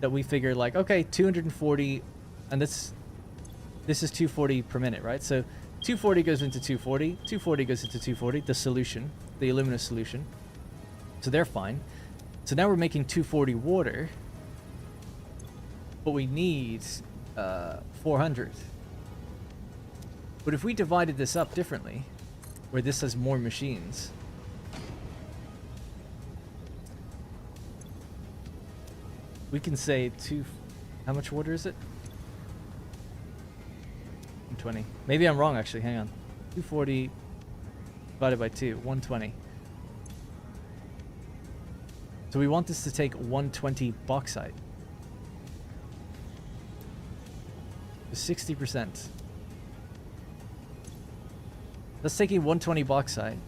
that we figure like, okay, 240, and this is 240 per minute, right? So 240 goes into 240, 240 goes into 240, the solution, the alumina solution. So they're fine. So now we're making 240 water, but we need 400. But if we divided this up differently, where this has more machines, we can say how much water is it? 120. Maybe I'm wrong actually, hang on. 240 divided by 2, 120. So we want this to take 120 bauxite. 60%. That's taking 120 bauxite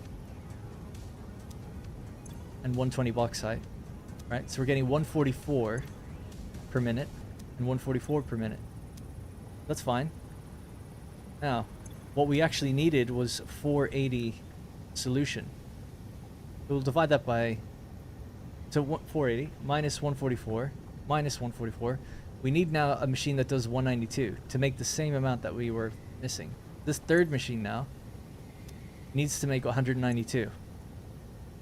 and 120 bauxite, right? So we're getting 144 per minute and 144 per minute. That's fine. Now, what we actually needed was 480 solution. So we'll divide that by, so 480 minus 144 minus 144. We need now a machine that does 192 to make the same amount that we were missing. This third machine now needs to make 192.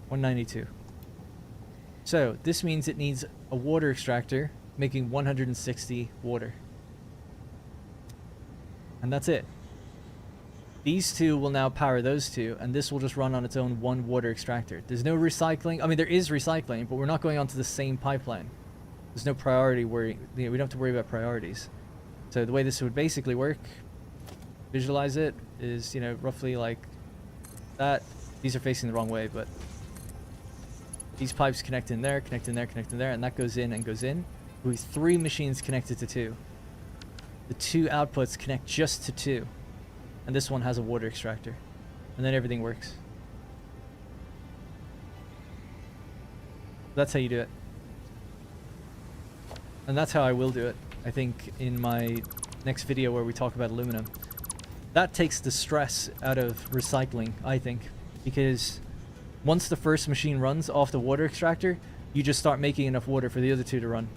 192. So this means it needs a water extractor making 160 water. And that's it. These two will now power those two, and this will just run on its own one water extractor. There's no recycling. I mean, there is recycling, but we're not going onto the same pipeline. There's no priority worry. We don't have to worry about priorities. So the way this would basically work, visualize it, is, you know, roughly like that. These are facing the wrong way, but these pipes connect in there, connect in there, connect in there, and that goes in and goes in. With 3 machines connected to 2. The 2 outputs connect just to 2. And this one has a water extractor. And then everything works. That's how you do it. And that's how I will do it, I think, in my next video where we talk about aluminum. That takes the stress out of recycling, I think. Because once the first machine runs off the water extractor, you just start making enough water for the other 2 to run.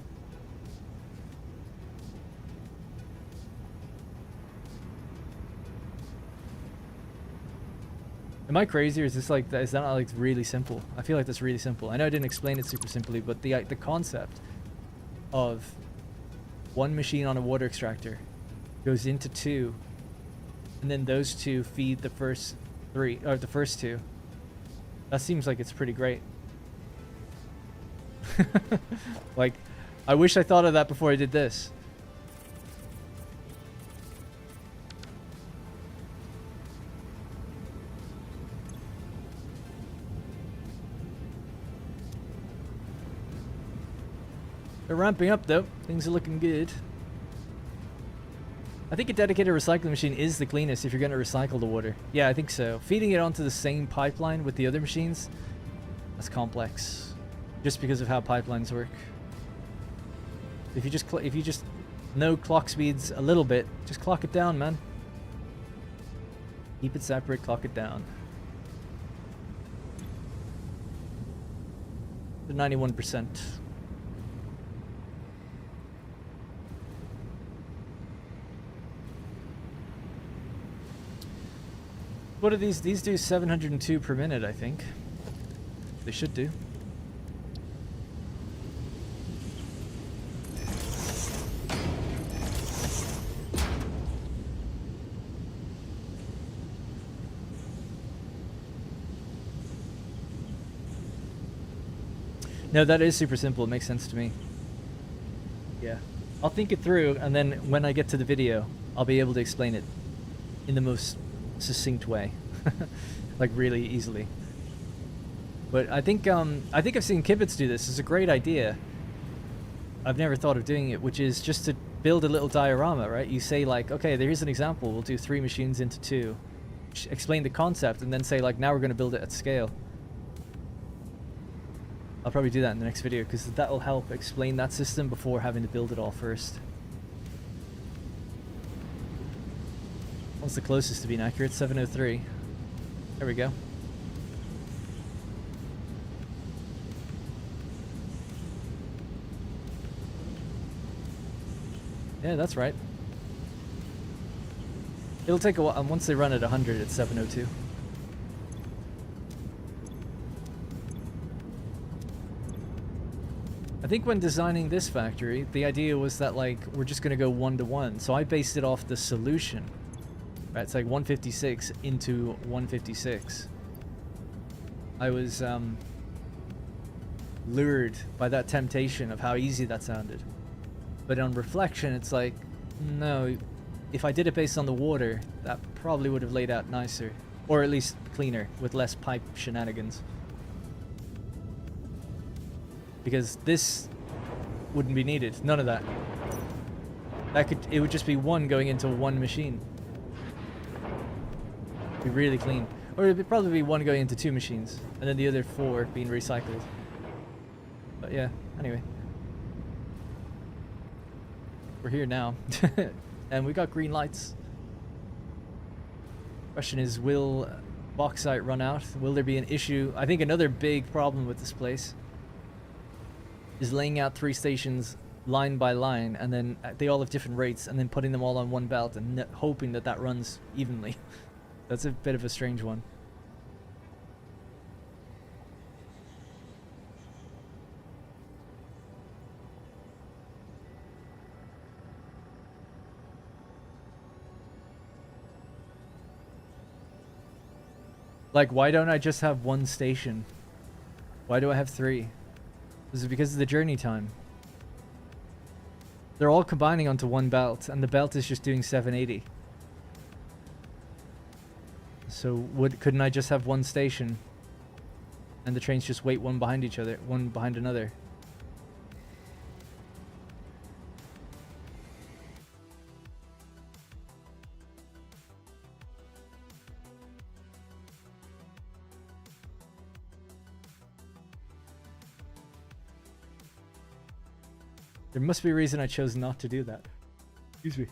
Am I crazy, or is this like, is that not like really simple? I feel like that's really simple. I know I didn't explain it super simply, but the concept of 1 machine on a water extractor goes into 2, and then those 2 feed the first 3, or the first 2. That seems like it's pretty great. Like, I wish I thought of that before I did this. They're ramping up though. Things are looking good. I think a dedicated recycling machine is the cleanest if you're going to recycle the water. Yeah, I think so. Feeding it onto the same pipeline with the other machines, that's complex. Just because of how pipelines work. If you just know clock speeds a little bit, just clock it down, man. Keep it separate, clock it down. The 91%. What are these? These do 702 per minute, I think. They should do. No, that is super simple. It makes sense to me. Yeah. I'll think it through, and then when I get to the video, I'll be able to explain it in the most succinct way. Like really easily. But I think I've seen Kibitz do this. It's a great idea. I've never thought of doing it, which is just to build a little diorama, right? You say like, okay, here's an example. We'll do 3 machines into 2. Explain the concept, and then say like, now we're going to build it at scale. I'll probably do that in the next video, because that will help explain that system before having to build it all first. What's the closest to being accurate? 703. There we go. Yeah, that's right. It'll take a while. Once they run at 100, it's 702. I think when designing this factory, the idea was that like we're just gonna go 1-to-1. So I based it off the solution. Right, it's like 156 into 156. I was lured by that temptation of how easy that sounded. But on reflection, it's like, no, if I did it based on the water, that probably would have laid out nicer. Or at least cleaner, with less pipe shenanigans. Because this wouldn't be needed. None of that. It would just be 1 going into 1 machine. Be really clean. Or it'd probably be 1 going into 2 machines, and then the other 4 being recycled. But yeah, anyway. We're here now. And we got green lights. Question is, will bauxite run out? Will there be an issue? I think another big problem with this place is laying out 3 stations line by line, and then they all have different rates, and then putting them all on one belt and hoping that that runs evenly. That's a bit of a strange one. Like, why don't I just have one station? Why do I have 3? Is it because of the journey time? They're all combining onto one belt, and the belt is just doing 780. So couldn't I just have one station? And the trains just wait one behind each other, one behind another? There must be a reason I chose not to do that. Excuse me.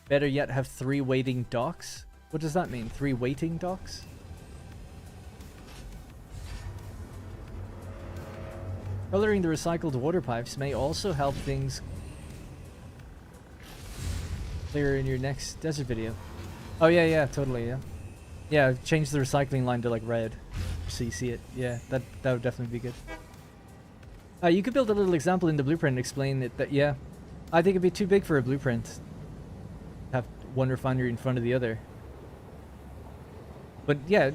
Better yet, have 3 waiting docks? What does that mean? 3 waiting docks? Coloring the recycled water pipes may also help things clear in your next desert video. Oh yeah, totally, yeah. Yeah, I've changed the recycling line to like red, so you see it. Yeah, that would definitely be good. You could build a little example in the blueprint and explain it. That yeah, I think it'd be too big for a blueprint. Have one refinery in front of the other. But yeah,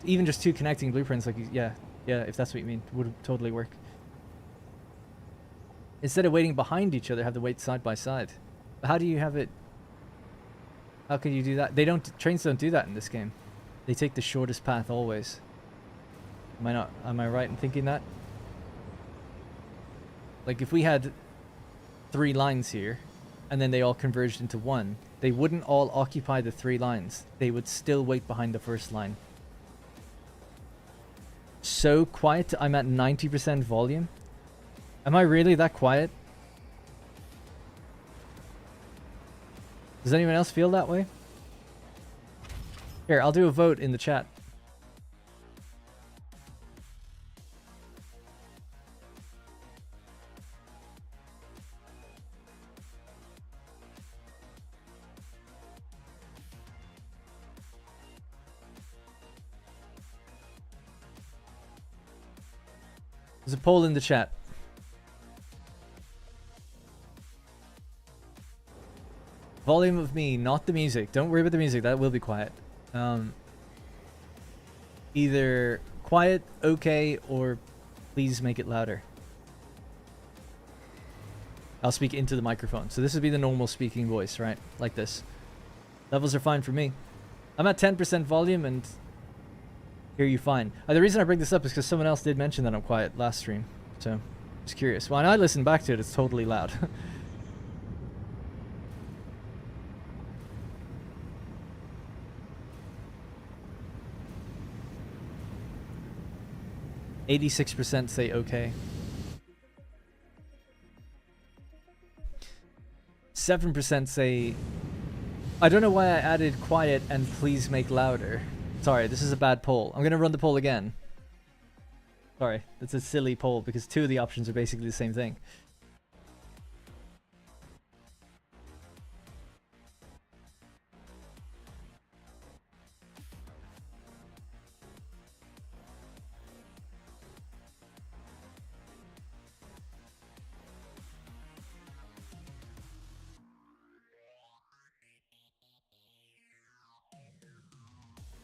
even just 2 connecting blueprints, like yeah, if that's what you mean, would totally work. Instead of waiting behind each other, have to wait side by side. How do you have it? How can you do that? Trains don't do that in this game. They take the shortest path always. Am I right in thinking that? Like if we had 3 lines here, and then they all converged into one, they wouldn't all occupy the 3 lines. They would still wait behind the first line. So quiet, I'm at 90% volume. Am I really that quiet? Does anyone else feel that way? Here, I'll do a vote in the chat. There's a poll in the chat. Volume of me, not the music. Don't worry about the music, that will be quiet. Either quiet, okay, or please make it louder. I'll speak into the microphone. So this would be the normal speaking voice, right? Like this. Levels are fine for me. I'm at 10% volume and hear you fine. The reason I bring this up is because someone else did mention that I'm quiet last stream. So, just curious. When I listen back to it, it's totally loud. %, say okay. 7% say... I don't know why I added quiet and please make louder. Sorry, this is a bad poll. I'm gonna run the poll again. Sorry, that's a silly poll because 2 of the options are basically the same thing.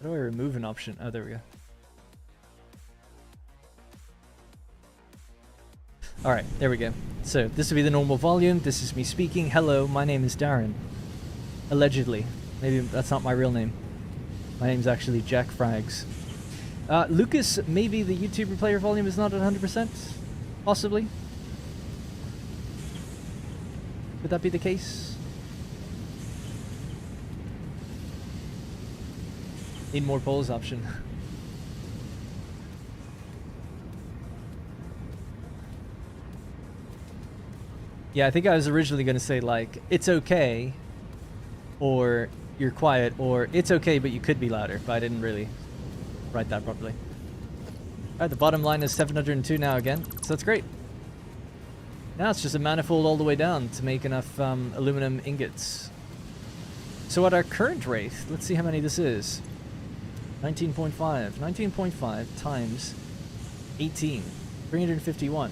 How do I remove an option? Oh, there we go. Alright, there we go. So, this will be the normal volume. This is me speaking. Hello, my name is Darren. Allegedly. Maybe that's not my real name. My name's actually Jack Frags. Lucas, maybe the YouTuber player volume is not at 100%? Possibly? Would that be the case? Need more polls option. Yeah, I think I was originally going to say, like, it's okay, or you're quiet, or it's okay, but you could be louder, but I didn't really write that properly. Alright, the bottom line is 702 now again, so that's great. Now it's just a manifold all the way down to make enough aluminum ingots. So at our current rate, let's see how many this is. 19.5. 19.5 times 18. 351.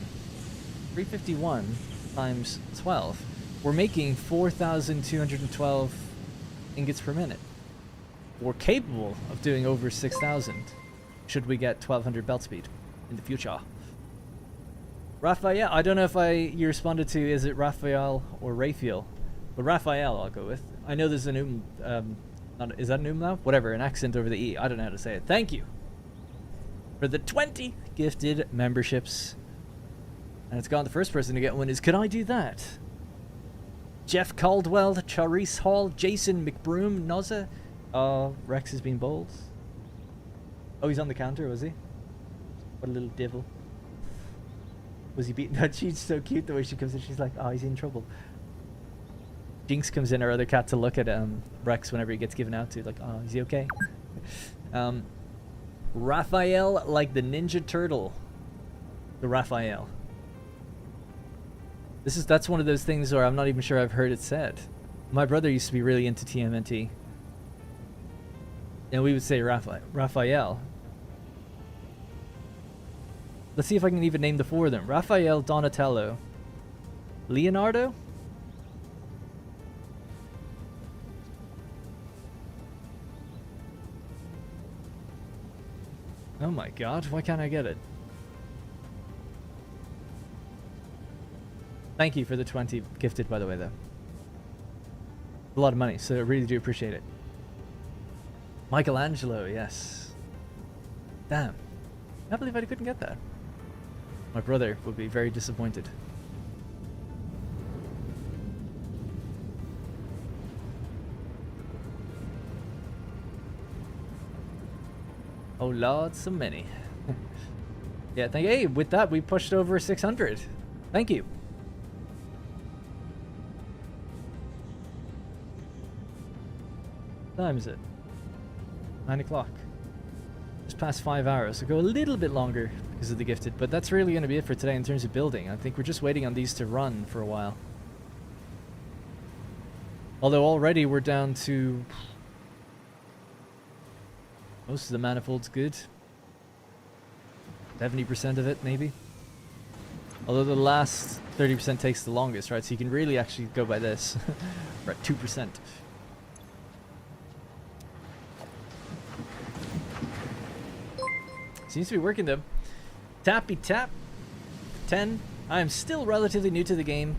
351 times 12. We're making 4,212 ingots per minute. We're capable of doing over 6,000 should we get 1,200 belt speed in the future. Raphael, I don't know if you responded to, is it Raphael or Raphael? But Raphael I'll go with. I know there's an is that an umlaut? Whatever, an accent over the E. I don't know how to say it. Thank you for the 20 gifted memberships. And it's gone. The first person to get one is, could I do that? Jeff Caldwell, Charisse Hall, Jason McBroom, Nozza. Rex has been bold. Oh, he's on the counter, was he? What a little devil. Was he beaten? She's so cute the way she comes in. She's like, oh, he's in trouble. Jinx comes in, our other cat, to look at Rex whenever he gets given out to. Like, oh, is he okay? Raphael, like the Ninja Turtle. The Raphael. That's one of those things where I'm not even sure I've heard it said. My brother used to be really into TMNT. And we would say Raphael. Let's see if I can even name the four of them. Raphael, Donatello, Leonardo? Oh my god, why can't I get it? Thank you for the 20 gifted, by the way, though. A lot of money, so I really do appreciate it. Michelangelo, yes. Damn. I can't believe I couldn't get that. My brother would be very disappointed. Oh lord, so many. Yeah, hey, with that we pushed over 600. Thank you. What time is it? 9 o'clock. Just past 5 hours. So go a little bit longer because of the gifted, but that's really going to be it for today in terms of building. I think we're just waiting on these to run for a while. Although already we're down to... most of the manifold's good. 70% of it, maybe. Although the last 30% takes the longest, right? So you can really actually go by this. We're at 2%. Seems to be working though. Tappy tap. 10. I am still relatively new to the game.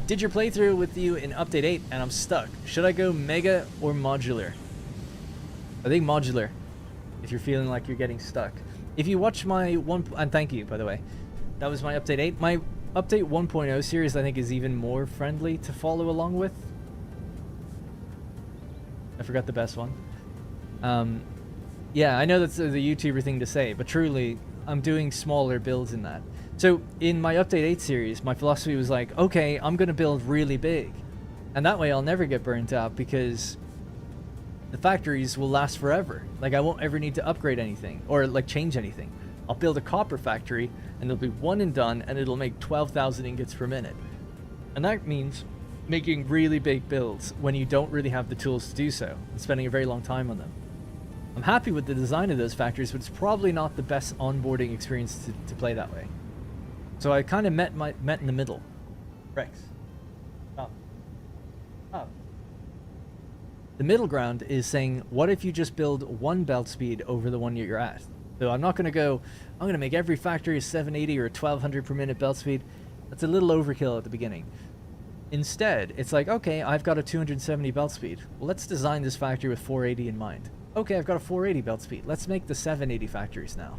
Did your playthrough with you in update 8 and I'm stuck. Should I go mega or modular? I think modular, if you're feeling like you're getting stuck. If you watch my and thank you, by the way. That was my update 8. My update 1.0 series, I think, is even more friendly to follow along with. I forgot the best one. Yeah, I know that's the YouTuber thing to say, but truly, I'm doing smaller builds in that. So, in my update 8 series, my philosophy was like, okay, I'm going to build really big. And that way I'll never get burnt out because the factories will last forever. Like, I won't ever need to upgrade anything or like change anything. I'll build a copper factory and it'll be one and done and it'll make 12,000 ingots per minute. And that means making really big builds when you don't really have the tools to do so and spending a very long time on them. I'm happy with the design of those factories, but it's probably not the best onboarding experience to play that way. So I kind of met in the middle. Rex. Stop. Stop. The middle ground is saying, what if you just build one belt speed over the one you're at? So I'm not going to go, I'm going to make every factory a 780 or 1200 per minute belt speed. That's a little overkill at the beginning. Instead, it's like, okay, I've got a 270 belt speed. Well, let's design this factory with 480 in mind. Okay, I've got a 480 belt speed. Let's make the 780 factories now.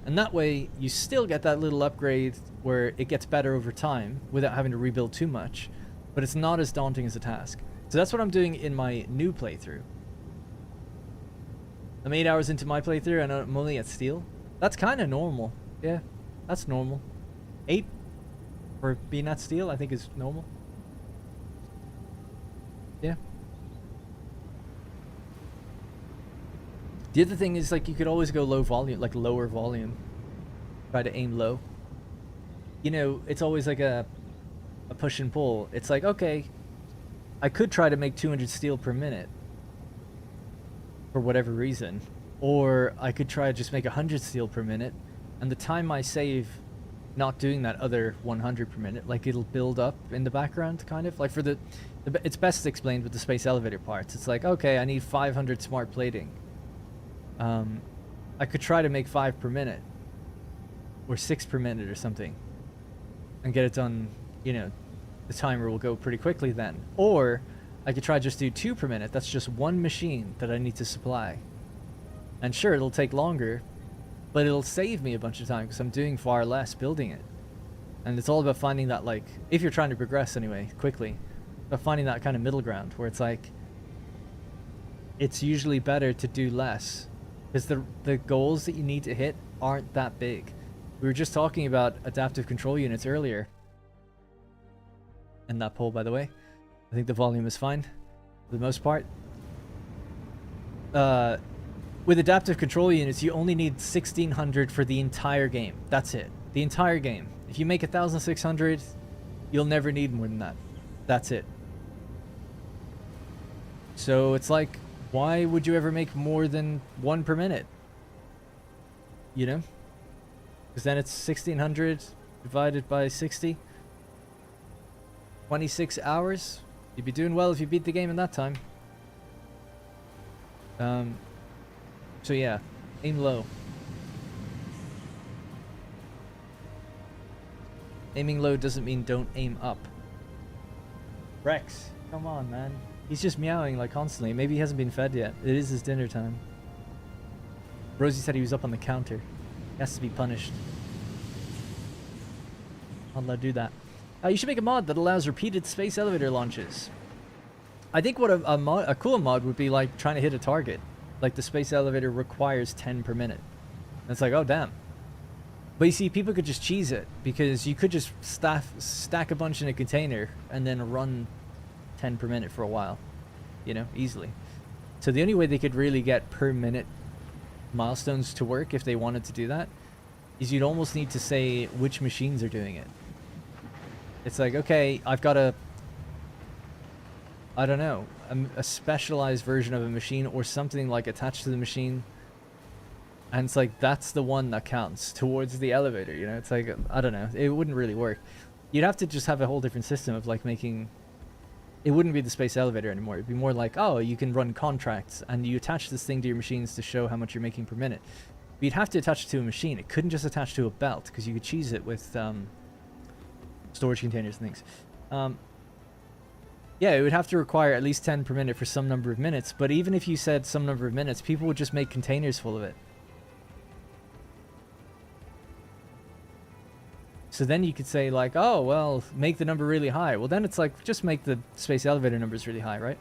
And that way, you still get that little upgrade where it gets better over time without having to rebuild too much, but it's not as daunting as a task. So that's what I'm doing in my new playthrough. I'm 8 hours into my playthrough and I'm only at steel. That's kind of normal. Yeah, that's normal. 8 for being at steel, I think is normal. Yeah. The other thing is, like, you could always go low volume, like lower volume. Try to aim low. You know, it's always like a push and pull. It's like, okay, I could try to make 200 steel per minute for whatever reason, or I could try to just make 100 steel per minute, and the time I save not doing that other 100 per minute. Like, it'll build up in the background, kind of. Like, for it's best explained with the space elevator parts. It's like, okay, I need 500 smart plating. I could try to make 5 per minute. Or 6 per minute or something. And get it done, you know, the timer will go pretty quickly then. Or I could try just do 2 per minute. That's just one machine that I need to supply. And sure, it'll take longer, but it'll save me a bunch of time because I'm doing far less building it. And it's all about finding that, like, if you're trying to progress anyway, quickly, but finding that kind of middle ground where it's like, it's usually better to do less because the goals that you need to hit aren't that big. We were just talking about adaptive control units earlier. And that poll, by the way. I think the volume is fine for the most part. With adaptive control units, you only need 1600 for the entire game. That's it. The entire game. If you make 1600, you'll never need more than that. That's it. So it's like, why would you ever make more than 1 per minute? You know? Because then it's 1600 divided by 60. 26 hours. You'd be doing well if you beat the game in that time. So yeah, aim low. Aiming low doesn't mean don't aim up. Rex, come on, man. He's just meowing like constantly. Maybe he hasn't been fed yet. It is his dinner time. Rosie said he was up on the counter. He has to be punished. I'll let do that. You should make a mod that allows repeated space elevator launches. I think what a cool mod would be like trying to hit a target. Like the space elevator requires 10 per minute. And it's like, oh damn. But you see, people could just cheese it because you could just stack a bunch in a container and then run 10 per minute for a while. You know, easily. So the only way they could really get per minute milestones to work if they wanted to do that is you'd almost need to say which machines are doing it. It's like, okay, I've got I don't know, a specialized version of a machine or something like attached to the machine. And it's like, that's the one that counts towards the elevator, you know? It's like, I don't know, it wouldn't really work. You'd have to just have a whole different system of like making, it wouldn't be the space elevator anymore. It'd be more like, oh, you can run contracts and you attach this thing to your machines to show how much you're making per minute. But you'd have to attach it to a machine. It couldn't just attach to a belt because you could cheese it with storage containers and things. Yeah, it would have to require at least 10 per minute for some number of minutes, but even if you said some number of minutes, people would just make containers full of it. So then you could say like, oh, well, make the number really high. Well, then it's like, just make the space elevator numbers really high, right?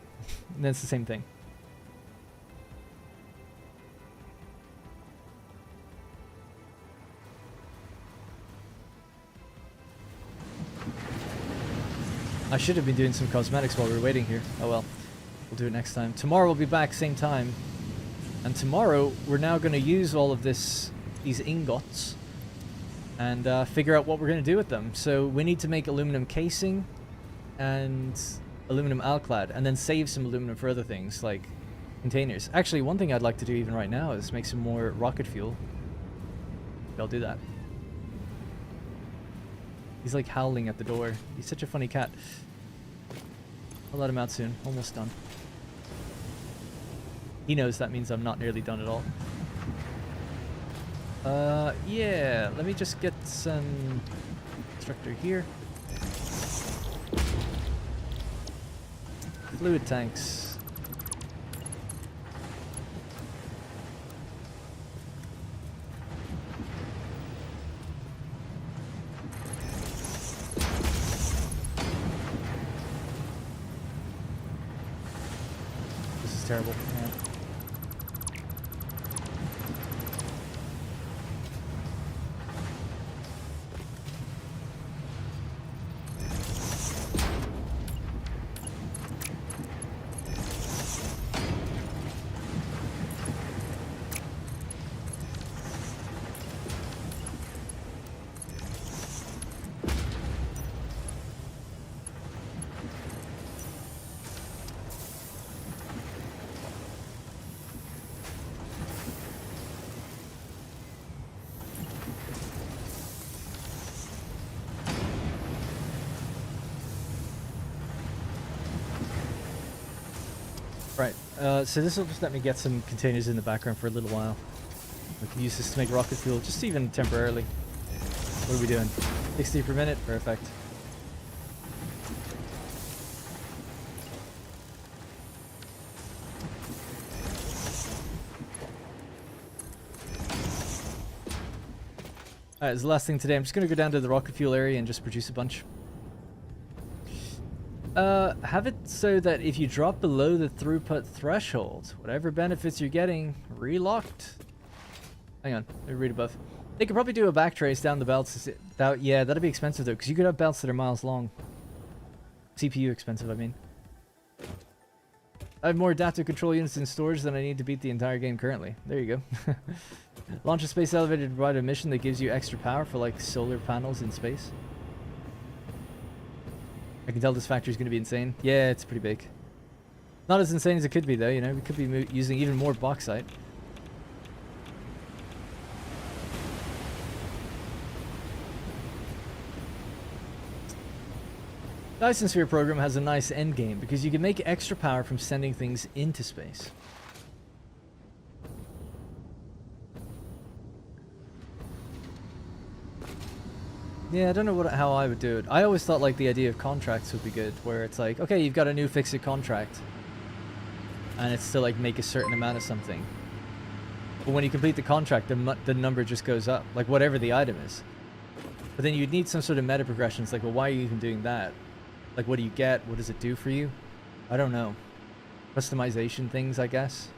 And then it's the same thing. I should have been doing some cosmetics while we were waiting here. Oh well, we'll do it next time. Tomorrow we'll be back same time. And tomorrow we're now going to use all of these ingots and figure out what we're going to do with them. So we need to make aluminum casing and aluminum alclad and then save some aluminum for other things like containers. Actually, one thing I'd like to do even right now is make some more rocket fuel. I'll do that. He's like howling at the door. He's such a funny cat. I'll let him out soon. Almost done. He knows that means I'm not nearly done at all. Yeah. Let me just get some constructor here. Fluid tanks. Terrible. Yeah. So this will just let me get some containers in the background for a little while. We can use this to make rocket fuel, just even temporarily. What are we doing? 60 per minute? Perfect. Alright, this is the last thing today. I'm just going to go down to the rocket fuel area and just produce a bunch. Have it so that if you drop below the throughput threshold, whatever benefits you're getting, relocked. Hang on, let me read above. They could probably do a backtrace down the belts. Yeah, that'd be expensive though, because you could have belts that are miles long. CPU expensive, I mean. I have more adaptive control units in storage than I need to beat the entire game currently. There you go. Launch a space elevator to provide a mission that gives you extra power for like solar panels in space. I can tell this factory is going to be insane. Yeah, it's pretty big. Not as insane as it could be though, you know. We could be using even more bauxite. The Dyson Sphere program has a nice end game because you can make extra power from sending things into space. Yeah, I don't know how I would do it. I always thought like the idea of contracts would be good, where it's like, okay, you've got a new fix-it contract, and it's to like make a certain amount of something. But when you complete the contract, the number just goes up, like whatever the item is. But then you'd need some sort of meta progression. It's like, well, why are you even doing that? Like, what do you get? What does it do for you? I don't know. Customization things, I guess.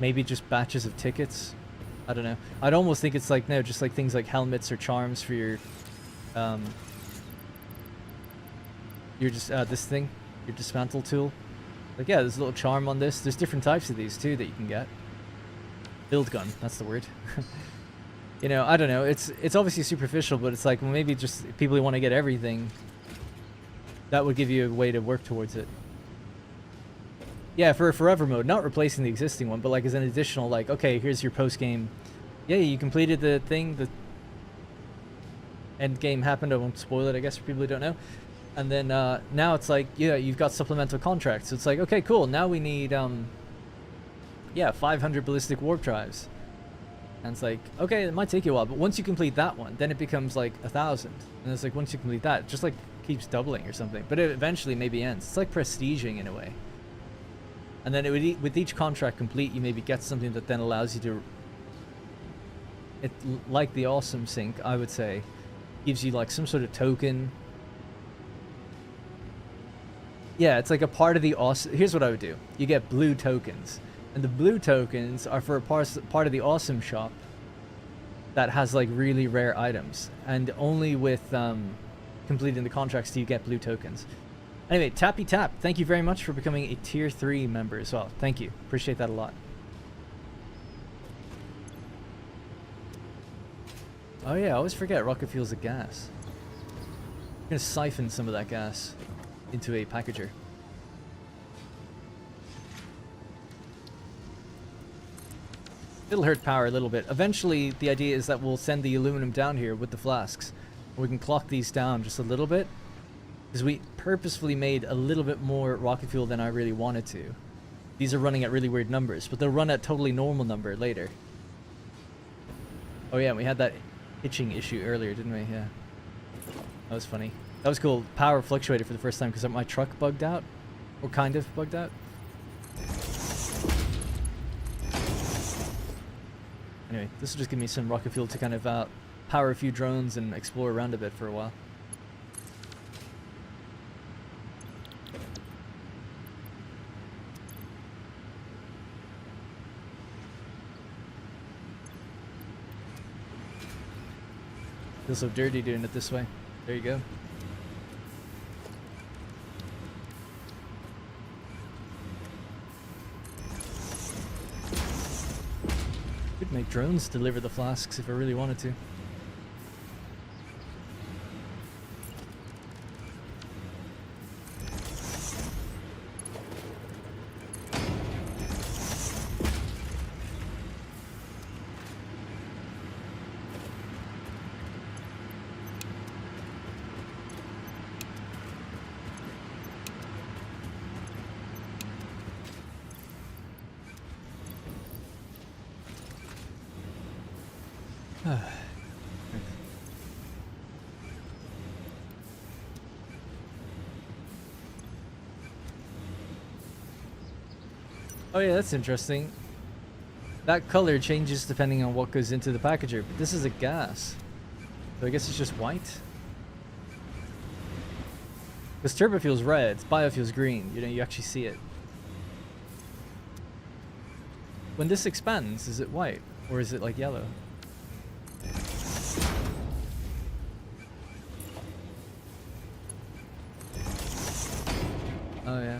Maybe just batches of tickets. I don't know. I'd almost think it's like, no, just like things like helmets or charms for your this thing, your dismantle tool. Like, yeah, there's a little charm on this. There's different types of these too that you can get. Build gun, that's the word. You know, I don't know. It's obviously superficial, but it's like, well, maybe just people who want to get everything, that would give you a way to work towards it. Yeah, for a forever mode, not replacing the existing one, but like as an additional, like, okay, here's your post game. Yeah, you completed the thing. The end game happened. I won't spoil it, I guess, for people who don't know. And then now it's like, yeah, you've got supplemental contracts. So it's like, okay, cool. Now we need, yeah, 500 ballistic warp drives. And it's like, okay, it might take you a while, but once you complete that one, then it becomes like 1,000. And it's like, once you complete that, it just like keeps doubling or something. But it eventually maybe ends. It's like prestiging in a way. And then it would with each contract complete, you maybe get something that then allows you to, like the awesome sync, I would say, gives you like some sort of token. Yeah, it's like a part of the awesome. Here's what I would do: you get blue tokens, and the blue tokens are for a part of the awesome shop that has like really rare items, and only with completing the contracts do you get blue tokens. Anyway, Tappy Tap, thank you very much for becoming a tier 3 member as well. Thank you. Appreciate that a lot. Oh yeah, I always forget Rocketfuel's a gas. I'm going to siphon some of that gas into a packager. It'll hurt power a little bit. Eventually, the idea is that we'll send the aluminum down here with the flasks. We can clock these down just a little bit. Because we purposefully made a little bit more rocket fuel than I really wanted to. These are running at really weird numbers, but they'll run at totally normal number later. Oh yeah, we had that itching issue earlier, didn't we? Yeah. That was funny. That was cool. Power fluctuated for the first time because my truck bugged out. Or kind of bugged out. Anyway, this will just give me some rocket fuel to kind of power a few drones and explore around a bit for a while. Feels so dirty doing it this way. There you go. Could make drones deliver the flasks if I really wanted to. Oh yeah, that's interesting. That color changes depending on what goes into the packager, but this is a gas. So I guess it's just white. Because turbofuel's red, biofuel's green. You know, you actually see it. When this expands, is it white? Or is it like yellow? Oh yeah.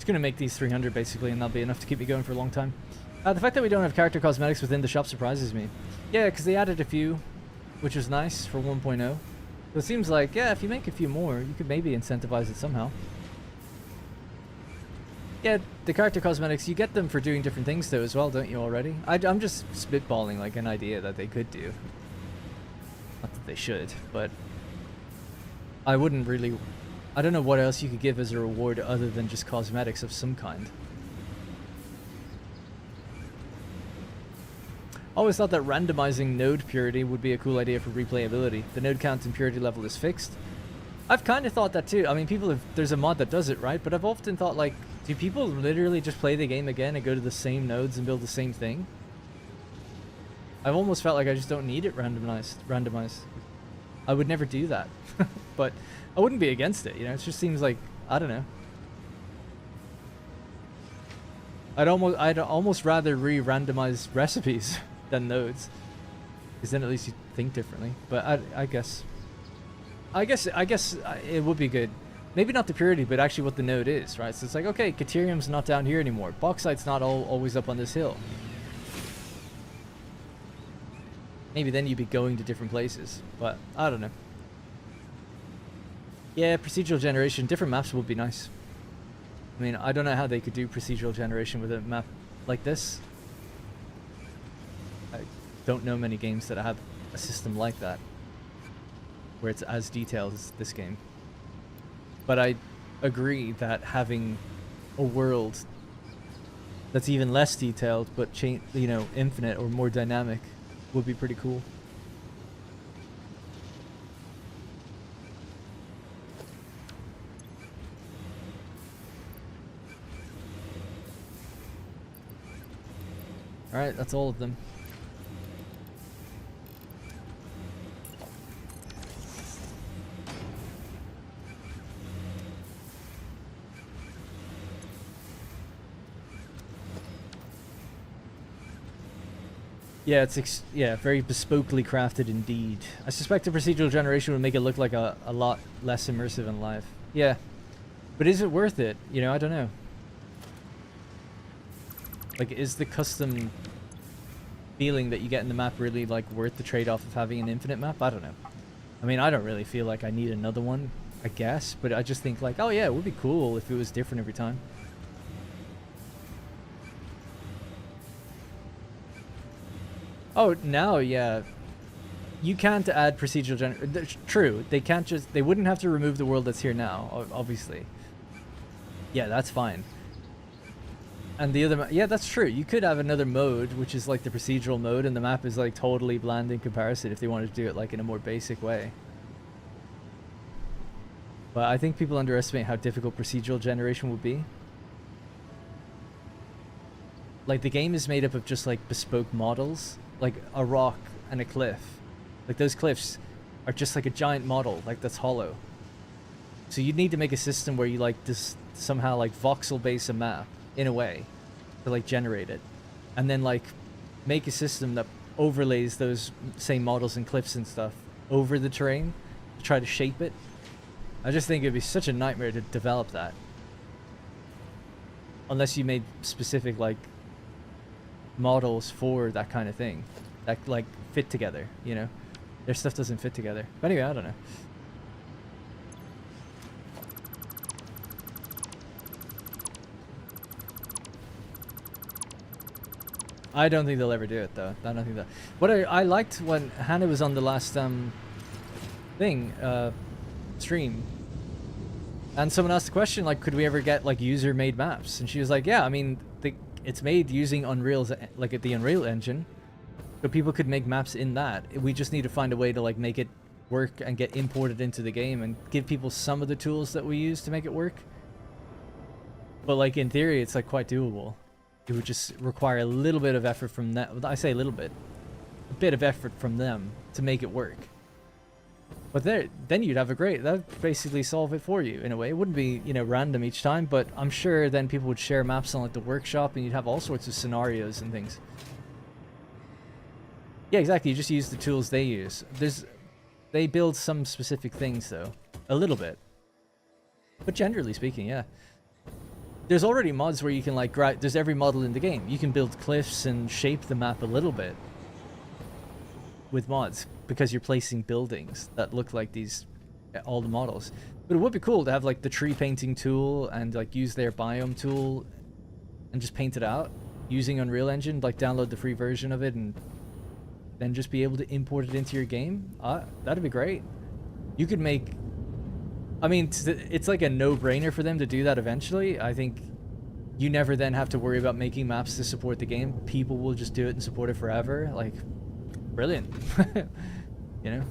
Gonna make these 300 basically, and that'll be enough to keep me going for a long time. The fact that we don't have character cosmetics within the shop surprises me. Yeah, because they added a few, which was nice for 1.0. So it seems like, yeah, if you make a few more, you could maybe incentivize it somehow. Yeah, the character cosmetics, you get them for doing different things though as well, don't you already? I'm just spitballing like an idea that they could do. Not that they should, but I wouldn't really... I don't know what else you could give as a reward other than just cosmetics of some kind. Always thought that randomizing node purity would be a cool idea for replayability. The node count and purity level is fixed. I've kind of thought that too. I mean, people have... There's a mod that does it, right? But I've often thought, like, do people literally just play the game again and go to the same nodes and build the same thing? I've almost felt like I just don't need it randomized. I would never do that. But I wouldn't be against it, you know? It just seems like, I don't know. I'd almost rather re-randomize recipes than nodes. Because then at least you think differently. But I guess it would be good. Maybe not the purity, but actually what the node is, right? So it's like, okay, Caterium's not down here anymore. Bauxite's not always up on this hill. Maybe then you'd be going to different places. But, I don't know. Yeah, procedural generation. Different maps would be nice. I mean, I don't know how they could do procedural generation with a map like this. I don't know many games that have a system like that, where it's as detailed as this game. But I agree that having a world that's even less detailed, but you know, infinite or more dynamic, would be pretty cool. Alright, that's all of them. Yeah, it's very bespokely crafted indeed. I suspect the procedural generation would make it look like a lot less immersive and live. Yeah. But is it worth it? You know, I don't know. Like, is the custom feeling that you get in the map really, like, worth the trade-off of having an infinite map? I don't know. I mean, I don't really feel like I need another one, I guess. But I just think, like, oh yeah, it would be cool if it was different every time. Oh, now, yeah. You can't add procedural generation. True, they can't just... They wouldn't have to remove the world that's here now, obviously. Yeah, that's fine. And the other... Yeah, that's true. You could have another mode, which is like the procedural mode, and the map is like totally bland in comparison if they wanted to do it like in a more basic way. But I think people underestimate how difficult procedural generation would be. Like, the game is made up of just like bespoke models. Like a rock and a cliff. Like, those cliffs are just like a giant model, like that's hollow. So you'd need to make a system where you like just somehow like voxel base a map in a way to like generate it, and then like make a system that overlays those same models and cliffs and stuff over the terrain to try to shape it. I just think it'd be such a nightmare to develop that, unless you made specific like models for that kind of thing that like fit together, you know. Their stuff doesn't fit together. But anyway, I don't know. I don't think they'll ever do it though. I don't think that. What I liked when Hannah was on the last thing, stream. And someone asked the question, like, could we ever get like user-made maps? And she was like, yeah, I mean, it's made using Unreal's, like the Unreal engine, so people could make maps in that. We just need to find a way to like make it work and get imported into the game and give people some of the tools that we use to make it work. But like in theory, it's like quite doable. It would just require a little bit of effort from that. I say a little bit, a bit of effort from them to make it work. But then you'd have that'd basically solve it for you in a way. It wouldn't be, you know, random each time, but I'm sure then people would share maps on like the workshop and you'd have all sorts of scenarios and things. Yeah, exactly. You just use the tools they use. They build some specific things though, a little bit. But generally speaking, yeah. There's already mods where you can like there's every model in the game. You can build cliffs and shape the map a little bit with mods because you're placing buildings that look like all the models. But it would be cool to have like the tree painting tool and like use their biome tool and just paint it out using Unreal Engine, like download the free version of it and then just be able to import it into your game. That'd be great. You could make, I mean, it's like a no-brainer for them to do that eventually. I think you never then have to worry about making maps to support the game. People will just do it and support it forever. Like, brilliant. You know?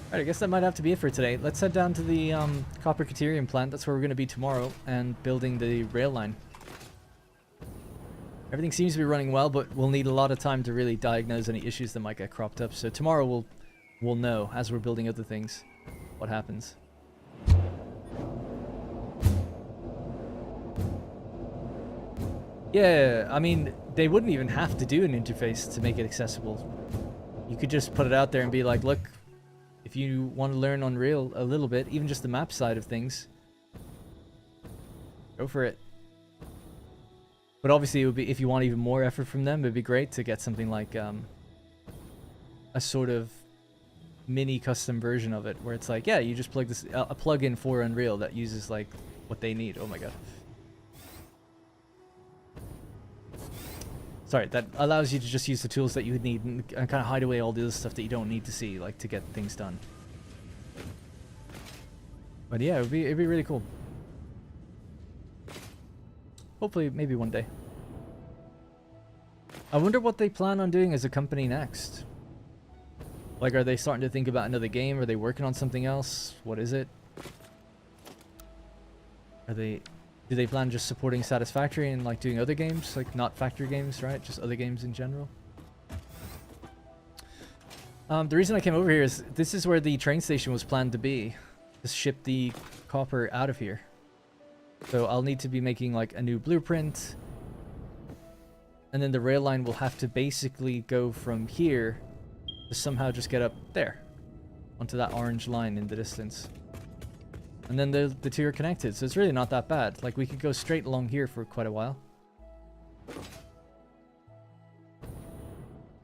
Alright, I guess that might have to be it for today. Let's head down to the copper caterium plant. That's where we're going to be tomorrow, and building the rail line. Everything seems to be running well, but we'll need a lot of time to really diagnose any issues that might get cropped up. So tomorrow we'll know, as we're building other things, what happens. Yeah, I mean, they wouldn't even have to do an interface to make it accessible. You could just put it out there and be like, look, if you want to learn Unreal a little bit, even just the map side of things, go for it. But obviously, it would be, if you want even more effort from them, it'd be great to get something like a sort of mini custom version of it, where it's like, yeah, you just plug this a plugin for Unreal that uses like what they need. Oh my god. Sorry, that allows you to just use the tools that you would need and kind of hide away all the other stuff that you don't need to see, like to get things done. But yeah, it'd be really cool. Hopefully, maybe one day. I wonder what they plan on doing as a company next. Like, are they starting to think about another game? Are they working on something else? What is it? Do they plan just supporting Satisfactory and like doing other games, like not factory games, right? Just other games in general. The reason I came over here is this is where the train station was planned to be. To ship the copper out of here. So I'll need to be making like a new blueprint. And then the rail line will have to basically go from here to somehow just get up there. Onto that orange line in the distance. And then the two are connected, so it's really not that bad. Like, we could go straight along here for quite a while.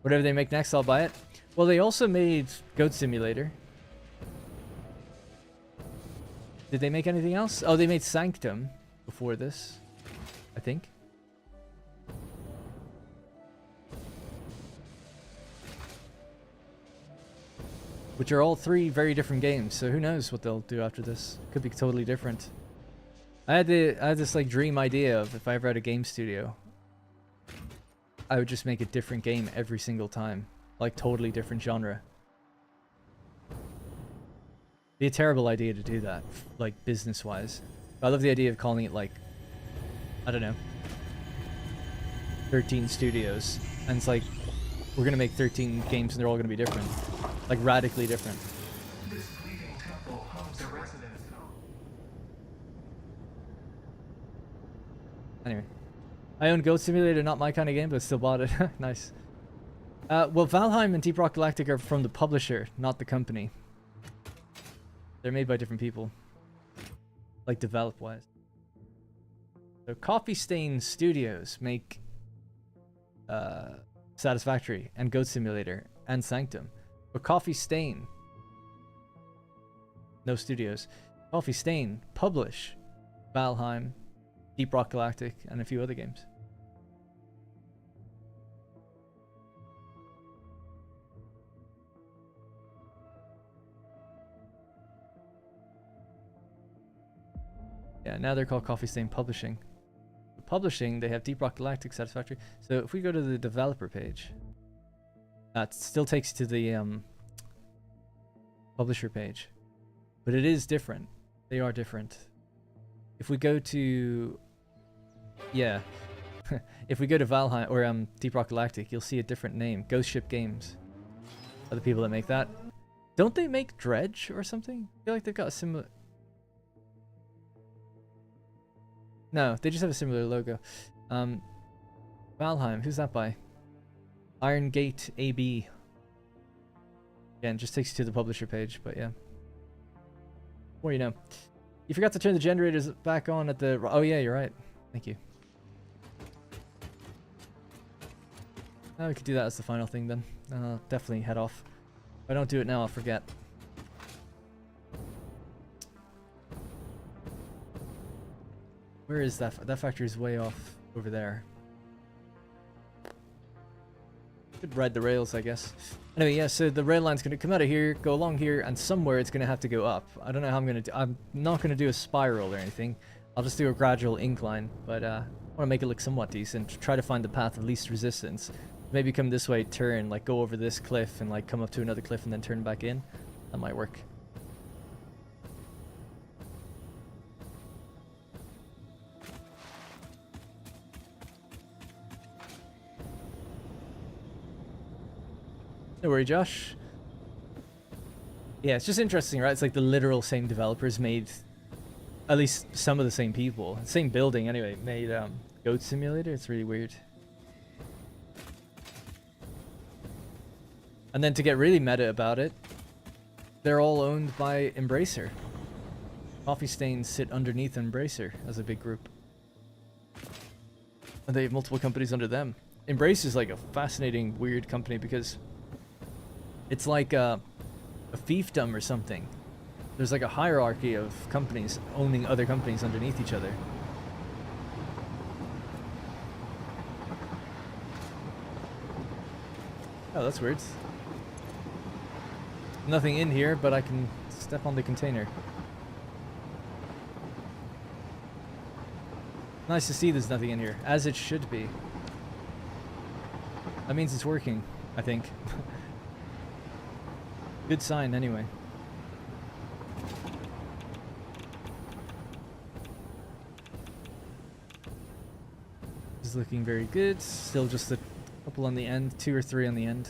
Whatever they make next, I'll buy it. Well, they also made Goat Simulator. Did they make anything else? Oh, they made Sanctum before this, I think. Which are all three very different games, so who knows what they'll do after this. Could be totally different. I had this like dream idea of if I ever had a game studio, I would just make a different game every single time. Like totally different genre. Be a terrible idea to do that, like business-wise. I love the idea of calling it like, I don't know, 13 studios. And it's like, we're gonna make 13 games and they're all gonna be different. Like radically different. This fleeting temple homes a resident. Anyway. I own Goat Simulator, not my kind of game, but still bought it. Nice. Well, Valheim and Deep Rock Galactic are from the publisher, not the company. They're made by different people. Like develop-wise. So Coffee Stain Studios make Satisfactory and Goat Simulator and Sanctum. But Coffee Stain, no studios. Coffee Stain publish Valheim, Deep Rock Galactic, and a few other games. Yeah, now they're called Coffee Stain Publishing. Publishing, they have Deep Rock Galactic, Satisfactory. So if we go to the developer page, that still takes you to the publisher page, but it is different. They are different. If we go to, yeah, if we go to Valheim or Deep Rock Galactic, you'll see a different name. Ghost Ship Games are the people that make that. Don't they make Dredge or something? I feel like they've got a similar. No, they just have a similar logo. Valheim, who's that by? Iron Gate AB. Again, just takes you to the publisher page, but yeah. Or you know. You forgot to turn the generators back on at the... Oh yeah, you're right. Thank you. Now we could do that as the final thing then. I'll definitely head off. If I don't do it now, I'll forget. Where is that? That factory is way off over there. Could ride the rails, I guess. Anyway, yeah, so the rail line's going to come out of here, go along here, and somewhere it's going to have to go up. I don't know how I'm going to do... I'm not going to do a spiral or anything. I'll just do a gradual incline, but I want to make it look somewhat decent. Try to find the path of least resistance. Maybe come this way, turn, like go over this cliff, and like come up to another cliff and then turn back in. That might work. No worry, Josh. Yeah, it's just interesting, right? It's like the literal same developers made, at least some of the same people, same building anyway, made Goat Simulator. It's really weird. And then to get really meta about it, they're all owned by Embracer. Coffee Stains sit underneath Embracer as a big group. And they have multiple companies under them. Embracer is like a fascinating, weird company because it's like a fiefdom or something. There's like a hierarchy of companies owning other companies underneath each other. Oh, that's weird. Nothing in here, but I can step on the container. Nice to see there's nothing in here, as it should be. That means it's working, I think. Good sign, anyway. This is looking very good. Still just a couple on the end, 2 or 3 on the end.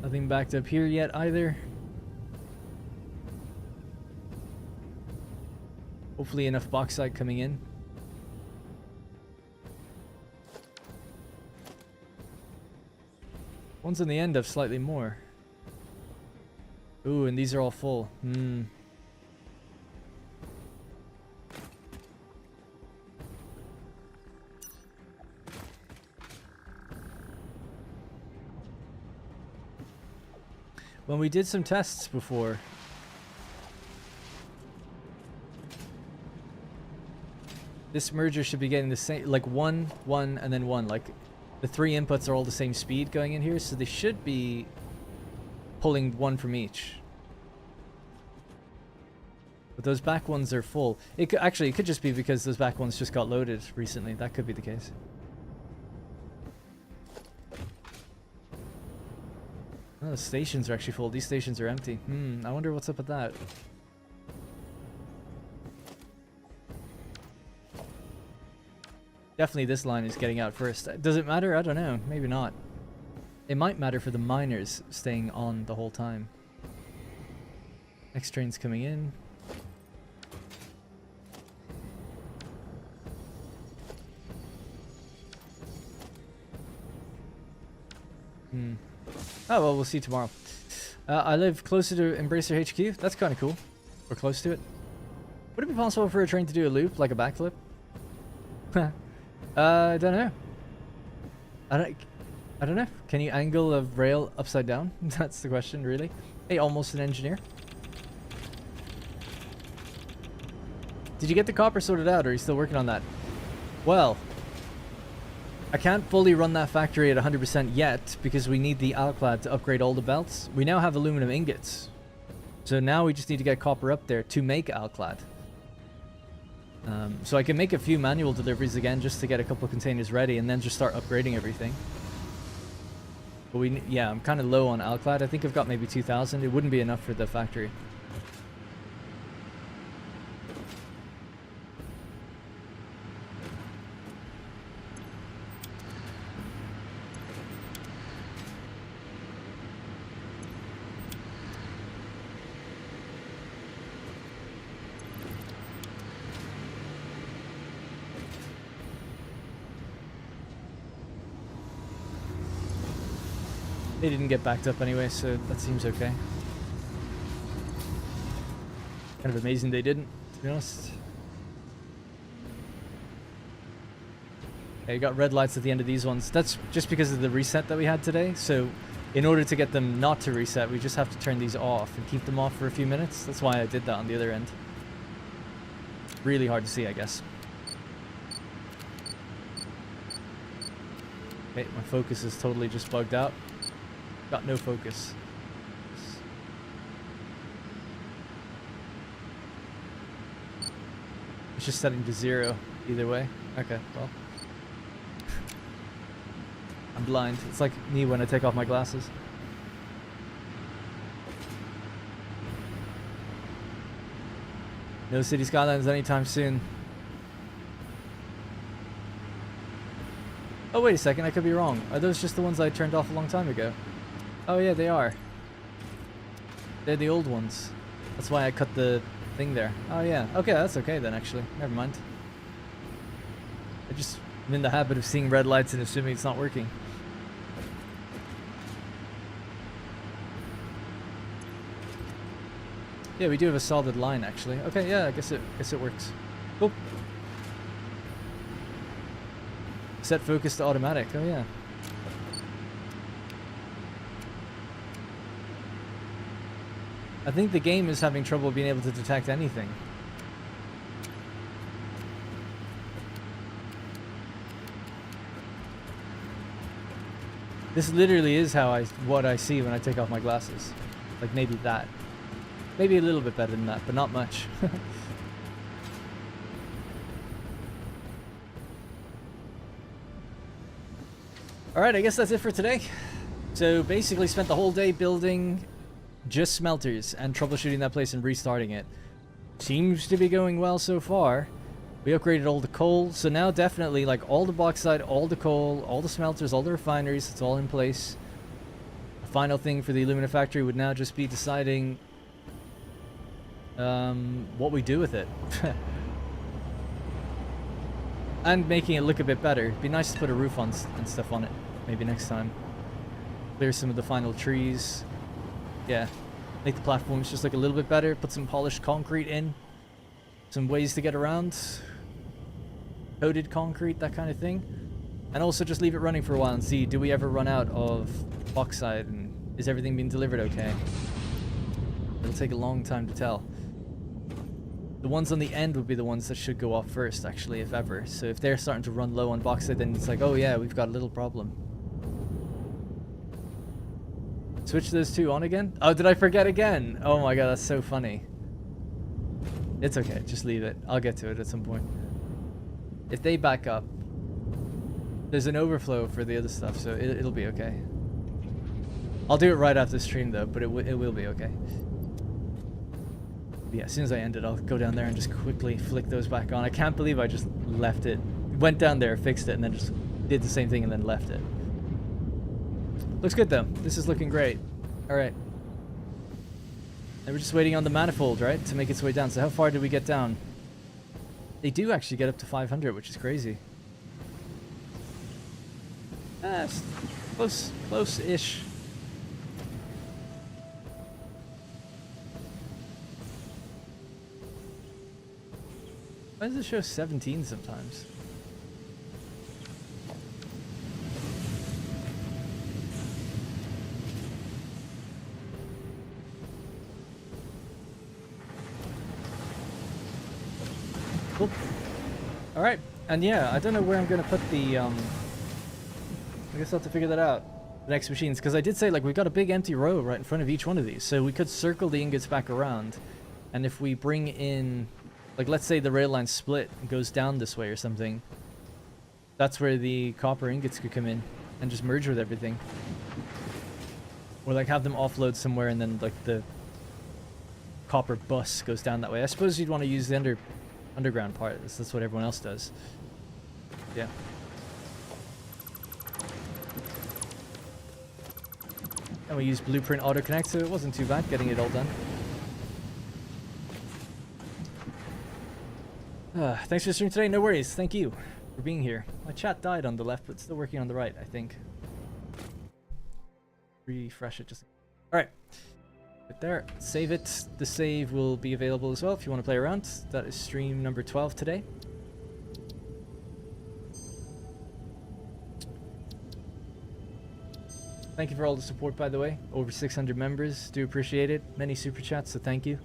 Nothing backed up here yet either. Hopefully enough bauxite coming in. Ones on the end have slightly more. Ooh, and these are all full. When we did some tests before, this merger should be getting the same, like 1, 1, and then 1. Like the 3 inputs are all the same speed going in here, so they should be pulling 1 from each. But those back ones are full. It could, actually, it could just be because those back ones just got loaded recently. That could be the case. Oh, the stations are actually full. These stations are empty. I wonder what's up with that. Definitely this line is getting out first. Does it matter? I don't know. Maybe not. It might matter for the miners staying on the whole time. Next train's coming in. Oh, well, we'll see tomorrow. I live closer to Embracer HQ. That's kind of cool. We're close to it. Would it be possible for a train to do a loop, like a backflip? I don't know. I don't know. Can you angle a rail upside down? That's the question, really. Hey, almost an engineer. Did you get the copper sorted out, or are you still working on that? Well, I can't fully run that factory at 100% yet because we need the alclad to upgrade all the belts. We now have aluminum ingots. So now we just need to get copper up there to make alclad. So I can make a few manual deliveries again just to get a couple of containers ready and then just start upgrading everything. But yeah, I'm kind of low on alclad. I think I've got maybe 2,000. It wouldn't be enough for the factory. They didn't get backed up anyway, so that seems okay. Kind of amazing they didn't, to be honest. Okay, you got red lights at the end of these ones. That's just because of the reset that we had today. So in order to get them not to reset, we just have to turn these off and keep them off for a few minutes. That's why I did that on the other end. Really hard to see, I guess. Okay, my focus is totally just bugged out. Got no focus. It's just setting to 0 either way. Okay, well. I'm blind. It's like me when I take off my glasses. No city skylines anytime soon. Oh, wait a second. I could be wrong. Are those just the ones I turned off a long time ago? Oh yeah, they are. They're the old ones. That's why I cut the thing there. Oh yeah. Okay, that's okay then actually. Never mind. I just am in the habit of seeing red lights and assuming it's not working. Yeah, we do have a solid line actually. Okay, yeah, I guess it works. Cool. Set focus to automatic. Oh yeah. I think the game is having trouble being able to detect anything. This literally is what I see when I take off my glasses. Like maybe that. Maybe a little bit better than that, but not much. Alright, I guess that's it for today. So basically spent the whole day building just smelters and troubleshooting that place and restarting it. Seems to be going well so far. We upgraded all the coal, so now definitely like all the bauxite, all the coal, all the smelters, all the refineries, it's all in place. The final thing for the alumina factory would now just be deciding what we do with it. And making it look a bit better. It'd be nice to put a roof on and stuff on it, maybe next time. Clear some of the final trees. Yeah, make the platforms just look a little bit better, put some polished concrete in, some ways to get around, coated concrete, that kind of thing, and also just leave it running for a while and see, do we ever run out of bauxite and is everything being delivered okay? It'll take a long time to tell. The ones on the end would be the ones that should go off first, actually, if ever. So if they're starting to run low on bauxite, then it's like, oh yeah, we've got a little problem. Switch those two on again? Oh, did I forget again? Oh my god, that's so funny. It's okay, just leave it. I'll get to it at some point. If they back up, there's an overflow for the other stuff, so it'll be okay. I'll do it right after the stream though, but it will be okay. But yeah, as soon as I end it, I'll go down there and just quickly flick those back on. I can't believe I just left it. Went down there, fixed it, and then just did the same thing and then left it. Looks good though. This is looking great. Alright. And we're just waiting on the manifold, right? To make its way down. So how far did we get down? They do actually get up to 500, which is crazy. Ah, close-ish. Why does it show 17 sometimes? Cool. Alright, and yeah, I don't know where I'm gonna put the, I guess I'll have to figure that out. The next machines, because I did say, like, we've got a big empty row right in front of each one of these, so we could circle the ingots back around, and if we bring in, like, let's say the rail line split and goes down this way or something, that's where the copper ingots could come in and just merge with everything. Or, like, have them offload somewhere and then, like, the copper bus goes down that way. I suppose you'd want to use the underground part. That's what everyone else does. Yeah. And we used Blueprint Auto Connect, so it wasn't too bad getting it all done. Thanks for the stream today. No worries. Thank you for being here. My chat died on the left, but still working on the right, I think. Refresh it just... Alright. Right there. Save it. The save will be available as well if you want to play around. That is stream number 12 today. Thank you for all the support, by the way. Over 600 members. Do appreciate it. Many super chats, so thank you.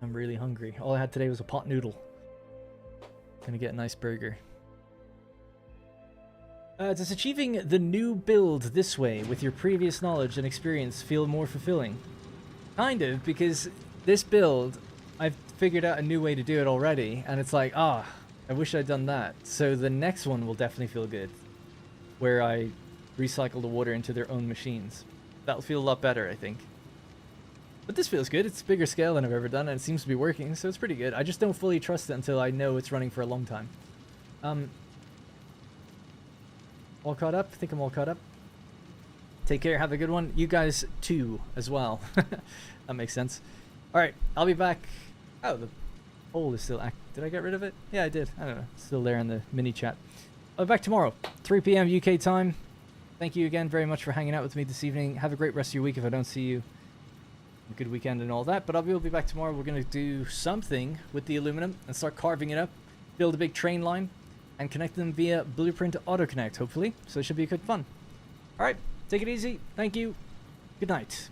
I'm really hungry. All I had today was a pot noodle. Gonna get a nice burger. Does achieving the new build this way with your previous knowledge and experience feel more fulfilling? Kind of, because this build, I've figured out a new way to do it already, and it's like, I wish I'd done that. So the next one will definitely feel good, where I recycle the water into their own machines. That'll feel a lot better, I think. But this feels good. It's a bigger scale than I've ever done, and it seems to be working, so it's pretty good. I just don't fully trust it until I know it's running for a long time. All caught up? I think I'm all caught up. Take care. Have a good one. You guys, too, as well. That makes sense. Alright, I'll be back. Oh, the poll is still active. Did I get rid of it? Yeah, I did. I don't know. It's still there in the mini chat. I'll be back tomorrow, 3 p.m. UK time. Thank you again very much for hanging out with me this evening. Have a great rest of your week if I don't see you. A good weekend and all that. But we'll be back tomorrow. We're going to do something with the aluminum and start carving it up. Build a big train line and connect them via Blueprint Auto Connect, hopefully. So it should be good fun. Alright, take it easy. Thank you. Good night.